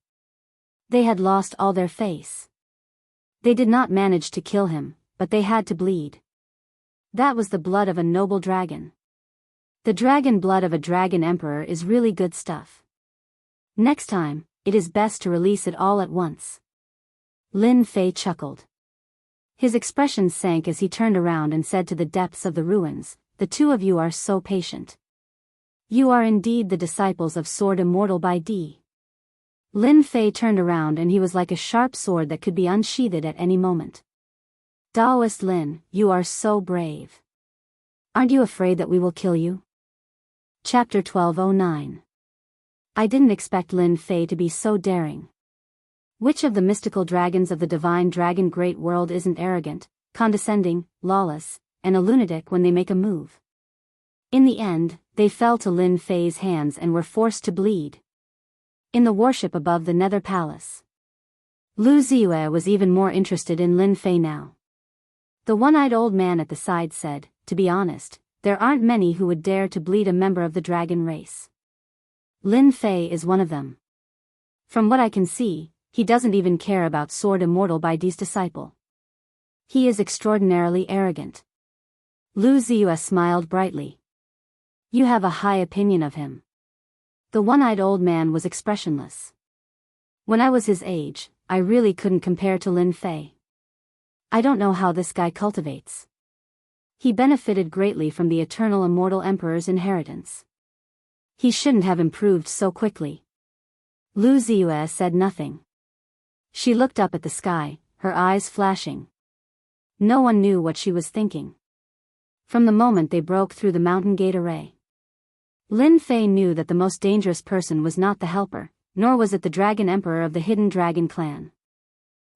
they had lost all their face. They did not manage to kill him, but they had to bleed. That was the blood of a noble dragon. The dragon blood of a dragon emperor is really good stuff. Next time, it is best to release it all at once. Lin Fei chuckled. His expression sank as he turned around and said to the depths of the ruins, "The 2 of you are so patient. You are indeed the disciples of Sword Immortal by D." Lin Fei turned around and he was like a sharp sword that could be unsheathed at any moment. "Daoist Lin, you are so brave. Aren't you afraid that we will kill you?" Chapter 1209. I didn't expect Lin Fei to be so daring. Which of the mystical dragons of the divine dragon great world isn't arrogant, condescending, lawless, and a lunatic when they make a move? In the end, they fell to Lin Fei's hands and were forced to bleed. In the warship above the Nether Palace, Lu Ziyue was even more interested in Lin Fei now. The one-eyed old man at the side said, "To be honest, there aren't many who would dare to bleed a member of the dragon race. Lin Fei is one of them. From what I can see, he doesn't even care about Sword Immortal by D's disciple. He is extraordinarily arrogant." Lu Ziyue smiled brightly. "You have a high opinion of him." The one-eyed old man was expressionless. "When I was his age, I really couldn't compare to Lin Fei. I don't know how this guy cultivates. He benefited greatly from the eternal immortal emperor's inheritance. He shouldn't have improved so quickly." Lu Ziyue said nothing. She looked up at the sky, her eyes flashing. No one knew what she was thinking. From the moment they broke through the mountain gate array, Lin Fei knew that the most dangerous person was not the helper, nor was it the dragon emperor of the hidden dragon clan.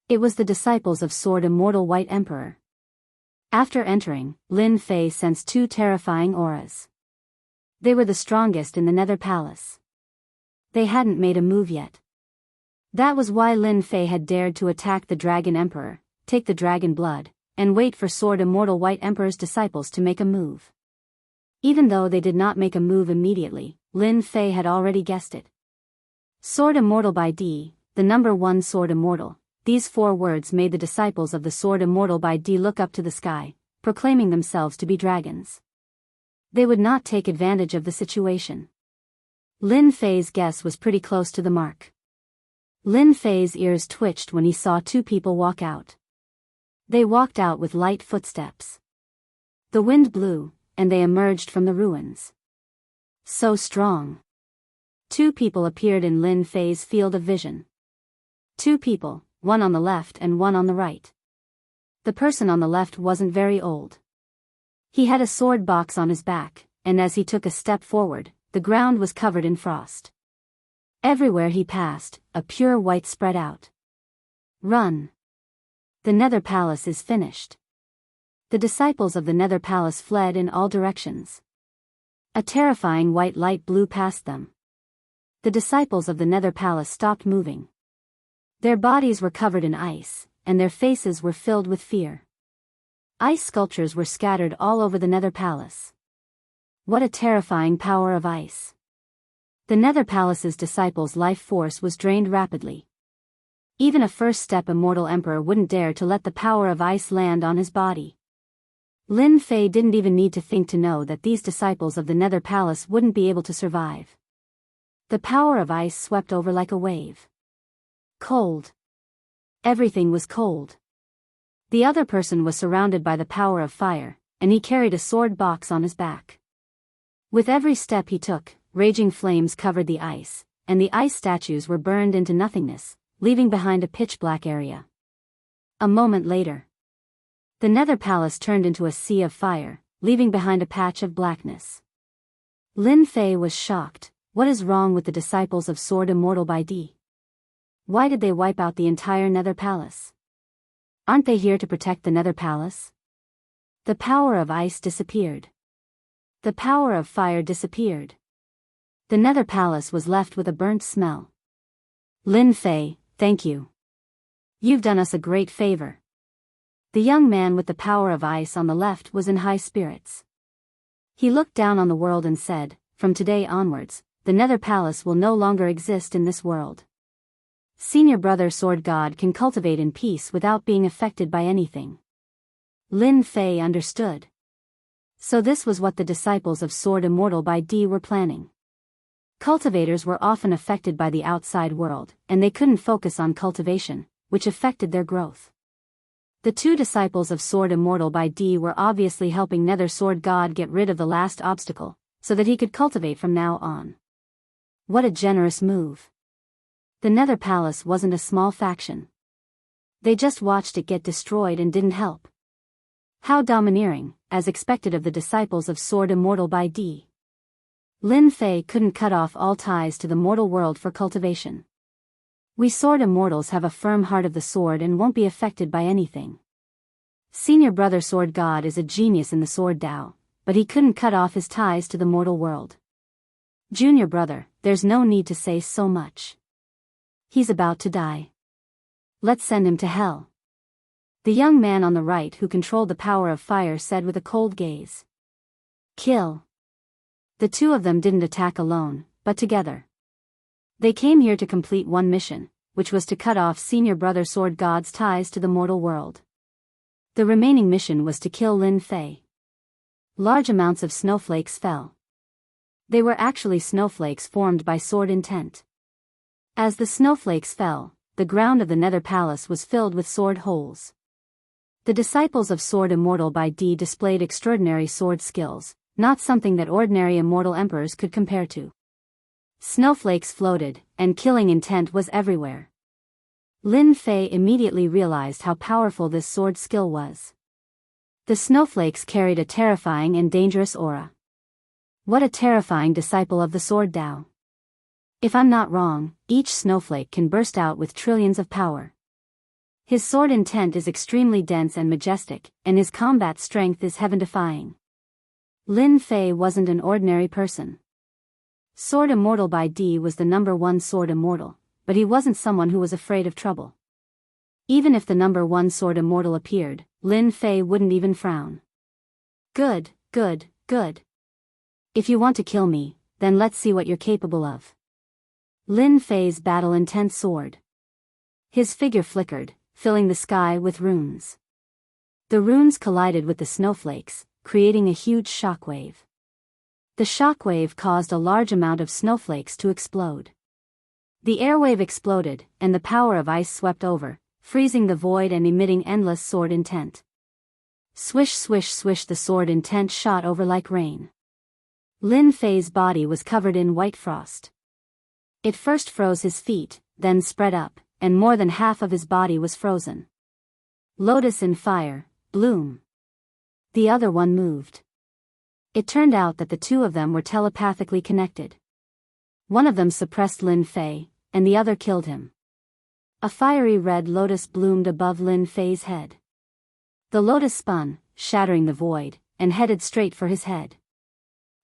It was the disciples of Sword Immortal White Emperor. After entering, Lin Fei sensed 2 terrifying auras. They were the strongest in the Nether Palace. They hadn't made a move yet. That was why Lin Fei had dared to attack the Dragon Emperor, take the dragon blood, and wait for Sword Immortal White Emperor's disciples to make a move. Even though they did not make a move immediately, Lin Fei had already guessed it. Sword Immortal by D, the number 1 Sword Immortal. These 4 words made the disciples of the Sword Immortal by D look up to the sky, proclaiming themselves to be dragons. They would not take advantage of the situation. Lin Fei's guess was pretty close to the mark. Lin Fei's ears twitched when he saw 2 people walk out. They walked out with light footsteps. The wind blew, and they emerged from the ruins. So strong. 2 people appeared in Lin Fei's field of vision. 2 people, one on the left and one on the right. The person on the left wasn't very old. He had a sword box on his back, and as he took a step forward, the ground was covered in frost. Everywhere he passed, a pure white spread out. "Run! The Nether Palace is finished." The disciples of the Nether Palace fled in all directions. A terrifying white light blew past them. The disciples of the Nether Palace stopped moving. Their bodies were covered in ice, and their faces were filled with fear. Ice sculptures were scattered all over the Nether Palace. What a terrifying power of ice! The Nether Palace's disciples' life force was drained rapidly. Even a first-step immortal emperor wouldn't dare to let the power of ice land on his body. Lin Fei didn't even need to think to know that these disciples of the Nether Palace wouldn't be able to survive. The power of ice swept over like a wave. Cold. Everything was cold. The other person was surrounded by the power of fire, and he carried a sword box on his back. With every step he took, raging flames covered the ice, and the ice statues were burned into nothingness, leaving behind a pitch-black area. A moment later, the Nether Palace turned into a sea of fire, leaving behind a patch of blackness. Lin Fei was shocked. What is wrong with the disciples of Sword Immortal by D? Why did they wipe out the entire Nether Palace? Aren't they here to protect the Nether Palace? The power of ice disappeared. The power of fire disappeared. The Nether Palace was left with a burnt smell. Lin Fei, thank you. You've done us a great favor. The young man with the power of ice on the left was in high spirits. He looked down on the world and said, "From today onwards, the Nether Palace will no longer exist in this world. Senior brother Sword God can cultivate in peace without being affected by anything." Lin Fei understood. So this was what the disciples of Sword Immortal by D were planning. Cultivators were often affected by the outside world, and they couldn't focus on cultivation, which affected their growth. The two disciples of Sword Immortal by D were obviously helping Nether Sword God get rid of the last obstacle, so that he could cultivate from now on. What a generous move. The Nether Palace wasn't a small faction. They just watched it get destroyed and didn't help. How domineering, as expected of the disciples of Sword Immortal by D. Lin Fei couldn't cut off all ties to the mortal world for cultivation. We Sword Immortals have a firm heart of the sword and won't be affected by anything. Senior brother Sword God is a genius in the sword Dao, but he couldn't cut off his ties to the mortal world. Junior brother, there's no need to say so much. He's about to die. Let's send him to hell. The young man on the right who controlled the power of fire said with a cold gaze. Kill. The two of them didn't attack alone, but together. They came here to complete one mission, which was to cut off Senior Brother Sword God's ties to the mortal world. The remaining mission was to kill Lin Fei. Large amounts of snowflakes fell. They were actually snowflakes formed by sword intent. As the snowflakes fell, the ground of the Nether Palace was filled with sword holes. The disciples of Sword Immortal by D displayed extraordinary sword skills, not something that ordinary immortal emperors could compare to. Snowflakes floated, and killing intent was everywhere. Lin Fei immediately realized how powerful this sword skill was. The snowflakes carried a terrifying and dangerous aura. What a terrifying disciple of the Sword Dao. If I'm not wrong, each snowflake can burst out with trillions of power. His sword intent is extremely dense and majestic, and his combat strength is heaven-defying. Lin Fei wasn't an ordinary person. Sword Immortal by D was the #1 Sword Immortal, but he wasn't someone who was afraid of trouble. Even if the #1 Sword Immortal appeared, Lin Fei wouldn't even frown. Good, good, good. If you want to kill me, then let's see what you're capable of. Lin Fei's battle-intent sword. His figure flickered, filling the sky with runes. The runes collided with the snowflakes, creating a huge shockwave. The shockwave caused a large amount of snowflakes to explode. The airwave exploded, and the power of ice swept over, freezing the void and emitting endless sword intent. Swish swish swish, the sword intent shot over like rain. Lin Fei's body was covered in white frost. It first froze his feet, then spread up, and more than half of his body was frozen. Lotus in fire, bloom. The other one moved. It turned out that the two of them were telepathically connected. One of them suppressed Lin Fei, and the other killed him. A fiery red lotus bloomed above Lin Fei's head. The lotus spun, shattering the void, and headed straight for his head.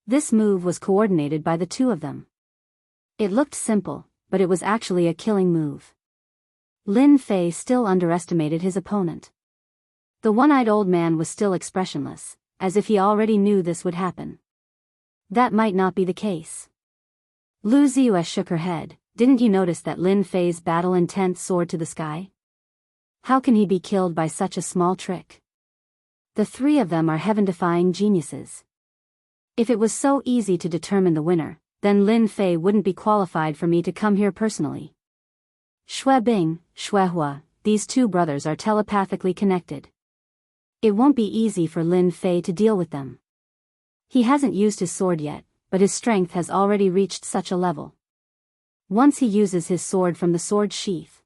This move was coordinated by the two of them. It looked simple, but it was actually a killing move. Lin Fei still underestimated his opponent. The one-eyed old man was still expressionless, as if he already knew this would happen. That might not be the case. Lu Ziyue shook her head. Didn't you notice that Lin Fei's battle intent soared to the sky? How can he be killed by such a small trick? The three of them are heaven-defying geniuses. If it was so easy to determine the winner, then Lin Fei wouldn't be qualified for me to come here personally. Xue Bing, Xue Hua, these two brothers are telepathically connected. It won't be easy for Lin Fei to deal with them. He hasn't used his sword yet, but his strength has already reached such a level. Once he uses his sword from the sword sheath.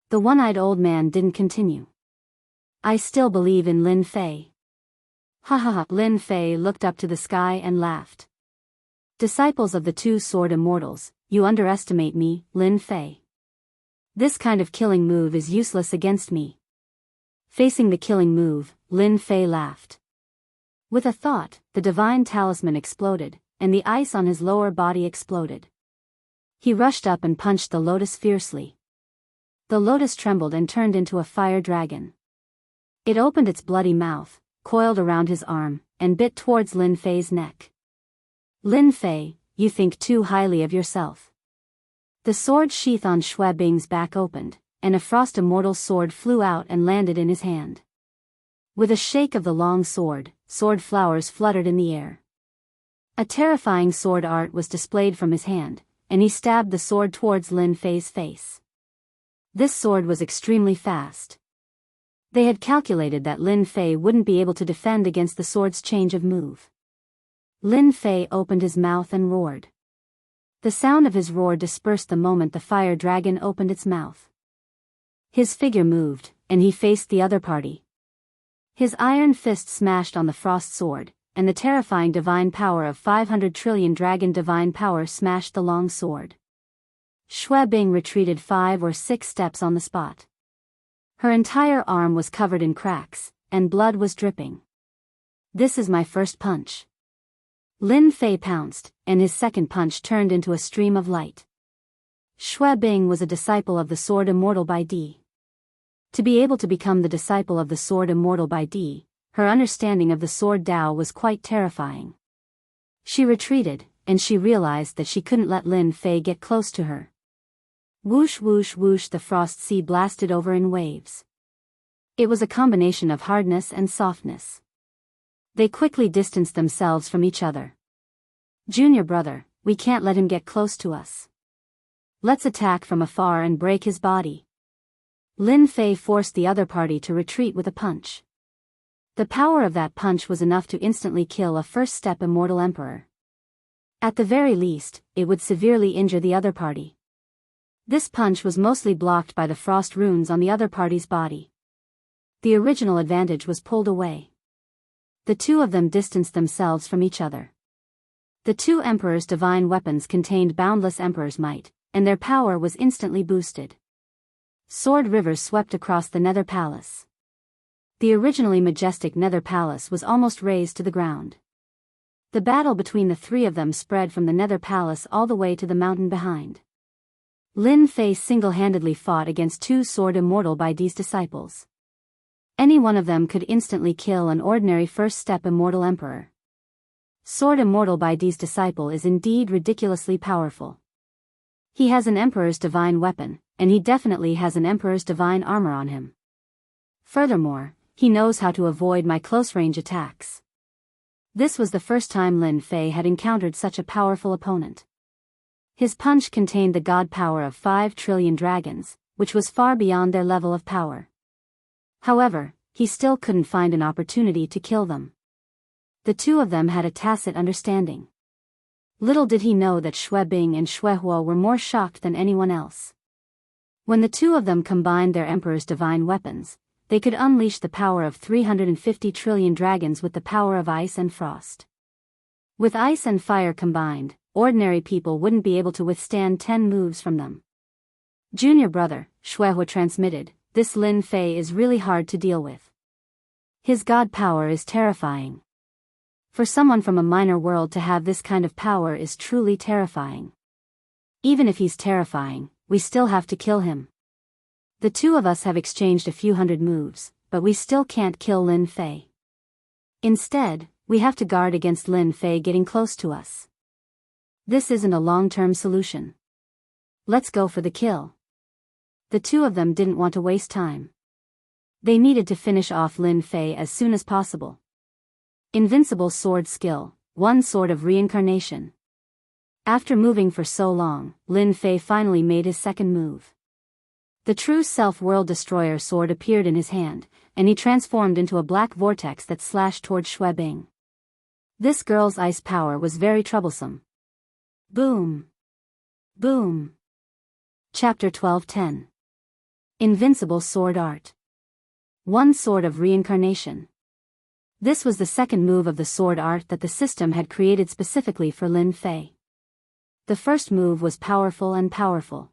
The one-eyed old man didn't continue. I still believe in Lin Fei. Ha ha ha. Lin Fei looked up to the sky and laughed. Disciples of the two Sword Immortals, you underestimate me, Lin Fei. This kind of killing move is useless against me. Facing the killing move, Lin Fei laughed. With a thought, the divine talisman exploded, and the ice on his lower body exploded. He rushed up and punched the lotus fiercely. The lotus trembled and turned into a fire dragon. It opened its bloody mouth, coiled around his arm, and bit towards Lin Fei's neck. Lin Fei, you think too highly of yourself. The sword sheath on Xue Bing's back opened, and a frost immortal sword flew out and landed in his hand. With a shake of the long sword, sword flowers fluttered in the air. A terrifying sword art was displayed from his hand, and he stabbed the sword towards Lin Fei's face. This sword was extremely fast. They had calculated that Lin Fei wouldn't be able to defend against the sword's change of move. Lin Fei opened his mouth and roared. The sound of his roar dispersed the moment the fire dragon opened its mouth. His figure moved, and he faced the other party. His iron fist smashed on the frost sword, and the terrifying divine power of 500 trillion dragon divine power smashed the long sword. Xue Bing retreated 5 or 6 steps on the spot. Her entire arm was covered in cracks, and blood was dripping. This is my first punch. Lin Fei pounced, and his second punch turned into a stream of light. Xue Bing was a disciple of the Sword Immortal by D. To be able to become the disciple of the Sword Immortal by D, her understanding of the Sword Tao was quite terrifying. She retreated, and she realized that she couldn't let Lin Fei get close to her. Whoosh whoosh whoosh, the frost sea blasted over in waves. It was a combination of hardness and softness. They quickly distanced themselves from each other. Junior brother, we can't let him get close to us. Let's attack from afar and break his body. Lin Fei forced the other party to retreat with a punch. The power of that punch was enough to instantly kill a first-step immortal emperor. At the very least, it would severely injure the other party. This punch was mostly blocked by the frost runes on the other party's body. The original advantage was pulled away. The two of them distanced themselves from each other. The two emperors' divine weapons contained boundless emperor's might, and their power was instantly boosted. Sword rivers swept across the Nether Palace. The originally majestic Nether Palace was almost razed to the ground. The battle between the three of them spread from the Nether Palace all the way to the mountain behind. Lin Fei single-handedly fought against 2 Sword Immortal by D's disciples. Any one of them could instantly kill an ordinary first-step immortal emperor. Sword Immortal by D's disciple is indeed ridiculously powerful. He has an emperor's divine weapon, and he definitely has an emperor's divine armor on him. Furthermore, he knows how to avoid my close-range attacks. This was the first time Lin Fei had encountered such a powerful opponent. His punch contained the god power of 5 trillion dragons, which was far beyond their level of power. However, he still couldn't find an opportunity to kill them. The two of them had a tacit understanding. Little did he know that Xue Bing and Xue Huo were more shocked than anyone else. When the two of them combined their emperor's divine weapons, they could unleash the power of 350 trillion dragons with the power of ice and frost. With ice and fire combined, ordinary people wouldn't be able to withstand 10 moves from them. Junior brother, Xue Huo transmitted, this Lin Fei is really hard to deal with. His god power is terrifying. For someone from a minor world to have this kind of power is truly terrifying. Even if he's terrifying, we still have to kill him. The two of us have exchanged a few hundred moves, but we still can't kill Lin Fei. Instead, we have to guard against Lin Fei getting close to us. This isn't a long-term solution. Let's go for the kill. The two of them didn't want to waste time. They needed to finish off Lin Fei as soon as possible. Invincible sword skill, 1 sword of reincarnation. After moving for so long, Lin Fei finally made his second move. The true self-world destroyer sword appeared in his hand, and he transformed into a black vortex that slashed toward Xue Bing. This girl's ice power was very troublesome. Boom! Boom! Chapter 12:10. Invincible Sword Art. 1 sword of reincarnation. This was the second move of the sword art that the system had created specifically for Lin Fei. The first move was powerful and powerful.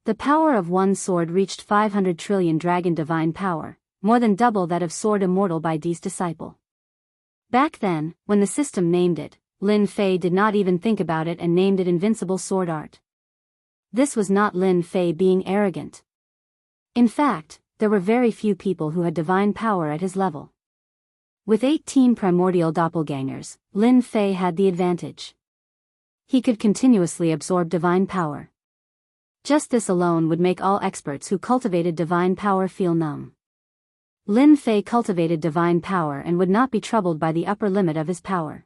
The power of 1 sword reached 500 trillion dragon divine power, more than double that of Sword Immortal by D's disciple. Back then, when the system named it, Lin Fei did not even think about it and named it Invincible Sword Art. This was not Lin Fei being arrogant. In fact, there were very few people who had divine power at his level. With 18 primordial doppelgangers, Lin Fei had the advantage. He could continuously absorb divine power. Just this alone would make all experts who cultivated divine power feel numb. Lin Fei cultivated divine power and would not be troubled by the upper limit of his power.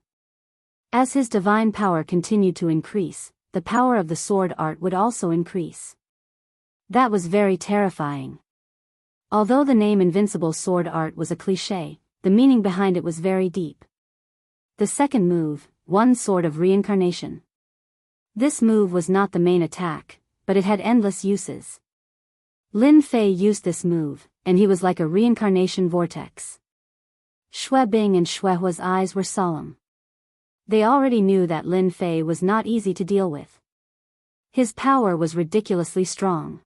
As his divine power continued to increase, the power of the sword art would also increase. That was very terrifying. Although the name Invincible Sword Art was a cliché, the meaning behind it was very deep. The second move, One Sword of Reincarnation. This move was not the main attack, but it had endless uses. Lin Fei used this move, and he was like a reincarnation vortex. Xue Bing and Xue Hua's eyes were solemn. They already knew that Lin Fei was not easy to deal with. His power was ridiculously strong.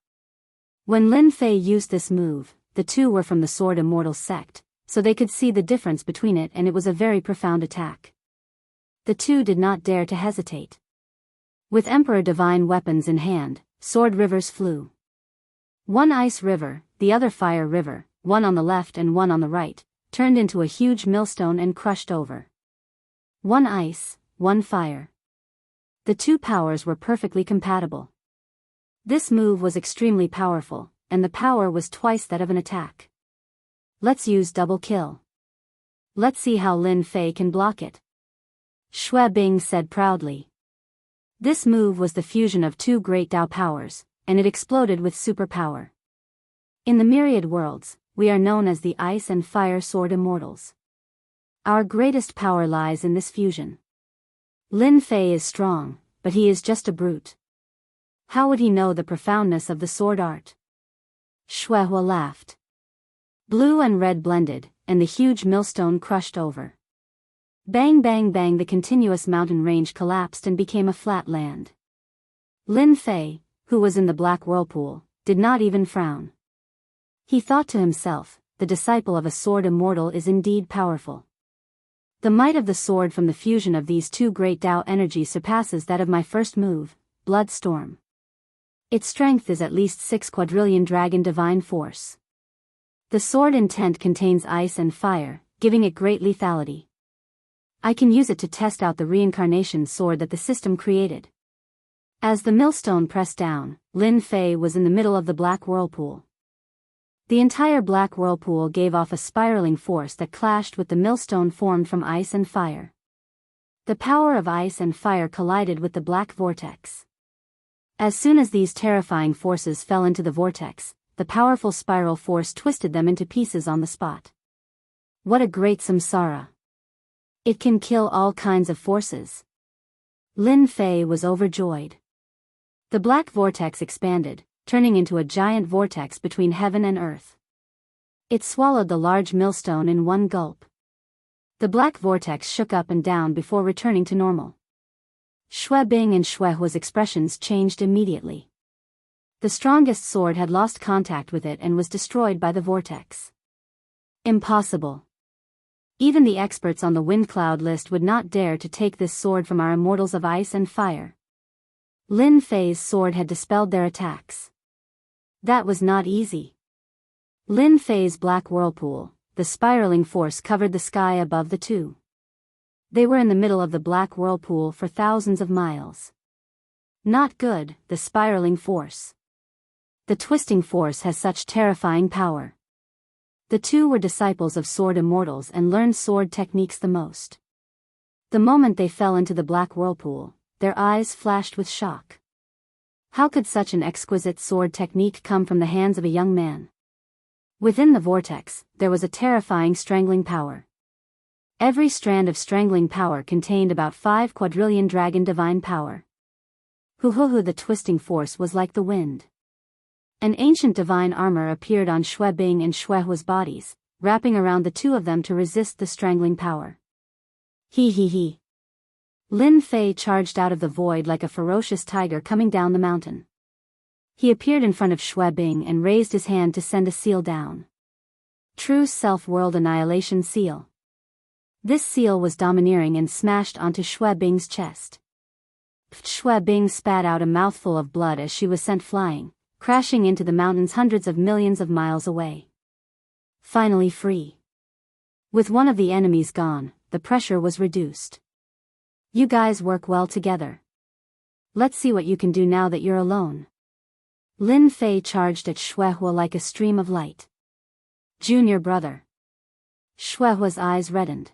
When Lin Fei used this move, the two were from the Sword Immortal sect, so they could see the difference between it, and it was a very profound attack. The two did not dare to hesitate. With Emperor Divine weapons in hand, sword rivers flew. One ice river, the other fire river, one on the left and one on the right, turned into a huge millstone and crushed over. One ice, one fire. The two powers were perfectly compatible. This move was extremely powerful, and the power was twice that of an attack. Let's use double kill. Let's see how Lin Fei can block it. Xue Bing said proudly. This move was the fusion of two great Dao powers, and it exploded with superpower. In the myriad worlds, we are known as the Ice and Fire Sword Immortals. Our greatest power lies in this fusion. Lin Fei is strong, but he is just a brute. How would he know the profoundness of the sword art? Xue Hua laughed. Blue and red blended, and the huge millstone crushed over. Bang bang bang, the continuous mountain range collapsed and became a flat land. Lin Fei, who was in the black whirlpool, did not even frown. He thought to himself, the disciple of a sword immortal is indeed powerful. The might of the sword from the fusion of these two great Dao energies surpasses that of my first move, Blood Storm. Its strength is at least 6 quadrillion dragon divine force. The sword intent contains ice and fire, giving it great lethality. I can use it to test out the reincarnation sword that the system created. As the millstone pressed down, Lin Fei was in the middle of the black whirlpool. The entire black whirlpool gave off a spiraling force that clashed with the millstone formed from ice and fire. The power of ice and fire collided with the black vortex. As soon as these terrifying forces fell into the vortex, the powerful spiral force twisted them into pieces on the spot. What a great samsara! It can kill all kinds of forces. Lin Fei was overjoyed. The black vortex expanded, turning into a giant vortex between heaven and earth. It swallowed the large millstone in one gulp. The black vortex shook up and down before returning to normal. Xue Bing and Xue Hua's expressions changed immediately. The strongest sword had lost contact with it and was destroyed by the vortex. Impossible. Even the experts on the wind cloud list would not dare to take this sword from our immortals of ice and fire. Lin Fei's sword had dispelled their attacks. That was not easy. Lin Fei's black whirlpool, the spiraling force covered the sky above the two. They were in the middle of the black whirlpool for thousands of miles. Not good, the spiraling force. The twisting force has such terrifying power. The two were disciples of sword immortals and learned sword techniques the most. The moment they fell into the black whirlpool, their eyes flashed with shock. How could such an exquisite sword technique come from the hands of a young man? Within the vortex, there was a terrifying strangling power. Every strand of strangling power contained about 5 quadrillion dragon divine power. Hu, the twisting force was like the wind. An ancient divine armor appeared on Xue Bing and Xue Hua's bodies, wrapping around the two of them to resist the strangling power. He. Lin Fei charged out of the void like a ferocious tiger coming down the mountain. He appeared in front of Xue Bing and raised his hand to send a seal down. True self-world annihilation seal. This seal was domineering and smashed onto Xue Bing's chest. Xue Bing spat out a mouthful of blood as she was sent flying, crashing into the mountains hundreds of millions of miles away. Finally free. With one of the enemies gone, the pressure was reduced. You guys work well together. Let's see what you can do now that you're alone. Lin Fei charged at Shuehua like a stream of light. Junior brother. Shuehua's eyes reddened.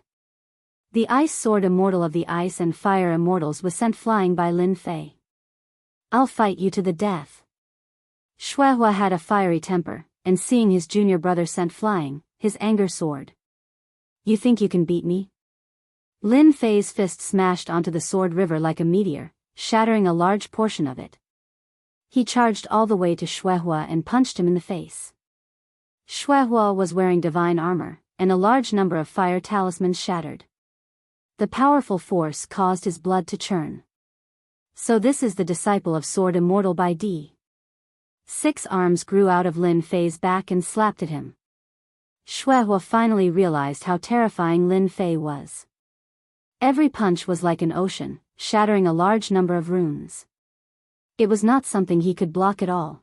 The ice sword immortal of the ice and fire immortals was sent flying by Lin Fei. I'll fight you to the death. Shuehua had a fiery temper, and seeing his junior brother sent flying, his anger soared. You think you can beat me? Lin Fei's fist smashed onto the sword river like a meteor, shattering a large portion of it. He charged all the way to Shuehua and punched him in the face. Shuehua was wearing divine armor, and a large number of fire talismans shattered. The powerful force caused his blood to churn. So this is the disciple of Sword Immortal by D. 6 arms grew out of Lin Fei's back and slapped at him. Shuehua finally realized how terrifying Lin Fei was. Every punch was like an ocean, shattering a large number of runes. It was not something he could block at all.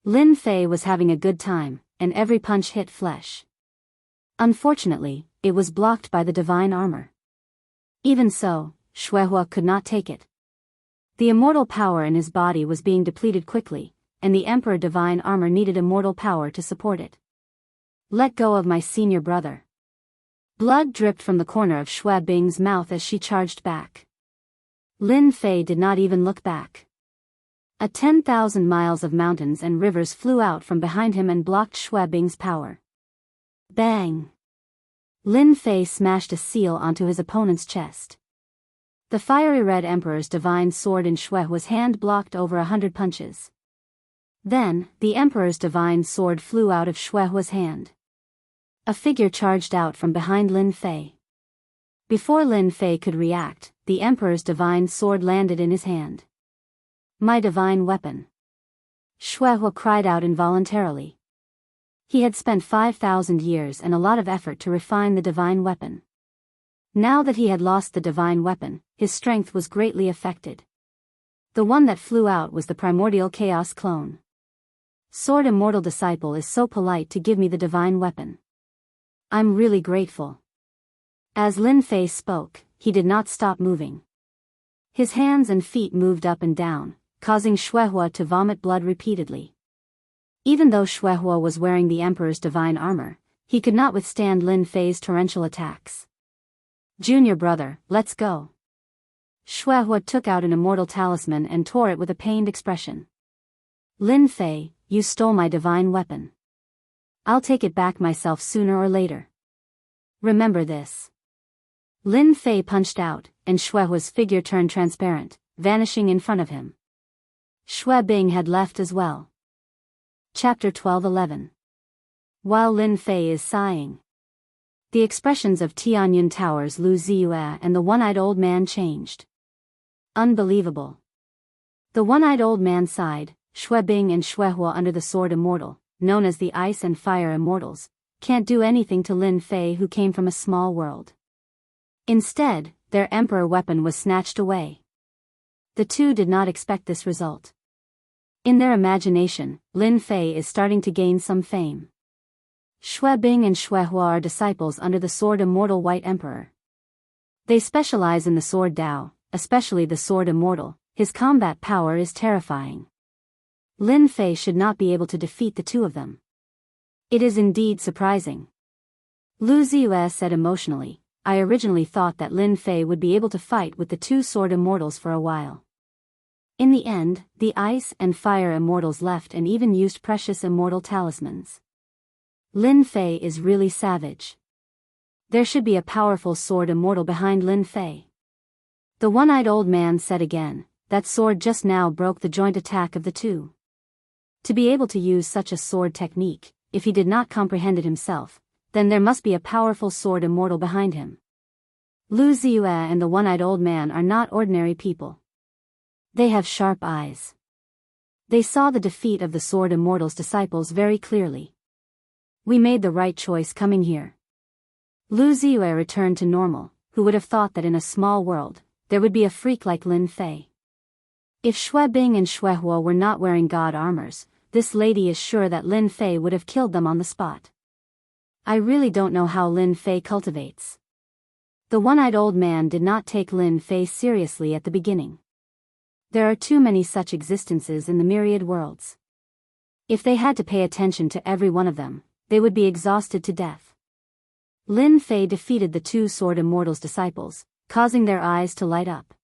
Lin Fei was having a good time, and every punch hit flesh. Unfortunately, it was blocked by the divine armor. Even so, Shuehua could not take it. The immortal power in his body was being depleted quickly, and the Emperor divine armor needed immortal power to support it. Let go of my senior brother. Blood dripped from the corner of Shui Bing's mouth as she charged back. Lin Fei did not even look back. 10,000 miles of mountains and rivers flew out from behind him and blocked Shui Bing's power. Bang! Lin Fei smashed a seal onto his opponent's chest. The fiery red Emperor's divine sword in Shuehua's hand blocked over 100 punches. Then, the Emperor's divine sword flew out of Shuehua's hand. A figure charged out from behind Lin Fei. Before Lin Fei could react, the Emperor's divine sword landed in his hand. My divine weapon. Shuehua cried out involuntarily. He had spent 5,000 years and a lot of effort to refine the divine weapon. Now that he had lost the divine weapon, his strength was greatly affected. The one that flew out was the primordial chaos clone. Sword Immortal Disciple is so polite to give me the divine weapon. I'm really grateful. As Lin Fei spoke, he did not stop moving. His hands and feet moved up and down, causing Shuehua to vomit blood repeatedly. Even though Shuehua was wearing the Emperor's divine armor, he could not withstand Lin Fei's torrential attacks. Junior brother, let's go. Shuehua took out an immortal talisman and tore it with a pained expression. Lin Fei, you stole my divine weapon. I'll take it back myself sooner or later. Remember this. Lin Fei punched out, and Shuehua's figure turned transparent, vanishing in front of him. Shui Bing had left as well. Chapter 12:11. While Lin Fei is sighing. The expressions of Tianyun Tower's Lu Ziyue and the one-eyed old man changed. Unbelievable. The one-eyed old man sighed. Shui Bing and Shuehua under the Sword Immortal, known as the Ice and Fire Immortals, can't do anything to Lin Fei who came from a small world. Instead, their emperor weapon was snatched away. The two did not expect this result. In their imagination, Lin Fei is starting to gain some fame. Shui Bing and Shuehua are disciples under the Sword Immortal White Emperor. They specialize in the Sword Dao, especially the Sword Immortal. His combat power is terrifying. Lin Fei should not be able to defeat the two of them. It is indeed surprising. Lu Ziyue said emotionally, I originally thought that Lin Fei would be able to fight with the two Sword Immortals for a while. In the end, the Ice and Fire Immortals left and even used precious immortal talismans. Lin Fei is really savage. There should be a powerful Sword Immortal behind Lin Fei. The one-eyed old man said again, that sword just now broke the joint attack of the two. To be able to use such a sword technique, if he did not comprehend it himself, then there must be a powerful Sword Immortal behind him. Lu Ziyue and the one-eyed old man are not ordinary people. They have sharp eyes. They saw the defeat of the Sword Immortal's disciples very clearly. We made the right choice coming here. Lu Ziyue returned to normal, who would have thought that in a small world, there would be a freak like Lin Fei. If Shui Bing and Shuehua were not wearing god armors, this lady is sure that Lin Fei would have killed them on the spot. I really don't know how Lin Fei cultivates. The one-eyed old man did not take Lin Fei seriously at the beginning. There are too many such existences in the myriad worlds. If they had to pay attention to every one of them, they would be exhausted to death. Lin Fei defeated the two Sword Immortal's disciples, causing their eyes to light up.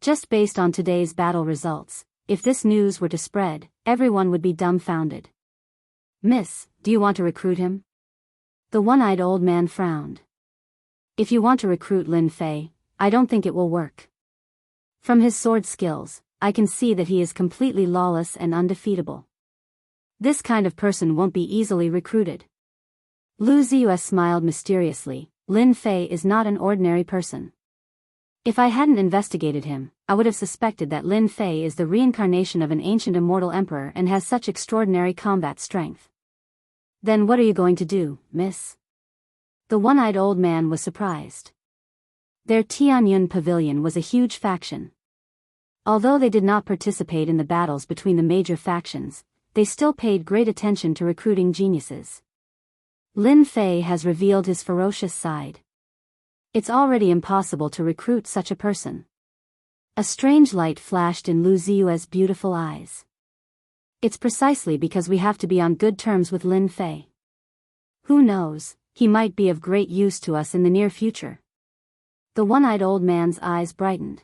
Just based on today's battle results, if this news were to spread, everyone would be dumbfounded. Miss, do you want to recruit him? The one-eyed old man frowned. If you want to recruit Lin Fei, I don't think it will work. From his sword skills, I can see that he is completely lawless and undefeatable. This kind of person won't be easily recruited. Lu Ziyu smiled mysteriously. Lin Fei is not an ordinary person. If I hadn't investigated him, I would have suspected that Lin Fei is the reincarnation of an ancient immortal emperor and has such extraordinary combat strength. Then what are you going to do, miss? The one-eyed old man was surprised. Their Tianyun pavilion was a huge faction. Although they did not participate in the battles between the major factions, they still paid great attention to recruiting geniuses. Lin Fei has revealed his ferocious side. It's already impossible to recruit such a person. A strange light flashed in Lu Ziyue's beautiful eyes. It's precisely because we have to be on good terms with Lin Fei. Who knows, he might be of great use to us in the near future. The one-eyed old man's eyes brightened.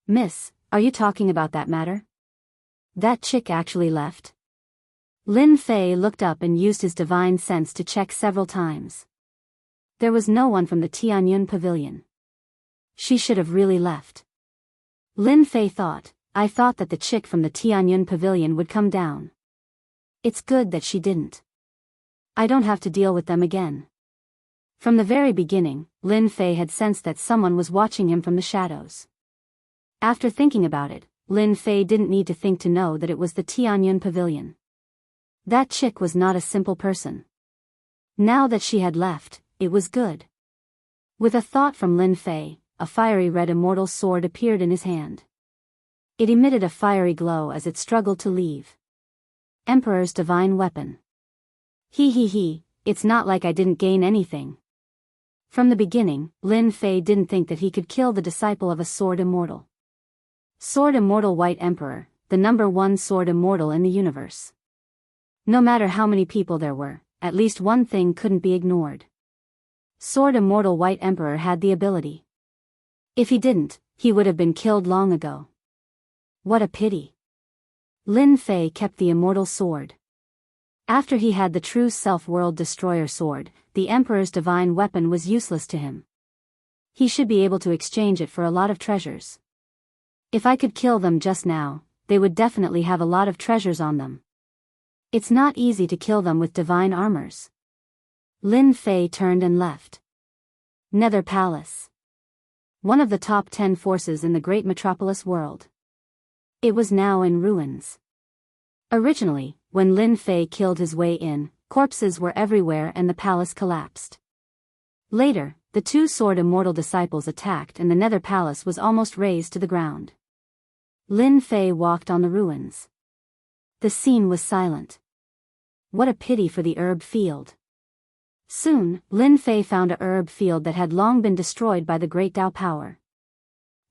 Miss, are you talking about that matter? That chick actually left? Lin Fei looked up and used his divine sense to check several times. There was no one from the Tianyun pavilion. She should have really left. Lin Fei thought, I thought that the chick from the Tianyun pavilion would come down. It's good that she didn't. I don't have to deal with them again. From the very beginning, Lin Fei had sensed that someone was watching him from the shadows. After thinking about it, Lin Fei didn't need to think to know that it was the Tianyun pavilion. That chick was not a simple person. Now that she had left, it was good. With a thought from Lin Fei, a fiery red immortal sword appeared in his hand. It emitted a fiery glow as it struggled to leave. Emperor's divine weapon. He, it's not like I didn't gain anything. From the beginning, Lin Fei didn't think that he could kill the disciple of a Sword Immortal. Sword Immortal White Emperor, the #1 Sword Immortal in the universe. No matter how many people there were, at least one thing couldn't be ignored. Sword Immortal White Emperor had the ability. If he didn't, he would have been killed long ago. What a pity. Lin Fei kept the immortal sword. After he had the true self-world destroyer sword, the Emperor's divine weapon was useless to him. He should be able to exchange it for a lot of treasures. If I could kill them just now, they would definitely have a lot of treasures on them. It's not easy to kill them with divine armors. Lin Fei turned and left. Nether Palace. One of the top 10 forces in the great metropolis world. It was now in ruins. Originally, when Lin Fei killed his way in, corpses were everywhere and the palace collapsed. Later, the two Sword Immortal disciples attacked and the Nether Palace was almost razed to the ground. Lin Fei walked on the ruins. The scene was silent. What a pity for the herb field. Soon, Lin Fei found a herb field that had long been destroyed by the great Dao power.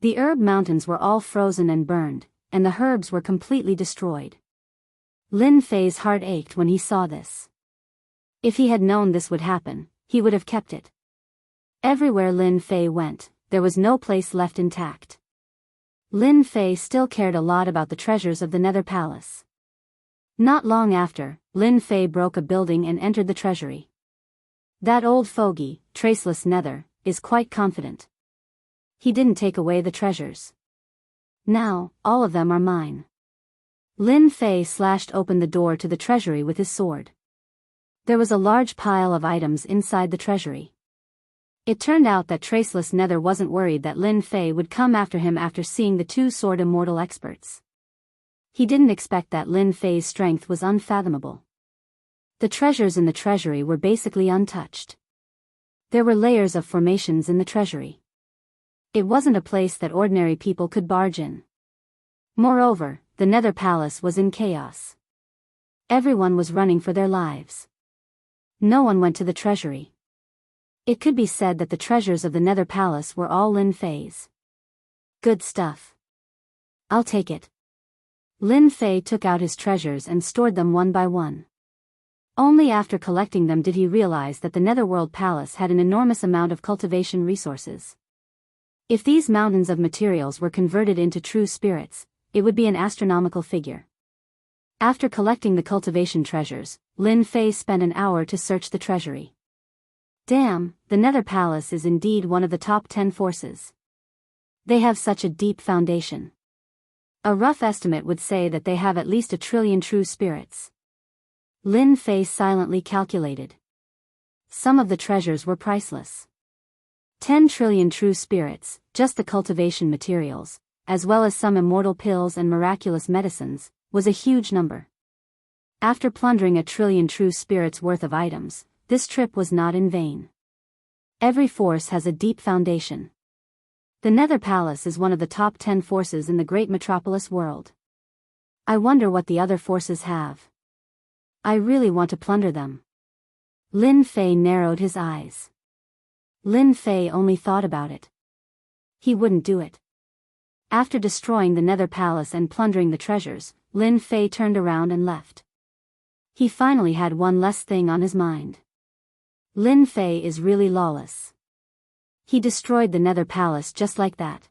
The herb mountains were all frozen and burned, and the herbs were completely destroyed. Lin Fei's heart ached when he saw this. If he had known this would happen, he would have kept it. Everywhere Lin Fei went, there was no place left intact. Lin Fei still cared a lot about the treasures of the Nether Palace. Not long after, Lin Fei broke a building and entered the treasury. That old fogey, Traceless Nether, is quite confident. He didn't take away the treasures. Now, all of them are mine. Lin Fei slashed open the door to the treasury with his sword. There was a large pile of items inside the treasury. It turned out that Traceless Nether wasn't worried that Lin Fei would come after him after seeing the two Sword Immortal experts. He didn't expect that Lin Fei's strength was unfathomable. The treasures in the treasury were basically untouched. There were layers of formations in the treasury. It wasn't a place that ordinary people could barge in. Moreover, the Nether Palace was in chaos. Everyone was running for their lives. No one went to the treasury. It could be said that the treasures of the Nether Palace were all Lin Fei's. Good stuff. I'll take it. Lin Fei took out his treasures and stored them one by one. Only after collecting them did he realize that the Netherworld Palace had an enormous amount of cultivation resources. If these mountains of materials were converted into true spirits, it would be an astronomical figure. After collecting the cultivation treasures, Lin Fei spent an hour to search the treasury. Damn, the Nether Palace is indeed one of the top 10 forces. They have such a deep foundation. A rough estimate would say that they have at least 1 trillion true spirits. Lin Fei silently calculated. Some of the treasures were priceless. 10 trillion true spirits, just the cultivation materials, as well as some immortal pills and miraculous medicines, was a huge number. After plundering 1 trillion true spirits worth of items, this trip was not in vain. Every force has a deep foundation. The Nether Palace is one of the top 10 forces in the great metropolis world. I wonder what the other forces have. I really want to plunder them. Lin Fei narrowed his eyes. Lin Fei only thought about it. He wouldn't do it. After destroying the Nether Palace and plundering the treasures, Lin Fei turned around and left. He finally had one less thing on his mind. Lin Fei is really lawless. He destroyed the Nether Palace just like that.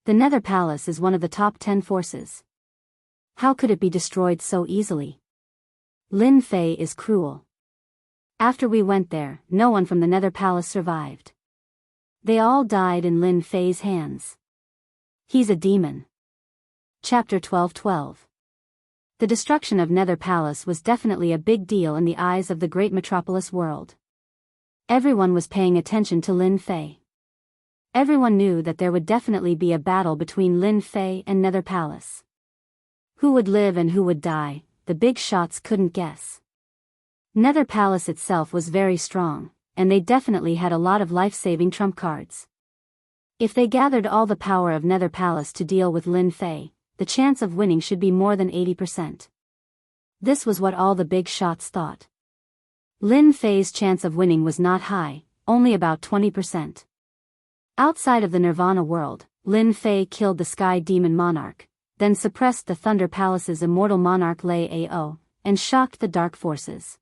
The Nether Palace is one of the top 10 forces. How could it be destroyed so easily? Lin Fei is cruel. After we went there, no one from the Nether Palace survived. They all died in Lin Fei's hands. He's a demon. Chapter 12:12. The destruction of Nether Palace was definitely a big deal in the eyes of the great metropolis world. Everyone was paying attention to Lin Fei. Everyone knew that there would definitely be a battle between Lin Fei and Nether Palace. Who would live and who would die, the big shots couldn't guess. Nether Palace itself was very strong, and they definitely had a lot of life-saving trump cards. If they gathered all the power of Nether Palace to deal with Lin Fei, the chance of winning should be more than 80%. This was what all the big shots thought. Lin Fei's chance of winning was not high, only about 20%. Outside of the Nirvana world, Lin Fei killed the Sky Demon Monarch, then suppressed the Thunder Palace's immortal monarch Lei Ao, and shocked the Dark Forces.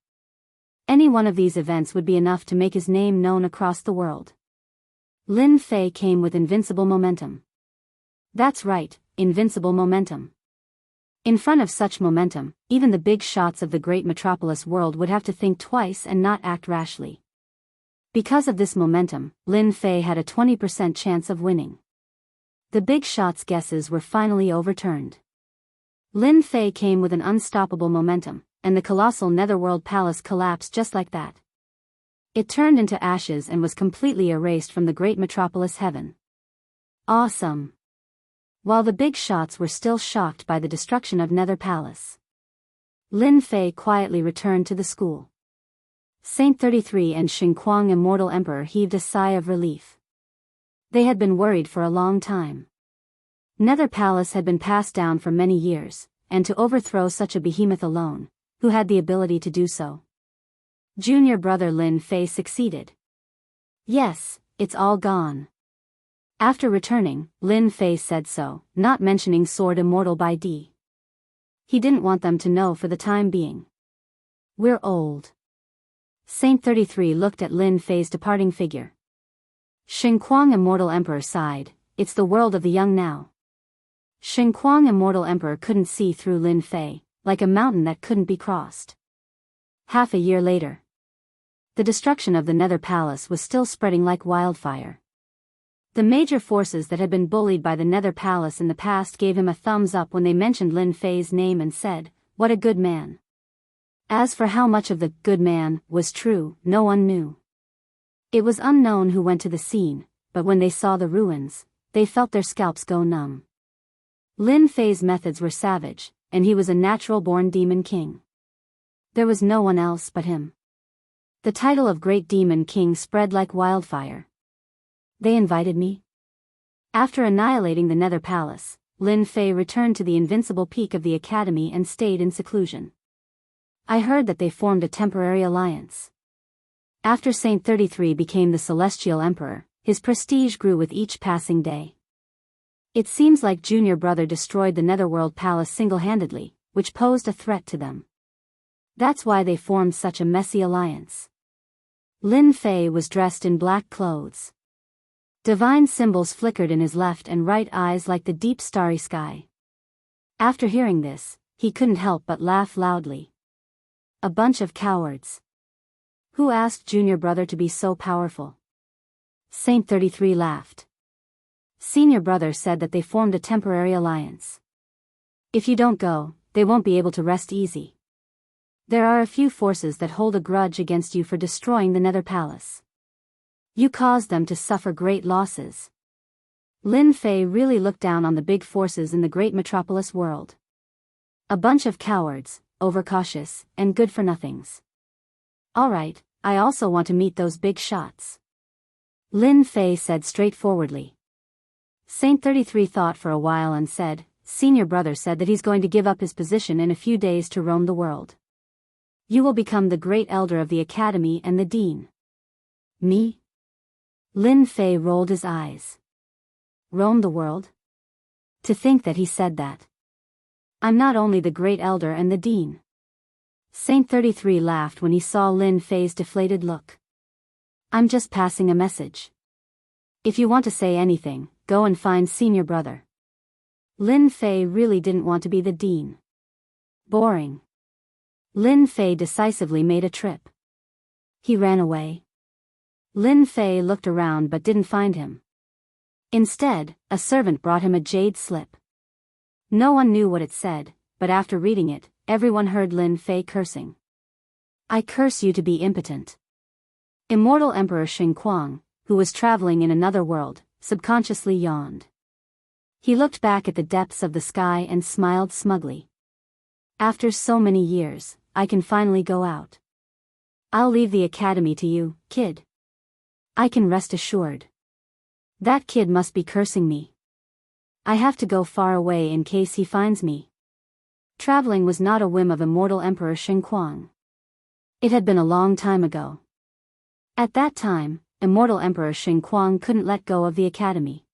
Any one of these events would be enough to make his name known across the world. Lin Fei came with invincible momentum. That's right, invincible momentum. In front of such momentum, even the big shots of the great metropolis world would have to think twice and not act rashly. Because of this momentum, Lin Fei had a 20% chance of winning. The big shots' guesses were finally overturned. Lin Fei came with an unstoppable momentum, and the colossal Netherworld Palace collapsed just like that. It turned into ashes and was completely erased from the great metropolis heaven. Awesome! While the big shots were still shocked by the destruction of Nether Palace, Lin Fei quietly returned to the school. Saint 33 and Xinguang Immortal Emperor heaved a sigh of relief. They had been worried for a long time. Nether Palace had been passed down for many years, and to overthrow such a behemoth alone, who had the ability to do so? Junior brother Lin Fei succeeded. Yes, it's all gone. After returning, Lin Fei said so, not mentioning Sword Immortal by D. He didn't want them to know for the time being. We're old. Saint 33 looked at Lin Fei's departing figure. Xinguang Immortal Emperor sighed, it's the world of the young now. Xinguang Immortal Emperor couldn't see through Lin Fei, like a mountain that couldn't be crossed. Half a year later, the destruction of the Nether Palace was still spreading like wildfire. The major forces that had been bullied by the Nether Palace in the past gave him a thumbs up when they mentioned Lin Fei's name and said, "What a good man." As for how much of the "good man" was true, no one knew. It was unknown who went to the scene, but when they saw the ruins, they felt their scalps go numb. Lin Fei's methods were savage, and he was a natural-born demon king. There was no one else but him. The title of Great Demon King spread like wildfire. They invited me? After annihilating the Nether Palace, Lin Fei returned to the invincible peak of the academy and stayed in seclusion. I heard that they formed a temporary alliance. After Saint 33 became the Celestial Emperor, his prestige grew with each passing day. It seems like Junior Brother destroyed the Netherworld Palace single-handedly, which posed a threat to them. That's why they formed such a messy alliance. Lin Fei was dressed in black clothes. Divine symbols flickered in his left and right eyes like the deep starry sky. After hearing this, he couldn't help but laugh loudly. A bunch of cowards. Who asked Junior Brother to be so powerful? Saint 33 laughed. Senior Brother said that they formed a temporary alliance. If you don't go, they won't be able to rest easy. There are a few forces that hold a grudge against you for destroying the Nether Palace. You caused them to suffer great losses. Lin Fei really looked down on the big forces in the great metropolis world. A bunch of cowards, overcautious, and good-for-nothings. Alright, I also want to meet those big shots. Lin Fei said straightforwardly. Saint 33 thought for a while and said, Senior Brother said that he's going to give up his position in a few days to roam the world. You will become the great elder of the academy and the dean. Me? Lin Fei rolled his eyes. Roam the world? To think that he said that. I'm not only the great elder and the dean. Saint 33 laughed when he saw Lin Fei's deflated look. I'm just passing a message. If you want to say anything, go and find Senior Brother. Lin Fei really didn't want to be the dean. Boring. Lin Fei decisively made a trip. He ran away. Lin Fei looked around but didn't find him. Instead, a servant brought him a jade slip. No one knew what it said, but after reading it, everyone heard Lin Fei cursing. I curse you to be impotent. Immortal Emperor Xingguang, who was traveling in another world, subconsciously yawned. He looked back at the depths of the sky and smiled smugly. After so many years, I can finally go out. I'll leave the academy to you, kid. I can rest assured. That kid must be cursing me. I have to go far away in case he finds me. Traveling was not a whim of Immortal Emperor Xingguang. It had been a long time ago. At that time, Immortal Emperor Xingguang couldn't let go of the academy.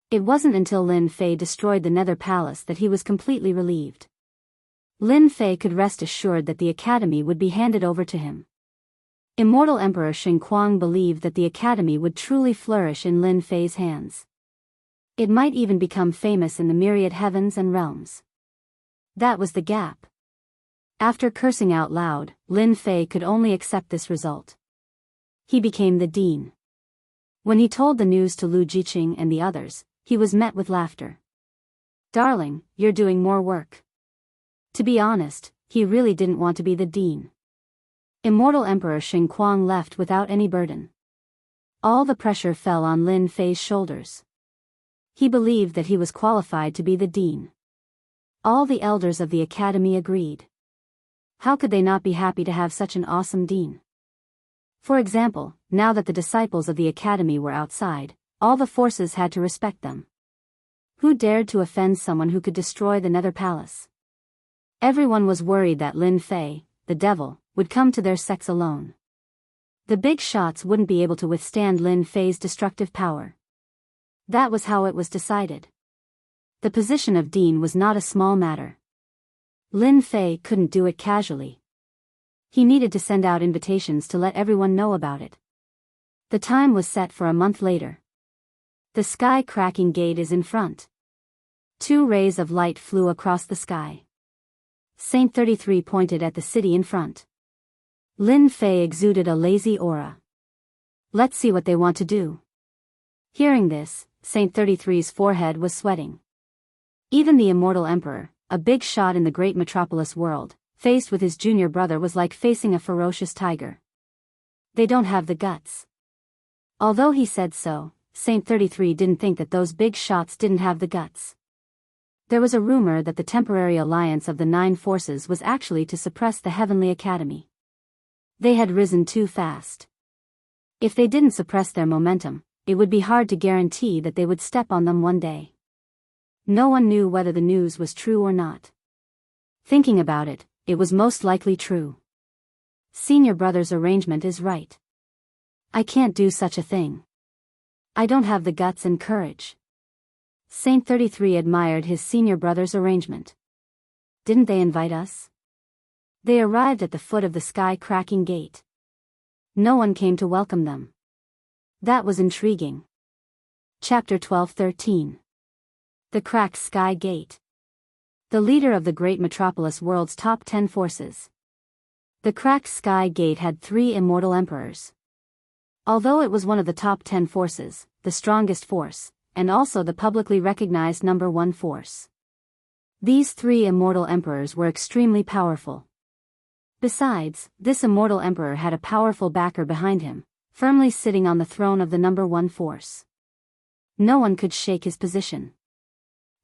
It wasn't until Lin Fei destroyed the Nether Palace that he was completely relieved. Lin Fei could rest assured that the academy would be handed over to him. Immortal Emperor Xingguang believed that the academy would truly flourish in Lin Fei's hands. It might even become famous in the myriad heavens and realms. That was the gap. After cursing out loud, Lin Fei could only accept this result. He became the dean. When he told the news to Lu Jiqing and the others, he was met with laughter. Darling, you're doing more work. To be honest, he really didn't want to be the dean. Immortal Emperor Xingguang left without any burden. All the pressure fell on Lin Fei's shoulders. He believed that he was qualified to be the dean. All the elders of the academy agreed. How could they not be happy to have such an awesome dean? For example, now that the disciples of the academy were outside, all the forces had to respect them. Who dared to offend someone who could destroy the Nether Palace? Everyone was worried that Lin Fei, the devil, would come to their sex alone. The big shots wouldn't be able to withstand Lin Fei's destructive power. That was how it was decided. The position of dean was not a small matter. Lin Fei couldn't do it casually. He needed to send out invitations to let everyone know about it. The time was set for a month later. The sky-cracking gate is in front. 2 rays of light flew across the sky. Saint 33 pointed at the city in front. Lin Fei exuded a lazy aura. Let's see what they want to do. Hearing this, Saint 33's forehead was sweating. Even the Immortal Emperor, a big shot in the great metropolis world, faced with his junior brother was like facing a ferocious tiger. They don't have the guts. Although he said so, Saint 33 didn't think that those big shots didn't have the guts. There was a rumor that the temporary alliance of the 9 forces was actually to suppress the Heavenly Academy. They had risen too fast. If they didn't suppress their momentum, it would be hard to guarantee that they would step on them one day. No one knew whether the news was true or not. Thinking about it, it was most likely true. Senior brother's arrangement is right. I can't do such a thing. I don't have the guts and courage. Saint 33 admired his senior brother's arrangement. Didn't they invite us? They arrived at the foot of the sky-cracking gate. No one came to welcome them. That was intriguing. Chapter 12-13. The Cracked Sky Gate. The leader of the great metropolis world's top 10 forces. The Cracked Sky Gate had 3 immortal emperors. Although it was one of the top 10 forces, the strongest force, and also the publicly recognized number 1 force. These 3 immortal emperors were extremely powerful. Besides, this immortal emperor had a powerful backer behind him, firmly sitting on the throne of the number 1 force. No one could shake his position.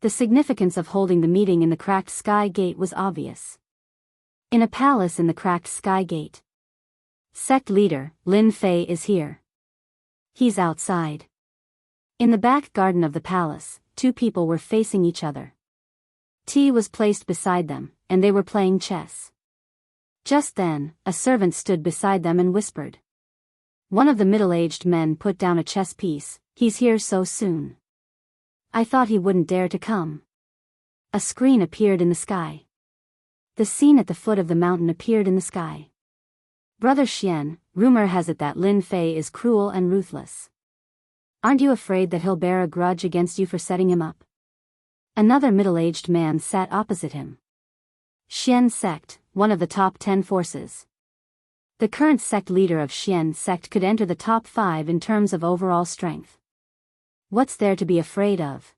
The significance of holding the meeting in the Cracked Sky Gate was obvious. In a palace in the Cracked Sky Gate. Sect leader, Lin Fei, is here. He's outside. In the back garden of the palace, 2 people were facing each other. Tea was placed beside them, and they were playing chess. Just then, a servant stood beside them and whispered. One of the middle-aged men put down a chess piece. He's here so soon. I thought he wouldn't dare to come. A screen appeared in the sky. The scene at the foot of the mountain appeared in the sky. Brother Xian, rumor has it that Lin Fei is cruel and ruthless. Aren't you afraid that he'll bear a grudge against you for setting him up? Another middle-aged man sat opposite him. Xian sect, one of the top 10 forces. The current sect leader of Xian sect could enter the top 5 in terms of overall strength. What's there to be afraid of?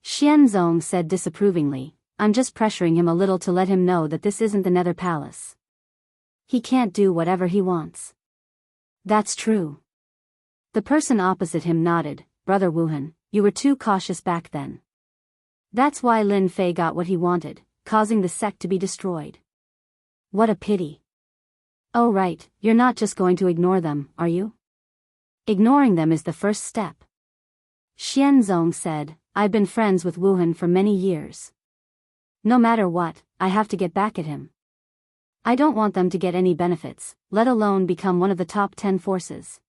Xian Zong said disapprovingly, I'm just pressuring him a little to let him know that this isn't the Nether Palace. He can't do whatever he wants. That's true. The person opposite him nodded. Brother Wuhan, you were too cautious back then. That's why Lin Fei got what he wanted, causing the sect to be destroyed. What a pity. Oh right, you're not just going to ignore them, are you? Ignoring them is the first step. Xian Zong said, I've been friends with Wuhan for many years. No matter what, I have to get back at him. I don't want them to get any benefits, let alone become one of the top 10 forces.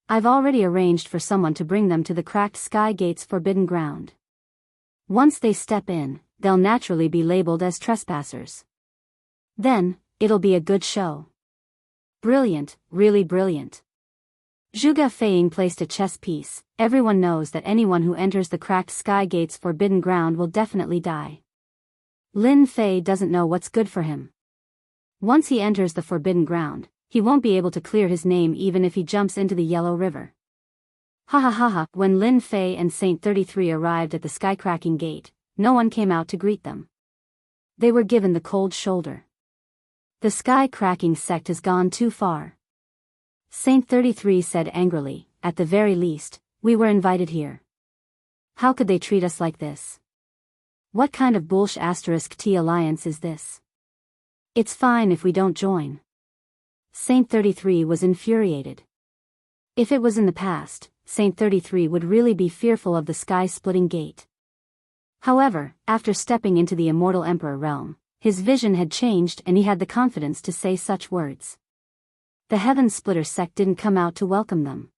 I've already arranged for someone to bring them to the Cracked Sky Gate's forbidden ground. Once they step in, they'll naturally be labeled as trespassers. Then, it'll be a good show. Brilliant, really brilliant. Zhuge Feiying placed a chess piece. Everyone knows that anyone who enters the Cracked Sky Gate's forbidden ground will definitely die. Lin Fei doesn't know what's good for him. Once he enters the forbidden ground, he won't be able to clear his name even if he jumps into the Yellow River. Ha ha ha ha. When Lin Fei and Saint 33 arrived at the sky-cracking gate, no one came out to greet them. They were given the cold shoulder. The sky-cracking sect has gone too far. Saint 33 said angrily, at the very least, we were invited here. How could they treat us like this? What kind of **T alliance is this? It's fine if we don't join. Saint 33 was infuriated. If it was in the past, Saint 33 would really be fearful of the sky-splitting gate. However, after stepping into the immortal emperor realm, his vision had changed and he had the confidence to say such words. The Heaven Splitter sect didn't come out to welcome them.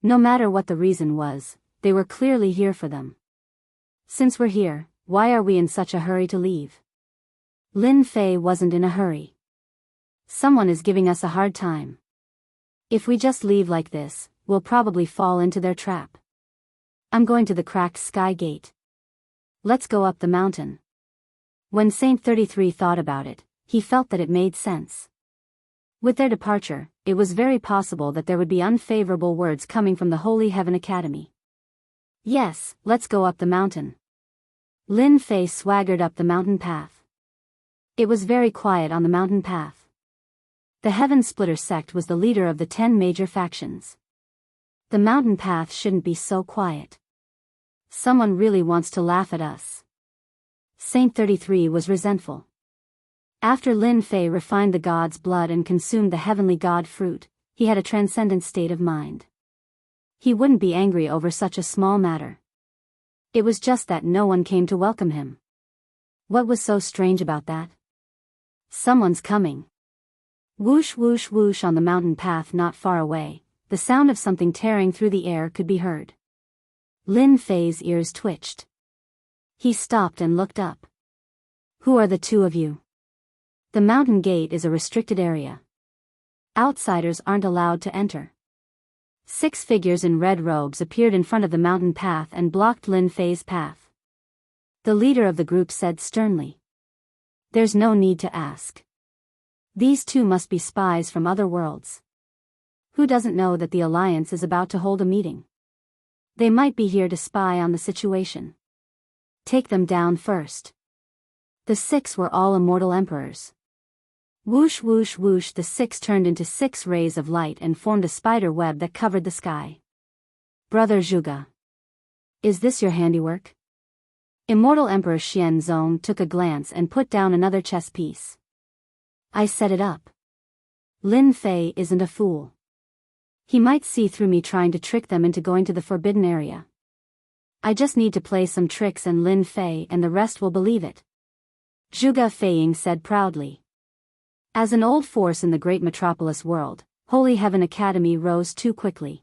No matter what the reason was, they were clearly here for them. Since we're here, why are we in such a hurry to leave? Lin Fei wasn't in a hurry. Someone is giving us a hard time. If we just leave like this, we'll probably fall into their trap. I'm going to the Cracked Sky Gate. Let's go up the mountain. When Saint 33 thought about it, he felt that it made sense. With their departure, it was very possible that there would be unfavorable words coming from the Holy Heaven Academy. Yes, let's go up the mountain. Lin Fei swaggered up the mountain path. It was very quiet on the mountain path. The Heaven Splitter sect was the leader of the 10 major factions. The mountain path shouldn't be so quiet. Someone really wants to laugh at us. Saint 33 was resentful. After Lin Fei refined the god's blood and consumed the heavenly god fruit, he had a transcendent state of mind. He wouldn't be angry over such a small matter. It was just that no one came to welcome him. What was so strange about that? Someone's coming. Whoosh whoosh whoosh on the mountain path not far away, the sound of something tearing through the air could be heard. Lin Fei's ears twitched. He stopped and looked up. Who are the two of you? The mountain gate is a restricted area. Outsiders aren't allowed to enter. 6 figures in red robes appeared in front of the mountain path and blocked Lin Fei's path. The leader of the group said sternly. There's no need to ask. These two must be spies from other worlds. Who doesn't know that the Alliance is about to hold a meeting? They might be here to spy on the situation. Take them down first. The 6 were all immortal emperors. Whoosh whoosh whoosh, the 6 turned into 6 rays of light and formed a spider web that covered the sky. Brother Zhuge. Is this your handiwork? Immortal Emperor Xianzong took a glance and put down another chess piece. I set it up. Lin Fei isn't a fool. He might see through me trying to trick them into going to the forbidden area. I just need to play some tricks and Lin Fei and the rest will believe it. Zhuge Feiying said proudly. As an old force in the great metropolis world, Holy Heaven Academy rose too quickly.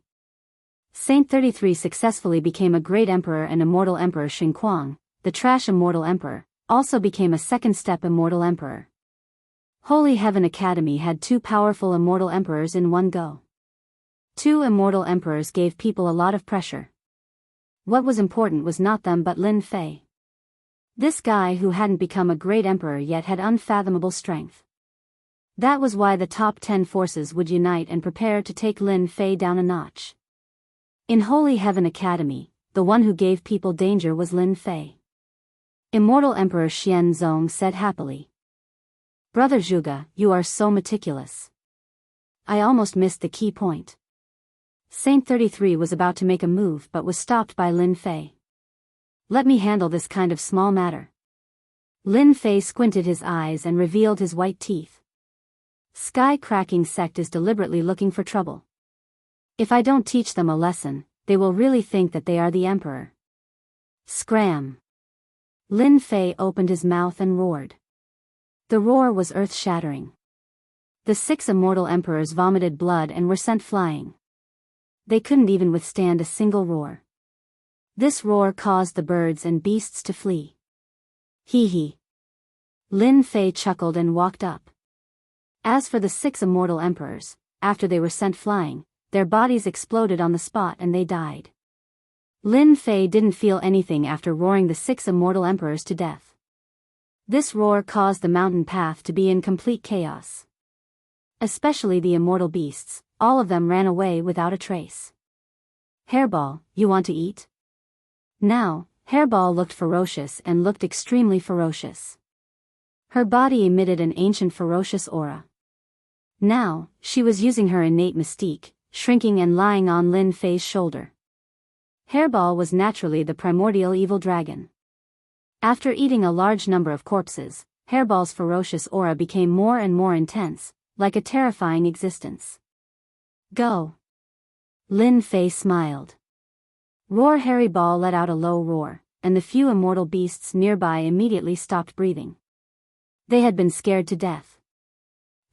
Saint 33 successfully became a great emperor, and immortal emperor Xinquang, the trash immortal emperor, also became a second-step immortal emperor. Holy Heaven Academy had 2 powerful immortal emperors in one go. 2 immortal emperors gave people a lot of pressure. What was important was not them but Lin Fei. This guy who hadn't become a great emperor yet had unfathomable strength. That was why the top 10 forces would unite and prepare to take Lin Fei down a notch. In Holy Heaven Academy, the one who gave people danger was Lin Fei. Immortal Emperor Xianzong said happily. Brother Zhuge, you are so meticulous. I almost missed the key point. Saint 33 was about to make a move but was stopped by Lin Fei. Let me handle this kind of small matter. Lin Fei squinted his eyes and revealed his white teeth. Sky-cracking sect is deliberately looking for trouble. If I don't teach them a lesson, they will really think that they are the emperor. Scram! Lin Fei opened his mouth and roared. The roar was earth-shattering. The 6 immortal emperors vomited blood and were sent flying. They couldn't even withstand a single roar. This roar caused the birds and beasts to flee. Hee hee. Lin Fei chuckled and walked up. As for the 6 immortal emperors, after they were sent flying, their bodies exploded on the spot and they died. Lin Fei didn't feel anything after roaring the 6 immortal emperors to death. This roar caused the mountain path to be in complete chaos. Especially the immortal beasts, all of them ran away without a trace. Hairball, you want to eat? Now, Hairball looked ferocious and looked extremely ferocious. Her body emitted an ancient ferocious aura. Now, she was using her innate mystique, shrinking and lying on Lin Fei's shoulder. Hairball was naturally the primordial evil dragon. After eating a large number of corpses, Hairball's ferocious aura became more and more intense, like a terrifying existence. Go! Lin Fei smiled. Roar! Hairball let out a low roar, and the few immortal beasts nearby immediately stopped breathing. They had been scared to death.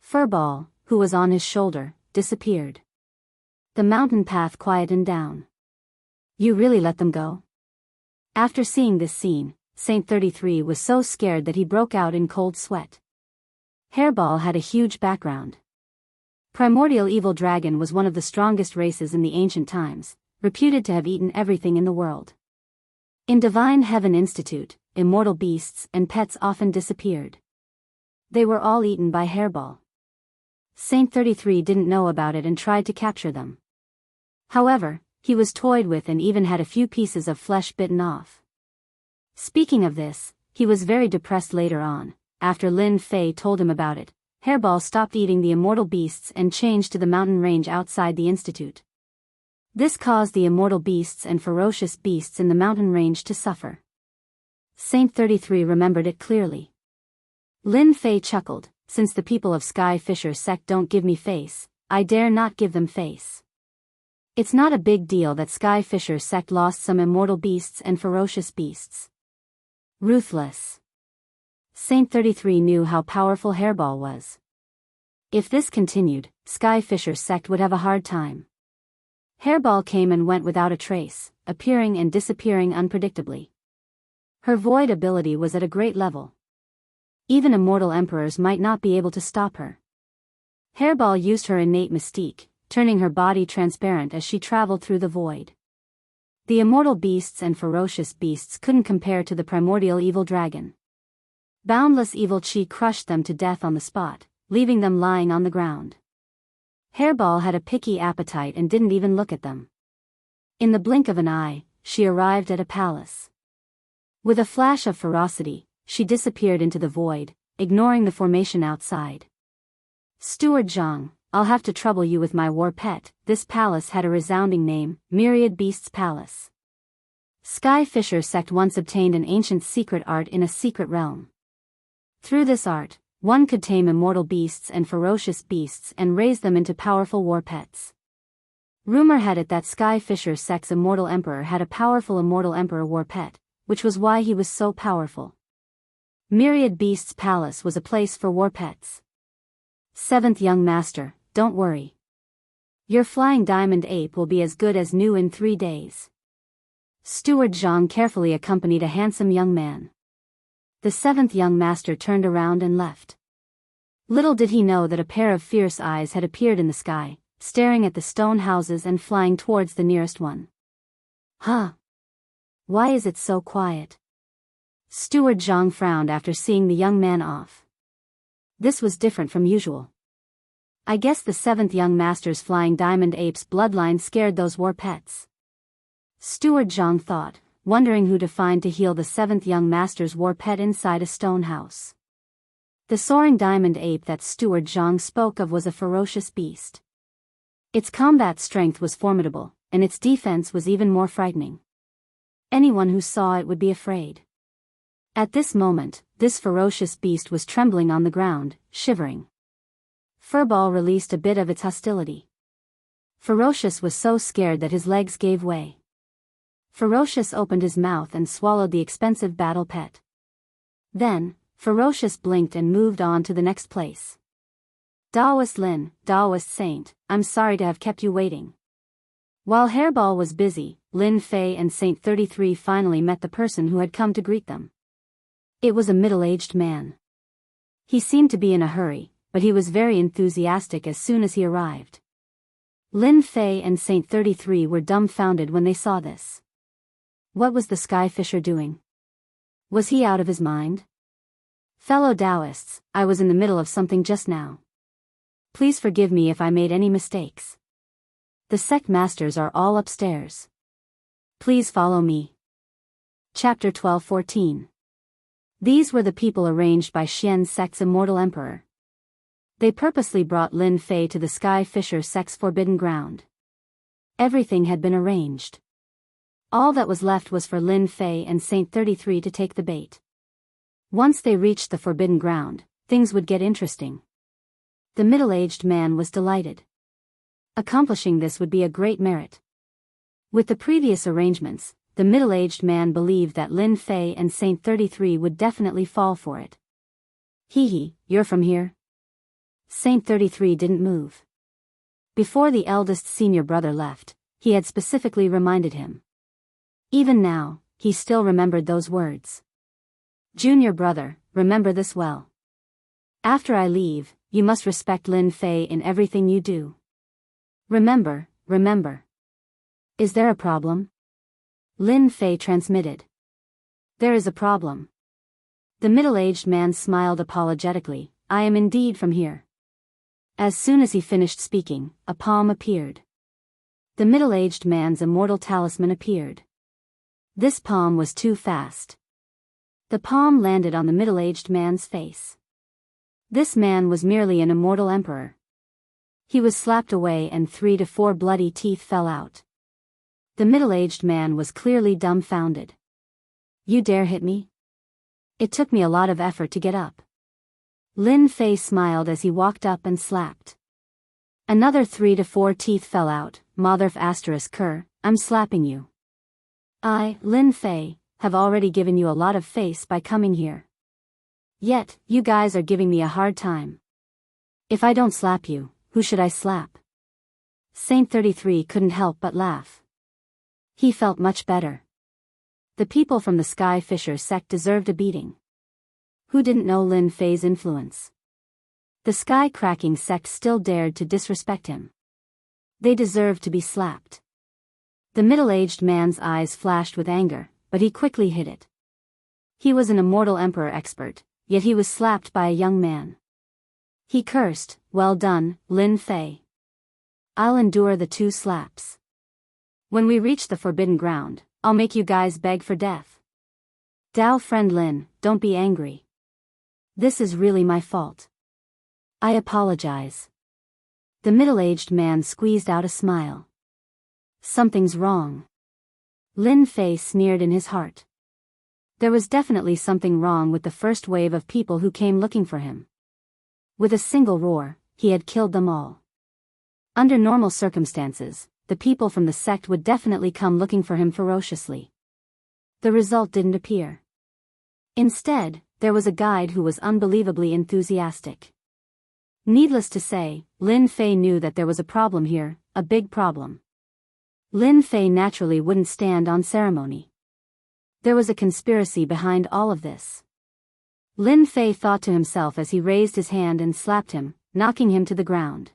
Furball, who was on his shoulder, disappeared. The mountain path quietened down. You really let them go? After seeing this scene, Saint 33 was so scared that he broke out in cold sweat. Hairball had a huge background. Primordial Evil Dragon was one of the strongest races in the ancient times, reputed to have eaten everything in the world. In Divine Heaven Institute, immortal beasts and pets often disappeared. They were all eaten by Hairball. Saint 33 didn't know about it and tried to capture them. However, he was toyed with and even had a few pieces of flesh bitten off. Speaking of this, he was very depressed later on. After Lin Fei told him about it, Hairball stopped eating the immortal beasts and changed to the mountain range outside the institute. This caused the immortal beasts and ferocious beasts in the mountain range to suffer. Saint 33 remembered it clearly. Lin Fei chuckled, since the people of Sky Fisher sect don't give me face, I dare not give them face. It's not a big deal that Sky Fisher sect lost some immortal beasts and ferocious beasts. Ruthless. Saint 33 knew how powerful Hairball was. If this continued, Sky Fisher sect would have a hard time. Hairball came and went without a trace, appearing and disappearing unpredictably. Her void ability was at a great level. Even immortal emperors might not be able to stop her. Hairball used her innate mystique, turning her body transparent as she traveled through the void. The immortal beasts and ferocious beasts couldn't compare to the primordial evil dragon. Boundless evil chi crushed them to death on the spot, leaving them lying on the ground. Hairball had a picky appetite and didn't even look at them. In the blink of an eye, she arrived at a palace. With a flash of ferocity, she disappeared into the void, ignoring the formation outside. Steward Jiang, I'll have to trouble you with my war pet. This palace had a resounding name, Myriad Beasts Palace. Sky Fisher sect once obtained an ancient secret art in a secret realm. Through this art, one could tame immortal beasts and ferocious beasts and raise them into powerful war pets. Rumor had it that Sky Fisher sect's immortal emperor had a powerful immortal emperor war pet, which was why he was so powerful. Myriad Beasts Palace was a place for war pets. Seventh young master, don't worry. Your flying diamond ape will be as good as new in 3 days. Steward Zhang carefully accompanied a handsome young man. The seventh young master turned around and left. Little did he know that a pair of fierce eyes had appeared in the sky, staring at the stone houses and flying towards the nearest one. Huh? Why is it so quiet? Steward Zhang frowned after seeing the young man off. This was different from usual. I guess the seventh young master's flying diamond ape's bloodline scared those war pets. Steward Zhang thought, wondering who to find to heal the seventh young master's war pet inside a stone house. The soaring diamond ape that Steward Zhang spoke of was a ferocious beast. Its combat strength was formidable, and its defense was even more frightening. Anyone who saw it would be afraid. At this moment, this ferocious beast was trembling on the ground, shivering. Furball released a bit of its hostility. Ferocious was so scared that his legs gave way. Ferocious opened his mouth and swallowed the expensive battle pet. Then, Ferocious blinked and moved on to the next place. Daoist Lin, Daoist Saint, I'm sorry to have kept you waiting. While Hairball was busy, Lin Fei and Saint 33 finally met the person who had come to greet them. It was a middle-aged man. He seemed to be in a hurry, but he was very enthusiastic as soon as he arrived. Lin Fei and Saint 33 were dumbfounded when they saw this. What was the Sky Fisher doing? Was he out of his mind? Fellow Taoists, I was in the middle of something just now. Please forgive me if I made any mistakes. The sect masters are all upstairs. Please follow me. Chapter 12-14. These were the people arranged by Xian's sect's immortal emperor. They purposely brought Lin Fei to the Sky Fisher sect's forbidden ground. Everything had been arranged. All that was left was for Lin Fei and Saint 33 to take the bait. Once they reached the forbidden ground, things would get interesting. The middle-aged man was delighted. Accomplishing this would be a great merit. With the previous arrangements, the middle-aged man believed that Lin Fei and Saint 33 would definitely fall for it. Hee, you're from here? Saint 33 didn't move. Before the eldest senior brother left, he had specifically reminded him. Even now, he still remembered those words. Junior brother, remember this well. After I leave, you must respect Lin Fei in everything you do. Remember. Is there a problem? Lin Fei transmitted. There is a problem. The middle-aged man smiled apologetically. I am indeed from here. As soon as he finished speaking, a palm appeared. The middle-aged man's immortal talisman appeared. This palm was too fast. The palm landed on the middle-aged man's face. This man was merely an immortal emperor. He was slapped away and 3 to 4 bloody teeth fell out. The middle-aged man was clearly dumbfounded. You dare hit me? It took me a lot of effort to get up. Lin Fei smiled as he walked up and slapped. Another 3 to 4 teeth fell out. Motherf asterisk cur, I'm slapping you. I, Lin Fei, have already given you a lot of face by coming here. Yet, you guys are giving me a hard time. If I don't slap you, who should I slap? Saint 33 couldn't help but laugh. He felt much better. The people from the Sky Fisher sect deserved a beating. Who didn't know Lin Fei's influence? The Sky Cracking sect still dared to disrespect him. They deserved to be slapped. The middle-aged man's eyes flashed with anger, but he quickly hid it. He was an immortal emperor expert, yet he was slapped by a young man. He cursed, "Well done, Lin Fei. I'll endure the 2 slaps. When we reach the forbidden ground, I'll make you guys beg for death." "Dao friend Lin, don't be angry. This is really my fault. I apologize." The middle-aged man squeezed out a smile. "Something's wrong." Lin Fei sneered in his heart. There was definitely something wrong with the first wave of people who came looking for him. With a single roar, he had killed them all. Under normal circumstances, the people from the sect would definitely come looking for him ferociously. The result didn't appear. Instead, there was a guide who was unbelievably enthusiastic. Needless to say, Lin Fei knew that there was a problem here, a big problem. Lin Fei naturally wouldn't stand on ceremony. There was a conspiracy behind all of this. Lin Fei thought to himself as he raised his hand and slapped him, knocking him to the ground.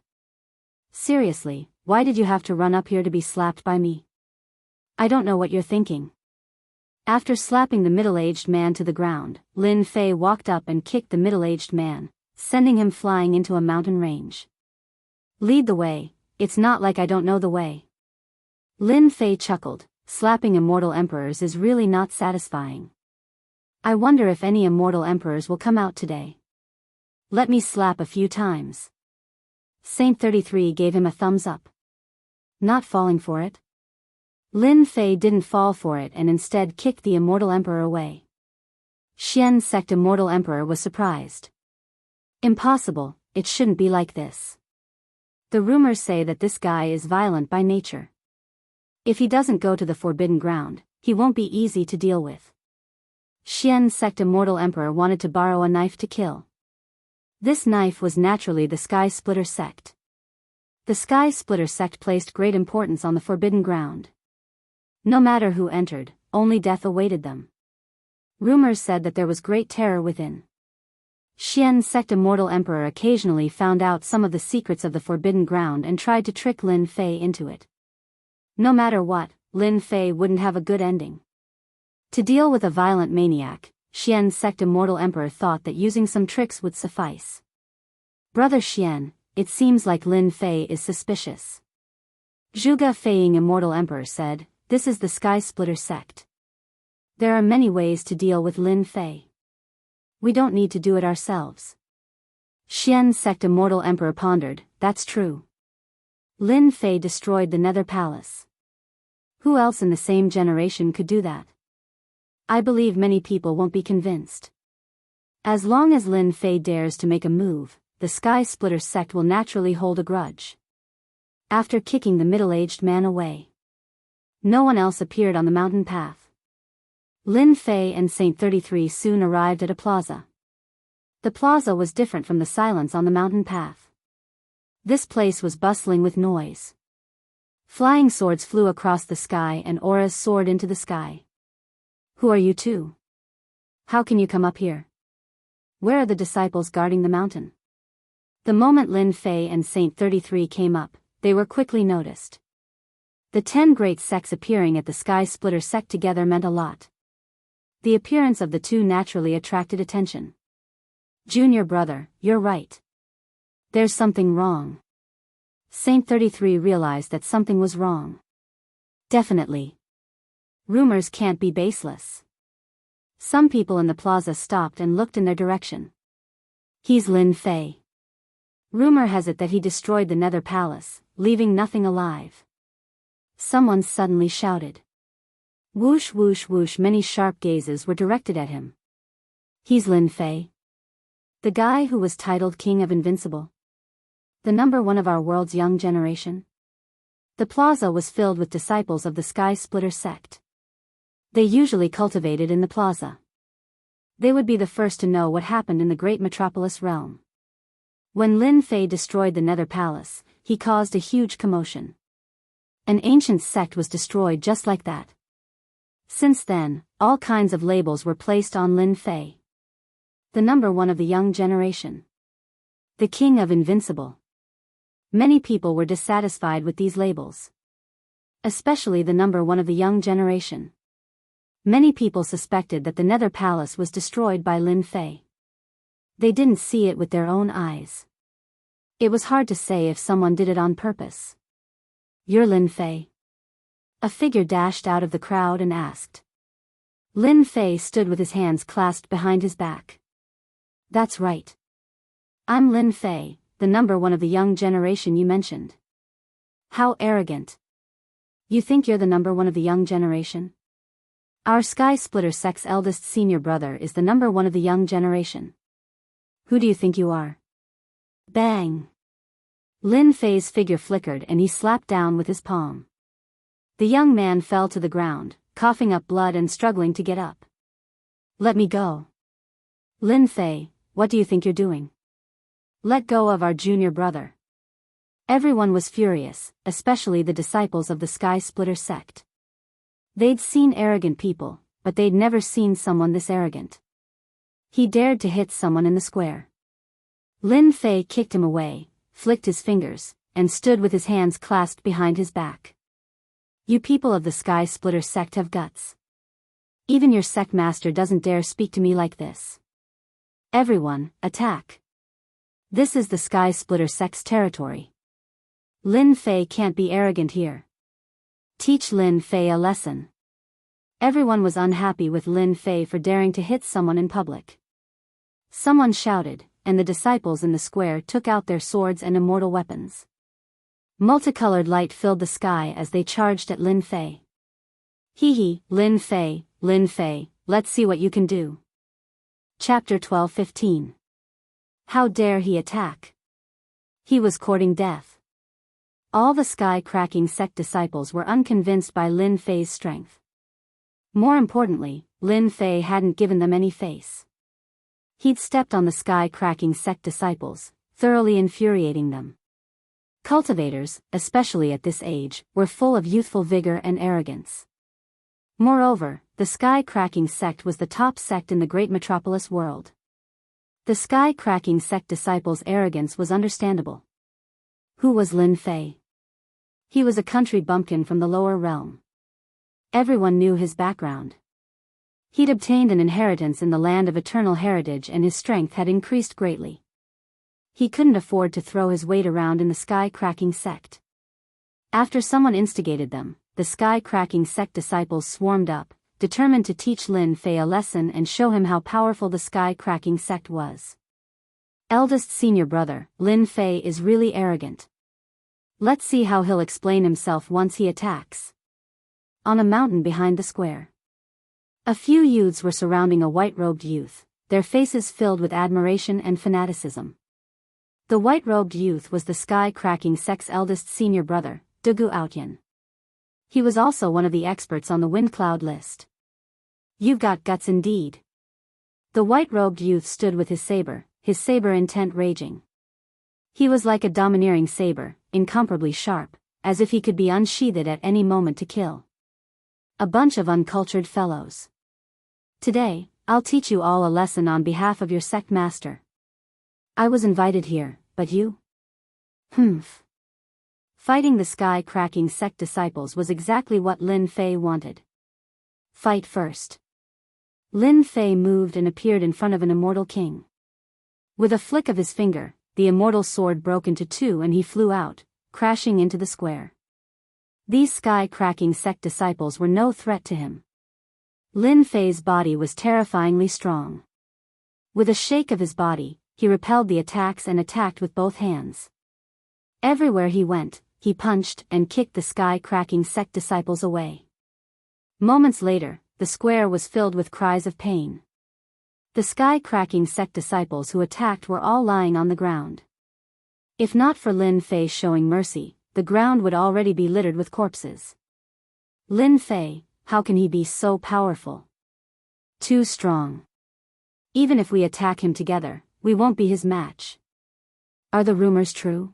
"Seriously, why did you have to run up here to be slapped by me? I don't know what you're thinking." After slapping the middle-aged man to the ground, Lin Fei walked up and kicked the middle-aged man, sending him flying into a mountain range. "Lead the way, it's not like I don't know the way." Lin Fei chuckled, slapping immortal emperors is really not satisfying. I wonder if any immortal emperors will come out today. Let me slap a few times. Saint 33 gave him a thumbs up. Not falling for it? Lin Fei didn't fall for it and instead kicked the immortal emperor away. Xian sect immortal emperor was surprised. "Impossible, it shouldn't be like this. The rumors say that this guy is violent by nature. If he doesn't go to the forbidden ground, he won't be easy to deal with." Xian sect immortal emperor wanted to borrow a knife to kill. This knife was naturally the Sky Splitter sect. The Sky Splitter sect placed great importance on the forbidden ground. No matter who entered, only death awaited them. Rumors said that there was great terror within. Xian sect immortal emperor occasionally found out some of the secrets of the forbidden ground and tried to trick Lin Fei into it. No matter what, Lin Fei wouldn't have a good ending. To deal with a violent maniac, Xian sect immortal emperor thought that using some tricks would suffice. "Brother Xian, it seems like Lin Fei is suspicious." Zhuge Feiying immortal emperor said, "This is the Sky Splitter sect. There are many ways to deal with Lin Fei. We don't need to do it ourselves." Xian sect immortal emperor pondered, "That's true. Lin Fei destroyed the Nether Palace. Who else in the same generation could do that? I believe many people won't be convinced. As long as Lin Fei dares to make a move, the Sky Splitter sect will naturally hold a grudge." After kicking the middle-aged man away, no one else appeared on the mountain path. Lin Fei and Saint 33 soon arrived at a plaza. The plaza was different from the silence on the mountain path. This place was bustling with noise. Flying swords flew across the sky and auras soared into the sky. "Who are you two? How can you come up here? Where are the disciples guarding the mountain?" The moment Lin Fei and Saint 33 came up, they were quickly noticed. The 10 great sects appearing at the Sky Splitter sect together meant a lot. The appearance of the two naturally attracted attention. "Junior brother, you're right. There's something wrong." Saint 33 realized that something was wrong. Definitely. Rumors can't be baseless. Some people in the plaza stopped and looked in their direction. "He's Lin Fei. Rumor has it that he destroyed the Nether Palace, leaving nothing alive." Someone suddenly shouted. Whoosh whoosh whoosh, many sharp gazes were directed at him. "He's Lin Fei. The guy who was titled King of Invincible. The #1 of our world's young generation." The plaza was filled with disciples of the Sky Splitter sect. They usually cultivated in the plaza. They would be the first to know what happened in the great metropolis realm. When Lin Fei destroyed the Nether Palace, he caused a huge commotion. An ancient sect was destroyed just like that. Since then, all kinds of labels were placed on Lin Fei. The number one of the young generation. The king of invincible. Many people were dissatisfied with these labels. Especially the number one of the young generation. Many people suspected that the Nether Palace was destroyed by Lin Fei. They didn't see it with their own eyes. It was hard to say if someone did it on purpose. "You're Lin Fei?" A figure dashed out of the crowd and asked. Lin Fei stood with his hands clasped behind his back. "That's right. I'm Lin Fei, the number one of the young generation you mentioned." "How arrogant. You think you're the number one of the young generation? Our Sky Splitter sect's eldest senior brother is the number one of the young generation. Who do you think you are?" Bang! Lin Fei's figure flickered and he slapped down with his palm. The young man fell to the ground, coughing up blood and struggling to get up. "Let me go. Lin Fei, what do you think you're doing? Let go of our junior brother." Everyone was furious, especially the disciples of the Sky Splitter sect. They'd seen arrogant people, but they'd never seen someone this arrogant. He dared to hit someone in the square. Lin Fei kicked him away, flicked his fingers, and stood with his hands clasped behind his back. "You people of the Sky Splitter sect have guts. Even your sect master doesn't dare speak to me like this. Everyone, attack. This is the Sky Splitter sect's territory. Lin Fei can't be arrogant here. Teach Lin Fei a lesson." Everyone was unhappy with Lin Fei for daring to hit someone in public. Someone shouted, and the disciples in the square took out their swords and immortal weapons. Multicolored light filled the sky as they charged at Lin Fei. "Hee hee, Lin Fei, let's see what you can do." Chapter 12:15. How dare he attack? He was courting death. All the sky-cracking sect disciples were unconvinced by Lin Fei's strength. More importantly, Lin Fei hadn't given them any face. He'd stepped on the sky-cracking sect disciples, thoroughly infuriating them. Cultivators, especially at this age, were full of youthful vigor and arrogance. Moreover, the sky-cracking sect was the top sect in the great metropolis world. The sky-cracking sect disciples' arrogance was understandable. Who was Lin Fei? He was a country bumpkin from the lower realm. Everyone knew his background. He'd obtained an inheritance in the land of eternal heritage and his strength had increased greatly. He couldn't afford to throw his weight around in the sky-cracking sect. After someone instigated them, the sky-cracking sect disciples swarmed up, determined to teach Lin Fei a lesson and show him how powerful the sky-cracking sect was. Eldest senior brother, Lin Fei is really arrogant. Let's see how he'll explain himself once he attacks. On a mountain behind the square. A few youths were surrounding a white-robed youth, their faces filled with admiration and fanaticism. The white-robed youth was the sky-cracking sect's eldest senior brother, Dugu Outyan. He was also one of the experts on the wind cloud list. "You've got guts indeed." The white-robed youth stood with his saber intent raging. He was like a domineering saber, incomparably sharp, as if he could be unsheathed at any moment to kill. A bunch of uncultured fellows. Today, I'll teach you all a lesson on behalf of your sect master. I was invited here, but you? Humph. Fighting the sky-cracking sect disciples was exactly what Lin Fei wanted. Fight first. Lin Fei moved and appeared in front of an immortal king. With a flick of his finger, the immortal sword broke into two and he flew out, crashing into the square. These sky-cracking sect disciples were no threat to him. Lin Fei's body was terrifyingly strong. With a shake of his body, he repelled the attacks and attacked with both hands. Everywhere he went, he punched and kicked the sky-cracking sect disciples away. Moments later, the square was filled with cries of pain. The sky-cracking sect disciples who attacked were all lying on the ground. If not for Lin Fei showing mercy, the ground would already be littered with corpses. Lin Fei, how can he be so powerful? Too strong. Even if we attack him together, we won't be his match. Are the rumors true?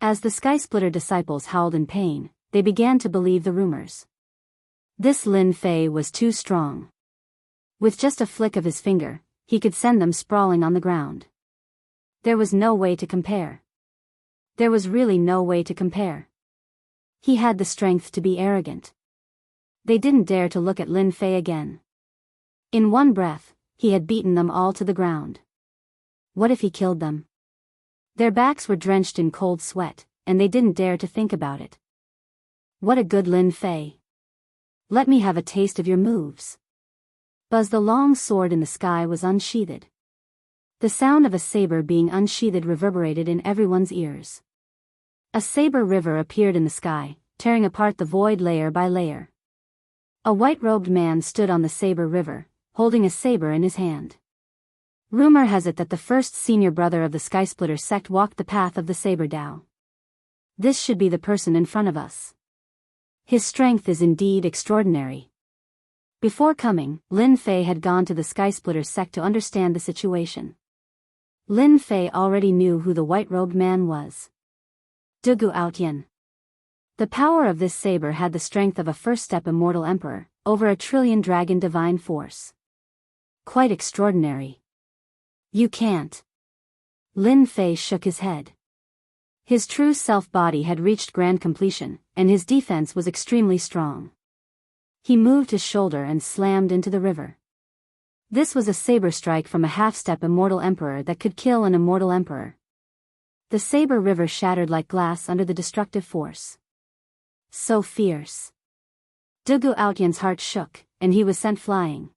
As the Skysplitter disciples howled in pain, they began to believe the rumors. This Lin Fei was too strong. With just a flick of his finger, he could send them sprawling on the ground. There was no way to compare. There was really no way to compare. He had the strength to be arrogant. They didn't dare to look at Lin Fei again. In one breath, he had beaten them all to the ground. What if he killed them? Their backs were drenched in cold sweat, and they didn't dare to think about it. What a good Lin Fei. Let me have a taste of your moves. Buzz, the long sword in the sky was unsheathed. The sound of a saber being unsheathed reverberated in everyone's ears. A saber river appeared in the sky, tearing apart the void layer by layer. A white-robed man stood on the saber river, holding a saber in his hand. Rumor has it that the first senior brother of the Skysplitter sect walked the path of the saber Dao. This should be the person in front of us. His strength is indeed extraordinary. Before coming, Lin Fei had gone to the Skysplitter sect to understand the situation. Lin Fei already knew who the white-robed man was. Dugu Outyan. The power of this saber had the strength of a first-step immortal emperor, over 1,000,000,000,000 dragon divine force. Quite extraordinary. You can't. Lin Fei shook his head. His true self-body had reached grand completion, and his defense was extremely strong. He moved his shoulder and slammed into the river. This was a saber strike from a half-step immortal emperor that could kill an immortal emperor. The saber river shattered like glass under the destructive force. So fierce. Dugu Outyan's heart shook, and he was sent flying.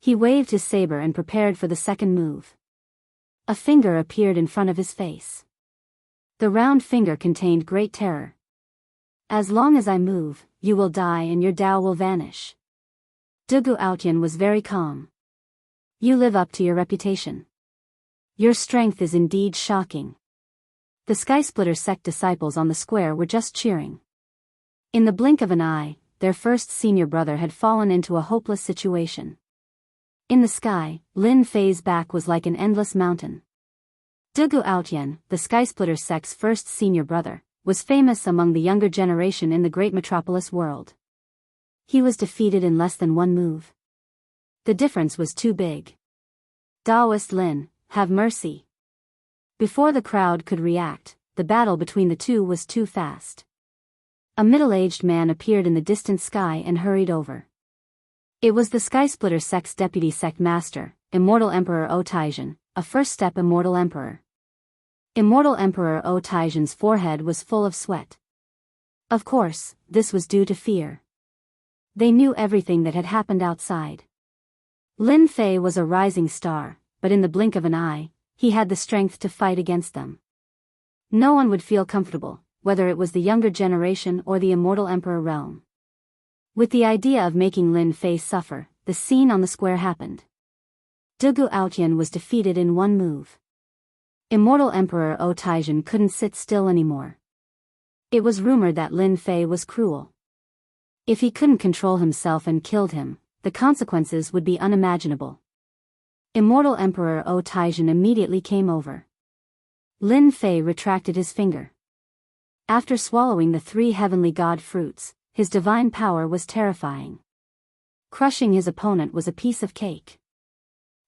He waved his saber and prepared for the second move. A finger appeared in front of his face. The round finger contained great terror. As long as I move, you will die and your Dao will vanish. Dugu Outyan was very calm. You live up to your reputation. Your strength is indeed shocking. The Skysplitter sect disciples on the square were just cheering. In the blink of an eye, their first senior brother had fallen into a hopeless situation. In the sky, Lin Fei's back was like an endless mountain. Dugu Outyan, the Skysplitter sect's first senior brother, was famous among the younger generation in the great metropolis world. He was defeated in less than one move. The difference was too big. Daoist Lin, have mercy. Before the crowd could react, the battle between the two was too fast. A middle-aged man appeared in the distant sky and hurried over. It was the Skysplitter sect's deputy sect master, Immortal Emperor O Taizhen, a first-step immortal emperor. Immortal Emperor O Taizhen's forehead was full of sweat. Of course, this was due to fear. They knew everything that had happened outside. Lin Fei was a rising star, but in the blink of an eye, he had the strength to fight against them. No one would feel comfortable, whether it was the younger generation or the Immortal Emperor realm. With the idea of making Lin Fei suffer, the scene on the square happened. Dugu Outyan was defeated in one move. Immortal Emperor O Taizhen couldn't sit still anymore. It was rumored that Lin Fei was cruel. If he couldn't control himself and killed him, the consequences would be unimaginable. Immortal Emperor O Taizhen immediately came over. Lin Fei retracted his finger. After swallowing the 3 heavenly god fruits, his divine power was terrifying. Crushing his opponent was a piece of cake.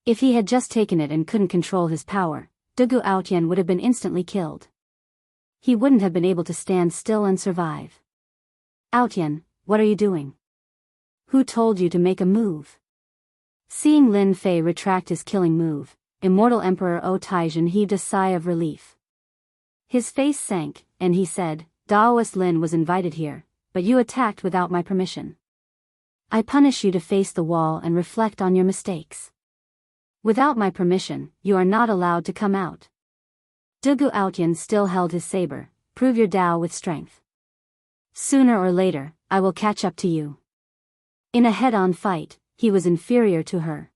If he had just taken it and couldn't control his power, Dugu Outyan would have been instantly killed. He wouldn't have been able to stand still and survive. Outyan, what are you doing? Who told you to make a move? Seeing Lin Fei retract his killing move, Immortal Emperor O Taizhen heaved a sigh of relief. His face sank, and he said, Daoist Lin was invited here, but you attacked without my permission. I punish you to face the wall and reflect on your mistakes. Without my permission, you are not allowed to come out. Dugu Outyan still held his saber. Prove your Dao with strength. Sooner or later, I will catch up to you. In a head-on fight, he was inferior to her.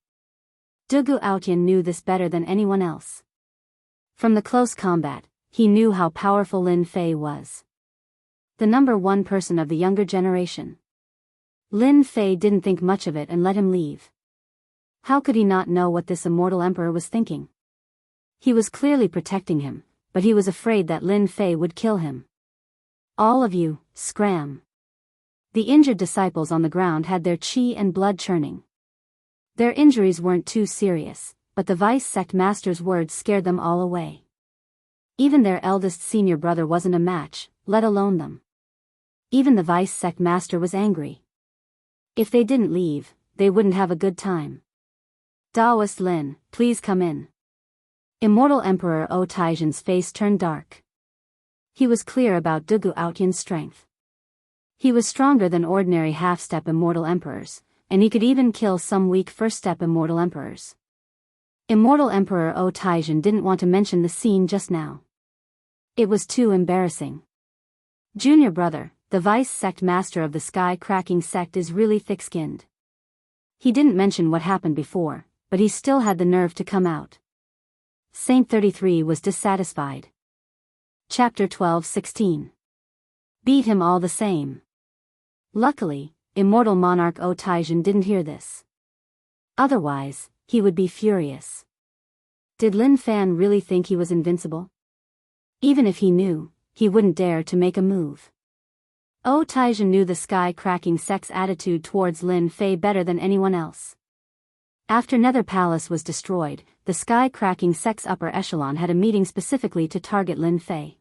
Dugu Outyan knew this better than anyone else. From the close combat, he knew how powerful Lin Fei was. The number 1 person of the younger generation. Lin Fei didn't think much of it and let him leave. How could he not know what this immortal emperor was thinking? He was clearly protecting him, but he was afraid that Lin Fei would kill him. All of you, scram. The injured disciples on the ground had their qi and blood churning. Their injuries weren't too serious, but the vice sect master's words scared them all away. Even their eldest senior brother wasn't a match, let alone them. Even the vice sect master was angry. If they didn't leave, they wouldn't have a good time. Daoist Lin, please come in. Immortal Emperor O Taizhen's face turned dark. He was clear about Dugu Outyan's strength. He was stronger than ordinary half-step immortal emperors, and he could even kill some weak first-step immortal emperors. Immortal Emperor O Taizhen didn't want to mention the scene just now. It was too embarrassing. Junior brother, the vice sect master of the sky-cracking sect, is really thick-skinned. He didn't mention what happened before, but he still had the nerve to come out. Saint 33 was dissatisfied. Chapter 12:16. Beat him all the same. Luckily, Immortal Monarch O Taizhen didn't hear this. Otherwise, he would be furious. Did Lin Fan really think he was invincible? Even if he knew, he wouldn't dare to make a move. O Taizhen knew the sky-cracking sect's attitude towards Lin Fei better than anyone else. After Nether Palace was destroyed, the sky-cracking sect's upper echelon had a meeting specifically to target Lin Fei.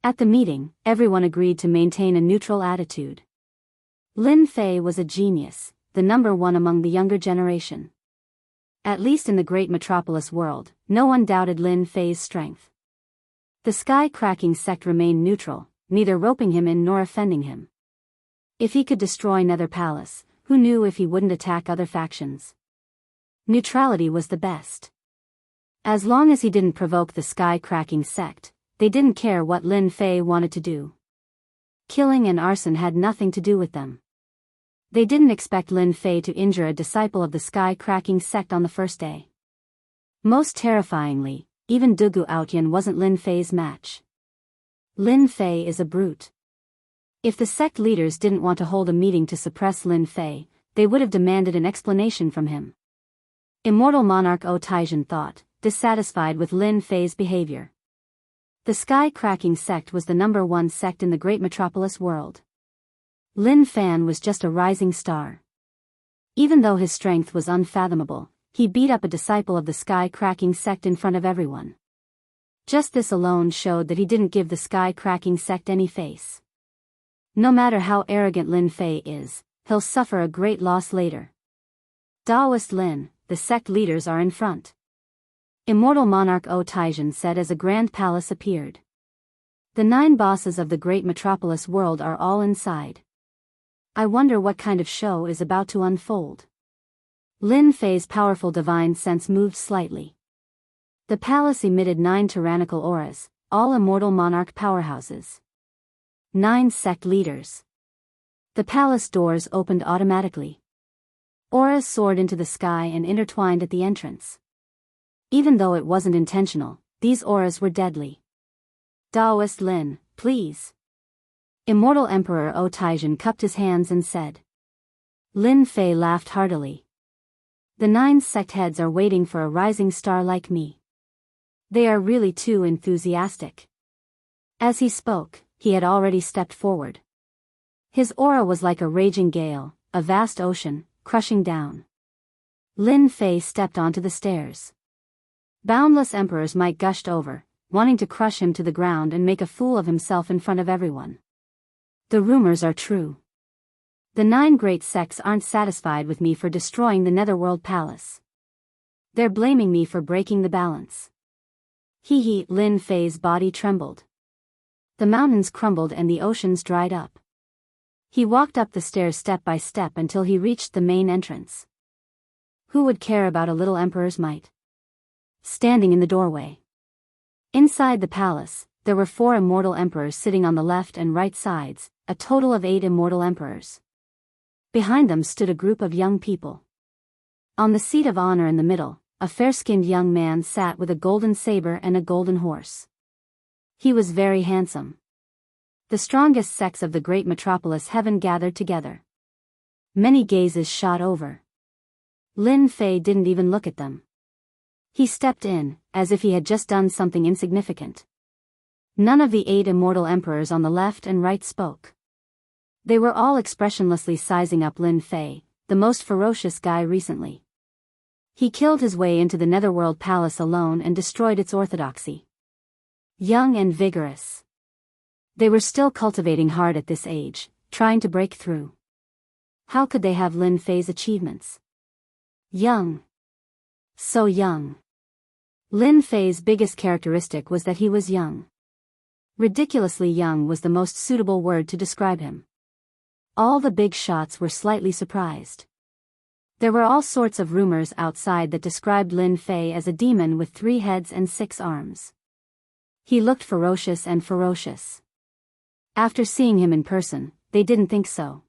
At the meeting, everyone agreed to maintain a neutral attitude. Lin Fei was a genius, the number one among the younger generation. At least in the great metropolis world, no one doubted Lin Fei's strength. The sky-cracking sect remained neutral, neither roping him in nor offending him. If he could destroy Nether Palace, who knew if he wouldn't attack other factions? Neutrality was the best. As long as he didn't provoke the sky-cracking sect, they didn't care what Lin Fei wanted to do. Killing and arson had nothing to do with them. They didn't expect Lin Fei to injure a disciple of the sky-cracking sect on the first day. Most terrifyingly, even Dugu Outyan wasn't Lin Fei's match. Lin Fei is a brute. If the sect leaders didn't want to hold a meeting to suppress Lin Fei, they would have demanded an explanation from him. Immortal Monarch O Taizhen thought, dissatisfied with Lin Fei's behavior. The sky-cracking sect was the number one sect in the great metropolis world. Lin Fan was just a rising star. Even though his strength was unfathomable, he beat up a disciple of the sky-cracking sect in front of everyone. Just this alone showed that he didn't give the sky-cracking sect any face. No matter how arrogant Lin Fei is, he'll suffer a great loss later. Daoist Lin, the sect leaders are in front. Immortal Monarch O Taizhen said as a grand palace appeared. The 9 bosses of the great metropolis world are all inside. I wonder what kind of show is about to unfold. Lin Fei's powerful divine sense moved slightly. The palace emitted 9 tyrannical auras, all immortal monarch powerhouses. 9 sect leaders. The palace doors opened automatically. Auras soared into the sky and intertwined at the entrance. Even though it wasn't intentional, these auras were deadly. Daoist Lin, please. Immortal Emperor O Taizhen cupped his hands and said. Lin Fei laughed heartily. The 9 sect heads are waiting for a rising star like me. They are really too enthusiastic. As he spoke, he had already stepped forward. His aura was like a raging gale, a vast ocean, crushing down. Lin Fei stepped onto the stairs. Boundless emperors might gushed over, wanting to crush him to the ground and make a fool of himself in front of everyone. The rumors are true. The 9 great sects aren't satisfied with me for destroying the Netherworld Palace. They're blaming me for breaking the balance. Hee, Lin Fei's body trembled. The mountains crumbled and the oceans dried up. He walked up the stairs step by step until he reached the main entrance. Who would care about a little emperor's might? Standing in the doorway. Inside the palace, there were 4 immortal emperors sitting on the left and right sides, a total of 8 immortal emperors. Behind them stood a group of young people. On the seat of honor in the middle, a fair-skinned young man sat with a golden saber and a golden horse. He was very handsome. The strongest sects of the great metropolis heaven gathered together. Many gazes shot over. Lin Fei didn't even look at them. He stepped in, as if he had just done something insignificant. None of the 8 immortal emperors on the left and right spoke. They were all expressionlessly sizing up Lin Fei, the most ferocious guy recently. He killed his way into the Netherworld Palace alone and destroyed its orthodoxy. Young and vigorous. They were still cultivating hard at this age, trying to break through. How could they have Lin Fei's achievements? Young. So young. Lin Fei's biggest characteristic was that he was young. Ridiculously young was the most suitable word to describe him. All the big shots were slightly surprised. There were all sorts of rumors outside that described Lin Fei as a demon with 3 heads and 6 arms. He looked ferocious and ferocious. After seeing him in person, they didn't think so.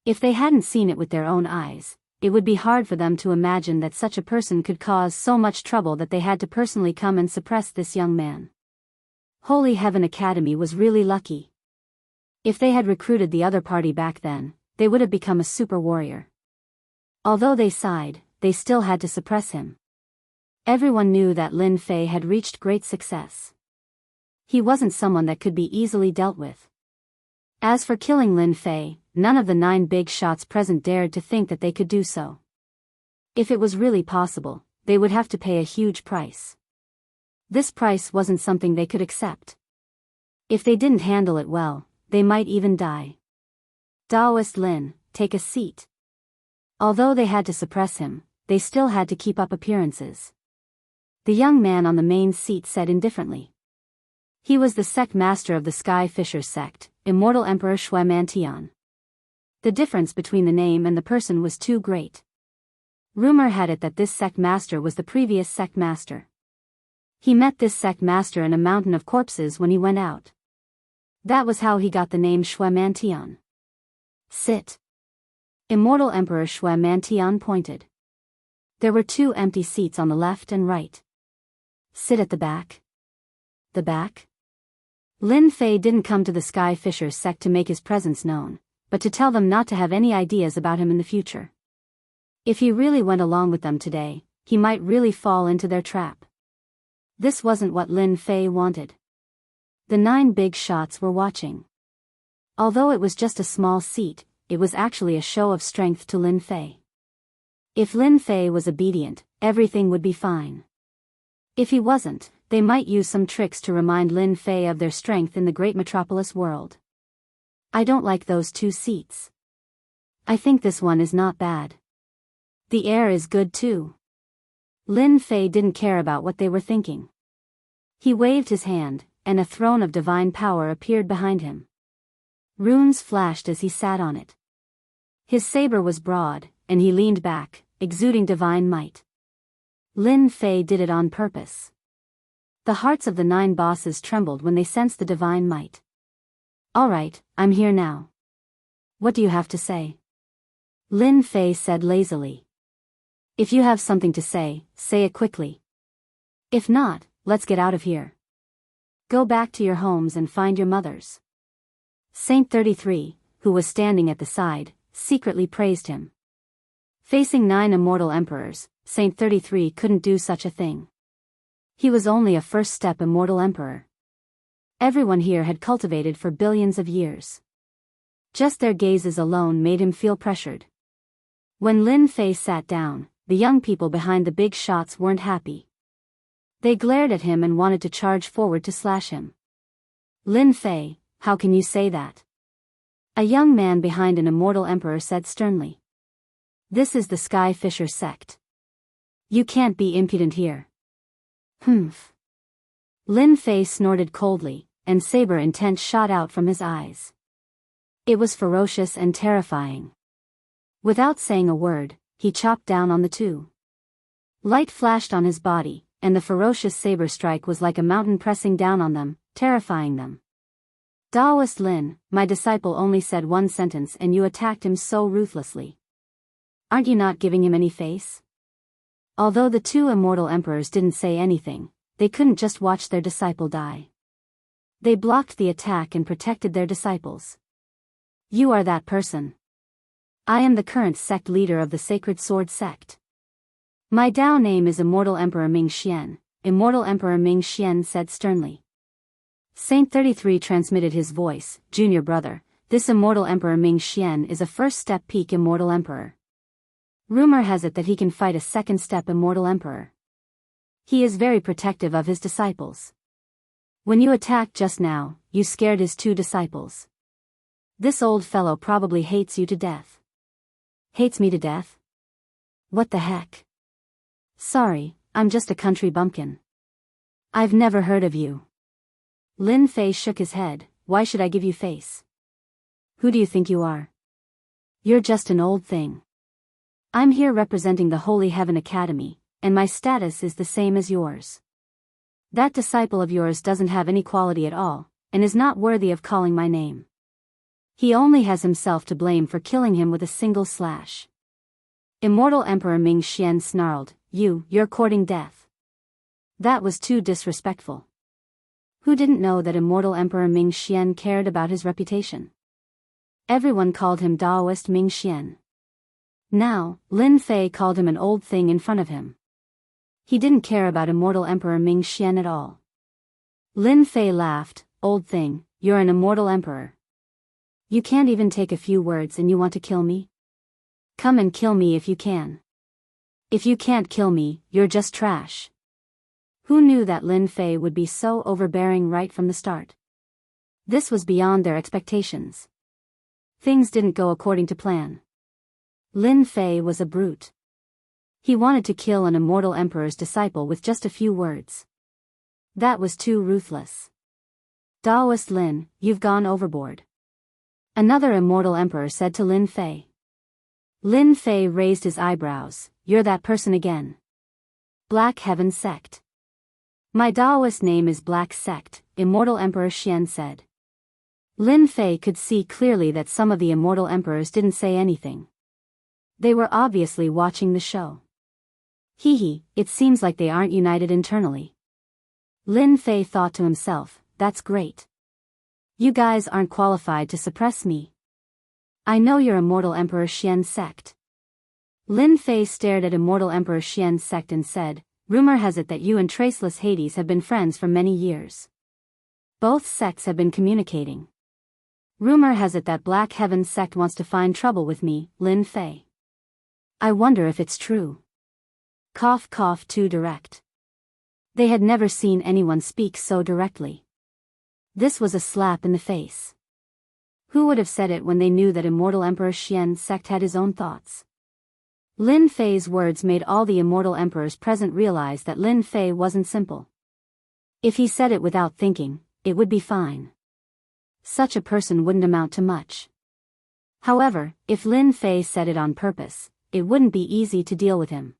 If they hadn't seen it with their own eyes, it would be hard for them to imagine that such a person could cause so much trouble that they had to personally come and suppress this young man. Holy Heaven Academy was really lucky. If they had recruited the other party back then, they would have become a super warrior. Although they sighed, they still had to suppress him. Everyone knew that Lin Fei had reached great success. He wasn't someone that could be easily dealt with. As for killing Lin Fei, none of the 9 big shots present dared to think that they could do so. If it was really possible, they would have to pay a huge price. This price wasn't something they could accept. If they didn't handle it well, they might even die. Taoist Lin, take a seat. Although they had to suppress him, they still had to keep up appearances. The young man on the main seat said indifferently. He was the sect master of the Sky Fisher sect, Immortal Emperor Shui Mantian. The difference between the name and the person was too great. Rumor had it that this sect master was the previous sect master. He met this sect master in a mountain of corpses when he went out. That was how he got the name Shui Mantian. Sit. Immortal Emperor Shui Mantian pointed. There were 2 empty seats on the left and right. Sit at the back. The back? Lin Fei didn't come to the Sky Fisher sect to make his presence known, but to tell them not to have any ideas about him in the future. If he really went along with them today, he might really fall into their trap. This wasn't what Lin Fei wanted. The 9 big shots were watching. Although it was just a small seat, it was actually a show of strength to Lin Fei. If Lin Fei was obedient, everything would be fine. If he wasn't, they might use some tricks to remind Lin Fei of their strength in the great metropolis world. I don't like those 2 seats. I think this one is not bad. The air is good too. Lin Fei didn't care about what they were thinking. He waved his hand, and a throne of divine power appeared behind him. Runes flashed as he sat on it. His saber was broad, and he leaned back, exuding divine might. Lin Fei did it on purpose. The hearts of the 9 bosses trembled when they sensed the divine might. All right, I'm here now. What do you have to say? Lin Fei said lazily. If you have something to say it quickly. If not, let's get out of here. Go back to your homes and find your mothers. Saint 33, who was standing at the side, secretly praised him. Facing 9 immortal emperors, Saint 33 couldn't do such a thing. He was only a first-step immortal emperor. Everyone here had cultivated for billions of years. Just their gazes alone made him feel pressured. When Lin Fei sat down, the young people behind the big shots weren't happy. They glared at him and wanted to charge forward to slash him. Lin Fei, how can you say that? A young man behind an immortal emperor said sternly. This is the Sky Fisher sect. You can't be impudent here. Humph. Lin Fei snorted coldly, and saber intent shot out from his eyes. It was ferocious and terrifying. Without saying a word, he chopped down on the 2. Light flashed on his body, and the ferocious saber strike was like a mountain pressing down on them, terrifying them. Taoist Lin, my disciple only said 1 sentence and you attacked him so ruthlessly. Aren't you not giving him any face? Although the 2 immortal emperors didn't say anything, they couldn't just watch their disciple die. They blocked the attack and protected their disciples. You are that person. I am the current sect leader of the Sacred Sword sect. My Dao name is Immortal Emperor Ming Xian, Immortal Emperor Ming Xian said sternly. Saint 33 transmitted his voice, Junior brother, this Immortal Emperor Ming Xian is a first-step peak Immortal Emperor. Rumor has it that he can fight a second-step Immortal Emperor. He is very protective of his disciples. When you attacked just now, you scared his 2 disciples. This old fellow probably hates you to death. Hates me to death? What the heck? Sorry, I'm just a country bumpkin. I've never heard of you. Lin Fei shook his head. Why should I give you face? Who do you think you are? You're just an old thing. I'm here representing the Holy Heaven Academy, and my status is the same as yours. That disciple of yours doesn't have any quality at all, and is not worthy of calling my name. He only has himself to blame for killing him with a single slash. Immortal Emperor Ming Xian snarled, You're courting death. That was too disrespectful. Who didn't know that Immortal Emperor Ming Xian cared about his reputation? Everyone called him Daoist Ming Xian. Now, Lin Fei called him an old thing in front of him. He didn't care about Immortal Emperor Ming Xian at all. Lin Fei laughed, Old thing, you're an Immortal Emperor. You can't even take a few words and you want to kill me? Come and kill me if you can. If you can't kill me, you're just trash. Who knew that Lin Fei would be so overbearing right from the start? This was beyond their expectations. Things didn't go according to plan. Lin Fei was a brute. He wanted to kill an Immortal Emperor's disciple with just a few words. That was too ruthless. Daoist Lin, you've gone overboard. Another Immortal Emperor said to Lin Fei. Lin Fei raised his eyebrows. You're that person again. Black Heaven Sect. My Daoist name is Black Sect, Immortal Emperor Xian said. Lin Fei could see clearly that some of the Immortal Emperors didn't say anything. They were obviously watching the show. Hee, it seems like they aren't united internally. Lin Fei thought to himself, that's great. You guys aren't qualified to suppress me. I know you're Immortal Emperor Xian's sect. Lin Fei stared at Immortal Emperor Xian's sect and said, Rumor has it that you and Traceless Hades have been friends for many years. Both sects have been communicating. Rumor has it that Black Heaven sect wants to find trouble with me, Lin Fei. I wonder if it's true. Cough cough too direct. They had never seen anyone speak so directly. This was a slap in the face. Who would have said it when they knew that Immortal Emperor Xian's sect had his own thoughts? Lin Fei's words made all the Immortal Emperors present realize that Lin Fei wasn't simple. If he said it without thinking, it would be fine. Such a person wouldn't amount to much. However, if Lin Fei said it on purpose, it wouldn't be easy to deal with him.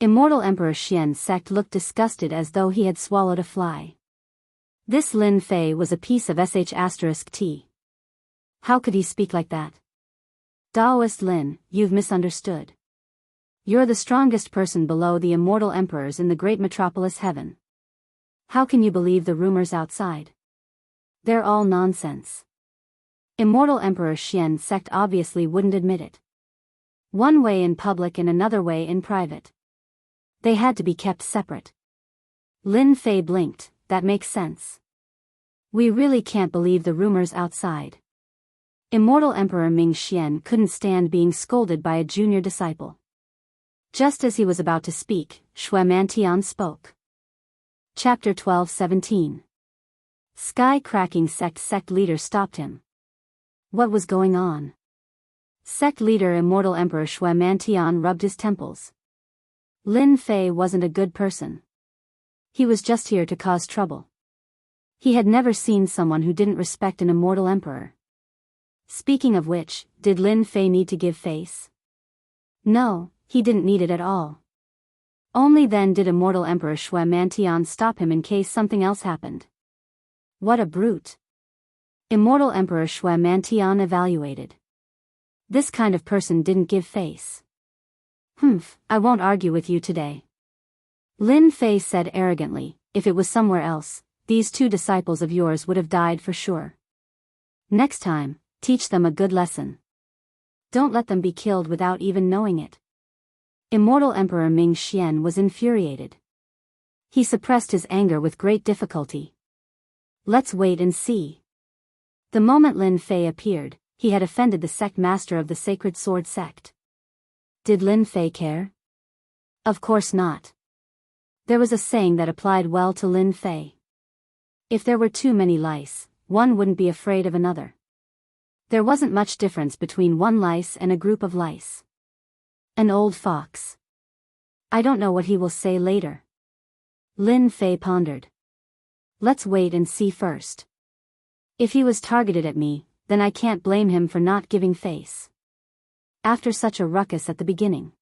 Immortal Emperor Xian's sect looked disgusted as though he had swallowed a fly. This Lin Fei was a piece of sh*t. How could he speak like that? Daoist Lin, you've misunderstood. You're the strongest person below the Immortal Emperors in the great metropolis heaven. How can you believe the rumors outside? They're all nonsense. Immortal Emperor Xian's sect obviously wouldn't admit it. One way in public and another way in private. They had to be kept separate. Lin Fei blinked, that makes sense. We really can't believe the rumors outside. Immortal Emperor Ming Xian couldn't stand being scolded by a junior disciple. Just as he was about to speak, Shui Mantian spoke. Chapter 12-17. Sky-cracking sect leader stopped him. What was going on? Sect leader Immortal Emperor Shui Mantian rubbed his temples. Lin Fei wasn't a good person. He was just here to cause trouble. He had never seen someone who didn't respect an Immortal Emperor. Speaking of which, did Lin Fei need to give face? No, he didn't need it at all. Only then did Immortal Emperor Shui Mantian stop him in case something else happened. What a brute. Immortal Emperor Shui Mantian evaluated. This kind of person didn't give face. I won't argue with you today. Lin Fei said arrogantly, if it was somewhere else, these 2 disciples of yours would have died for sure. Next time, teach them a good lesson. Don't let them be killed without even knowing it. Immortal Emperor Ming Xian was infuriated. He suppressed his anger with great difficulty. Let's wait and see. The moment Lin Fei appeared, he had offended the sect master of the Sacred Sword sect. Did Lin Fei care? Of course not. There was a saying that applied well to Lin Fei. If there were too many lice, one wouldn't be afraid of another. There wasn't much difference between one lice and a group of lice. An old fox. I don't know what he will say later. Lin Fei pondered. Let's wait and see first. If he was targeted at me, then I can't blame him for not giving face. After such a ruckus at the beginning.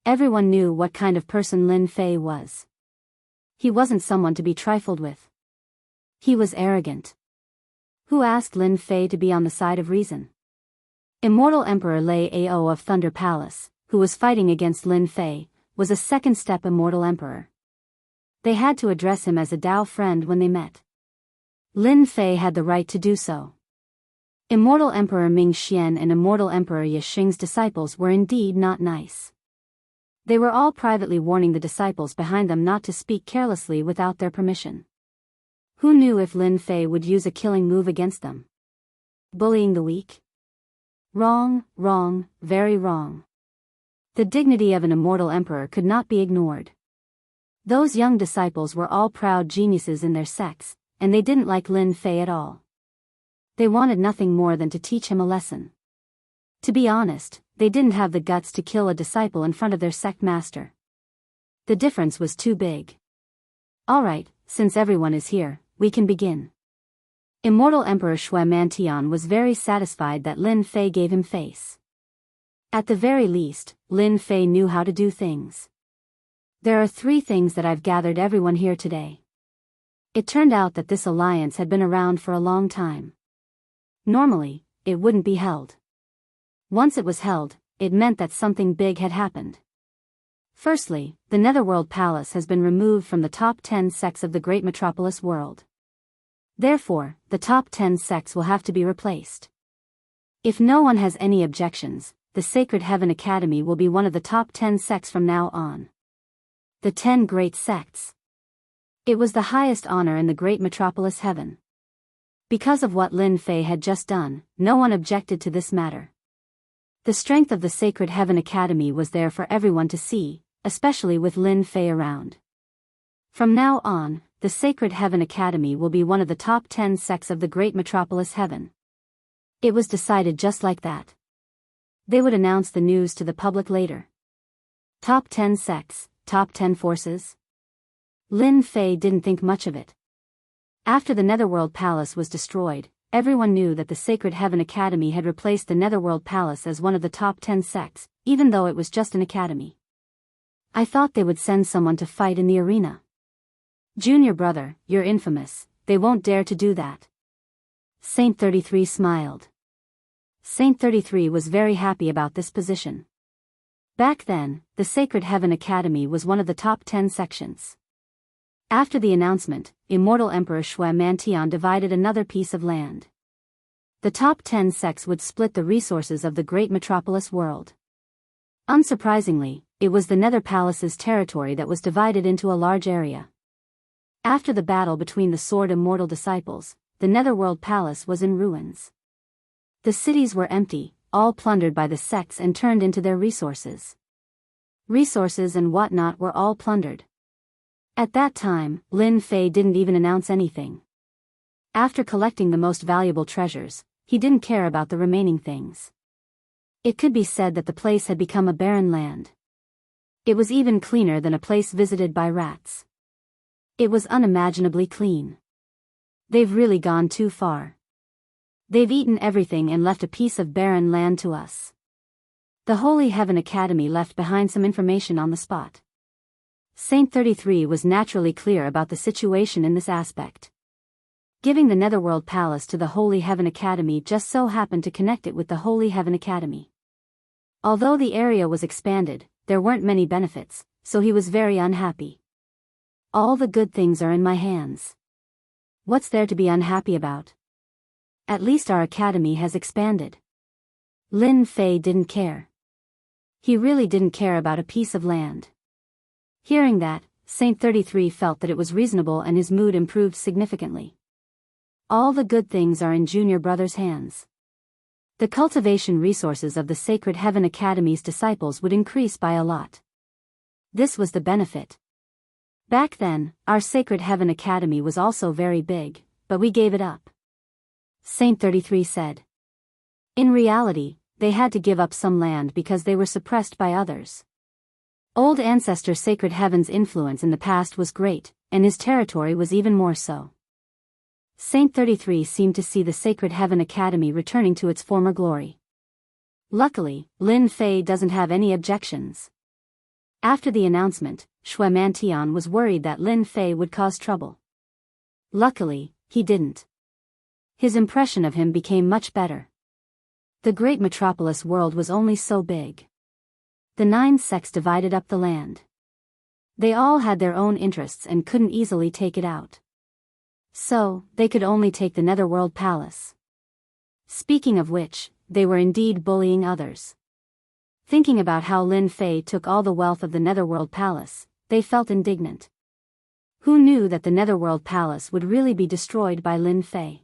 Everyone knew what kind of person Lin Fei was. He wasn't someone to be trifled with. He was arrogant. Who asked Lin Fei to be on the side of reason? Immortal Emperor Lei Ao of Thunder Palace, who was fighting against Lin Fei, was a second-step Immortal Emperor. They had to address him as a Dao friend when they met. Lin Fei had the right to do so. Immortal Emperor Ming Xian and Immortal Emperor Ye Xing's disciples were indeed not nice. They were all privately warning the disciples behind them not to speak carelessly without their permission. Who knew if Lin Fei would use a killing move against them? Bullying the weak? Wrong, wrong, very wrong. The dignity of an immortal emperor could not be ignored. Those young disciples were all proud geniuses in their sects, and they didn't like Lin Fei at all. They wanted nothing more than to teach him a lesson. To be honest, they didn't have the guts to kill a disciple in front of their sect master. The difference was too big. Alright, since everyone is here, we can begin. Immortal Emperor Shui Mantian was very satisfied that Lin Fei gave him face. At the very least, Lin Fei knew how to do things. There are 3 things that I've gathered everyone here today. It turned out that this alliance had been around for a long time. Normally, it wouldn't be held. Once it was held, it meant that something big had happened. Firstly, the Netherworld Palace has been removed from the top 10 sects of the great metropolis world. Therefore, the top 10 sects will have to be replaced. If no one has any objections, the Sacred Heaven Academy will be one of the top 10 sects from now on. The 10 great sects. It was the highest honor in the great metropolis heaven. Because of what Lin Fei had just done, no one objected to this matter. The strength of the Sacred Heaven Academy was there for everyone to see, especially with Lin Fei around. From now on, the Sacred Heaven Academy will be one of the top 10 sects of the great metropolis heaven. It was decided just like that. They would announce the news to the public later. Top 10 sects, top 10 forces? Lin Fei didn't think much of it. After the Netherworld Palace was destroyed, everyone knew that the Sacred Heaven Academy had replaced the Netherworld Palace as one of the top 10 sects, even though it was just an academy. I thought they would send someone to fight in the arena. Junior brother, you're infamous, they won't dare to do that. Saint 33 smiled. Saint 33 was very happy about this position. Back then, the Sacred Heaven Academy was one of the top 10 sections. After the announcement, Immortal Emperor Shui Mantian divided another piece of land. The top 10 sects would split the resources of the great metropolis world. Unsurprisingly, it was the Nether Palace's territory that was divided into a large area. After the battle between the Sword Immortal disciples, the Netherworld Palace was in ruins. The cities were empty, all plundered by the sects and turned into their resources. Resources and whatnot were all plundered. At that time, Lin Fei didn't even announce anything. After collecting the most valuable treasures, he didn't care about the remaining things. It could be said that the place had become a barren land. It was even cleaner than a place visited by rats. It was unimaginably clean. They've really gone too far. They've eaten everything and left a piece of barren land to us. The Holy Heaven Academy left behind some information on the spot. Saint 33 was naturally clear about the situation in this aspect. Giving the Netherworld Palace to the Holy Heaven Academy just so happened to connect it with the Holy Heaven Academy. Although the area was expanded, there weren't many benefits, so he was very unhappy. All the good things are in my hands. What's there to be unhappy about? At least our academy has expanded. Lin Fei didn't care. He really didn't care about a piece of land. Hearing that, Saint 33 felt that it was reasonable and his mood improved significantly. All the good things are in Junior Brother's hands. The cultivation resources of the Sacred Heaven Academy's disciples would increase by a lot. This was the benefit. Back then, our Sacred Heaven Academy was also very big, but we gave it up. Saint 33 said. In reality, they had to give up some land because they were suppressed by others. Old Ancestor Sacred Heaven's influence in the past was great, and his territory was even more so. Saint 33 seemed to see the Sacred Heaven Academy returning to its former glory. Luckily, Lin Fei doesn't have any objections. After the announcement, Shui Mantian was worried that Lin Fei would cause trouble. Luckily, he didn't. His impression of him became much better. The great metropolis world was only so big. The 9 sects divided up the land. They all had their own interests and couldn't easily take it out. So, they could only take the Netherworld Palace. Speaking of which, they were indeed bullying others. Thinking about how Lin Fei took all the wealth of the Netherworld Palace, they felt indignant. Who knew that the Netherworld Palace would really be destroyed by Lin Fei?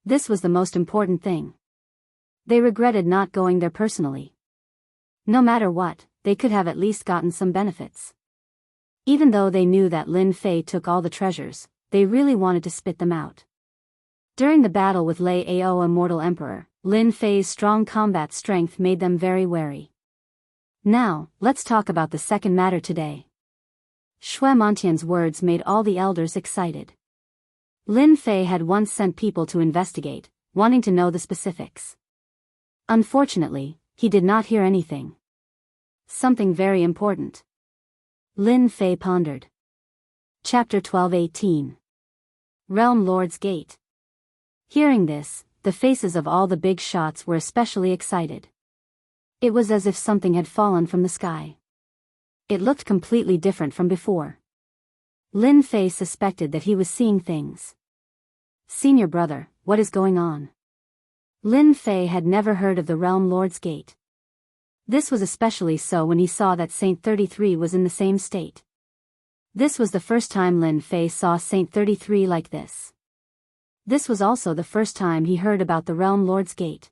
This was the most important thing. They regretted not going there personally. No matter what, they could have at least gotten some benefits. Even though they knew that Lin Fei took all the treasures, they really wanted to spit them out. During the battle with Lei Ao Immortal Emperor, Lin Fei's strong combat strength made them very wary. Now, let's talk about the second matter today. Shui Mantian's words made all the elders excited. Lin Fei had once sent people to investigate, wanting to know the specifics. Unfortunately, he did not hear anything. Something very important. Lin Fei pondered. Chapter 12:18. Realm Lord's Gate. Hearing this, the faces of all the big shots were especially excited. It was as if something had fallen from the sky. It looked completely different from before. Lin Fei suspected that he was seeing things. Senior brother, what is going on? Lin Fei had never heard of the Realm Lord's Gate. This was especially so when he saw that Saint 33 was in the same state. This was the first time Lin Fei saw Saint 33 like this. This was also the first time he heard about the Realm Lord's Gate.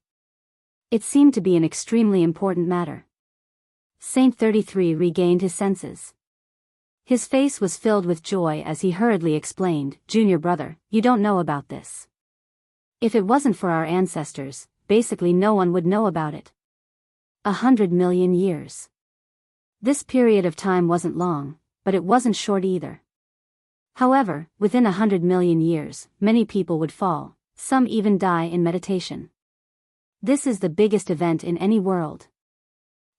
It seemed to be an extremely important matter. Saint 33 regained his senses. His face was filled with joy as he hurriedly explained, Junior brother, you don't know about this. If it wasn't for our ancestors, basically no one would know about it. 100 million years. This period of time wasn't long, but it wasn't short either. However, within 100 million years, many people would fall, some even die in meditation. This is the biggest event in any world.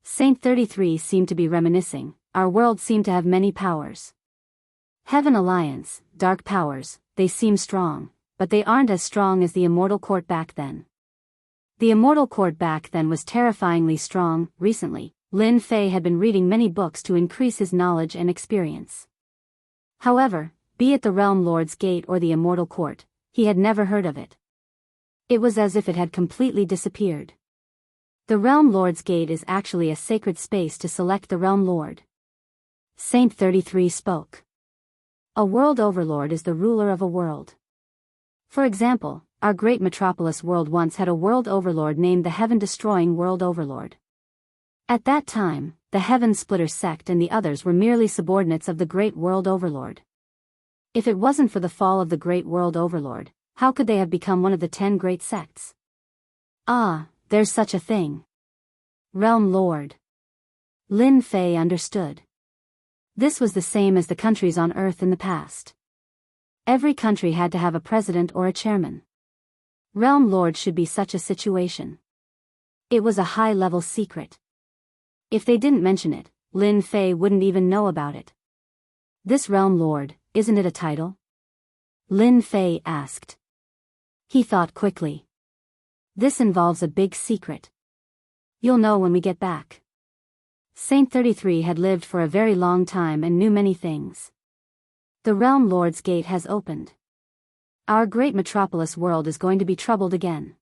Saint 33 seemed to be reminiscing, our world seemed to have many powers. Heaven Alliance, dark powers, they seem strong, but they aren't as strong as the Immortal Court back then. The Immortal Court back then was terrifyingly strong. Recently, Lin Fei had been reading many books to increase his knowledge and experience. However, be it the Realm Lord's Gate or the Immortal Court, he had never heard of it. It was as if it had completely disappeared. The Realm Lord's Gate is actually a sacred space to select the Realm Lord. Saint 33 spoke. A world overlord is the ruler of a world. For example, our great metropolis world once had a world overlord named the Heaven-Destroying World Overlord. At that time, the Heaven Splitter sect and the others were merely subordinates of the great world overlord. If it wasn't for the fall of the great world overlord, how could they have become one of the 10 great sects? Ah, there's such a thing. Realm Lord. Lin Fei understood. This was the same as the countries on Earth in the past. Every country had to have a president or a chairman. Realm Lord should be such a situation. It was a high-level secret. If they didn't mention it, Lin Fei wouldn't even know about it. This Realm Lord, isn't it a title? Lin Fei asked. He thought quickly. This involves a big secret. You'll know when we get back. Saint 33 had lived for a very long time and knew many things. The Realm Lord's Gate has opened. Our great metropolis world is going to be troubled again.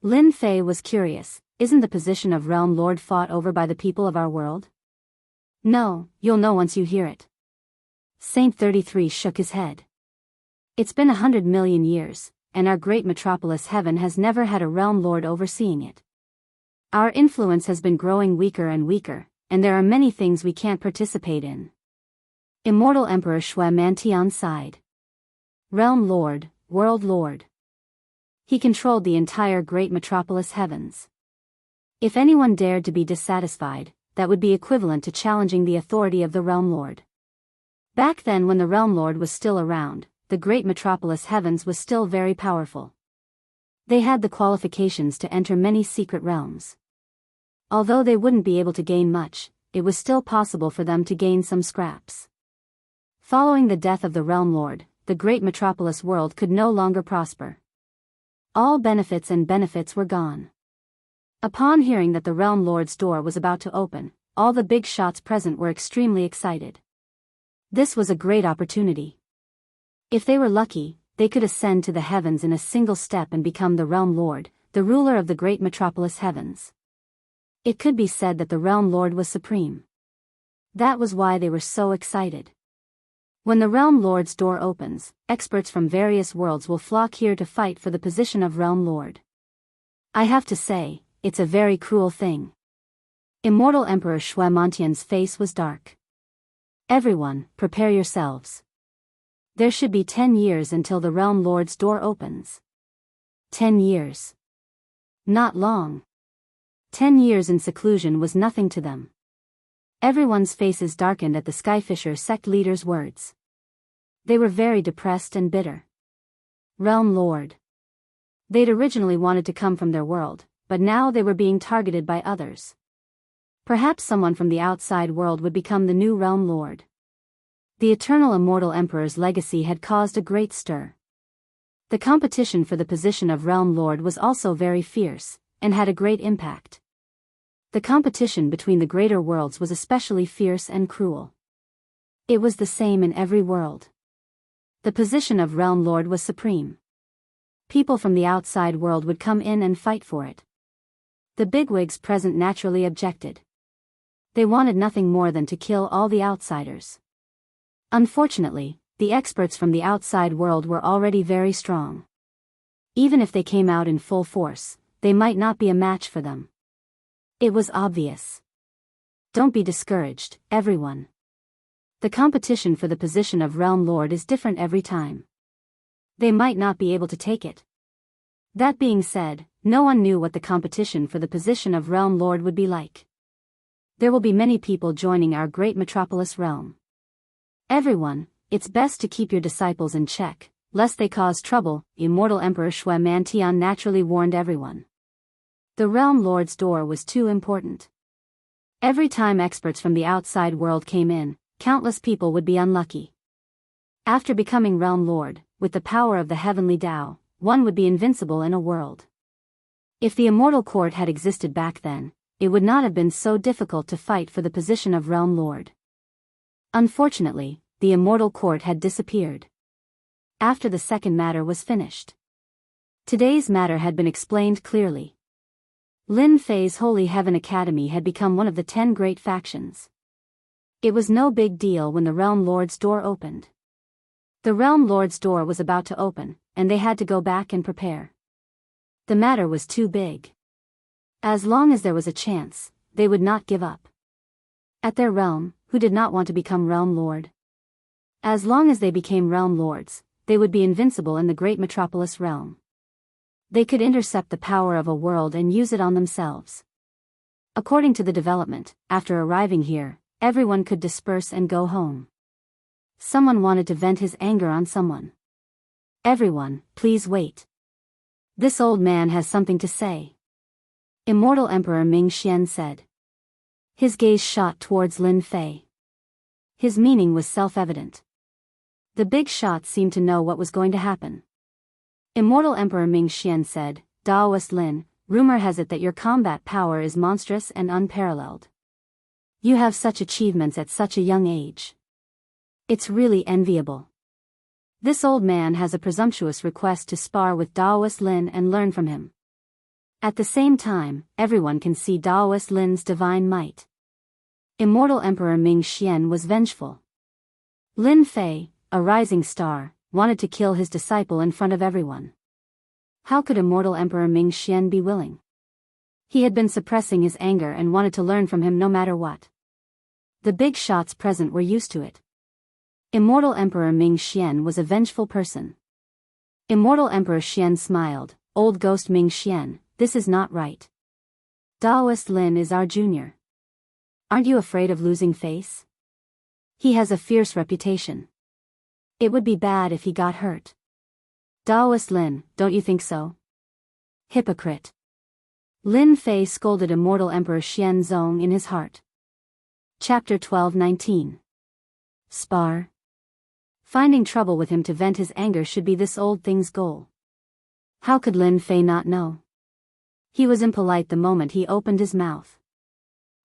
Lin Fei was curious, Isn't the position of Realm Lord fought over by the people of our world? No, you'll know once you hear it. Saint 33 shook his head. It's been 100 million years, and our great metropolis heaven has never had a Realm Lord overseeing it. Our influence has been growing weaker and weaker, and there are many things we can't participate in. Immortal Emperor Shui Mantian sighed. Realm Lord, World Lord. He controlled the entire great metropolis heavens. If anyone dared to be dissatisfied, that would be equivalent to challenging the authority of the Realm Lord. Back then, when the Realm Lord was still around, the great metropolis heavens was still very powerful. They had the qualifications to enter many secret realms. Although they wouldn't be able to gain much, it was still possible for them to gain some scraps. Following the death of the Realm Lord, the great metropolis world could no longer prosper. All benefits were gone. Upon hearing that the Realm Lord's door was about to open, all the big shots present were extremely excited. This was a great opportunity. If they were lucky, they could ascend to the heavens in a single step and become the Realm Lord, the ruler of the great metropolis heavens. It could be said that the Realm Lord was supreme. That was why they were so excited. When the Realm Lord's door opens, experts from various worlds will flock here to fight for the position of Realm Lord. I have to say, it's a very cruel thing. Immortal Emperor Shui Mantian's face was dark. Everyone, prepare yourselves. There should be 10 years until the Realm Lord's door opens. 10 years. Not long. 10 years in seclusion was nothing to them. Everyone's faces darkened at the Skyfisher sect leader's words. They were very depressed and bitter. Realm Lord. They'd originally wanted to come from their world, but now they were being targeted by others. Perhaps someone from the outside world would become the new Realm Lord. The eternal immortal emperor's legacy had caused a great stir. The competition for the position of Realm Lord was also very fierce, and had a great impact. The competition between the greater worlds was especially fierce and cruel. It was the same in every world. The position of Realm Lord was supreme. People from the outside world would come in and fight for it. The bigwigs present naturally objected. They wanted nothing more than to kill all the outsiders. Unfortunately, the experts from the outside world were already very strong. Even if they came out in full force, they might not be a match for them. It was obvious. Don't be discouraged, everyone. The competition for the position of Realm Lord is different every time. They might not be able to take it. That being said, no one knew what the competition for the position of Realm Lord would be like. There will be many people joining our great metropolis realm. Everyone, it's best to keep your disciples in check, lest they cause trouble, Immortal Emperor Shui Mantian naturally warned everyone. The Realm Lord's door was too important. Every time experts from the outside world came in, countless people would be unlucky. After becoming Realm Lord, with the power of the heavenly Tao, one would be invincible in a world. If the Immortal Court had existed back then, it would not have been so difficult to fight for the position of Realm Lord. Unfortunately, the Immortal Court had disappeared. After the second matter was finished. Today's matter had been explained clearly. Lin Fei's Holy Heaven Academy had become one of the 10 great factions. It was no big deal when the Realm Lord's door opened. The Realm Lord's door was about to open, and they had to go back and prepare. The matter was too big. As long as there was a chance, they would not give up. At their realm, who did not want to become Realm Lord? As long as they became Realm Lords, they would be invincible in the great metropolis realm. They could intercept the power of a world and use it on themselves. According to the development, after arriving here, everyone could disperse and go home. Someone wanted to vent his anger on someone. Everyone, please wait. This old man has something to say. Immortal Emperor Ming Xian said. His gaze shot towards Lin Fei. His meaning was self-evident. The big shot seemed to know what was going to happen. Immortal Emperor Ming Xian said, Daoist Lin, rumor has it that your combat power is monstrous and unparalleled. You have such achievements at such a young age. It's really enviable. This old man has a presumptuous request to spar with Daoist Lin and learn from him. At the same time, everyone can see Daoist Lin's divine might. Immortal Emperor Ming Xian was vengeful. Lin Fei, a rising star, wanted to kill his disciple in front of everyone. How could Immortal Emperor Ming Xian be willing? He had been suppressing his anger and wanted to learn from him no matter what. The big shots present were used to it. Immortal Emperor Ming Xian was a vengeful person. Immortal Emperor Xian smiled. Old Ghost Ming Xian, this is not right. Daoist Lin is our junior. Aren't you afraid of losing face? He has a fierce reputation. It would be bad if he got hurt. Daoist Lin, don't you think so? Hypocrite. Lin Fei scolded Immortal Emperor Xian Zong in his heart. Chapter 12:19. Spar. Finding trouble with him to vent his anger should be this old thing's goal. How could Lin Fei not know? He was impolite the moment he opened his mouth.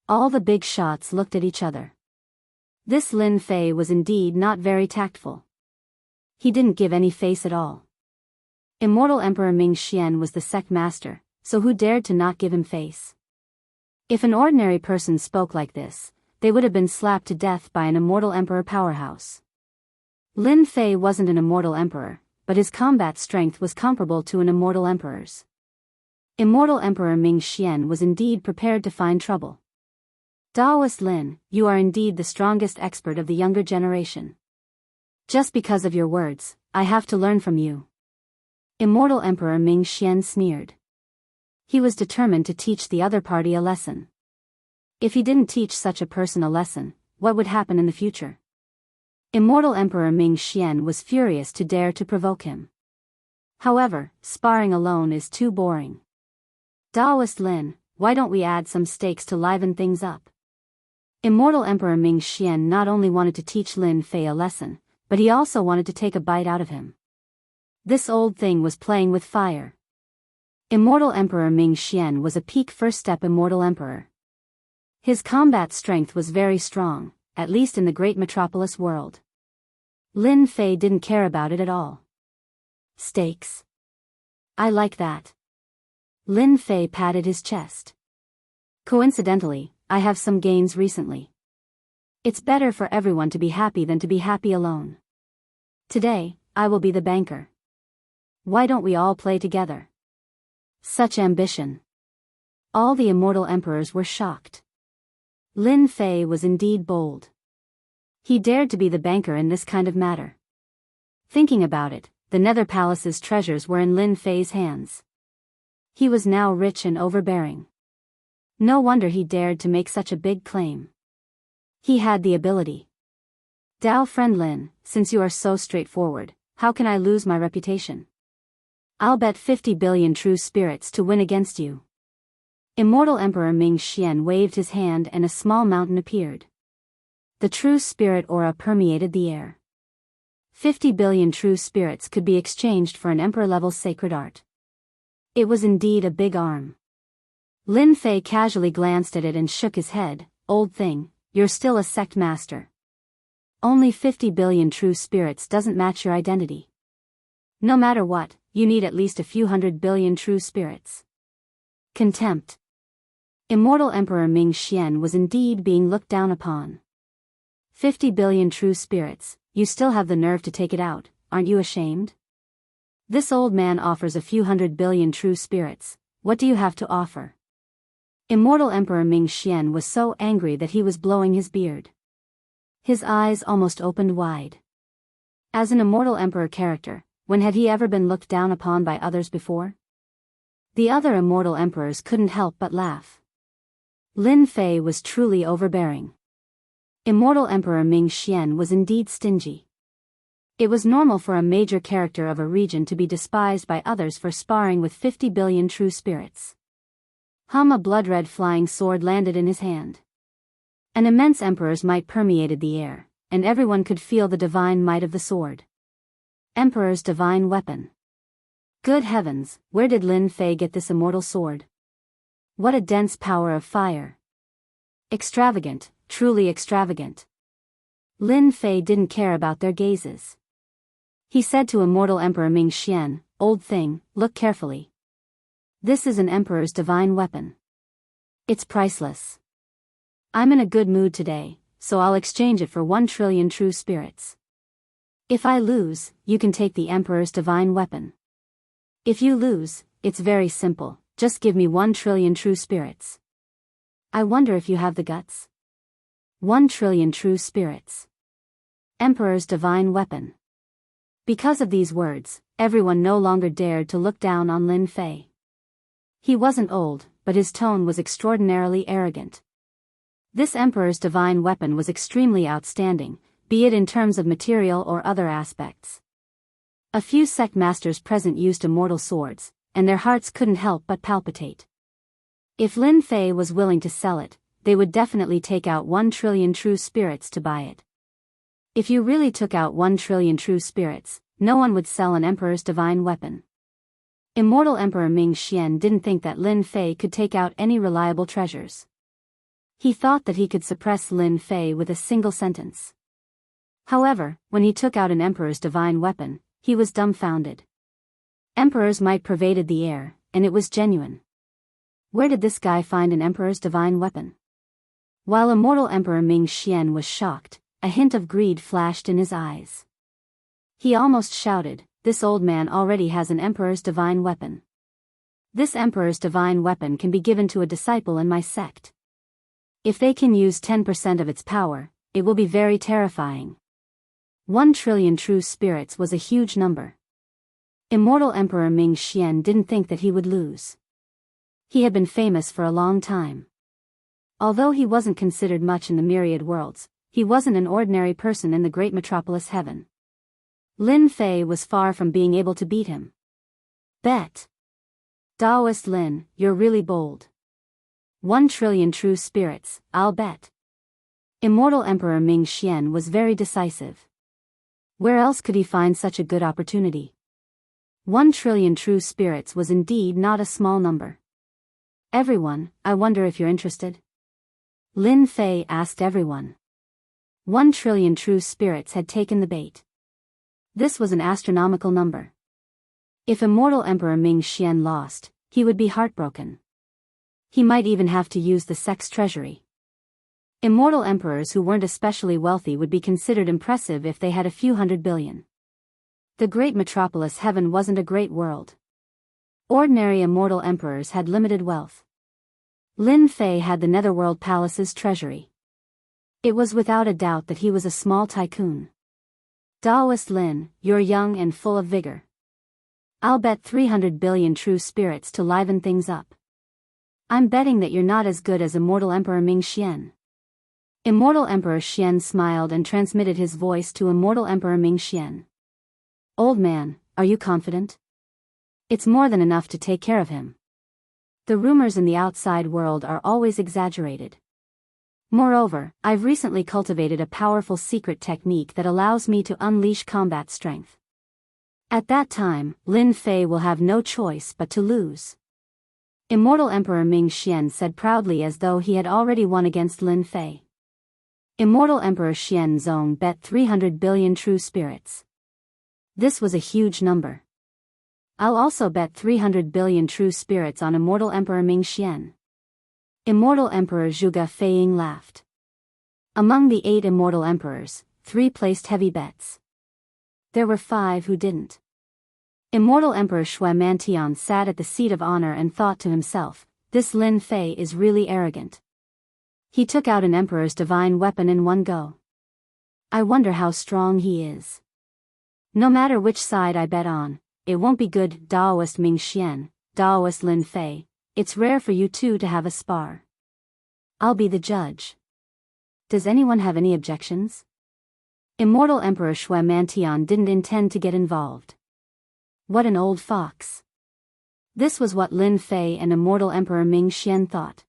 All the big shots looked at each other. This Lin Fei was indeed not very tactful. He didn't give any face at all. Immortal Emperor Ming Xian was the sect master, so who dared to not give him face? If an ordinary person spoke like this, they would have been slapped to death by an Immortal Emperor powerhouse. Lin Fei wasn't an Immortal Emperor, but his combat strength was comparable to an Immortal Emperor's. Immortal Emperor Ming Xian was indeed prepared to find trouble. Daoist Lin, you are indeed the strongest expert of the younger generation. Just because of your words, I have to learn from you. Immortal Emperor Ming Xian sneered. He was determined to teach the other party a lesson. If he didn't teach such a person a lesson, what would happen in the future? Immortal Emperor Ming Xian was furious to dare to provoke him. However, sparring alone is too boring. Daoist Lin, why don't we add some stakes to liven things up? Immortal Emperor Ming Xian not only wanted to teach Lin Fei a lesson, but he also wanted to take a bite out of him. This old thing was playing with fire. Immortal Emperor Ming Xian was a peak first-step Immortal Emperor. His combat strength was very strong, at least in the great metropolis world. Lin Fei didn't care about it at all. Stakes. I like that. Lin Fei patted his chest. Coincidentally, I have some gains recently. It's better for everyone to be happy than to be happy alone. Today, I will be the banker. Why don't we all play together? Such ambition. All the Immortal Emperors were shocked. Lin Fei was indeed bold. He dared to be the banker in this kind of matter. Thinking about it, the Nether Palace's treasures were in Lin Fei's hands. He was now rich and overbearing. No wonder he dared to make such a big claim. He had the ability. Dao friend Lin, since you are so straightforward, how can I lose my reputation? I'll bet 50 billion true spirits to win against you. Immortal Emperor Ming Xian waved his hand and a small mountain appeared. The true spirit aura permeated the air. 50 billion true spirits could be exchanged for an emperor-level sacred art. It was indeed a big arm. Lin Fei casually glanced at it and shook his head. Old thing, you're still a sect master. Only 50 billion true spirits doesn't match your identity. No matter what, you need at least a few 100 billion true spirits. Contempt. Immortal Emperor Ming Xian was indeed being looked down upon. 50 billion true spirits, you still have the nerve to take it out, aren't you ashamed? This old man offers a few 100 billion true spirits, what do you have to offer? Immortal Emperor Ming Xian was so angry that he was blowing his beard. His eyes almost opened wide. As an Immortal Emperor character, when had he ever been looked down upon by others before? The other Immortal Emperors couldn't help but laugh. Lin Fei was truly overbearing. Immortal Emperor Ming Xian was indeed stingy. It was normal for a major character of a region to be despised by others for sparring with 50 billion true spirits. A blood-red flying sword landed in his hand. An immense emperor's might permeated the air, and everyone could feel the divine might of the sword. Emperor's divine weapon. Good heavens, where did Lin Fei get this immortal sword? What a dense power of fire. Extravagant, truly extravagant. Lin Fei didn't care about their gazes. He said to Immortal Emperor Ming Xian, old thing, look carefully. This is an emperor's divine weapon. It's priceless. I'm in a good mood today, so I'll exchange it for 1 trillion true spirits. If I lose, you can take the emperor's divine weapon. If you lose, it's very simple, just give me 1 trillion true spirits. I wonder if you have the guts. 1 trillion true spirits. Emperor's divine weapon. Because of these words, everyone no longer dared to look down on Lin Fei. He wasn't old, but his tone was extraordinarily arrogant. This emperor's divine weapon was extremely outstanding, be it in terms of material or other aspects. A few sect masters present used immortal swords, and their hearts couldn't help but palpitate. If Lin Fei was willing to sell it, they would definitely take out 1 trillion true spirits to buy it. If you really took out 1 trillion true spirits, no one would sell an emperor's divine weapon. Immortal Emperor Ming Xian didn't think that Lin Fei could take out any reliable treasures. He thought that he could suppress Lin Fei with a single sentence. However, when he took out an emperor's divine weapon, he was dumbfounded. Emperor's might pervaded the air, and it was genuine. Where did this guy find an emperor's divine weapon? While immortal Emperor Ming Xian was shocked, a hint of greed flashed in his eyes. He almost shouted, "This old man already has an emperor's divine weapon. This emperor's divine weapon can be given to a disciple in my sect. If they can use 10% of its power, it will be very terrifying." 1 trillion true spirits was a huge number. Immortal Emperor Ming Xian didn't think that he would lose. He had been famous for a long time. Although he wasn't considered much in the myriad worlds, he wasn't an ordinary person in the great metropolis heaven. Lin Fei was far from being able to beat him. Bet. Daoist Lin, you're really bold. 1 trillion true spirits, I'll bet. Immortal Emperor Ming Xian was very decisive. Where else could he find such a good opportunity? 1 trillion true spirits was indeed not a small number. Everyone, I wonder if you're interested? Lin Fei asked everyone. 1 trillion true spirits had taken the bait. This was an astronomical number. If Immortal Emperor Ming Xian lost, he would be heartbroken. He might even have to use the sect's treasury. Immortal emperors who weren't especially wealthy would be considered impressive if they had a few 100 billion. The great metropolis heaven wasn't a great world. Ordinary immortal emperors had limited wealth. Lin Fei had the Netherworld Palace's treasury. It was without a doubt that he was a small tycoon. Daoist Lin, you're young and full of vigor. I'll bet 300 billion true spirits to liven things up. I'm betting that you're not as good as Immortal Emperor Ming Xian. Immortal Emperor Xian smiled and transmitted his voice to Immortal Emperor Ming Xian. Old man, are you confident? It's more than enough to take care of him. The rumors in the outside world are always exaggerated. Moreover, I've recently cultivated a powerful secret technique that allows me to unleash combat strength. At that time, Lin Fei will have no choice but to lose. Immortal Emperor Ming Xian said proudly as though he had already won against Lin Fei. Immortal Emperor Xian Zong bet 300 billion true spirits. This was a huge number. I'll also bet 300 billion true spirits on Immortal Emperor Ming Xian. Immortal Emperor Zhuge Feiying laughed. Among the 8 immortal emperors, 3 placed heavy bets. There were 5 who didn't. Immortal Emperor Shui Mantian sat at the seat of honor and thought to himself, this Lin Fei is really arrogant. He took out an emperor's divine weapon in one go. I wonder how strong he is. No matter which side I bet on, it won't be good. Daoist Ming Xian, Daoist Lin Fei, it's rare for you two to have a spar. I'll be the judge. Does anyone have any objections? Immortal Emperor Shui Mantian didn't intend to get involved. What an old fox. This was what Lin Fei and Immortal Emperor Ming Xian thought.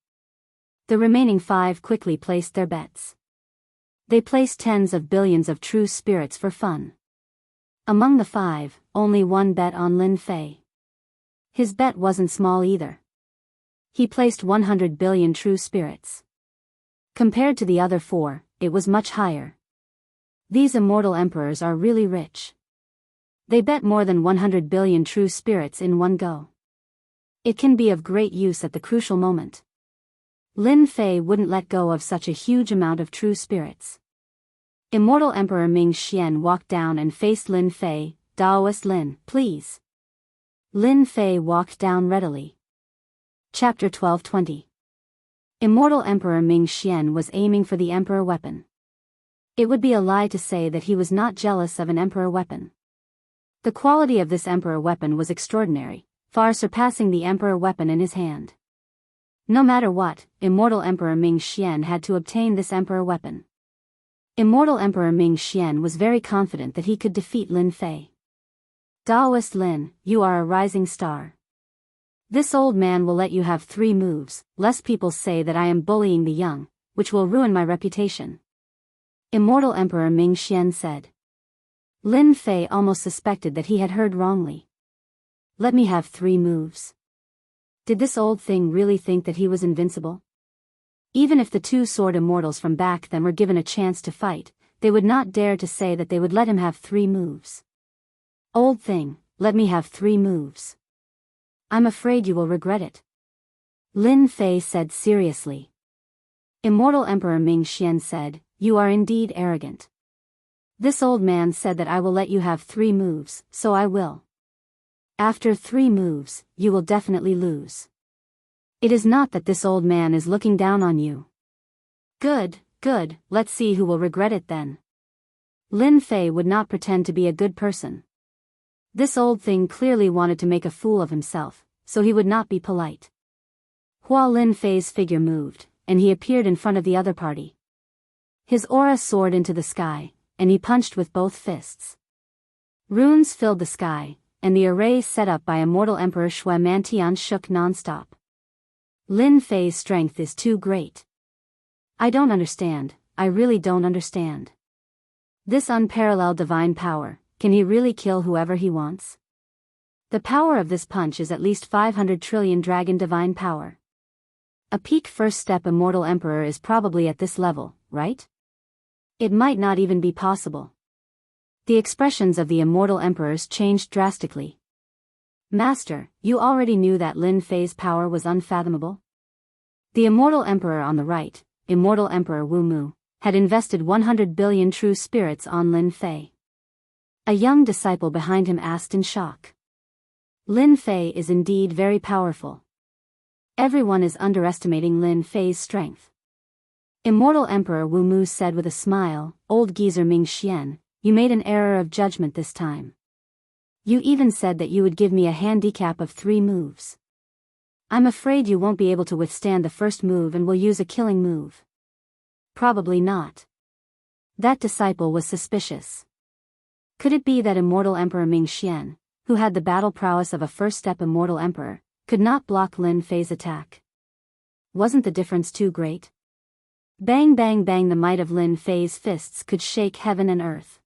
The remaining 5 quickly placed their bets. They placed tens of billions of true spirits for fun. Among the 5, only one bet on Lin Fei. His bet wasn't small either. He placed 100 billion true spirits. Compared to the other 4, it was much higher. These immortal emperors are really rich. They bet more than 100 billion true spirits in one go. It can be of great use at the crucial moment. Lin Fei wouldn't let go of such a huge amount of true spirits. Immortal Emperor Ming Xian walked down and faced Lin Fei. Daoist Lin, please. Lin Fei walked down readily. Chapter 1220. Immortal Emperor Ming Xian was aiming for the emperor weapon. It would be a lie to say that he was not jealous of an emperor weapon. The quality of this emperor weapon was extraordinary, far surpassing the emperor weapon in his hand. No matter what, Immortal Emperor Ming Xian had to obtain this emperor weapon. Immortal Emperor Ming Xian was very confident that he could defeat Lin Fei. Daoist Lin, you are a rising star. This old man will let you have 3 moves, lest people say that I am bullying the young, which will ruin my reputation. Immortal Emperor Ming Xian said. Lin Fei almost suspected that he had heard wrongly. Let me have 3 moves. Did this old thing really think that he was invincible? Even if the 2 sword immortals from back then were given a chance to fight, they would not dare to say that they would let him have 3 moves. Old thing, let me have 3 moves. I'm afraid you will regret it. Lin Fei said seriously. Immortal Emperor Ming Xian said, you are indeed arrogant. This old man said that I will let you have 3 moves, so I will. After 3 moves, you will definitely lose. It is not that this old man is looking down on you. Good, good, let's see who will regret it then. Lin Fei would not pretend to be a good person. This old thing clearly wanted to make a fool of himself, so he would not be polite. Hua Lin Fei's figure moved, and he appeared in front of the other party. His aura soared into the sky, and he punched with both fists. Runes filled the sky, and the array set up by Immortal Emperor Shui Mantian shook non-stop. Lin Fei's strength is too great. I don't understand, I really don't understand. This unparalleled divine power, can he really kill whoever he wants? The power of this punch is at least 500 trillion dragon divine power. A peak first step Immortal Emperor is probably at this level, right? It might not even be possible. The expressions of the Immortal Emperors changed drastically. Master, you already knew that Lin Fei's power was unfathomable? The Immortal Emperor on the right, Immortal Emperor Wu Mu, had invested 100 billion true spirits on Lin Fei. A young disciple behind him asked in shock. Lin Fei is indeed very powerful. Everyone is underestimating Lin Fei's strength. Immortal Emperor Wu Mu said with a smile, Old geezer Ming Xian, you made an error of judgment this time. You even said that you would give me a handicap of 3 moves. I'm afraid you won't be able to withstand the first move and will use a killing move. Probably not. That disciple was suspicious. Could it be that Immortal Emperor Ming Xian, who had the battle prowess of a first-step Immortal Emperor, could not block Lin Fei's attack? Wasn't the difference too great? Bang bang bang, the might of Lin Fei's fists could shake heaven and earth.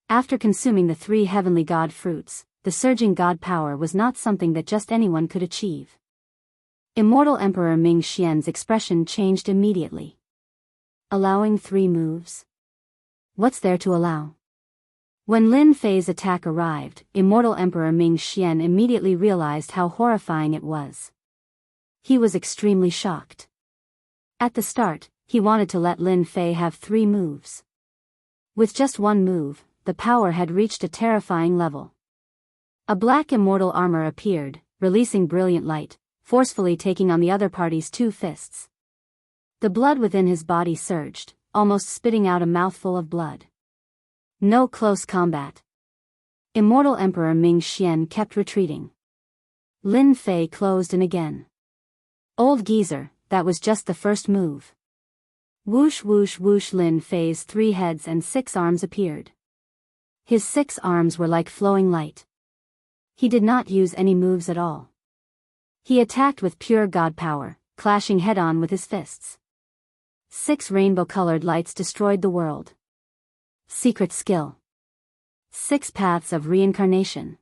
After consuming the 3 heavenly god fruits, the surging god power was not something that just anyone could achieve. Immortal Emperor Ming Xian's expression changed immediately. Allowing 3 moves? What's there to allow? When Lin Fei's attack arrived, Immortal Emperor Ming Xian immediately realized how horrifying it was. He was extremely shocked. At the start, he wanted to let Lin Fei have 3 moves. With just 1 move, the power had reached a terrifying level. A black immortal armor appeared, releasing brilliant light, forcefully taking on the other party's 2 fists. The blood within his body surged, almost spitting out a mouthful of blood. No close combat. Immortal Emperor Ming Xian kept retreating. Lin Fei closed in again. Old geezer, that was just the first move. Whoosh whoosh whoosh, Lin Fei's 3 heads and 6 arms appeared. His 6 arms were like flowing light. He did not use any moves at all. He attacked with pure god power, clashing head-on with his fists. 6 rainbow-colored lights destroyed the world. Secret skill. 6 paths of reincarnation.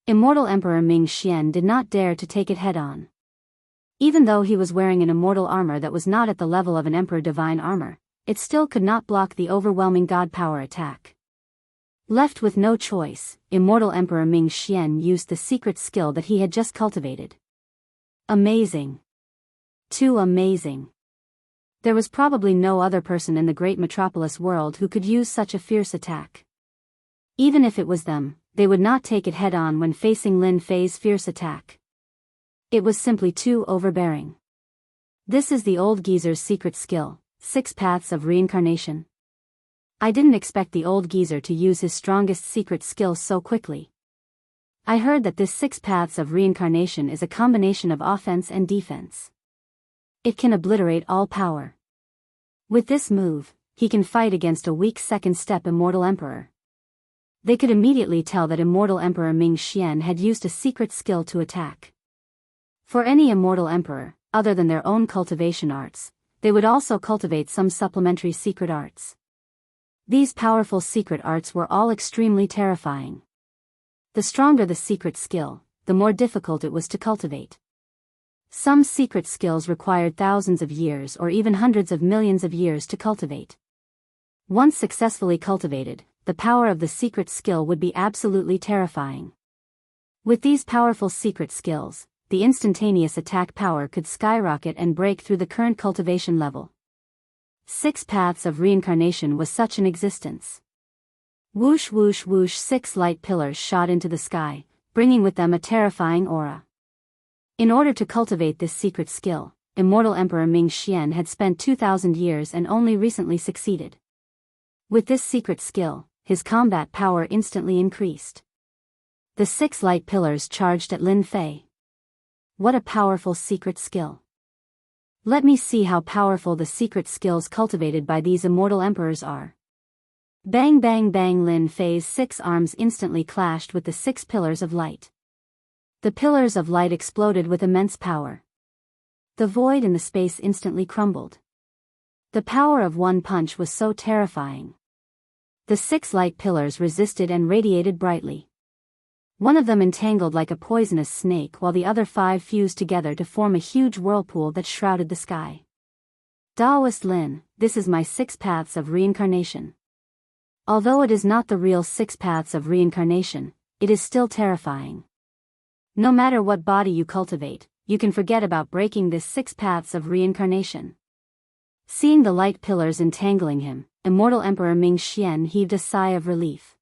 Immortal Emperor Ming Xian did not dare to take it head-on. Even though he was wearing an immortal armor that was not at the level of an Emperor Divine armor, it still could not block the overwhelming god power attack. Left with no choice, Immortal Emperor Ming Xian used the secret skill that he had just cultivated, Amazing. Too amazing. There was probably no other person in the great metropolis world who could use such a fierce attack. Even if it was them, they would not take it head-on when facing Lin Fei's fierce attack. It was simply too overbearing. This is the old geezer's secret skill, 6 paths of reincarnation. I didn't expect the old geezer to use his strongest secret skill so quickly. I heard that this 6 paths of reincarnation is a combination of offense and defense. It can obliterate all power. With this move, he can fight against a weak second-step immortal emperor. They could immediately tell that immortal Emperor Ming Xian had used a secret skill to attack. For any immortal emperor, other than their own cultivation arts, they would also cultivate some supplementary secret arts. These powerful secret arts were all extremely terrifying. The stronger the secret skill, the more difficult it was to cultivate. Some secret skills required thousands of years or even hundreds of millions of years to cultivate. Once successfully cultivated, the power of the secret skill would be absolutely terrifying. With these powerful secret skills, the instantaneous attack power could skyrocket and break through the current cultivation level. 6 paths of reincarnation was such an existence. Whoosh whoosh whoosh, 6 light pillars shot into the sky, bringing with them a terrifying aura. In order to cultivate this secret skill, immortal Emperor Ming Xian had spent 2,000 years and only recently succeeded. With this secret skill, his combat power instantly increased. The 6 light pillars charged at Lin Fei. What a powerful secret skill. Let me see how powerful the secret skills cultivated by these immortal emperors are. Bang bang bang, Lin Fei's 6 arms instantly clashed with the 6 pillars of light. The pillars of light exploded with immense power. The void in the space instantly crumbled. The power of one punch was so terrifying. The 6 light pillars resisted and radiated brightly. One of them entangled like a poisonous snake while the other 5 fused together to form a huge whirlpool that shrouded the sky. Daoist Lin, this is my 6 paths of reincarnation. Although it is not the real 6 paths of reincarnation, it is still terrifying. No matter what body you cultivate, you can forget about breaking this 6 paths of reincarnation. Seeing the light pillars entangling him, immortal Emperor Ming Xian heaved a sigh of relief.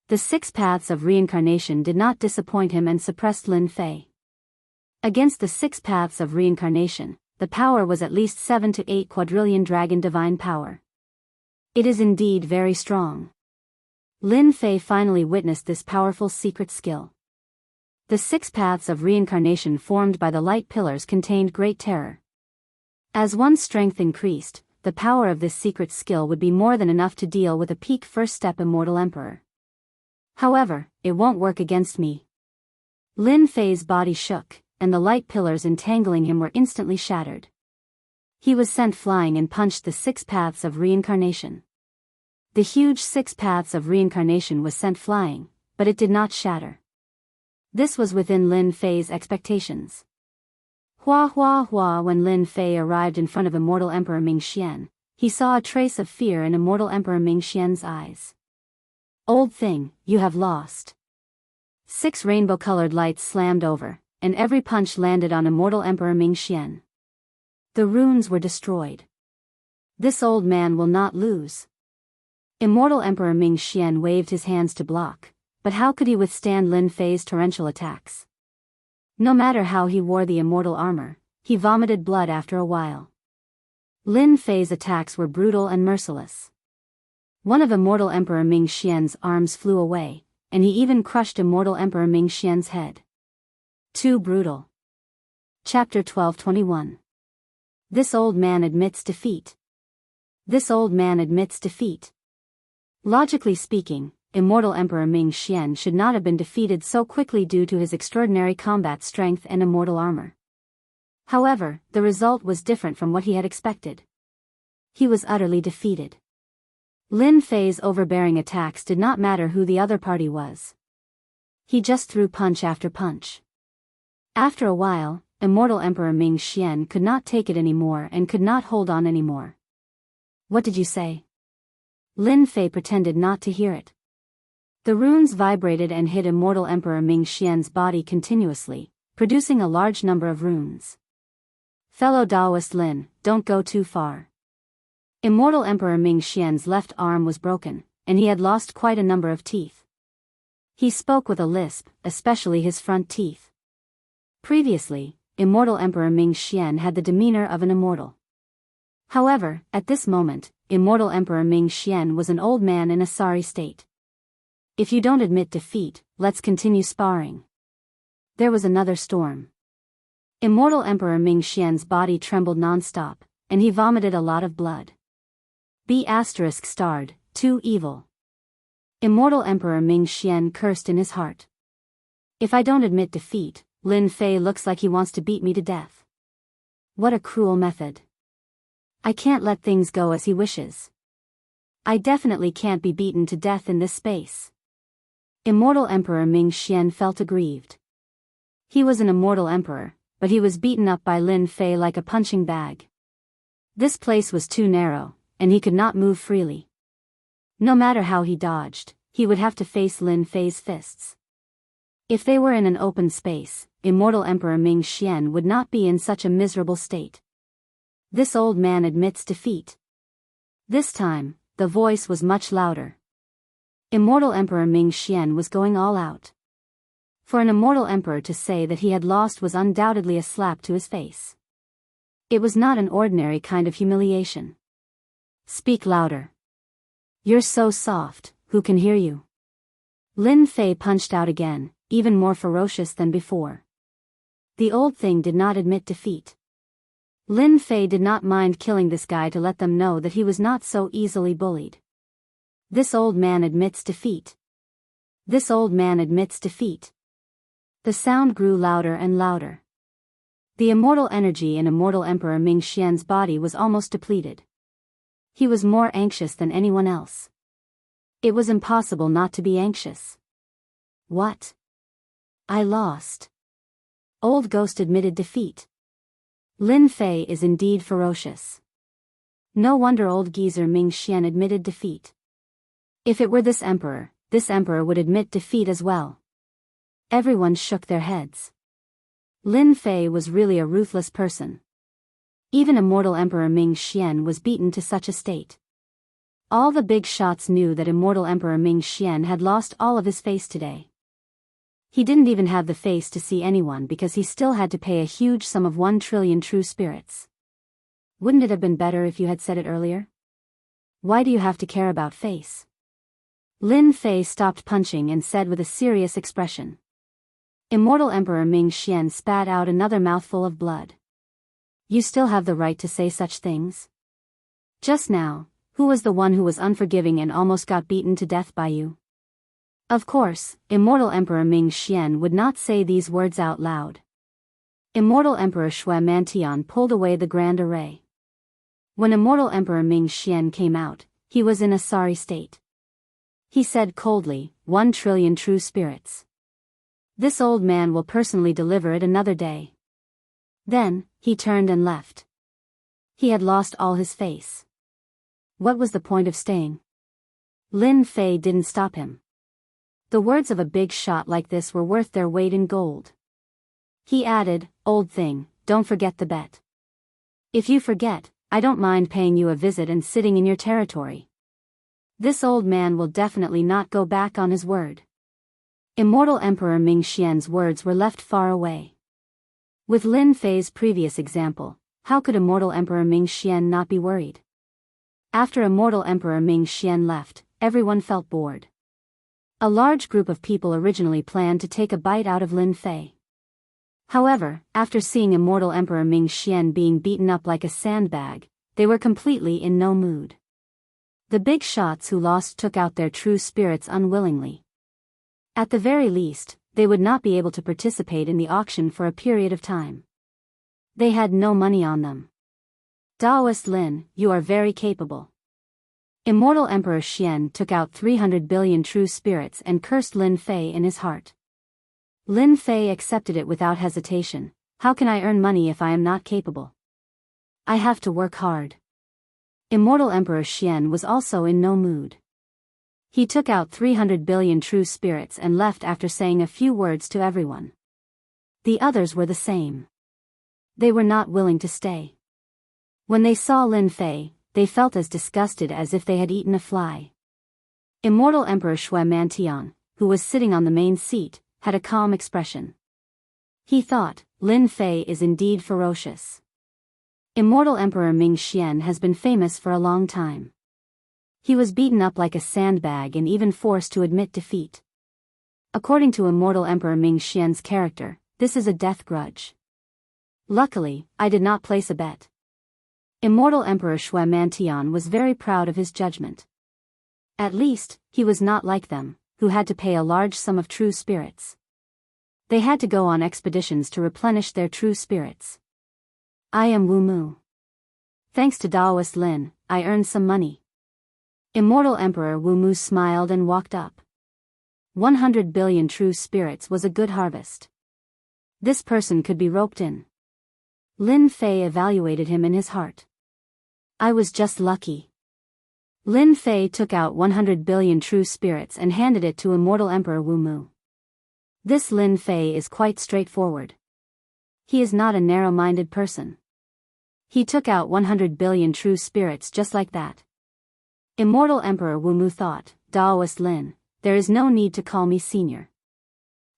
The 6 paths of reincarnation did not disappoint him and suppressed Lin Fei. Against the 6 paths of reincarnation, the power was at least 7 to 8 quadrillion dragon divine power. It is indeed very strong. Lin Fei finally witnessed this powerful secret skill. The 6 paths of reincarnation formed by the light pillars contained great terror. As one's strength increased, the power of this secret skill would be more than enough to deal with a peak first-step immortal emperor. However, it won't work against me. Lin Fei's body shook, and the light pillars entangling him were instantly shattered. He was sent flying and punched the 6 paths of reincarnation. The huge 6 paths of reincarnation was sent flying, but it did not shatter. This was within Lin Fei's expectations. Hua hua hua, when Lin Fei arrived in front of immortal Emperor Ming Xian, he saw a trace of fear in immortal Emperor Ming Xian's eyes. Old thing, you have lost. 6 rainbow-colored lights slammed over, and every punch landed on immortal Emperor Ming Xian. The runes were destroyed. This old man will not lose. Immortal Emperor Ming Xian waved his hands to block, but how could he withstand Lin Fei's torrential attacks? No matter how he wore the immortal armor, he vomited blood after a while. Lin Fei's attacks were brutal and merciless. One of immortal Emperor Ming Xian's arms flew away, and he even crushed immortal Emperor Ming Xian's head. Too brutal. Chapter 12:21. This old man admits defeat. This old man admits defeat. Logically speaking, immortal Emperor Ming Xian should not have been defeated so quickly due to his extraordinary combat strength and immortal armor. However, the result was different from what he had expected. He was utterly defeated. Lin Fei's overbearing attacks did not matter who the other party was. He just threw punch after punch. After a while, immortal Emperor Ming Xian could not take it anymore and could not hold on anymore. What did you say? Lin Fei pretended not to hear it. The runes vibrated and hit immortal Emperor Ming Xian's body continuously, producing a large number of runes. Fellow Taoist Lin, don't go too far. Immortal Emperor Ming Xian's left arm was broken, and he had lost quite a number of teeth. He spoke with a lisp, especially his front teeth. Previously, Immortal Emperor Ming Xian had the demeanor of an immortal. However, at this moment, Immortal Emperor Ming Xian was an old man in a sorry state. If you don't admit defeat, let's continue sparring. There was another storm. Immortal Emperor Ming Xian's body trembled non-stop, and he vomited a lot of blood. B****, too evil. Immortal Emperor Ming Xian cursed in his heart. If I don't admit defeat, Lin Fei looks like he wants to beat me to death. What a cruel method. I can't let things go as he wishes. I definitely can't be beaten to death in this space. Immortal Emperor Ming Xian felt aggrieved. He was an immortal emperor, but he was beaten up by Lin Fei like a punching bag. This place was too narrow, and he could not move freely. No matter how he dodged, he would have to face Lin Fei's fists. If they were in an open space, Immortal Emperor Ming Xian would not be in such a miserable state. This old man admits defeat. This time, the voice was much louder. Immortal Emperor Ming Xian was going all out. For an immortal emperor to say that he had lost was undoubtedly a slap to his face. It was not an ordinary kind of humiliation. Speak louder. You're so soft, who can hear you? Lin Fei punched out again, even more ferocious than before. The old thing did not admit defeat. Lin Fei did not mind killing this guy to let them know that he was not so easily bullied. This old man admits defeat. This old man admits defeat. The sound grew louder and louder. The immortal energy in Immortal Emperor Ming Xian's body was almost depleted. He was more anxious than anyone else. It was impossible not to be anxious. What? I lost. Old Ghost admitted defeat. Lin Fei is indeed ferocious. No wonder old geezer Ming Xian admitted defeat. If it were this emperor would admit defeat as well. Everyone shook their heads. Lin Fei was really a ruthless person. Even Immortal Emperor Ming Xian was beaten to such a state. All the big shots knew that Immortal Emperor Ming Xian had lost all of his face today. He didn't even have the face to see anyone because he still had to pay a huge sum of 1 trillion true spirits. Wouldn't it have been better if you had said it earlier? Why do you have to care about face? Lin Fei stopped punching and said with a serious expression. Immortal Emperor Ming Xian spat out another mouthful of blood. You still have the right to say such things? Just now, who was the one who was unforgiving and almost got beaten to death by you? Of course, Immortal Emperor Ming Xian would not say these words out loud. Immortal Emperor Shui Mantian pulled away the Grand Array. When Immortal Emperor Ming Xian came out, he was in a sorry state. He said coldly, 1 trillion true spirits. This old man will personally deliver it another day. Then, he turned and left. He had lost all his face. What was the point of staying? Lin Fei didn't stop him. The words of a big shot like this were worth their weight in gold. He added, old thing, don't forget the bet. If you forget, I don't mind paying you a visit and sitting in your territory. This old man will definitely not go back on his word. Immortal Emperor Ming Xian's words were left far away. With Lin Fei's previous example, how could Immortal Emperor Ming Xian not be worried? After Immortal Emperor Ming Xian left, everyone felt bored. A large group of people originally planned to take a bite out of Lin Fei. However, after seeing Immortal Emperor Ming Xian being beaten up like a sandbag, they were completely in no mood. The big shots who lost took out their true spirits unwillingly. At the very least, they would not be able to participate in the auction for a period of time. They had no money on them. Taoist Lin, you are very capable. Immortal Emperor Xian took out 300 billion true spirits and cursed Lin Fei in his heart. Lin Fei accepted it without hesitation. How can I earn money if I am not capable? I have to work hard. Immortal Emperor Xian was also in no mood. He took out 300 billion true spirits and left after saying a few words to everyone. The others were the same. They were not willing to stay. When they saw Lin Fei, they felt as disgusted as if they had eaten a fly. Immortal Emperor Shui Mantian, who was sitting on the main seat, had a calm expression. He thought, Lin Fei is indeed ferocious. Immortal Emperor Ming Xian has been famous for a long time. He was beaten up like a sandbag and even forced to admit defeat. According to Immortal Emperor Ming Xian's character, this is a death grudge. Luckily, I did not place a bet. Immortal Emperor Shui Mantian was very proud of his judgment. At least, he was not like them, who had to pay a large sum of true spirits. They had to go on expeditions to replenish their true spirits. I am Wu Mu. Thanks to Daoist Lin, I earned some money. Immortal Emperor Wu Mu smiled and walked up. 100 billion true spirits was a good harvest. This person could be roped in. Lin Fei evaluated him in his heart. I was just lucky. Lin Fei took out 100 billion true spirits and handed it to Immortal Emperor Wu Mu. This Lin Fei is quite straightforward. He is not a narrow-minded person. He took out 100 billion true spirits just like that. Immortal Emperor Wu Mu thought, Daoist Lin, there is no need to call me senior.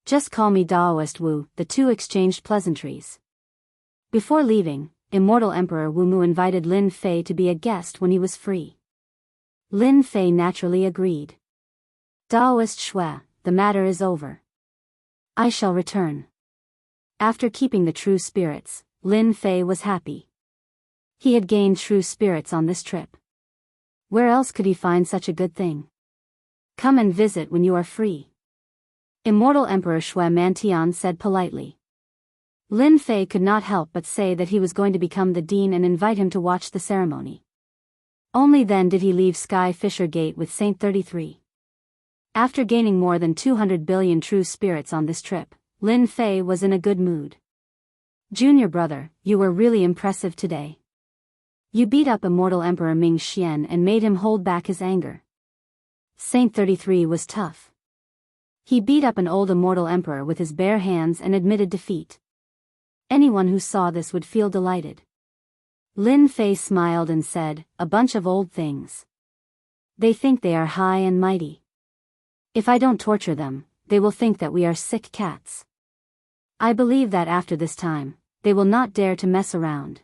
Just call me Daoist Wu. The two exchanged pleasantries. Before leaving, Immortal Emperor Wu Mu invited Lin Fei to be a guest when he was free. Lin Fei naturally agreed. Daoist Shui, the matter is over. I shall return. After keeping the true spirits, Lin Fei was happy. He had gained true spirits on this trip. Where else could he find such a good thing? Come and visit when you are free. Immortal Emperor Shui Mantian said politely. Lin Fei could not help but say that he was going to become the dean and invite him to watch the ceremony. Only then did he leave Sky Fisher Gate with Saint 33. After gaining more than 200 billion true spirits on this trip, Lin Fei was in a good mood. Junior brother, you were really impressive today. You beat up Immortal Emperor Ming Xian and made him hold back his anger. Saint 33 was tough. He beat up an old immortal emperor with his bare hands and admitted defeat. Anyone who saw this would feel delighted. Lin Fei smiled and said, a bunch of old things. They think they are high and mighty. If I don't torture them, they will think that we are sick cats. I believe that after this time, they will not dare to mess around.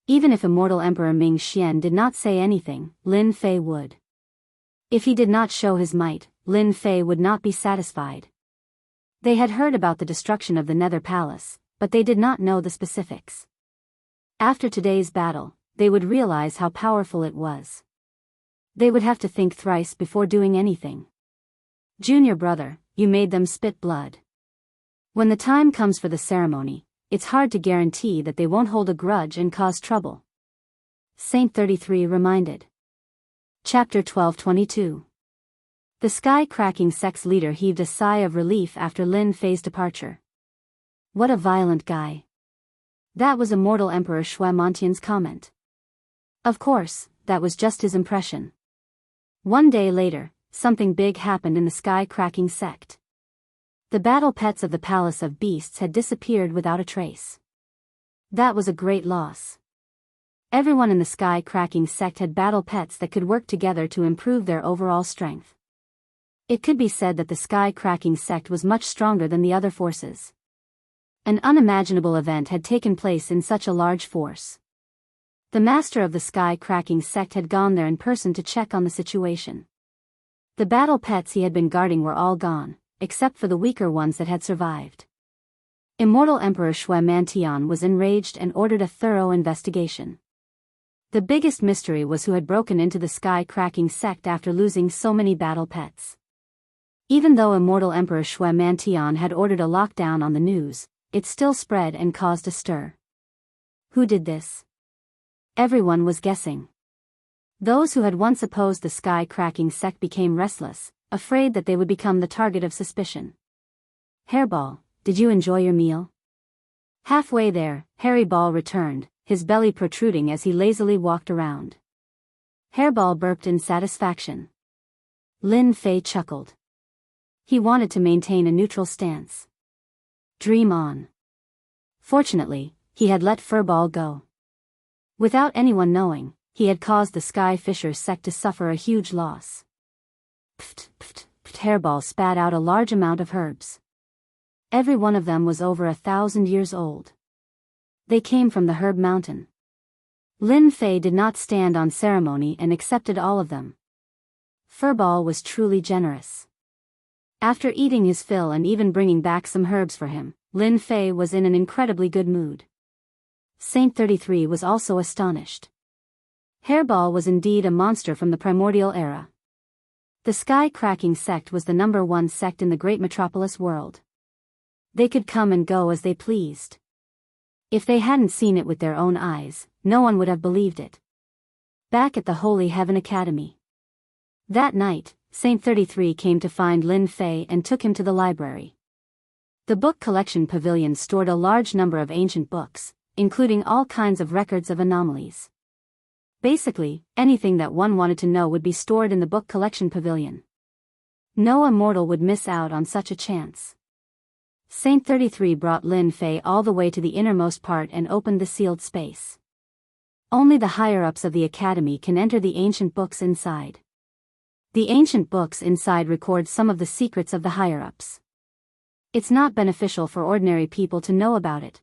Even if Immortal Emperor Ming Xian did not say anything, Lin Fei would. If he did not show his might, Lin Fei would not be satisfied. They had heard about the destruction of the Nether Palace, but they did not know the specifics. After today's battle, they would realize how powerful it was. They would have to think thrice before doing anything. Junior brother, you made them spit blood. When the time comes for the ceremony, it's hard to guarantee that they won't hold a grudge and cause trouble. Saint 33 reminded. Chapter 12:22. The sky-cracking sect's leader heaved a sigh of relief after Lin Fei's departure. What a violent guy. That was Immortal Emperor Shui Mantian's comment. Of course, that was just his impression. One day later, something big happened in the sky-cracking sect. The battle pets of the Palace of Beasts had disappeared without a trace. That was a great loss. Everyone in the sky-cracking sect had battle pets that could work together to improve their overall strength. It could be said that the sky-cracking sect was much stronger than the other forces. An unimaginable event had taken place in such a large force. The master of the sky-cracking sect had gone there in person to check on the situation. The battle pets he had been guarding were all gone, except for the weaker ones that had survived. Immortal Emperor Shui Mantian was enraged and ordered a thorough investigation. The biggest mystery was who had broken into the sky-cracking sect after losing so many battle pets. Even though Immortal Emperor Shui Mantian had ordered a lockdown on the news, it still spread and caused a stir. Who did this? Everyone was guessing. Those who had once opposed the sky-cracking sect became restless, afraid that they would become the target of suspicion. Hairball, did you enjoy your meal? Halfway there, Hairball returned, his belly protruding as he lazily walked around. Hairball burped in satisfaction. Lin Fei chuckled. He wanted to maintain a neutral stance. Dream on. Fortunately, he had let Furball go. Without anyone knowing, he had caused the Sky Fisher sect to suffer a huge loss. Pft, pft, pft. Hairball spat out a large amount of herbs. Every one of them was over 1,000 years old. They came from the Herb Mountain. Lin Fei did not stand on ceremony and accepted all of them. Furball was truly generous. After eating his fill and even bringing back some herbs for him, Lin Fei was in an incredibly good mood. Saint 33 was also astonished. Hairball was indeed a monster from the primordial era. The Sky-cracking sect was the #1 sect in the great metropolis world. They could come and go as they pleased. If they hadn't seen it with their own eyes, no one would have believed it. Back at the Holy Heaven Academy. That night, Saint 33 came to find Lin Fei and took him to the library. The book collection pavilion stored a large number of ancient books, including all kinds of records of anomalies. Basically, anything that one wanted to know would be stored in the book collection pavilion. No immortal would miss out on such a chance. Saint 33 brought Lin Fei all the way to the innermost part and opened the sealed space. Only the higher-ups of the academy can enter the ancient books inside. The ancient books inside record some of the secrets of the higher-ups. It's not beneficial for ordinary people to know about it.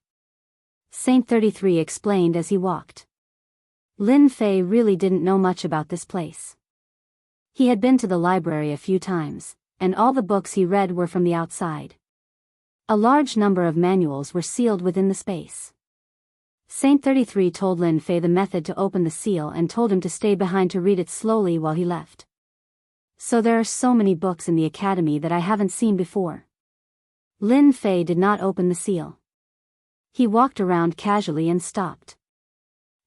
Saint 33 explained as he walked. Lin Fei really didn't know much about this place. He had been to the library a few times, and all the books he read were from the outside. A large number of manuals were sealed within the space. Saint 33 told Lin Fei the method to open the seal and told him to stay behind to read it slowly while he left. So there are so many books in the academy that I haven't seen before. Lin Fei did not open the seal. He walked around casually and stopped.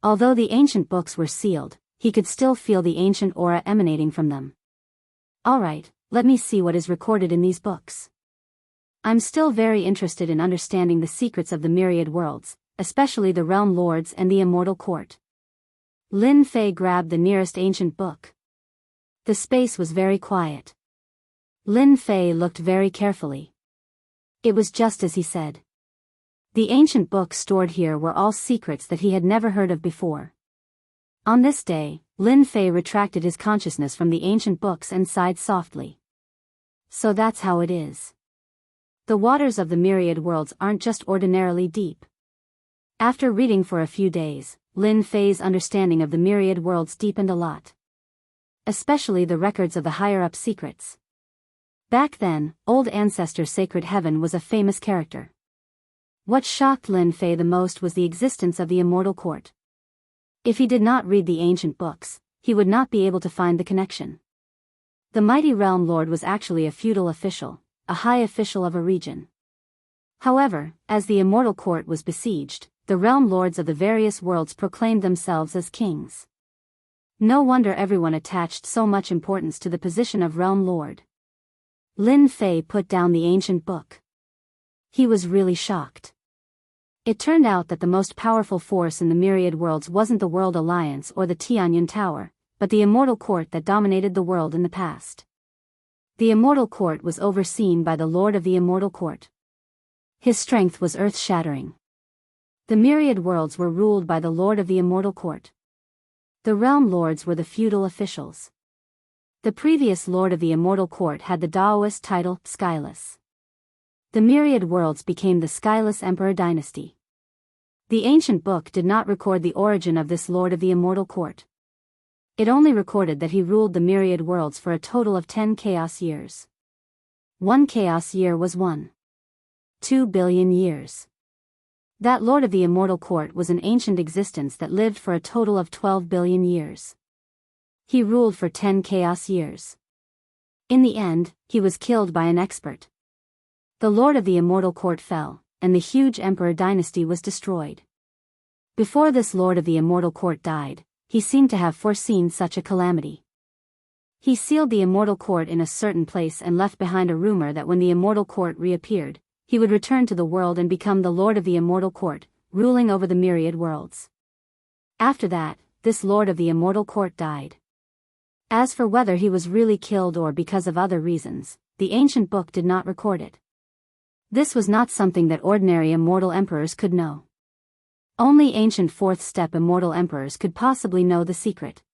Although the ancient books were sealed, he could still feel the ancient aura emanating from them. Alright, let me see what is recorded in these books. I'm still very interested in understanding the secrets of the myriad worlds, especially the realm lords and the immortal court. Lin Fei grabbed the nearest ancient book. The space was very quiet. Lin Fei looked very carefully. It was just as he said. The ancient books stored here were all secrets that he had never heard of before. On this day, Lin Fei retracted his consciousness from the ancient books and sighed softly. So that's how it is. The waters of the myriad worlds aren't just ordinarily deep. After reading for a few days, Lin Fei's understanding of the myriad worlds deepened a lot. Especially the records of the higher-up secrets. Back then, Old Ancestor Sacred Heaven was a famous character. What shocked Lin Fei the most was the existence of the immortal court. If he did not read the ancient books, he would not be able to find the connection. The mighty realm lord was actually a feudal official, a high official of a region. However, as the immortal court was besieged, the realm lords of the various worlds proclaimed themselves as kings. No wonder everyone attached so much importance to the position of realm lord. Lin Fei put down the ancient book. He was really shocked. It turned out that the most powerful force in the myriad worlds wasn't the World Alliance or the Tianyan Tower, but the immortal court that dominated the world in the past. The immortal court was overseen by the Lord of the Immortal Court. His strength was earth-shattering. The myriad worlds were ruled by the Lord of the Immortal Court. The realm lords were the feudal officials. The previous Lord of the Immortal Court had the Daoist title, Skyless. The myriad worlds became the Skyless Emperor dynasty. The ancient book did not record the origin of this Lord of the Immortal Court. It only recorded that he ruled the myriad worlds for a total of 10 chaos years. 1 chaos year was 1.2 billion years. That Lord of the Immortal Court was an ancient existence that lived for a total of 12 billion years. He ruled for 10 chaos years. In the end, he was killed by an expert. The Lord of the Immortal Court fell, and the huge Emperor dynasty was destroyed. Before this Lord of the Immortal Court died, he seemed to have foreseen such a calamity. He sealed the Immortal Court in a certain place and left behind a rumor that when the Immortal Court reappeared, he would return to the world and become the Lord of the Immortal Court, ruling over the myriad worlds. After that, this Lord of the Immortal Court died. As for whether he was really killed or because of other reasons, the ancient book did not record it. This was not something that ordinary immortal emperors could know. Only ancient fourth-step immortal emperors could possibly know the secret.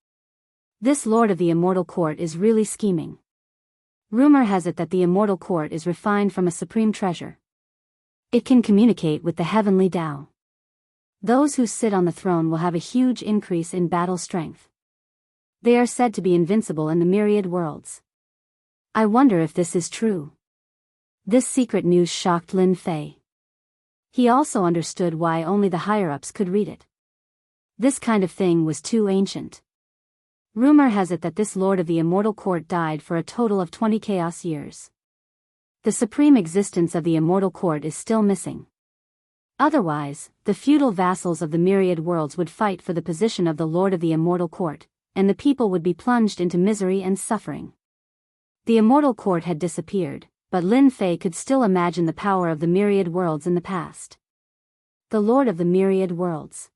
This lord of the immortal court is really scheming. Rumor has it that the immortal court is refined from a supreme treasure. It can communicate with the heavenly Tao. Those who sit on the throne will have a huge increase in battle strength. They are said to be invincible in the myriad worlds. I wonder if this is true. This secret news shocked Lin Fei. He also understood why only the higher-ups could read it. This kind of thing was too ancient. Rumor has it that this lord of the immortal court died for a total of 20 chaos years. The supreme existence of the immortal court is still missing. Otherwise, the feudal vassals of the myriad worlds would fight for the position of the lord of the immortal court, and the people would be plunged into misery and suffering. The immortal court had disappeared, but Lin Fei could still imagine the power of the myriad worlds in the past. The lord of the myriad worlds.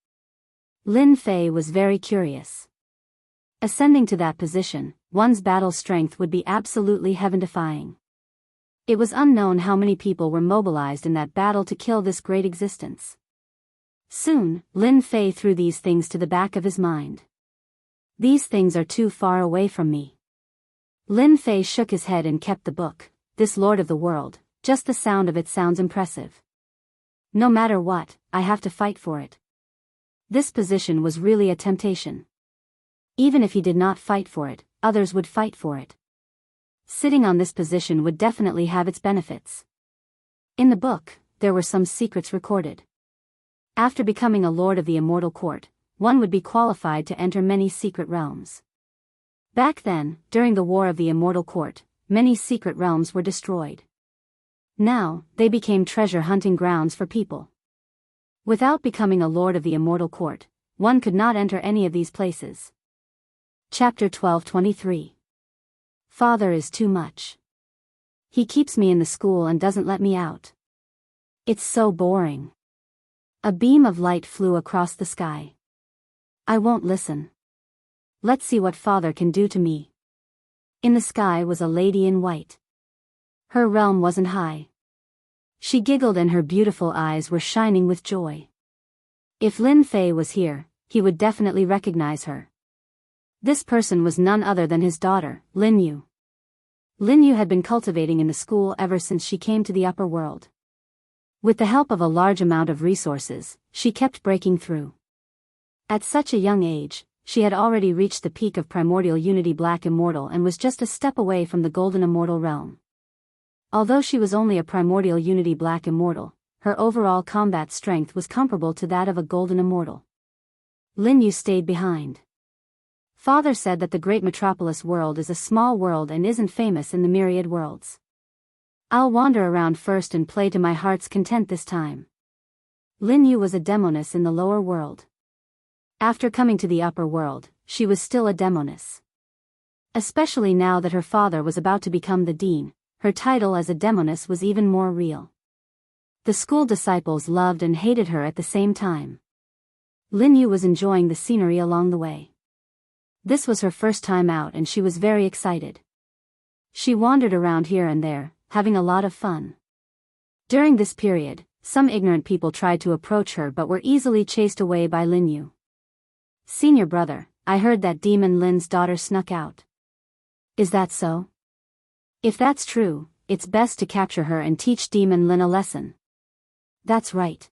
Lin Fei was very curious. Ascending to that position, one's battle strength would be absolutely heaven-defying. It was unknown how many people were mobilized in that battle to kill this great existence. Soon, Lin Fei threw these things to the back of his mind. These things are too far away from me. Lin Fei shook his head and kept the book. This lord of the world, just the sound of it sounds impressive. No matter what, I have to fight for it. This position was really a temptation. Even if he did not fight for it, others would fight for it. Sitting on this position would definitely have its benefits. In the book, there were some secrets recorded. After becoming a lord of the immortal court, one would be qualified to enter many secret realms. Back then, during the War of the Immortal Court, many secret realms were destroyed. Now, they became treasure hunting grounds for people. Without becoming a lord of the immortal court, one could not enter any of these places. Chapter 12:23. Father is too much. He keeps me in the school and doesn't let me out. It's so boring. A beam of light flew across the sky. I won't listen. Let's see what father can do to me. In the sky was a lady in white. Her realm wasn't high. She giggled and her beautiful eyes were shining with joy. If Lin Fei was here, he would definitely recognize her. This person was none other than his daughter, Lin Yu. Lin Yu had been cultivating in the school ever since she came to the upper world. With the help of a large amount of resources, she kept breaking through. At such a young age, she had already reached the peak of primordial unity Black Immortal and was just a step away from the Golden Immortal realm. Although she was only a primordial unity Black Immortal, her overall combat strength was comparable to that of a Golden Immortal. Lin Yu stayed behind. Father said that the great metropolis world is a small world and isn't famous in the myriad worlds. I'll wander around first and play to my heart's content this time. Lin Yu was a demoness in the lower world. After coming to the upper world, she was still a demoness. Especially now that her father was about to become the dean, her title as a demoness was even more real. The school disciples loved and hated her at the same time. Lin Yu was enjoying the scenery along the way. This was her first time out and she was very excited. She wandered around here and there, having a lot of fun. During this period, some ignorant people tried to approach her but were easily chased away by Lin Yu. Senior brother, I heard that Demon Lin's daughter snuck out. Is that so? If that's true, it's best to capture her and teach Demon Lin a lesson. That's right.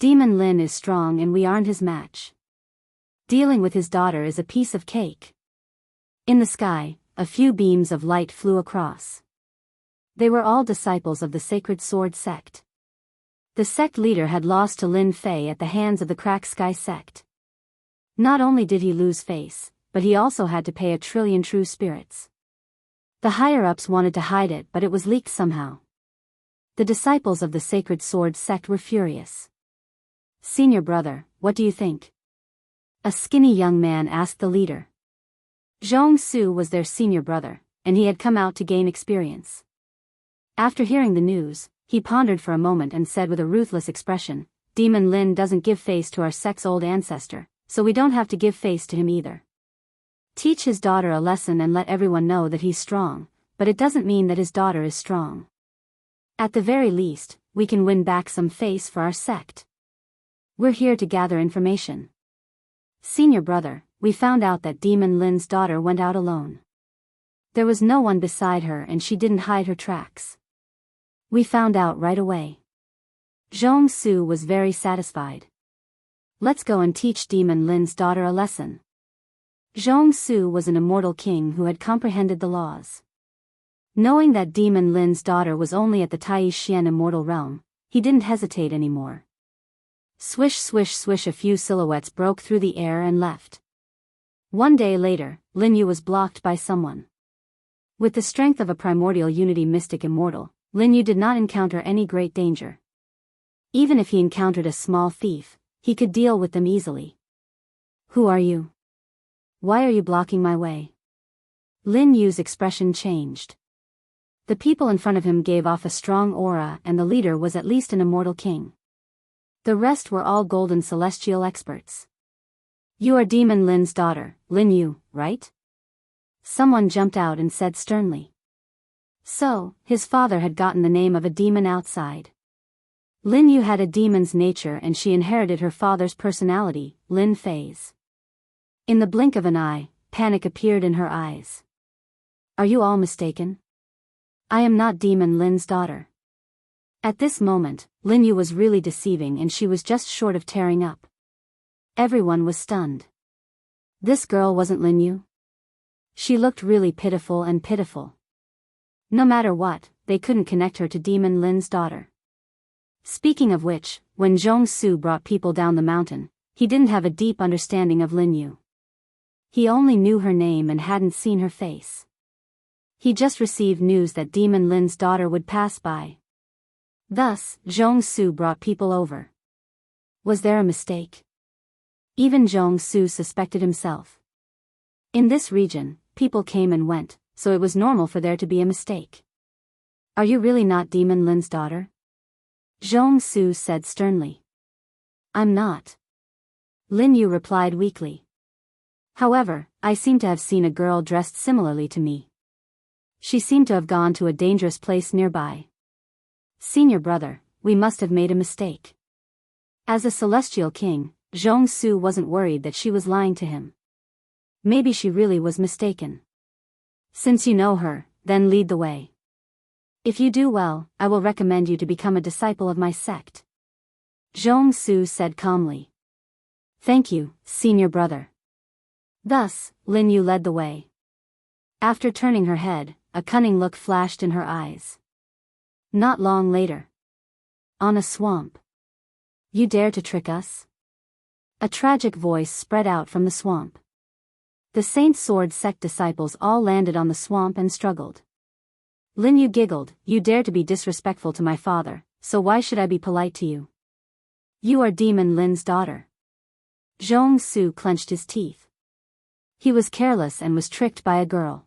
Demon Lin is strong and we aren't his match. Dealing with his daughter is a piece of cake. In the sky, a few beams of light flew across. They were all disciples of the Sacred Sword sect. The sect leader had lost to Lin Fei at the hands of the Crack Sky sect. Not only did he lose face, but he also had to pay 1,000,000,000 true spirits. The higher-ups wanted to hide it but it was leaked somehow. The disciples of the Sacred Sword sect were furious. Senior brother, what do you think? A skinny young man asked the leader. Zhong Su was their senior brother, and he had come out to gain experience. After hearing the news, he pondered for a moment and said with a ruthless expression, Demon Lin doesn't give face to our sect's old ancestor, so we don't have to give face to him either. Teach his daughter a lesson and let everyone know that he's strong, but it doesn't mean that his daughter is strong. At the very least, we can win back some face for our sect. We're here to gather information. Senior brother, we found out that Demon Lin's daughter went out alone. There was no one beside her and she didn't hide her tracks. We found out right away. Zhong Su was very satisfied. Let's go and teach Demon Lin's daughter a lesson. Zhong Su was an immortal king who had comprehended the laws. Knowing that Demon Lin's daughter was only at the Tai Xian immortal realm, he didn't hesitate anymore. Swish swish swish, a few silhouettes broke through the air and left. One day later, Lin Yu was blocked by someone. With the strength of a primordial unity mystic immortal, Lin Yu did not encounter any great danger. Even if he encountered a small thief, he could deal with them easily. Who are you? Why are you blocking my way? Lin Yu's expression changed. The people in front of him gave off a strong aura and the leader was at least an immortal king. The rest were all golden celestial experts. You are Demon Lin's daughter, Lin Yu, right? Someone jumped out and said sternly. So, his father had gotten the name of a demon outside. Lin Yu had a demon's nature and she inherited her father's personality, Lin Fei's. In the blink of an eye, panic appeared in her eyes. Are you all mistaken? I am not Demon Lin's daughter. At this moment, Lin Yu was really deceiving and she was just short of tearing up. Everyone was stunned. This girl wasn't Lin Yu? She looked really pitiful and pitiful. No matter what, they couldn't connect her to Demon Lin's daughter. Speaking of which, when Zhong Su brought people down the mountain, he didn't have a deep understanding of Lin Yu. He only knew her name and hadn't seen her face. He just received news that Demon Lin's daughter would pass by. Thus, Zhong Su brought people over. Was there a mistake? Even Zhong Su suspected himself. In this region, people came and went, so it was normal for there to be a mistake. Are you really not Demon Lin's daughter? Zhong Su said sternly. I'm not. Lin Yu replied weakly. However, I seem to have seen a girl dressed similarly to me. She seemed to have gone to a dangerous place nearby. Senior brother, we must have made a mistake. As a celestial king, Zhong Su wasn't worried that she was lying to him. Maybe she really was mistaken. Since you know her, then lead the way. If you do well, I will recommend you to become a disciple of my sect. Zhong Su said calmly. Thank you, senior brother. Thus, Lin Yu led the way. After turning her head, a cunning look flashed in her eyes. Not long later. On a swamp. You dare to trick us? A tragic voice spread out from the swamp. The Saint Sword sect disciples all landed on the swamp and struggled. Lin Yu giggled, you dare to be disrespectful to my father, so why should I be polite to you? You are Demon Lin's daughter. Zhong Su clenched his teeth. He was careless and was tricked by a girl.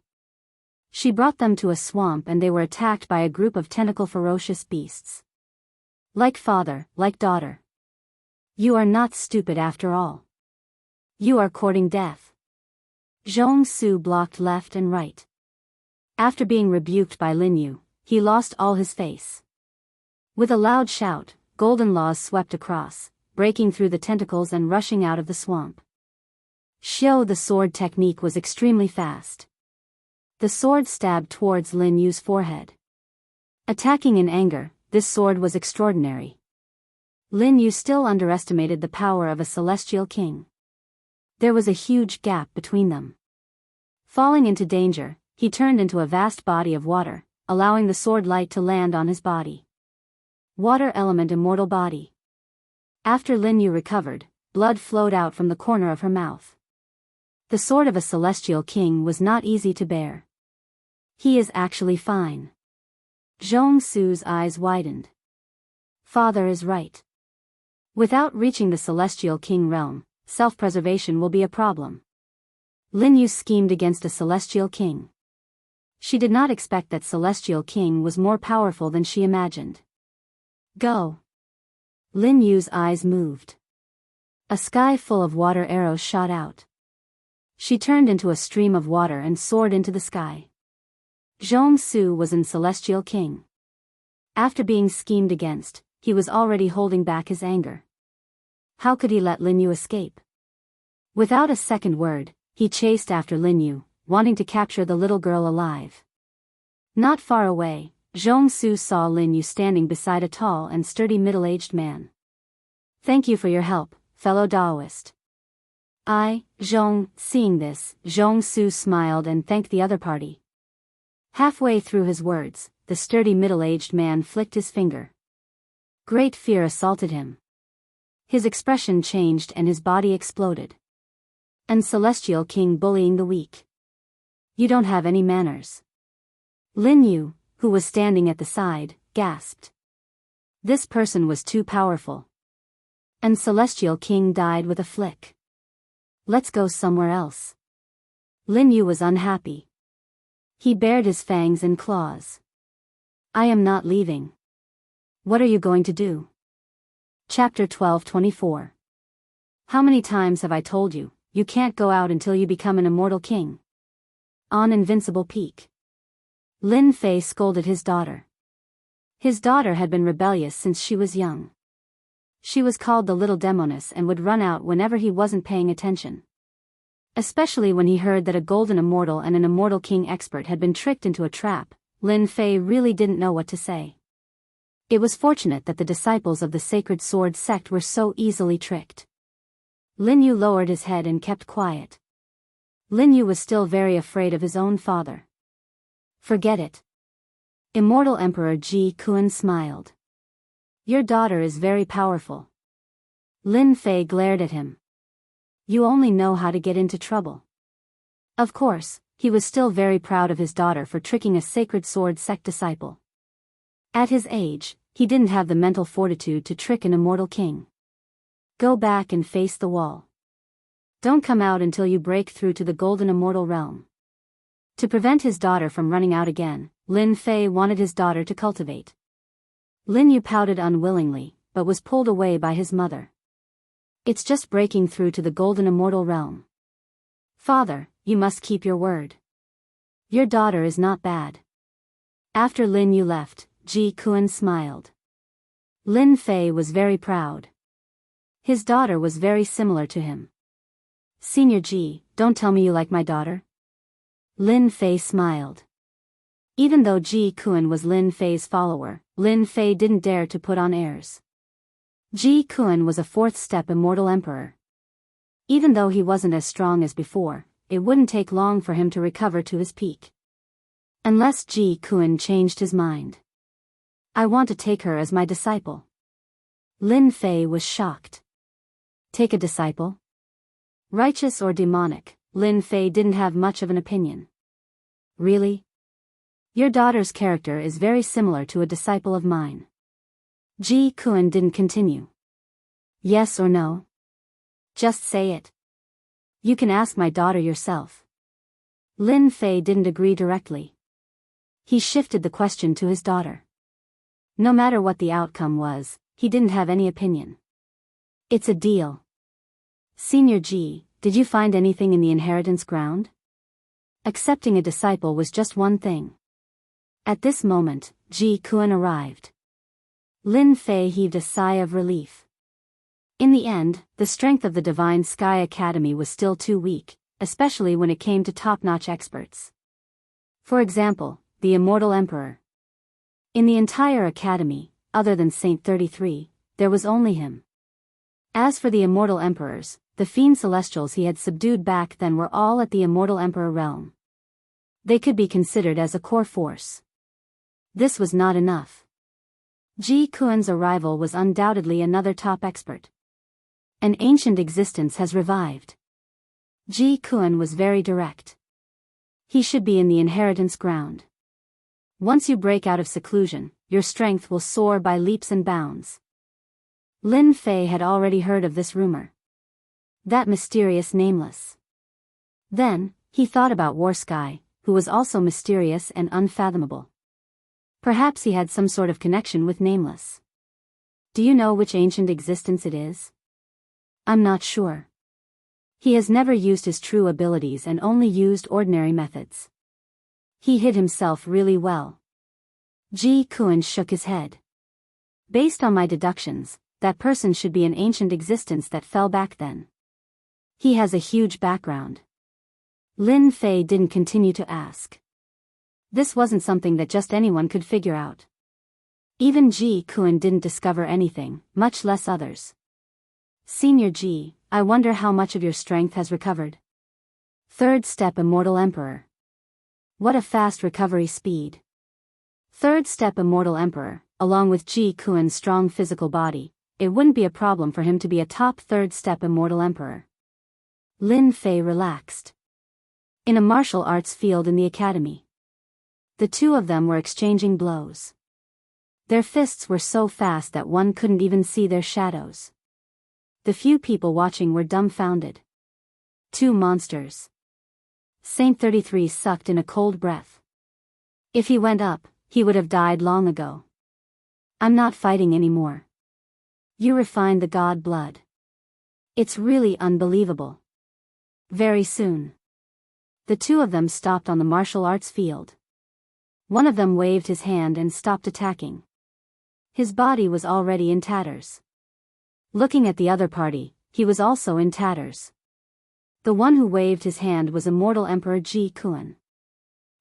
She brought them to a swamp and they were attacked by a group of tentacle ferocious beasts. Like father, like daughter. You are not stupid after all. You are courting death. Zhong Su blocked left and right. After being rebuked by Lin Yu, he lost all his face. With a loud shout, golden laws swept across, breaking through the tentacles and rushing out of the swamp. Xiao the sword technique was extremely fast. The sword stabbed towards Lin Yu's forehead. Attacking in anger, this sword was extraordinary. Lin Yu still underestimated the power of a celestial king. There was a huge gap between them. Falling into danger, he turned into a vast body of water, allowing the sword light to land on his body. Water element immortal body. After Lin Yu recovered, blood flowed out from the corner of her mouth. The sword of a celestial king was not easy to bear. He is actually fine. Zhong Su's eyes widened. Father is right. Without reaching the celestial king realm, self-preservation will be a problem. Lin Yu schemed against a celestial king. She did not expect that celestial king was more powerful than she imagined. Go. Lin Yu's eyes moved. A sky full of water arrows shot out. She turned into a stream of water and soared into the sky. Zhong Su was an celestial king. After being schemed against, he was already holding back his anger. How could he let Lin Yu escape? Without a second word, he chased after Lin Yu, wanting to capture the little girl alive. Not far away, Zhong Su saw Lin Yu standing beside a tall and sturdy middle-aged man. "Thank you for your help, fellow Daoist." Zhong, seeing this, Zhong Su smiled and thanked the other party. Halfway through his words, the sturdy middle-aged man flicked his finger. Great fear assaulted him. His expression changed and his body exploded. "And Celestial King bullying the weak. You don't have any manners." Lin Yu, who was standing at the side, gasped. This person was too powerful. And Celestial King died with a flick. "Let's go somewhere else." Lin Yu was unhappy. He bared his fangs and claws. "I am not leaving." "What are you going to do?" Chapter 12:24. How many times have I told you, you can't go out until you become an immortal king? On Invincible Peak. Lin Fei scolded his daughter. His daughter had been rebellious since she was young. She was called the little demoness and would run out whenever he wasn't paying attention. Especially when he heard that a golden immortal and an immortal king expert had been tricked into a trap, Lin Fei really didn't know what to say. It was fortunate that the disciples of the Sacred Sword sect were so easily tricked. Lin Yu lowered his head and kept quiet. Lin Yu was still very afraid of his own father. "Forget it." Immortal Emperor Ji Kun smiled. "Your daughter is very powerful." Lin Fei glared at him. "You only know how to get into trouble." Of course, he was still very proud of his daughter for tricking a Sacred Sword sect disciple. At his age, he didn't have the mental fortitude to trick an immortal king. "Go back and face the wall. Don't come out until you break through to the golden immortal realm." To prevent his daughter from running out again, Lin Fei wanted his daughter to cultivate. Lin Yu pouted unwillingly, but was pulled away by his mother. "It's just breaking through to the golden immortal realm." "Father, you must keep your word. Your daughter is not bad." After Lin Yu left, Ji Kun smiled. Lin Fei was very proud. His daughter was very similar to him. "Senior Ji, don't tell me you like my daughter." Lin Fei smiled. Even though Ji Kun was Lin Fei's follower, Lin Fei didn't dare to put on airs. Ji Kun was a fourth-step immortal emperor. Even though he wasn't as strong as before, it wouldn't take long for him to recover to his peak. Unless Ji Kun changed his mind. "I want to take her as my disciple." Lin Fei was shocked. Take a disciple? Righteous or demonic, Lin Fei didn't have much of an opinion. "Really? Your daughter's character is very similar to a disciple of mine." Ji Kun didn't continue. "Yes or no? Just say it. You can ask my daughter yourself." Lin Fei didn't agree directly. He shifted the question to his daughter. No matter what the outcome was, he didn't have any opinion. "It's a deal." "Senior Ji, did you find anything in the inheritance ground?" Accepting a disciple was just one thing. At this moment, Ji Kun arrived. Lin Fei heaved a sigh of relief. In the end, the strength of the Divine Sky Academy was still too weak, especially when it came to top-notch experts. For example, the Immortal Emperor. In the entire academy, other than Saint 33, there was only him. As for the Immortal Emperors, the Fiend Celestials he had subdued back then were all at the Immortal Emperor realm. They could be considered as a core force. This was not enough. Ji Kun's arrival was undoubtedly another top expert. An ancient existence has revived. Ji Kun was very direct. He should be in the inheritance ground. Once you break out of seclusion, your strength will soar by leaps and bounds. Lin Fei had already heard of this rumor. That mysterious nameless. Then, he thought about War Sky, who was also mysterious and unfathomable. Perhaps he had some sort of connection with Nameless. "Do you know which ancient existence it is?" "I'm not sure." He has never used his true abilities and only used ordinary methods. He hid himself really well. Ji Kun shook his head. Based on my deductions, that person should be an ancient existence that fell back then. He has a huge background. Lin Fei didn't continue to ask. This wasn't something that just anyone could figure out. Even Ji Kun didn't discover anything, much less others. Senior Ji, I wonder how much of your strength has recovered. Third step Immortal Emperor. What a fast recovery speed. Third step Immortal Emperor, along with Ji Kun's strong physical body, it wouldn't be a problem for him to be a top third step Immortal Emperor. Lin Fei relaxed. In a martial arts field in the academy. The two of them were exchanging blows. Their fists were so fast that one couldn't even see their shadows. The few people watching were dumbfounded. Two monsters. Saint 33 sucked in a cold breath. If he went up, he would have died long ago. I'm not fighting anymore. You refined the god blood. It's really unbelievable. Very soon. The two of them stopped on the martial arts field. One of them waved his hand and stopped attacking. His body was already in tatters. Looking at the other party, he was also in tatters. The one who waved his hand was Immortal Emperor Ji Kun.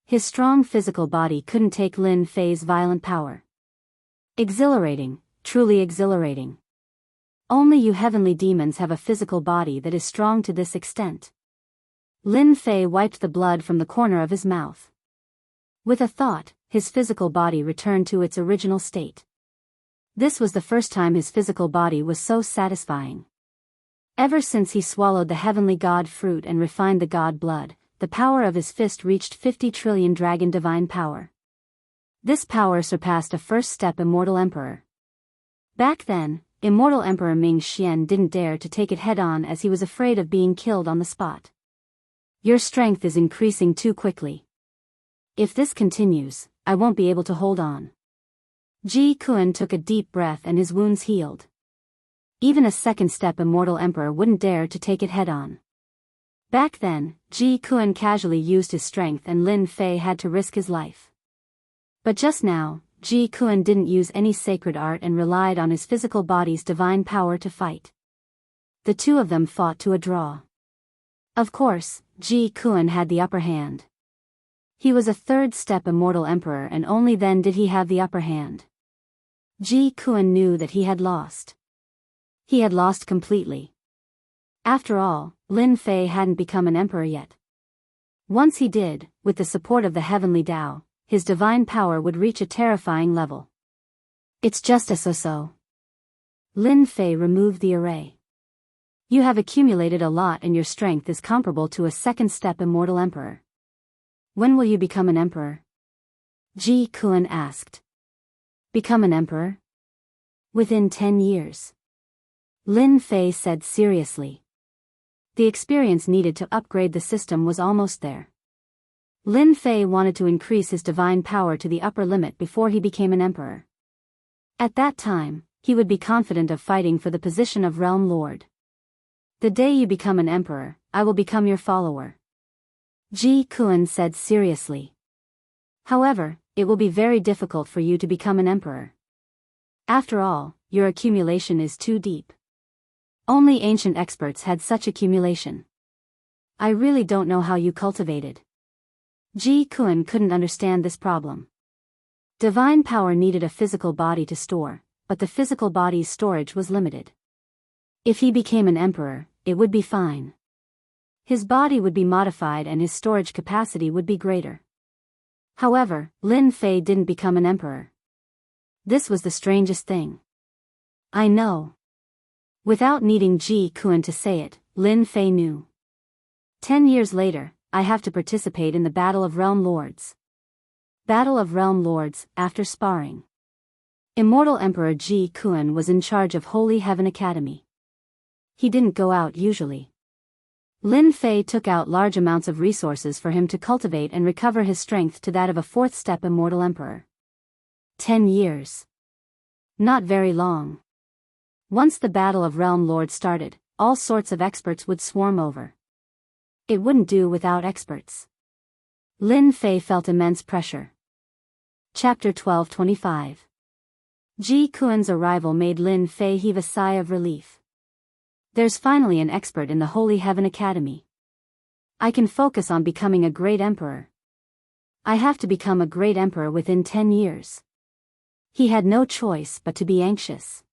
His strong physical body couldn't take Lin Fei's violent power. Exhilarating, truly exhilarating. Only you heavenly demons have a physical body that is strong to this extent. Lin Fei wiped the blood from the corner of his mouth. With a thought, his physical body returned to its original state. This was the first time his physical body was so satisfying. Ever since he swallowed the heavenly god fruit and refined the god blood, the power of his fist reached 50 trillion dragon divine power. This power surpassed a first-step Immortal Emperor. Back then, Immortal Emperor Ming Xian didn't dare to take it head-on as he was afraid of being killed on the spot. Your strength is increasing too quickly. If this continues, I won't be able to hold on. Ji Kun took a deep breath and his wounds healed. Even a second-step Immortal Emperor wouldn't dare to take it head-on. Back then, Ji Kun casually used his strength and Lin Fei had to risk his life. But just now, Ji Kun didn't use any sacred art and relied on his physical body's divine power to fight. The two of them fought to a draw. Of course, Ji Kun had the upper hand. He was a third-step Immortal Emperor and only then did he have the upper hand. Ji Kun knew that he had lost. He had lost completely. After all, Lin Fei hadn't become an emperor yet. Once he did, with the support of the heavenly Tao, his divine power would reach a terrifying level. It's just a so-so. Lin Fei removed the array. You have accumulated a lot and your strength is comparable to a second-step Immortal Emperor. When will you become an emperor? Ji Kun asked. Become an emperor? Within 10 years. Lin Fei said seriously. The experience needed to upgrade the system was almost there. Lin Fei wanted to increase his divine power to the upper limit before he became an emperor. At that time, he would be confident of fighting for the position of Realm Lord. The day you become an emperor, I will become your follower. Ji Kun said seriously. However, it will be very difficult for you to become an emperor. After all, your accumulation is too deep. Only ancient experts had such accumulation. I really don't know how you cultivated. Ji Kun couldn't understand this problem. Divine power needed a physical body to store, but the physical body's storage was limited. If he became an emperor, it would be fine. His body would be modified and his storage capacity would be greater. However, Lin Fei didn't become an emperor. This was the strangest thing. I know. Without needing Ji Kun to say it, Lin Fei knew. 10 years later, I have to participate in the Battle of Realm Lords. Battle of Realm Lords, after sparring. Immortal Emperor Ji Kun was in charge of Holy Heaven Academy. He didn't go out usually. Lin Fei took out large amounts of resources for him to cultivate and recover his strength to that of a fourth-step Immortal Emperor. 10 years. Not very long. Once the Battle of Realm Lords started, all sorts of experts would swarm over. It wouldn't do without experts. Lin Fei felt immense pressure. Chapter 1225. Ji Kuan's arrival made Lin Fei heave a sigh of relief. There's finally an expert in the Holy Heaven Academy. I can focus on becoming a great emperor. I have to become a great emperor within 10 years. He had no choice but to be anxious.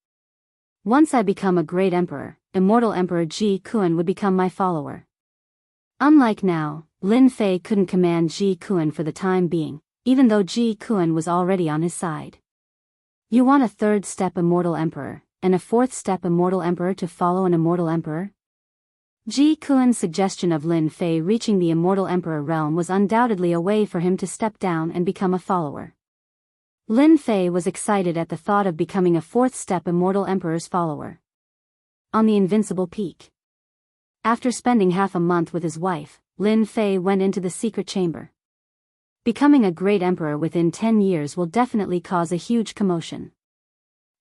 Once I become a great emperor, immortal Emperor Ji Kuan would become my follower. Unlike now, Lin Fei couldn't command Ji Kuan for the time being, even though Ji Kuan was already on his side. You want a third step immortal emperor, and a fourth step immortal emperor to follow an immortal emperor? Ji Kuan's suggestion of Lin Fei reaching the immortal emperor realm was undoubtedly a way for him to step down and become a follower. Lin Fei was excited at the thought of becoming a fourth step immortal emperor's follower. On the invincible peak. After spending half a month with his wife, Lin Fei went into the secret chamber. Becoming a great emperor within 10 years will definitely cause a huge commotion.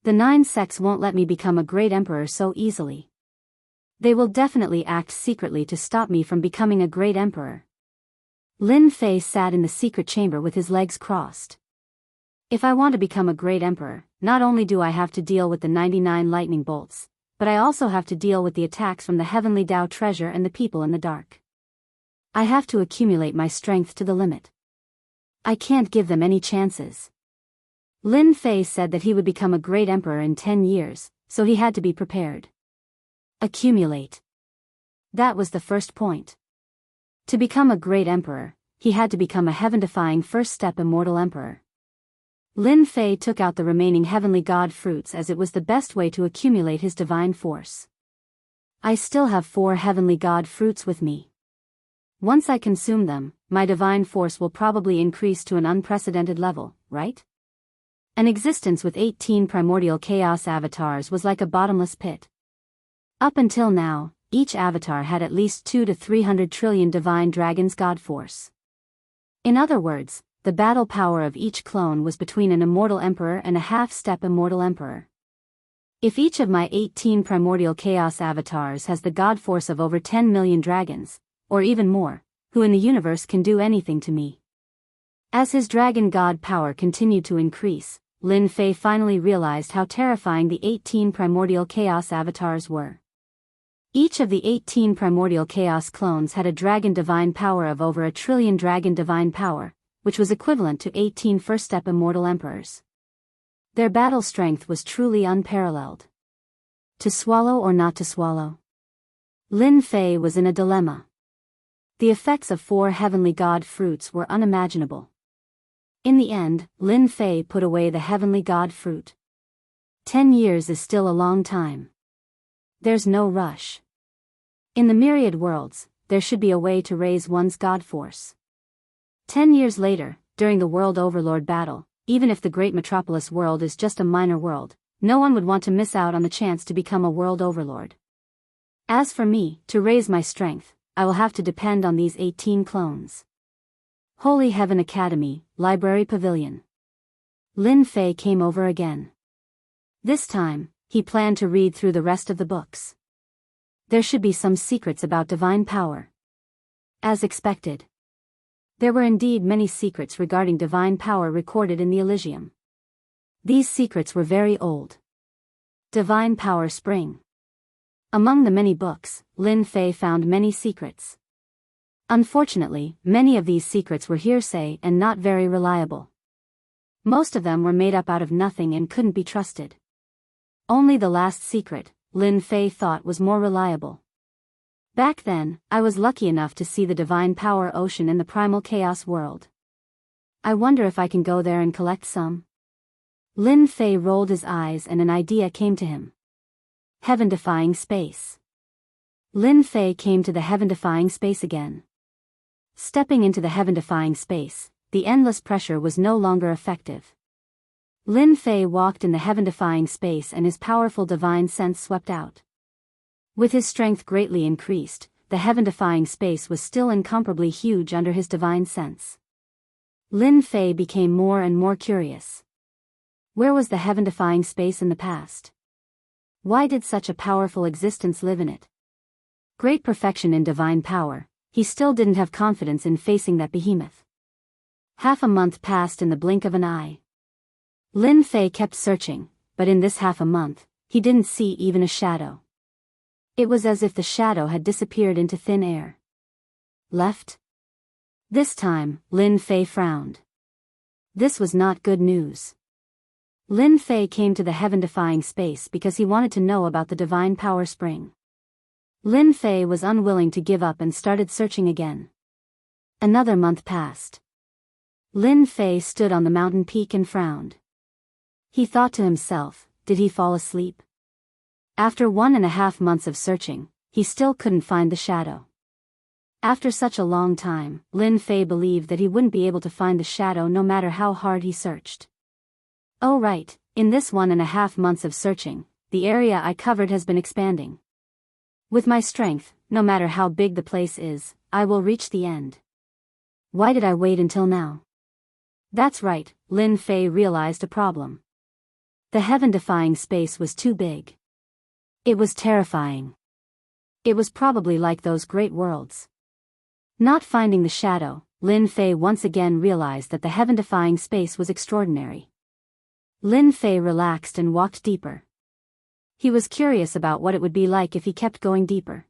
The 9 sects won't let me become a great emperor so easily. They will definitely act secretly to stop me from becoming a great emperor. Lin Fei sat in the secret chamber with his legs crossed. If I want to become a great emperor, not only do I have to deal with the 99 lightning bolts, but I also have to deal with the attacks from the heavenly Tao treasure and the people in the dark. I have to accumulate my strength to the limit. I can't give them any chances. Lin Fei said that he would become a great emperor in 10 years, so he had to be prepared. Accumulate. That was the first point. To become a great emperor, he had to become a heaven-defying first-step immortal emperor. Lin Fei took out the remaining heavenly god fruits as it was the best way to accumulate his divine force. I still have 4 heavenly god fruits with me. Once I consume them, my divine force will probably increase to an unprecedented level, right? An existence with 18 primordial chaos avatars was like a bottomless pit. Up until now, each avatar had at least 200 to 300 trillion divine dragons god force. In other words, the battle power of each clone was between an immortal emperor and a half-step immortal emperor. If each of my 18 primordial chaos avatars has the god force of over 10 million dragons, or even more, who in the universe can do anything to me? As his dragon god power continued to increase, Lin Fei finally realized how terrifying the 18 primordial chaos avatars were. Each of the 18 primordial chaos clones had a dragon divine power of over 1 trillion dragon divine power, which was equivalent to 18 first-step immortal emperors. Their battle strength was truly unparalleled. To swallow or not to swallow? Lin Fei was in a dilemma. The effects of 4 heavenly god fruits were unimaginable. In the end, Lin Fei put away the heavenly god fruit. 10 years is still a long time. There's no rush. In the myriad worlds, there should be a way to raise one's god force. 10 years later, during the World Overlord battle, even if the great metropolis world is just a minor world, no one would want to miss out on the chance to become a world overlord. As for me, to raise my strength, I will have to depend on these 18 clones. Holy Heaven Academy, Library Pavilion. Lin Fei came over again. This time, he planned to read through the rest of the books. There should be some secrets about divine power. As expected. There were indeed many secrets regarding divine power recorded in the Elysium. These secrets were very old. Divine Power Spring. Among the many books, Lin Fei found many secrets. Unfortunately, many of these secrets were hearsay and not very reliable. Most of them were made up out of nothing and couldn't be trusted. Only the last secret, Lin Fei thought, was more reliable. Back then, I was lucky enough to see the divine power ocean in the primal chaos world. I wonder if I can go there and collect some? Lin Fei rolled his eyes and an idea came to him. Heaven-defying space. Lin Fei came to the heaven-defying space again. Stepping into the heaven-defying space, the endless pressure was no longer effective. Lin Fei walked in the heaven-defying space and his powerful divine sense swept out. With his strength greatly increased, the heaven-defying space was still incomparably huge under his divine sense. Lin Fei became more and more curious. Where was the heaven-defying space in the past? Why did such a powerful existence live in it? Great perfection in divine power, he still didn't have confidence in facing that behemoth. Half a month passed in the blink of an eye. Lin Fei kept searching, but in this half a month, he didn't see even a shadow. It was as if the shadow had disappeared into thin air. Left? This time, Lin Fei frowned. This was not good news. Lin Fei came to the heaven-defying space because he wanted to know about the divine power spring. Lin Fei was unwilling to give up and started searching again. Another month passed. Lin Fei stood on the mountain peak and frowned. He thought to himself, did he fall asleep? After 1.5 months of searching, he still couldn't find the shadow. After such a long time, Lin Fei believed that he wouldn't be able to find the shadow no matter how hard he searched. Oh right, in this 1.5 months of searching, the area I covered has been expanding. With my strength, no matter how big the place is, I will reach the end. Why did I wait until now? That's right, Lin Fei realized a problem. The heaven-defying space was too big. It was terrifying. It was probably like those great worlds. Not finding the shadow, Lin Fei once again realized that the heaven-defying space was extraordinary. Lin Fei relaxed and walked deeper. He was curious about what it would be like if he kept going deeper.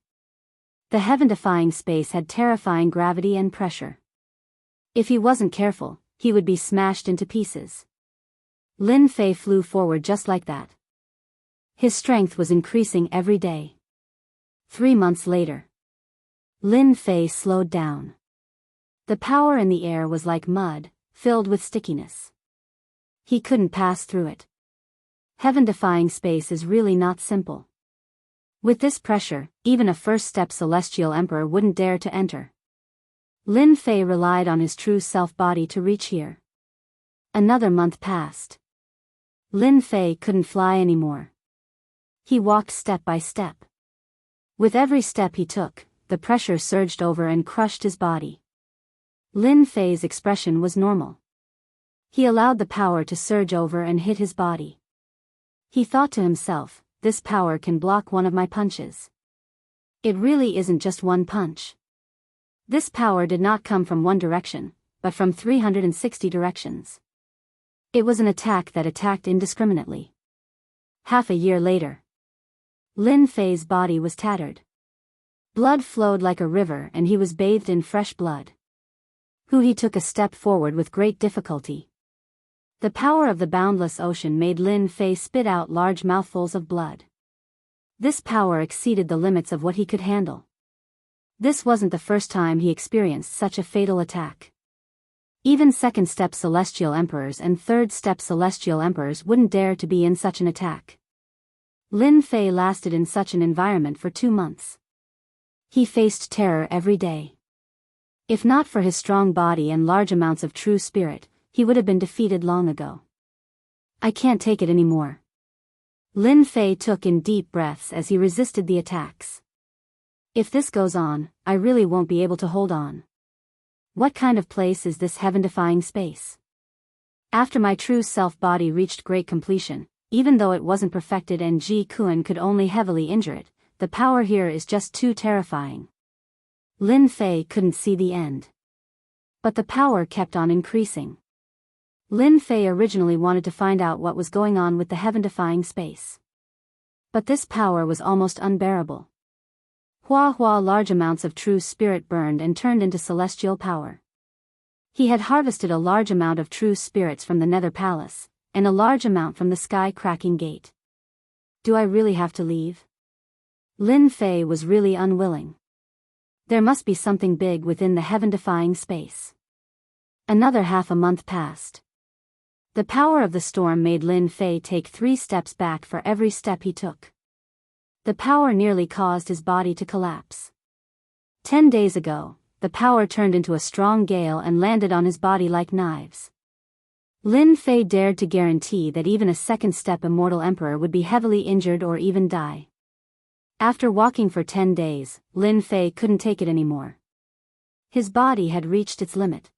The heaven-defying space had terrifying gravity and pressure. If he wasn't careful, he would be smashed into pieces. Lin Fei flew forward just like that. His strength was increasing every day. 3 months later. Lin Fei slowed down. The power in the air was like mud, filled with stickiness. He couldn't pass through it. Heaven-defying space is really not simple. With this pressure, even a first-step celestial emperor wouldn't dare to enter. Lin Fei relied on his true self-body to reach here. Another month passed. Lin Fei couldn't fly anymore. He walked step by step. With every step he took, the pressure surged over and crushed his body. Lin Fei's expression was normal. He allowed the power to surge over and hit his body. He thought to himself, this power can block one of my punches. It really isn't just one punch. This power did not come from one direction, but from 360 directions. It was an attack that attacked indiscriminately. Half a year later. Lin Fei's body was tattered. Blood flowed like a river and he was bathed in fresh blood. He took a step forward with great difficulty. The power of the boundless ocean made Lin Fei spit out large mouthfuls of blood. This power exceeded the limits of what he could handle. This wasn't the first time he experienced such a fatal attack. Even second-step celestial emperors and third-step celestial emperors wouldn't dare to be in such an attack. Lin Fei lasted in such an environment for 2 months. He faced terror every day. If not for his strong body and large amounts of true spirit, he would have been defeated long ago. I can't take it anymore. Lin Fei took in deep breaths as he resisted the attacks. If this goes on, I really won't be able to hold on. What kind of place is this heaven-defying space? After my true self-body reached great completion, even though it wasn't perfected and Ji Kuan could only heavily injure it, the power here is just too terrifying. Lin Fei couldn't see the end. But the power kept on increasing. Lin Fei originally wanted to find out what was going on with the heaven-defying space. But this power was almost unbearable. Large amounts of true spirit burned and turned into celestial power. He had harvested a large amount of true spirits from the Nether Palace, and a large amount from the sky-cracking gate. Do I really have to leave? Lin Fei was really unwilling. There must be something big within the heaven-defying space. Another half a month passed. The power of the storm made Lin Fei take 3 steps back for every step he took. The power nearly caused his body to collapse. 10 days ago, the power turned into a strong gale and landed on his body like knives. Lin Fei dared to guarantee that even a second-step immortal emperor would be heavily injured or even die. After walking for 10 days, Lin Fei couldn't take it anymore. His body had reached its limit.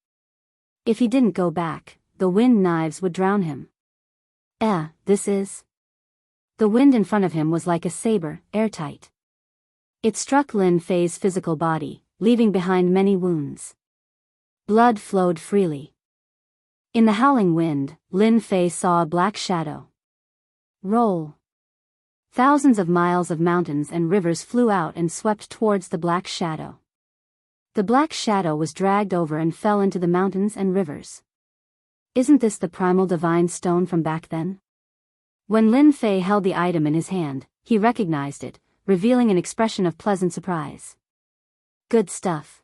If he didn't go back, the wind knives would drown him. This is... The wind in front of him was like a saber, airtight. It struck Lin Fei's physical body, leaving behind many wounds. Blood flowed freely. In the howling wind, Lin Fei saw a black shadow roll. Thousands of miles of mountains and rivers flew out and swept towards the black shadow. The black shadow was dragged over and fell into the mountains and rivers. Isn't this the primal divine stone from back then? When Lin Fei held the item in his hand, he recognized it, revealing an expression of pleasant surprise. Good stuff.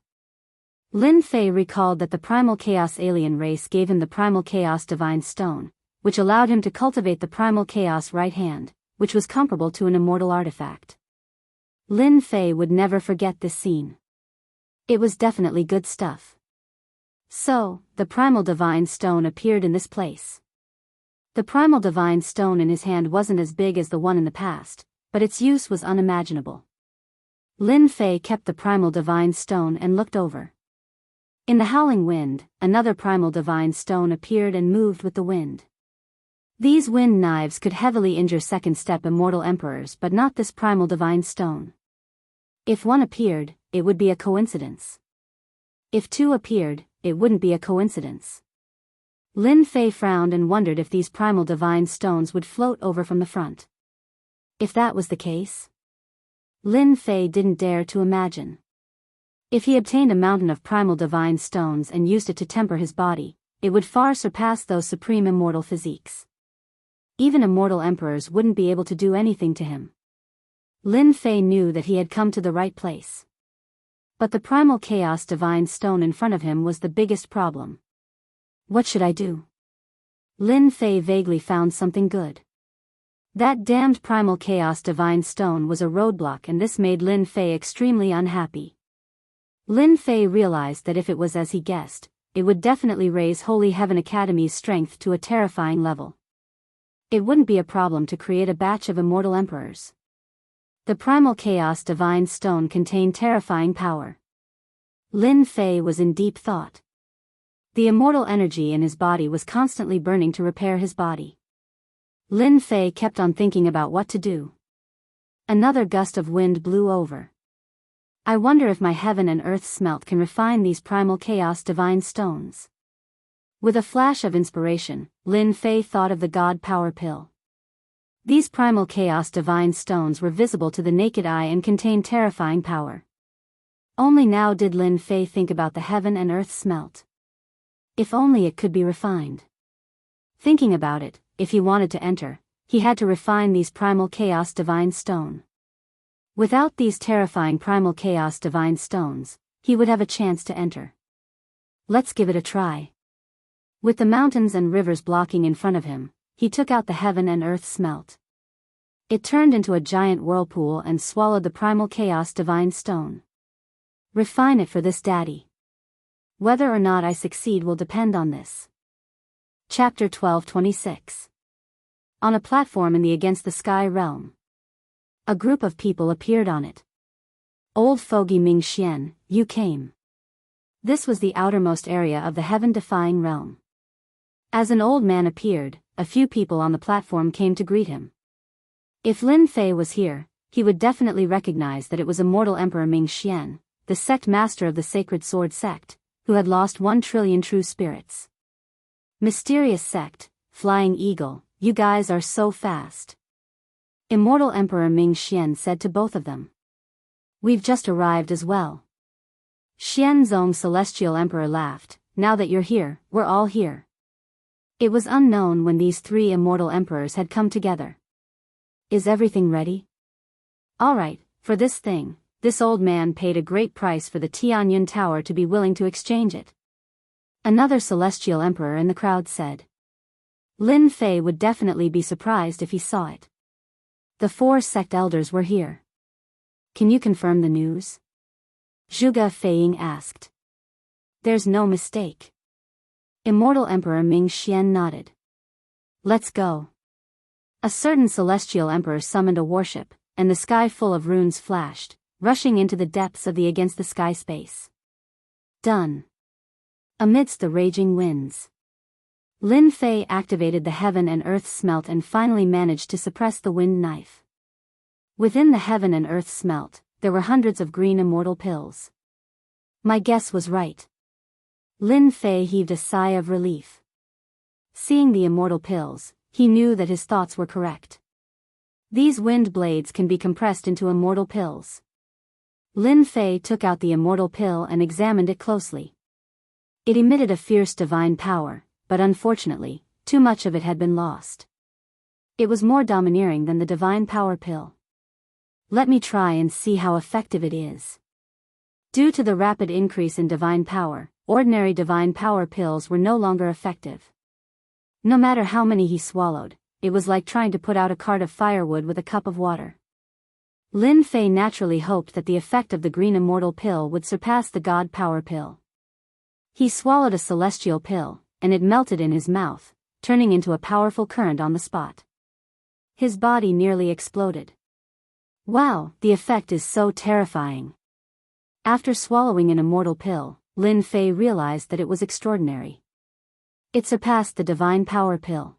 Lin Fei recalled that the primal chaos alien race gave him the primal chaos divine stone, which allowed him to cultivate the primal chaos right hand, which was comparable to an immortal artifact. Lin Fei would never forget this scene. It was definitely good stuff. So, the primal divine stone appeared in this place. The primal divine stone in his hand wasn't as big as the one in the past, but its use was unimaginable. Lin Fei kept the primal divine stone and looked over. In the howling wind, another primal divine stone appeared and moved with the wind. These wind knives could heavily injure second-step immortal emperors, but not this primal divine stone. If one appeared, it would be a coincidence. If two appeared, it wouldn't be a coincidence. Lin Fei frowned and wondered if these primal divine stones would float over from the front. If that was the case? Lin Fei didn't dare to imagine. If he obtained a mountain of primal divine stones and used it to temper his body, it would far surpass those supreme immortal physiques. Even immortal emperors wouldn't be able to do anything to him. Lin Fei knew that he had come to the right place. But the primal chaos divine stone in front of him was the biggest problem. What should I do? Lin Fei vaguely found something good. That damned primal chaos divine stone was a roadblock, and this made Lin Fei extremely unhappy. Lin Fei realized that if it was as he guessed, it would definitely raise Holy Heaven Academy's strength to a terrifying level. It wouldn't be a problem to create a batch of immortal emperors. The primal chaos divine stone contained terrifying power. Lin Fei was in deep thought. The immortal energy in his body was constantly burning to repair his body. Lin Fei kept on thinking about what to do. Another gust of wind blew over. I wonder if my heaven and earth smelt can refine these primal chaos divine stones. With a flash of inspiration, Lin Fei thought of the God Power Pill. These primal chaos divine stones were visible to the naked eye and contained terrifying power. Only now did Lin Fei think about the heaven and earth smelt. If only it could be refined. Thinking about it, if he wanted to enter, he had to refine these primal chaos divine stone. Without these terrifying primal chaos divine stones, he would have a chance to enter. Let's give it a try. With the mountains and rivers blocking in front of him, he took out the heaven and earth smelt. It turned into a giant whirlpool and swallowed the primal chaos divine stone. Refine it for this, Daddy. Whether or not I succeed will depend on this. Chapter 12:26. On a platform in the Against the Sky realm. A group of people appeared on it. Old fogey Ming Xian, you came. This was the outermost area of the heaven-defying realm. As an old man appeared, a few people on the platform came to greet him. If Lin Fei was here, he would definitely recognize that it was Immortal Emperor Ming Xian, the sect master of the Sacred Sword sect, who had lost 1 trillion true spirits. Mysterious sect, Flying Eagle, you guys are so fast. Immortal Emperor Ming Xian said to both of them. We've just arrived as well. Xianzong Celestial Emperor laughed, now that you're here, we're all here. It was unknown when these 3 immortal emperors had come together. Is everything ready? Alright, for this thing, this old man paid a great price for the Tianyun Tower to be willing to exchange it. Another celestial emperor in the crowd said. Lin Fei would definitely be surprised if he saw it. The 4 sect elders were here. Can you confirm the news? Zhuge Feiying asked. There's no mistake. Immortal Emperor Ming Xian nodded. Let's go. A certain celestial emperor summoned a warship, and the sky full of runes flashed, rushing into the depths of the Against the Sky space. Done. Amidst the raging winds, Lin Fei activated the heaven and earth smelt and finally managed to suppress the wind knife. Within the heaven and earth smelt, there were hundreds of green immortal pills. My guess was right. Lin Fei heaved a sigh of relief. Seeing the immortal pills, he knew that his thoughts were correct. These wind blades can be compressed into immortal pills. Lin Fei took out the immortal pill and examined it closely. It emitted a fierce divine power, but unfortunately, too much of it had been lost. It was more domineering than the divine power pill. Let me try and see how effective it is. Due to the rapid increase in divine power, ordinary divine power pills were no longer effective. No matter how many he swallowed, it was like trying to put out a cart of firewood with a cup of water. Lin Fei naturally hoped that the effect of the green immortal pill would surpass the god power pill. He swallowed a celestial pill, and it melted in his mouth, turning into a powerful current on the spot. His body nearly exploded. Wow, the effect is so terrifying. After swallowing an immortal pill, Lin Fei realized that it was extraordinary. It surpassed the divine power pill.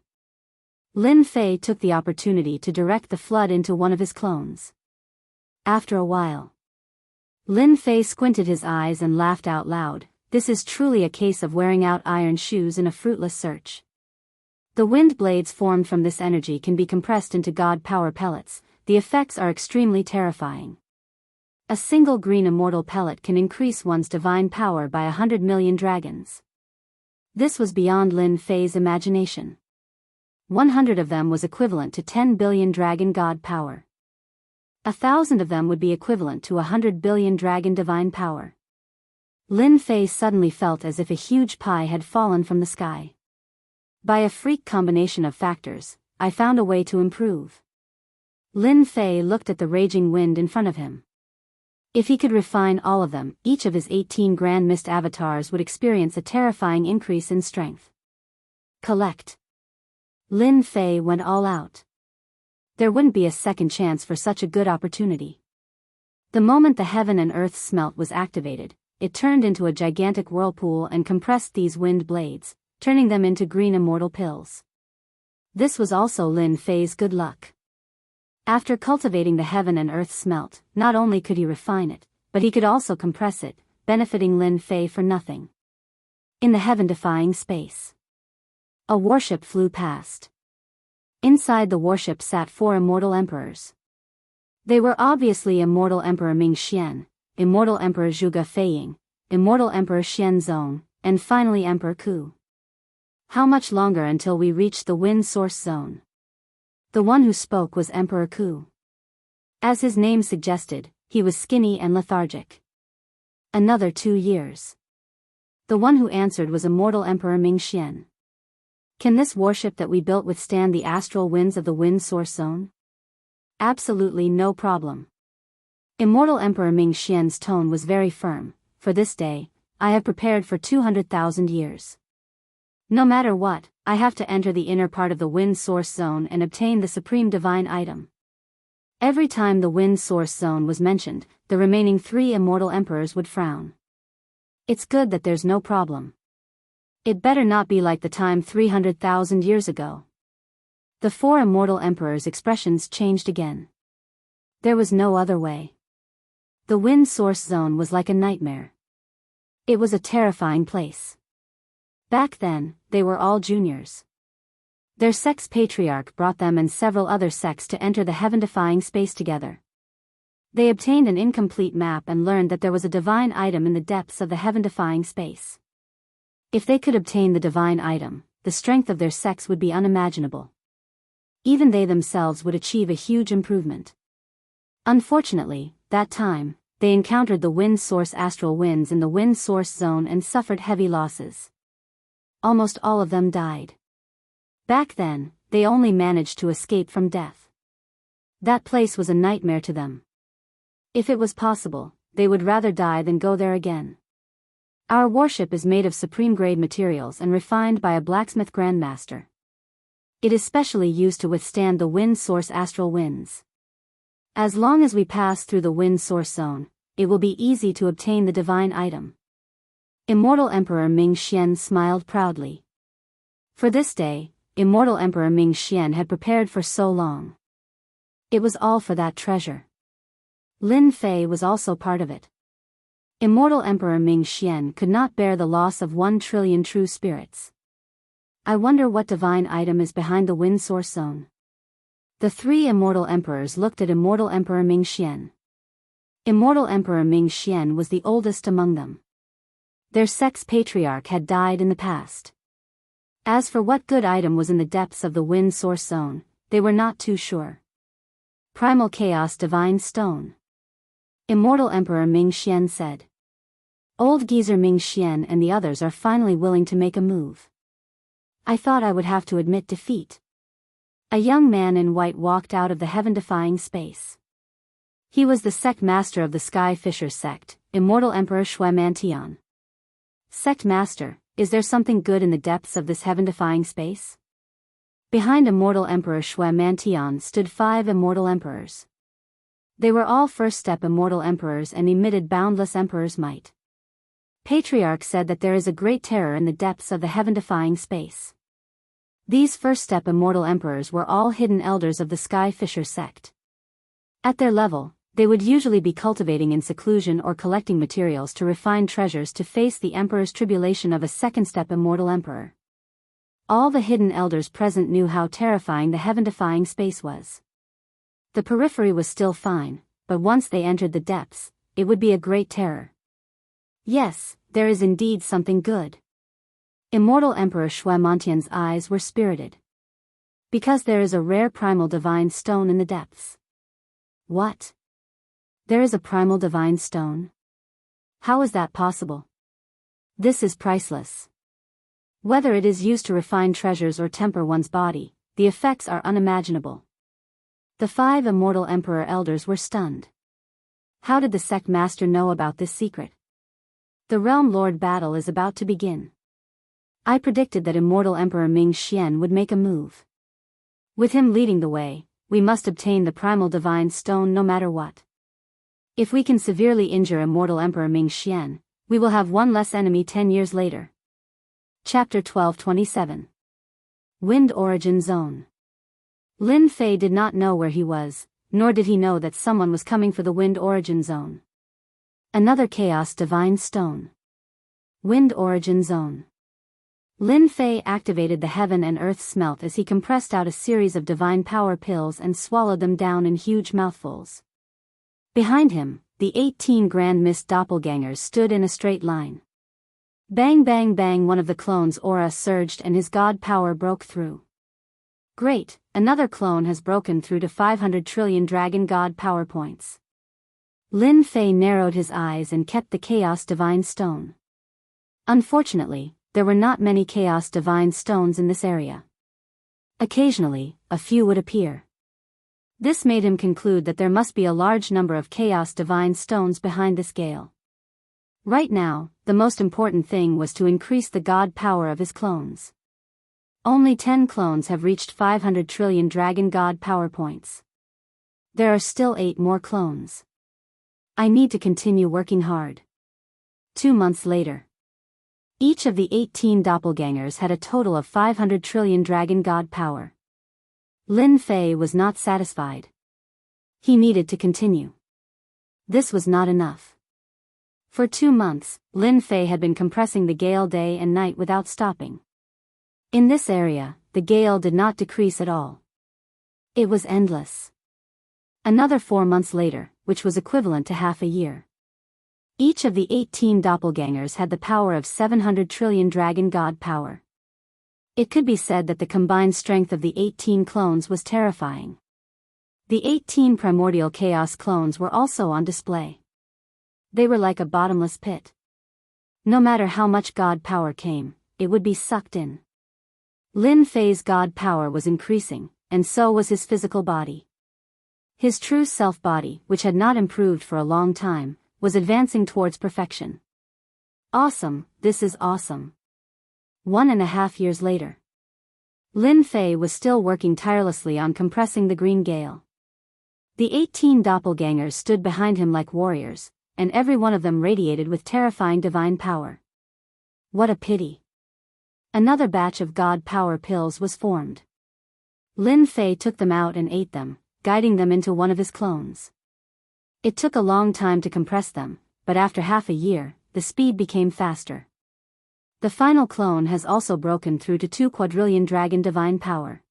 Lin Fei took the opportunity to direct the flood into one of his clones. After a while, Lin Fei squinted his eyes and laughed out loud. This is truly a case of wearing out iron shoes in a fruitless search. The wind blades formed from this energy can be compressed into god power pellets. The effects are extremely terrifying. A single green immortal pellet can increase one's divine power by 100 million dragons. This was beyond Lin Fei's imagination. 100 of them was equivalent to 10 billion dragon god power. 1,000 of them would be equivalent to 100 billion dragon divine power. Lin Fei suddenly felt as if a huge pie had fallen from the sky. By a freak combination of factors, I found a way to improve. Lin Fei looked at the raging wind in front of him. If he could refine all of them, each of his 18 Grand Mist avatars would experience a terrifying increase in strength. Collect. Lin Fei went all out. There wouldn't be a second chance for such a good opportunity. The moment the heaven and earth smelt was activated, it turned into a gigantic whirlpool and compressed these wind blades, turning them into green immortal pills. This was also Lin Fei's good luck. After cultivating the heaven and earth smelt, not only could he refine it, but he could also compress it, benefiting Lin Fei for nothing. In the heaven-defying space, a warship flew past. Inside the warship sat 4 immortal emperors. They were obviously Immortal Emperor Ming Xian, Immortal Emperor Zhuge Feiying, Immortal Emperor Xian Zong, and finally Emperor Ku. How much longer until we reached the wind source zone? The one who spoke was Emperor Ku. As his name suggested, he was skinny and lethargic. Another 2 years. The one who answered was Immortal Emperor Ming Xian. Can this warship that we built withstand the astral winds of the wind source zone? Absolutely no problem. Immortal Emperor Ming Xian's tone was very firm. For this day, I have prepared for 200,000 years. No matter what, I have to enter the inner part of the wind source zone and obtain the supreme divine item. Every time the wind source zone was mentioned, the remaining 3 immortal emperors would frown. It's good that there's no problem. It better not be like the time 300,000 years ago. The 4 immortal emperors' expressions changed again. There was no other way. The wind source zone was like a nightmare. It was a terrifying place. Back then, they were all juniors. Their sex patriarch brought them and several other sects to enter the heaven-defying space together. They obtained an incomplete map and learned that there was a divine item in the depths of the heaven-defying space. If they could obtain the divine item, the strength of their sex would be unimaginable. Even they themselves would achieve a huge improvement. Unfortunately, that time, they encountered the wind source astral winds in the wind source zone and suffered heavy losses. Almost all of them died. Back then, they only managed to escape from death. That place was a nightmare to them. If it was possible, they would rather die than go there again. Our warship is made of supreme-grade materials and refined by a blacksmith grandmaster. It is specially used to withstand the wind source astral winds. As long as we pass through the wind source zone, it will be easy to obtain the divine item. Immortal Emperor Ming Xian smiled proudly. For this day, Immortal Emperor Ming Xian had prepared for so long. It was all for that treasure. Lin Fei was also part of it. Immortal Emperor Ming Xian could not bear the loss of 1 trillion true spirits. I wonder what divine item is behind the wind source zone. The three immortal emperors looked at immortal Emperor Ming Xian. Immortal Emperor Ming Xian was the oldest among them. Their sect's patriarch had died in the past. As for what good item was in the depths of the wind source zone, they were not too sure. Primal Chaos Divine Stone. Immortal Emperor Ming Xian said. Old geezer Ming Xian and the others are finally willing to make a move. I thought I would have to admit defeat. A young man in white walked out of the heaven-defying space. He was the sect master of the Sky Fisher sect, Immortal Emperor Shui Mantian. Sect master, is there something good in the depths of this heaven-defying space? Behind Immortal Emperor Shui Mantian stood 5 immortal emperors. They were all first-step immortal emperors and emitted boundless emperor's might. Patriarch said that there is a great terror in the depths of the heaven-defying space. These first-step immortal emperors were all hidden elders of the Sky Fisher sect. At their level, they would usually be cultivating in seclusion or collecting materials to refine treasures to face the emperor's tribulation of a second-step immortal emperor. All the hidden elders present knew how terrifying the heaven-defying space was. The periphery was still fine, but once they entered the depths, it would be a great terror. Yes, there is indeed something good. Immortal Emperor Shui Mantian's eyes were spirited. Because there is a rare primal divine stone in the depths. What? There is a primal divine stone? How is that possible? This is priceless. Whether it is used to refine treasures or temper one's body, the effects are unimaginable. The 5 immortal emperor elders were stunned. How did the sect master know about this secret? The Realm Lord battle is about to begin. I predicted that Immortal Emperor Ming Xian would make a move. With him leading the way, we must obtain the primal divine stone no matter what. If we can severely injure Immortal Emperor Ming Xian, we will have one less enemy 10 years later. Chapter 12:27. Wind Origin Zone. Lin Fei did not know where he was, nor did he know that someone was coming for the Wind Origin Zone. Another Chaos Divine Stone. Wind Origin Zone. Lin Fei activated the heaven and earth smelt as he compressed out a series of divine power pills and swallowed them down in huge mouthfuls. Behind him, the 18 Grand Mist doppelgangers stood in a straight line. Bang bang bang, one of the clone's aura surged and his god power broke through. Great, another clone has broken through to 500 trillion dragon god power points. Lin Fei narrowed his eyes and kept the Chaos Divine Stone. Unfortunately, there were not many Chaos Divine Stones in this area. Occasionally, a few would appear. This made him conclude that there must be a large number of Chaos Divine Stones behind this gale. Right now, the most important thing was to increase the god power of his clones. Only 10 clones have reached 500 trillion dragon god power points. There are still 8 more clones. I need to continue working hard. 2 months later. Each of the 18 doppelgangers had a total of 500 trillion dragon god power. Lin Fei was not satisfied. He needed to continue. This was not enough. For 2 months, Lin Fei had been compressing the gale day and night without stopping. In this area, the gale did not decrease at all. It was endless. Another 4 months later, which was equivalent to half a year. Each of the 18 doppelgangers had the power of 700 trillion dragon god power. It could be said that the combined strength of the 18 clones was terrifying. The 18 primordial chaos clones were also on display. They were like a bottomless pit. No matter how much god power came, it would be sucked in. Lin Fei's god power was increasing, and so was his physical body. His true self-body, which had not improved for a long time, was advancing towards perfection. Awesome, this is awesome. 1.5 years later. Lin Fei was still working tirelessly on compressing the green gale. The 18 doppelgangers stood behind him like warriors, and every one of them radiated with terrifying divine power. What a pity. Another batch of god power pills was formed. Lin Fei took them out and ate them, guiding them into one of his clones. It took a long time to compress them, but after half a year, the speed became faster. The final clone has also broken through to 2 quadrillion dragon divine power.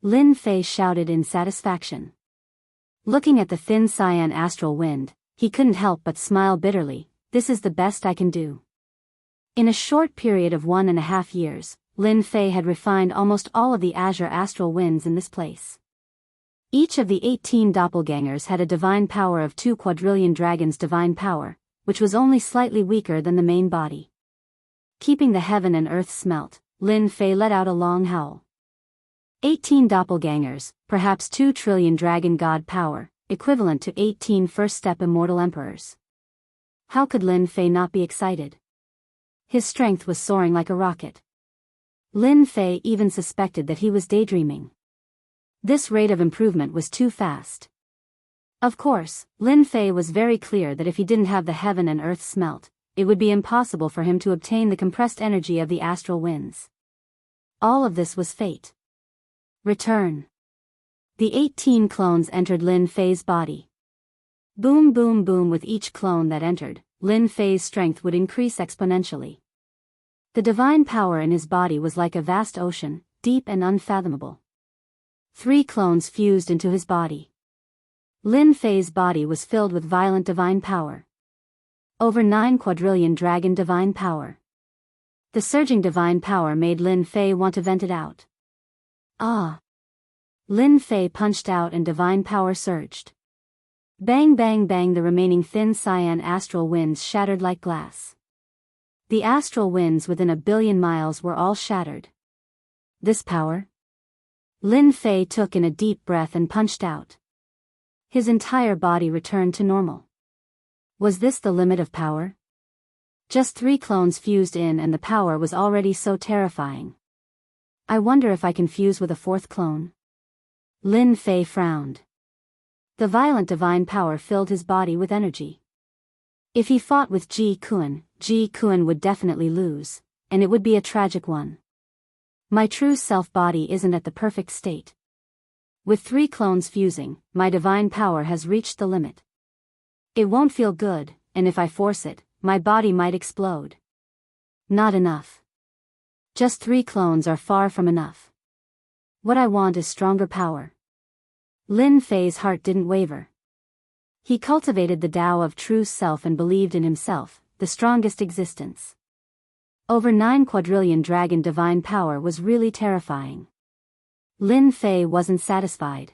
Lin Fei shouted in satisfaction. Looking at the thin cyan astral wind, he couldn't help but smile bitterly. This is the best I can do. In a short period of 1.5 years, Lin Fei had refined almost all of the azure astral winds in this place. Each of the 18 doppelgangers had a divine power of 2 quadrillion dragons divine power, which was only slightly weaker than the main body. Keeping the heaven and earth smelt, Lin Fei let out a long howl. 18 doppelgangers, perhaps 2 trillion dragon god power, equivalent to 18 first-step immortal emperors. How could Lin Fei not be excited? His strength was soaring like a rocket. Lin Fei even suspected that he was daydreaming. This rate of improvement was too fast. Of course, Lin Fei was very clear that if he didn't have the heaven and earth smelt, it would be impossible for him to obtain the compressed energy of the astral winds. All of this was fate. Return. The 18 clones entered Lin Fei's body. Boom boom boom. With each clone that entered, Lin Fei's strength would increase exponentially. The divine power in his body was like a vast ocean, deep and unfathomable. 3 clones fused into his body. Lin Fei's body was filled with violent divine power. Over 9 quadrillion dragon divine power. The surging divine power made Lin Fei want to vent it out. Ah! Lin Fei punched out and divine power surged. Bang bang bang. The remaining thin cyan astral winds shattered like glass. The astral winds within 1 billion miles were all shattered. This power? Lin Fei took in a deep breath and punched out. His entire body returned to normal. Was this the limit of power? Just 3 clones fused in and the power was already so terrifying. I wonder if I can fuse with a 4th clone. Lin Fei frowned. The violent divine power filled his body with energy. If he fought with Ji Kuan would definitely lose, and it would be a tragic one. My true self body isn't at the perfect state. With 3 clones fusing, my divine power has reached the limit. It won't feel good, and if I force it, my body might explode. Not enough. Just 3 clones are far from enough. What I want is stronger power. Lin Fei's heart didn't waver. He cultivated the Tao of true self and believed in himself, the strongest existence. Over 9 quadrillion dragon divine power was really terrifying. Lin Fei wasn't satisfied.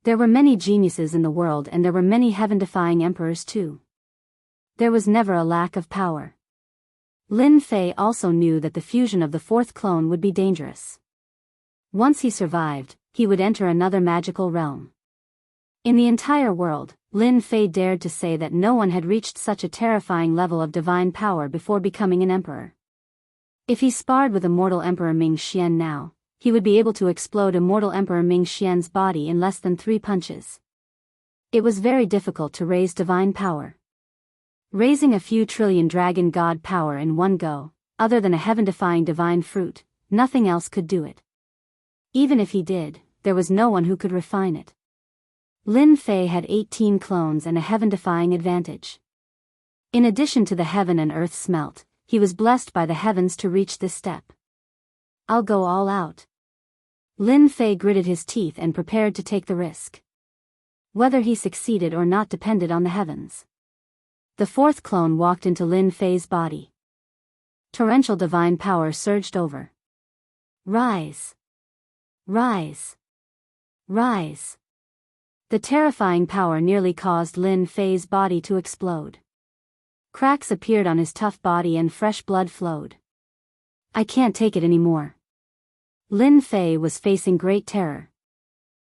There were many geniuses in the world and there were many heaven-defying emperors too. There was never a lack of power. Lin Fei also knew that the fusion of the 4th clone would be dangerous. Once he survived, he would enter another magical realm. In the entire world, Lin Fei dared to say that no one had reached such a terrifying level of divine power before becoming an emperor. If he sparred with immortal Emperor Ming Xian now, he would be able to explode immortal Emperor Ming Xian's body in less than 3 punches. It was very difficult to raise divine power. Raising a few trillion dragon god power in one go, other than a heaven-defying divine fruit, nothing else could do it. Even if he did, there was no one who could refine it. Lin Fei had 18 clones and a heaven-defying advantage. In addition to the heaven and earth smelt, he was blessed by the heavens to reach this step. I'll go all out. Lin Fei gritted his teeth and prepared to take the risk. Whether he succeeded or not depended on the heavens. The 4th clone walked into Lin Fei's body. Torrential divine power surged over. Rise! Rise! Rise! The terrifying power nearly caused Lin Fei's body to explode. Cracks appeared on his tough body and fresh blood flowed. I can't take it anymore. Lin Fei was facing great terror.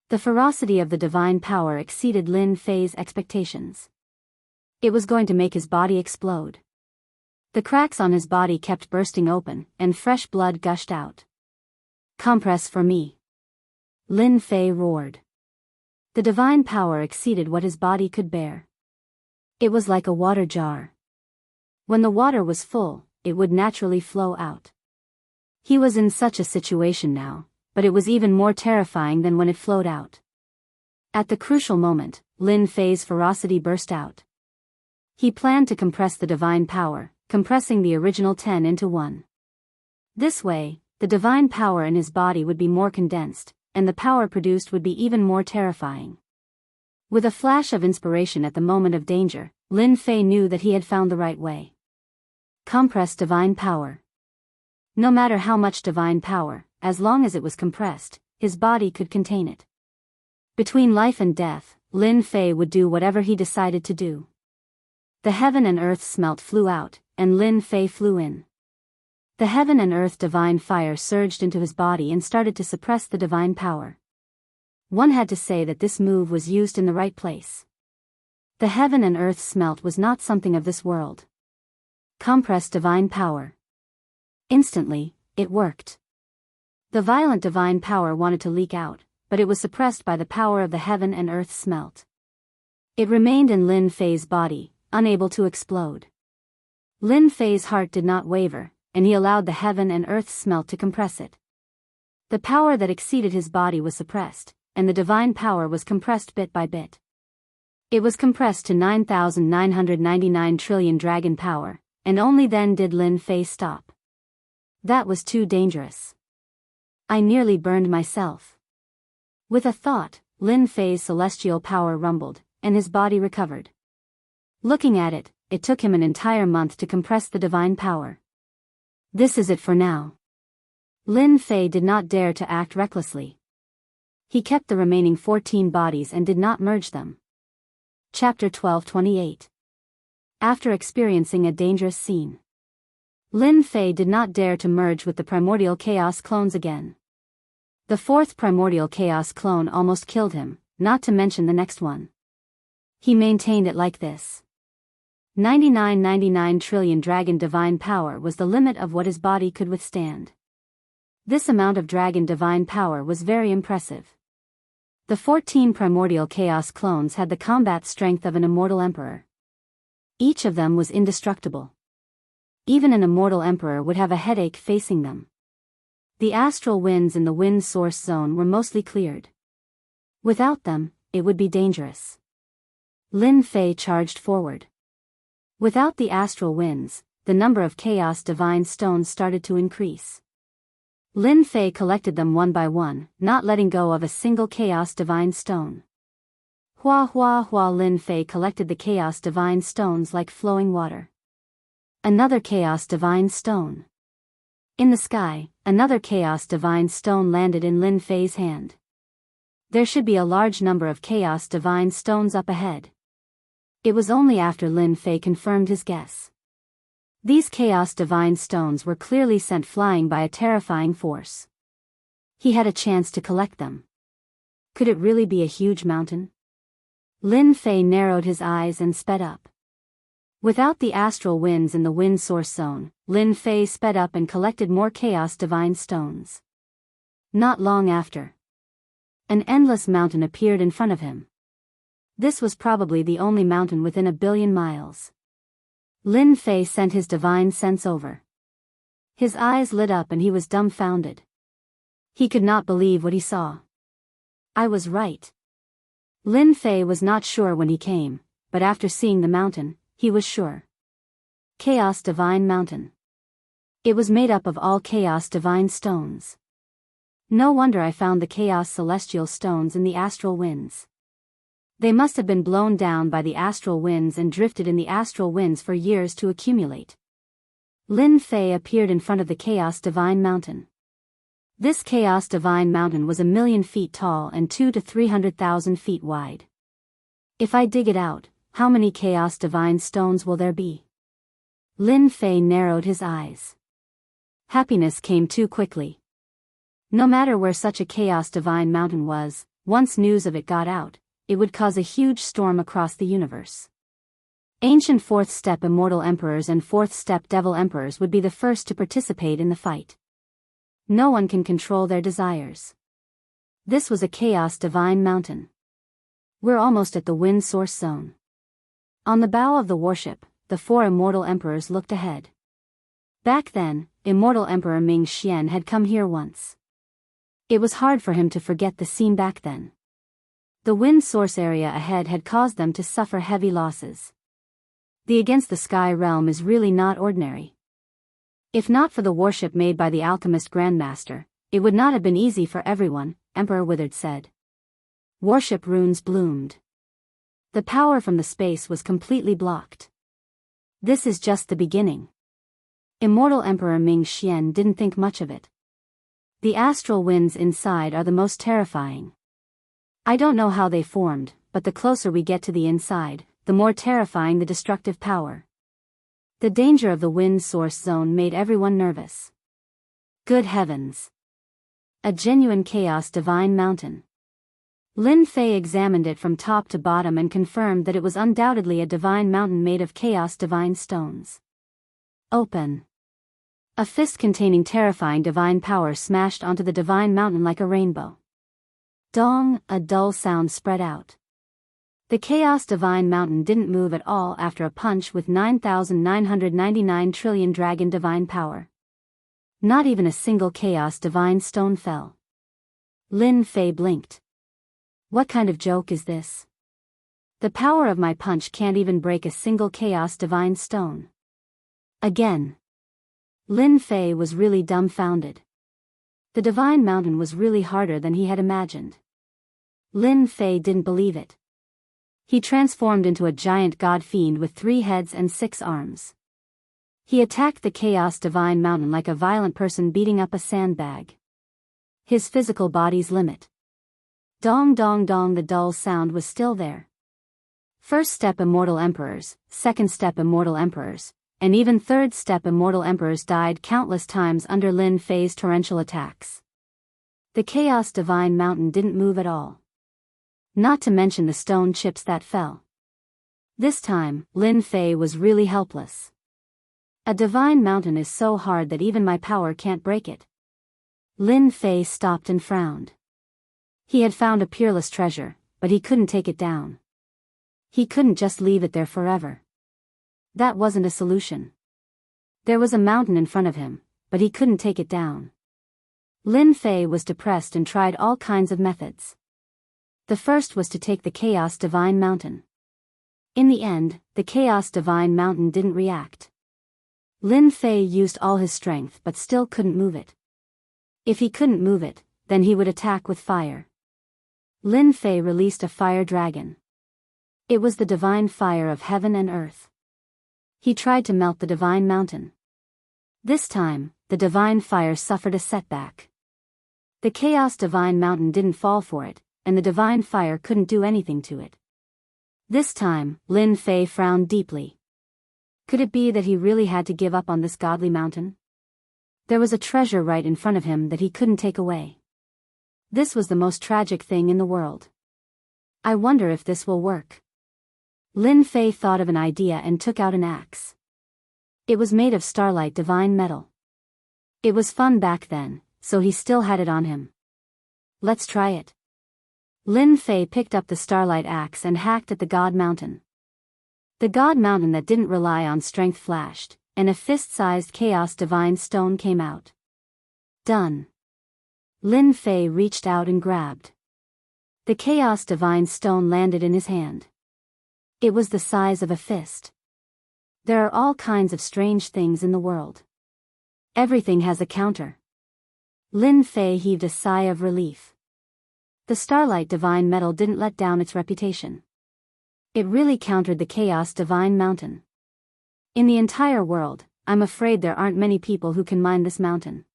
The ferocity of the divine power exceeded Lin Fei's expectations. It was going to make his body explode. The cracks on his body kept bursting open, and fresh blood gushed out. Compress for me. Lin Fei roared. The divine power exceeded what his body could bear. It was like a water jar. When the water was full, it would naturally flow out. He was in such a situation now, but it was even more terrifying than when it flowed out. At the crucial moment, Lin Fei's ferocity burst out. He planned to compress the divine power, compressing the original 10 into 1. This way, the divine power in his body would be more condensed, and the power produced would be even more terrifying. With a flash of inspiration at the moment of danger, Lin Fei knew that he had found the right way. Compress divine power. No matter how much divine power, as long as it was compressed, his body could contain it. Between life and death, Lin Fei would do whatever he decided to do. The heaven and earth smelt flew out, and Lin Fei flew in. The heaven and earth divine fire surged into his body and started to suppress the divine power. One had to say that this move was used in the right place. The heaven and earth smelt was not something of this world. Compress divine power. Instantly, it worked. The violent divine power wanted to leak out, but it was suppressed by the power of the heaven and earth smelt. It remained in Lin Fei's body, unable to explode. Lin Fei's heart did not waver, and he allowed the heaven and earth smelt to compress it. The power that exceeded his body was suppressed, and the divine power was compressed bit by bit. It was compressed to 9,999 trillion dragon power, and only then did Lin Fei stop. That was too dangerous. I nearly burned myself. With a thought, Lin Fei's celestial power rumbled, and his body recovered. Looking at it, it took him an entire month to compress the divine power. This is it for now. Lin Fei did not dare to act recklessly. He kept the remaining 14 bodies and did not merge them. Chapter 12:28. After experiencing a dangerous scene, Lin Fei did not dare to merge with the primordial chaos clones again. The fourth primordial chaos clone almost killed him, not to mention the next one. He maintained it like this. 99 trillion dragon divine power was the limit of what his body could withstand. This amount of dragon divine power was very impressive. The 14 primordial chaos clones had the combat strength of an immortal emperor. Each of them was indestructible. Even an immortal emperor would have a headache facing them. The astral winds in the wind source zone were mostly cleared. Without them, it would be dangerous. Lin Fei charged forward. Without the astral winds, the number of chaos divine stones started to increase. Lin Fei collected them one by one, not letting go of a single chaos divine stone. Hua hua hua. Lin Fei collected the chaos divine stones like flowing water. Another chaos divine stone. In the sky, another chaos divine stone landed in Lin Fei's hand. There should be a large number of chaos divine stones up ahead. It was only after Lin Fei confirmed his guess. These chaos divine stones were clearly sent flying by a terrifying force. He had a chance to collect them. Could it really be a huge mountain? Lin Fei narrowed his eyes and sped up. Without the astral winds in the wind source zone, Lin Fei sped up and collected more chaos divine stones. Not long after, an endless mountain appeared in front of him. This was probably the only mountain within 1 billion miles. Lin Fei sent his divine sense over. His eyes lit up and he was dumbfounded. He could not believe what he saw. I was right. Lin Fei was not sure when he came, but after seeing the mountain, he was sure. Chaos Divine Mountain. It was made up of all Chaos Divine stones. No wonder I found the Chaos Celestial stones in the astral winds. They must have been blown down by the astral winds and drifted in the astral winds for years to accumulate. Lin Fei appeared in front of the Chaos Divine Mountain. This Chaos Divine Mountain was 1,000,000 feet tall and 200 to 300,000 feet wide. If I dig it out, how many Chaos Divine stones will there be? Lin Fei narrowed his eyes. Happiness came too quickly. No matter where such a Chaos Divine Mountain was, once news of it got out, it would cause a huge storm across the universe. Ancient 4th Step Immortal Emperors and 4th Step Devil Emperors would be the first to participate in the fight. No one can control their desires. This was a Chaos Divine Mountain. We're almost at the wind source zone. On the bow of the warship, the 4 Immortal Emperors looked ahead. Back then, Immortal Emperor Ming Xian had come here once. It was hard for him to forget the scene back then. The wind source area ahead had caused them to suffer heavy losses. The Against the Sky realm is really not ordinary. If not for the warship made by the alchemist Grandmaster, it would not have been easy for everyone, Emperor Withered said. Warship runes bloomed. The power from the space was completely blocked. This is just the beginning. Immortal Emperor Ming Xian didn't think much of it. The astral winds inside are the most terrifying. I don't know how they formed, but the closer we get to the inside, the more terrifying the destructive power. The danger of the wind source zone made everyone nervous. Good heavens! A genuine chaos divine mountain. Lin Fei examined it from top to bottom and confirmed that it was undoubtedly a divine mountain made of chaos divine stones. Open. A fist containing terrifying divine power smashed onto the divine mountain like a rainbow. Dong, a dull sound spread out. The chaos divine mountain didn't move at all after a punch with 9,999 trillion dragon divine power. Not even a single chaos divine stone fell. Lin Fei blinked. What kind of joke is this? The power of my punch can't even break a single chaos divine stone. Again. Lin Fei was really dumbfounded. The divine mountain was really harder than he had imagined. Lin Fei didn't believe it. He transformed into a giant god fiend with 3 heads and 6 arms. He attacked the chaos divine mountain like a violent person beating up a sandbag. His physical body's limit. Dong dong dong, the dull sound was still there. First step immortal emperors, second step immortal emperors, and even third step immortal emperors died countless times under Lin Fei's torrential attacks. The chaos divine mountain didn't move at all. Not to mention the stone chips that fell. This time, Lin Fei was really helpless. A divine mountain is so hard that even my power can't break it. Lin Fei stopped and frowned. He had found a peerless treasure, but he couldn't take it down. He couldn't just leave it there forever. That wasn't a solution. There was a mountain in front of him, but he couldn't take it down. Lin Fei was depressed and tried all kinds of methods. The first was to take the Chaos Divine Mountain. In the end, the Chaos Divine Mountain didn't react. Lin Fei used all his strength but still couldn't move it. If he couldn't move it, then he would attack with fire. Lin Fei released a fire dragon. It was the divine fire of heaven and earth. He tried to melt the divine mountain. This time, the divine fire suffered a setback. The Chaos Divine Mountain didn't fall for it, and the divine fire couldn't do anything to it. This time, Lin Fei frowned deeply. Could it be that he really had to give up on this godly mountain? There was a treasure right in front of him that he couldn't take away. This was the most tragic thing in the world. I wonder if this will work. Lin Fei thought of an idea and took out an axe. It was made of starlight divine metal. It was fun back then, so he still had it on him. Let's try it. Lin Fei picked up the starlight axe and hacked at the god mountain. The god mountain that didn't rely on strength flashed, and a fist-sized chaos divine stone came out. Done. Lin Fei reached out and grabbed. The chaos divine stone landed in his hand. It was the size of a fist. There are all kinds of strange things in the world. Everything has a counter. Lin Fei heaved a sigh of relief. The starlight divine metal didn't let down its reputation. It really countered the chaos divine mountain. In the entire world, I'm afraid there aren't many people who can mine this mountain.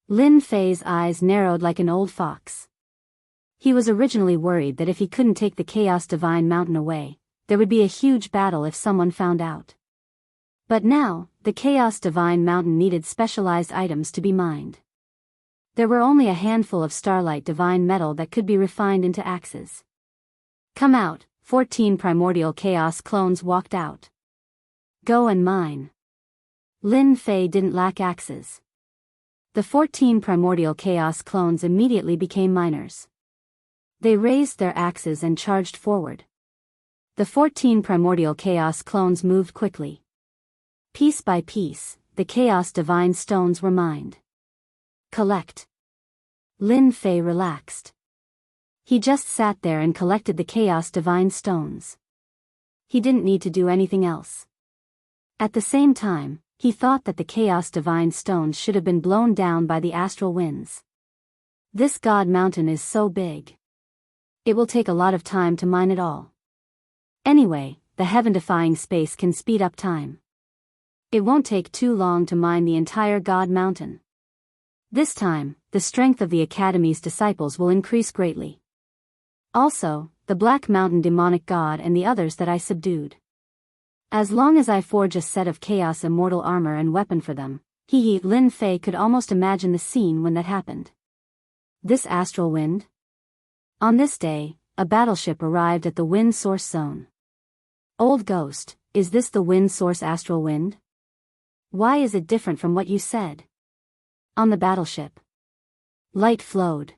Lin Fei's eyes narrowed like an old fox. He was originally worried that if he couldn't take the Chaos Divine Mountain away, there would be a huge battle if someone found out. But now, the Chaos Divine Mountain needed specialized items to be mined. There were only a handful of starlight divine metal that could be refined into axes. Come out, 14 primordial chaos clones walked out. Go and mine. Lin Fei didn't lack axes. The 14 primordial chaos clones immediately became miners. They raised their axes and charged forward. The 14 primordial chaos clones moved quickly. Piece by piece, the chaos divine stones were mined. Collect. Lin Fei relaxed. He just sat there and collected the chaos divine stones. He didn't need to do anything else. At the same time, he thought that the Chaos Divine stones should have been blown down by the astral winds. This God Mountain is so big. It will take a lot of time to mine it all. Anyway, the heaven-defying space can speed up time. It won't take too long to mine the entire God Mountain. This time, the strength of the Academy's disciples will increase greatly. Also, the Black Mountain demonic god and the others that I subdued. As long as I forge a set of chaos immortal armor and weapon for them, Lin Fei could almost imagine the scene when that happened. This astral wind? On this day, a battleship arrived at the wind source zone. Old Ghost, is this the wind source astral wind? Why is it different from what you said? On the battleship. Light flowed.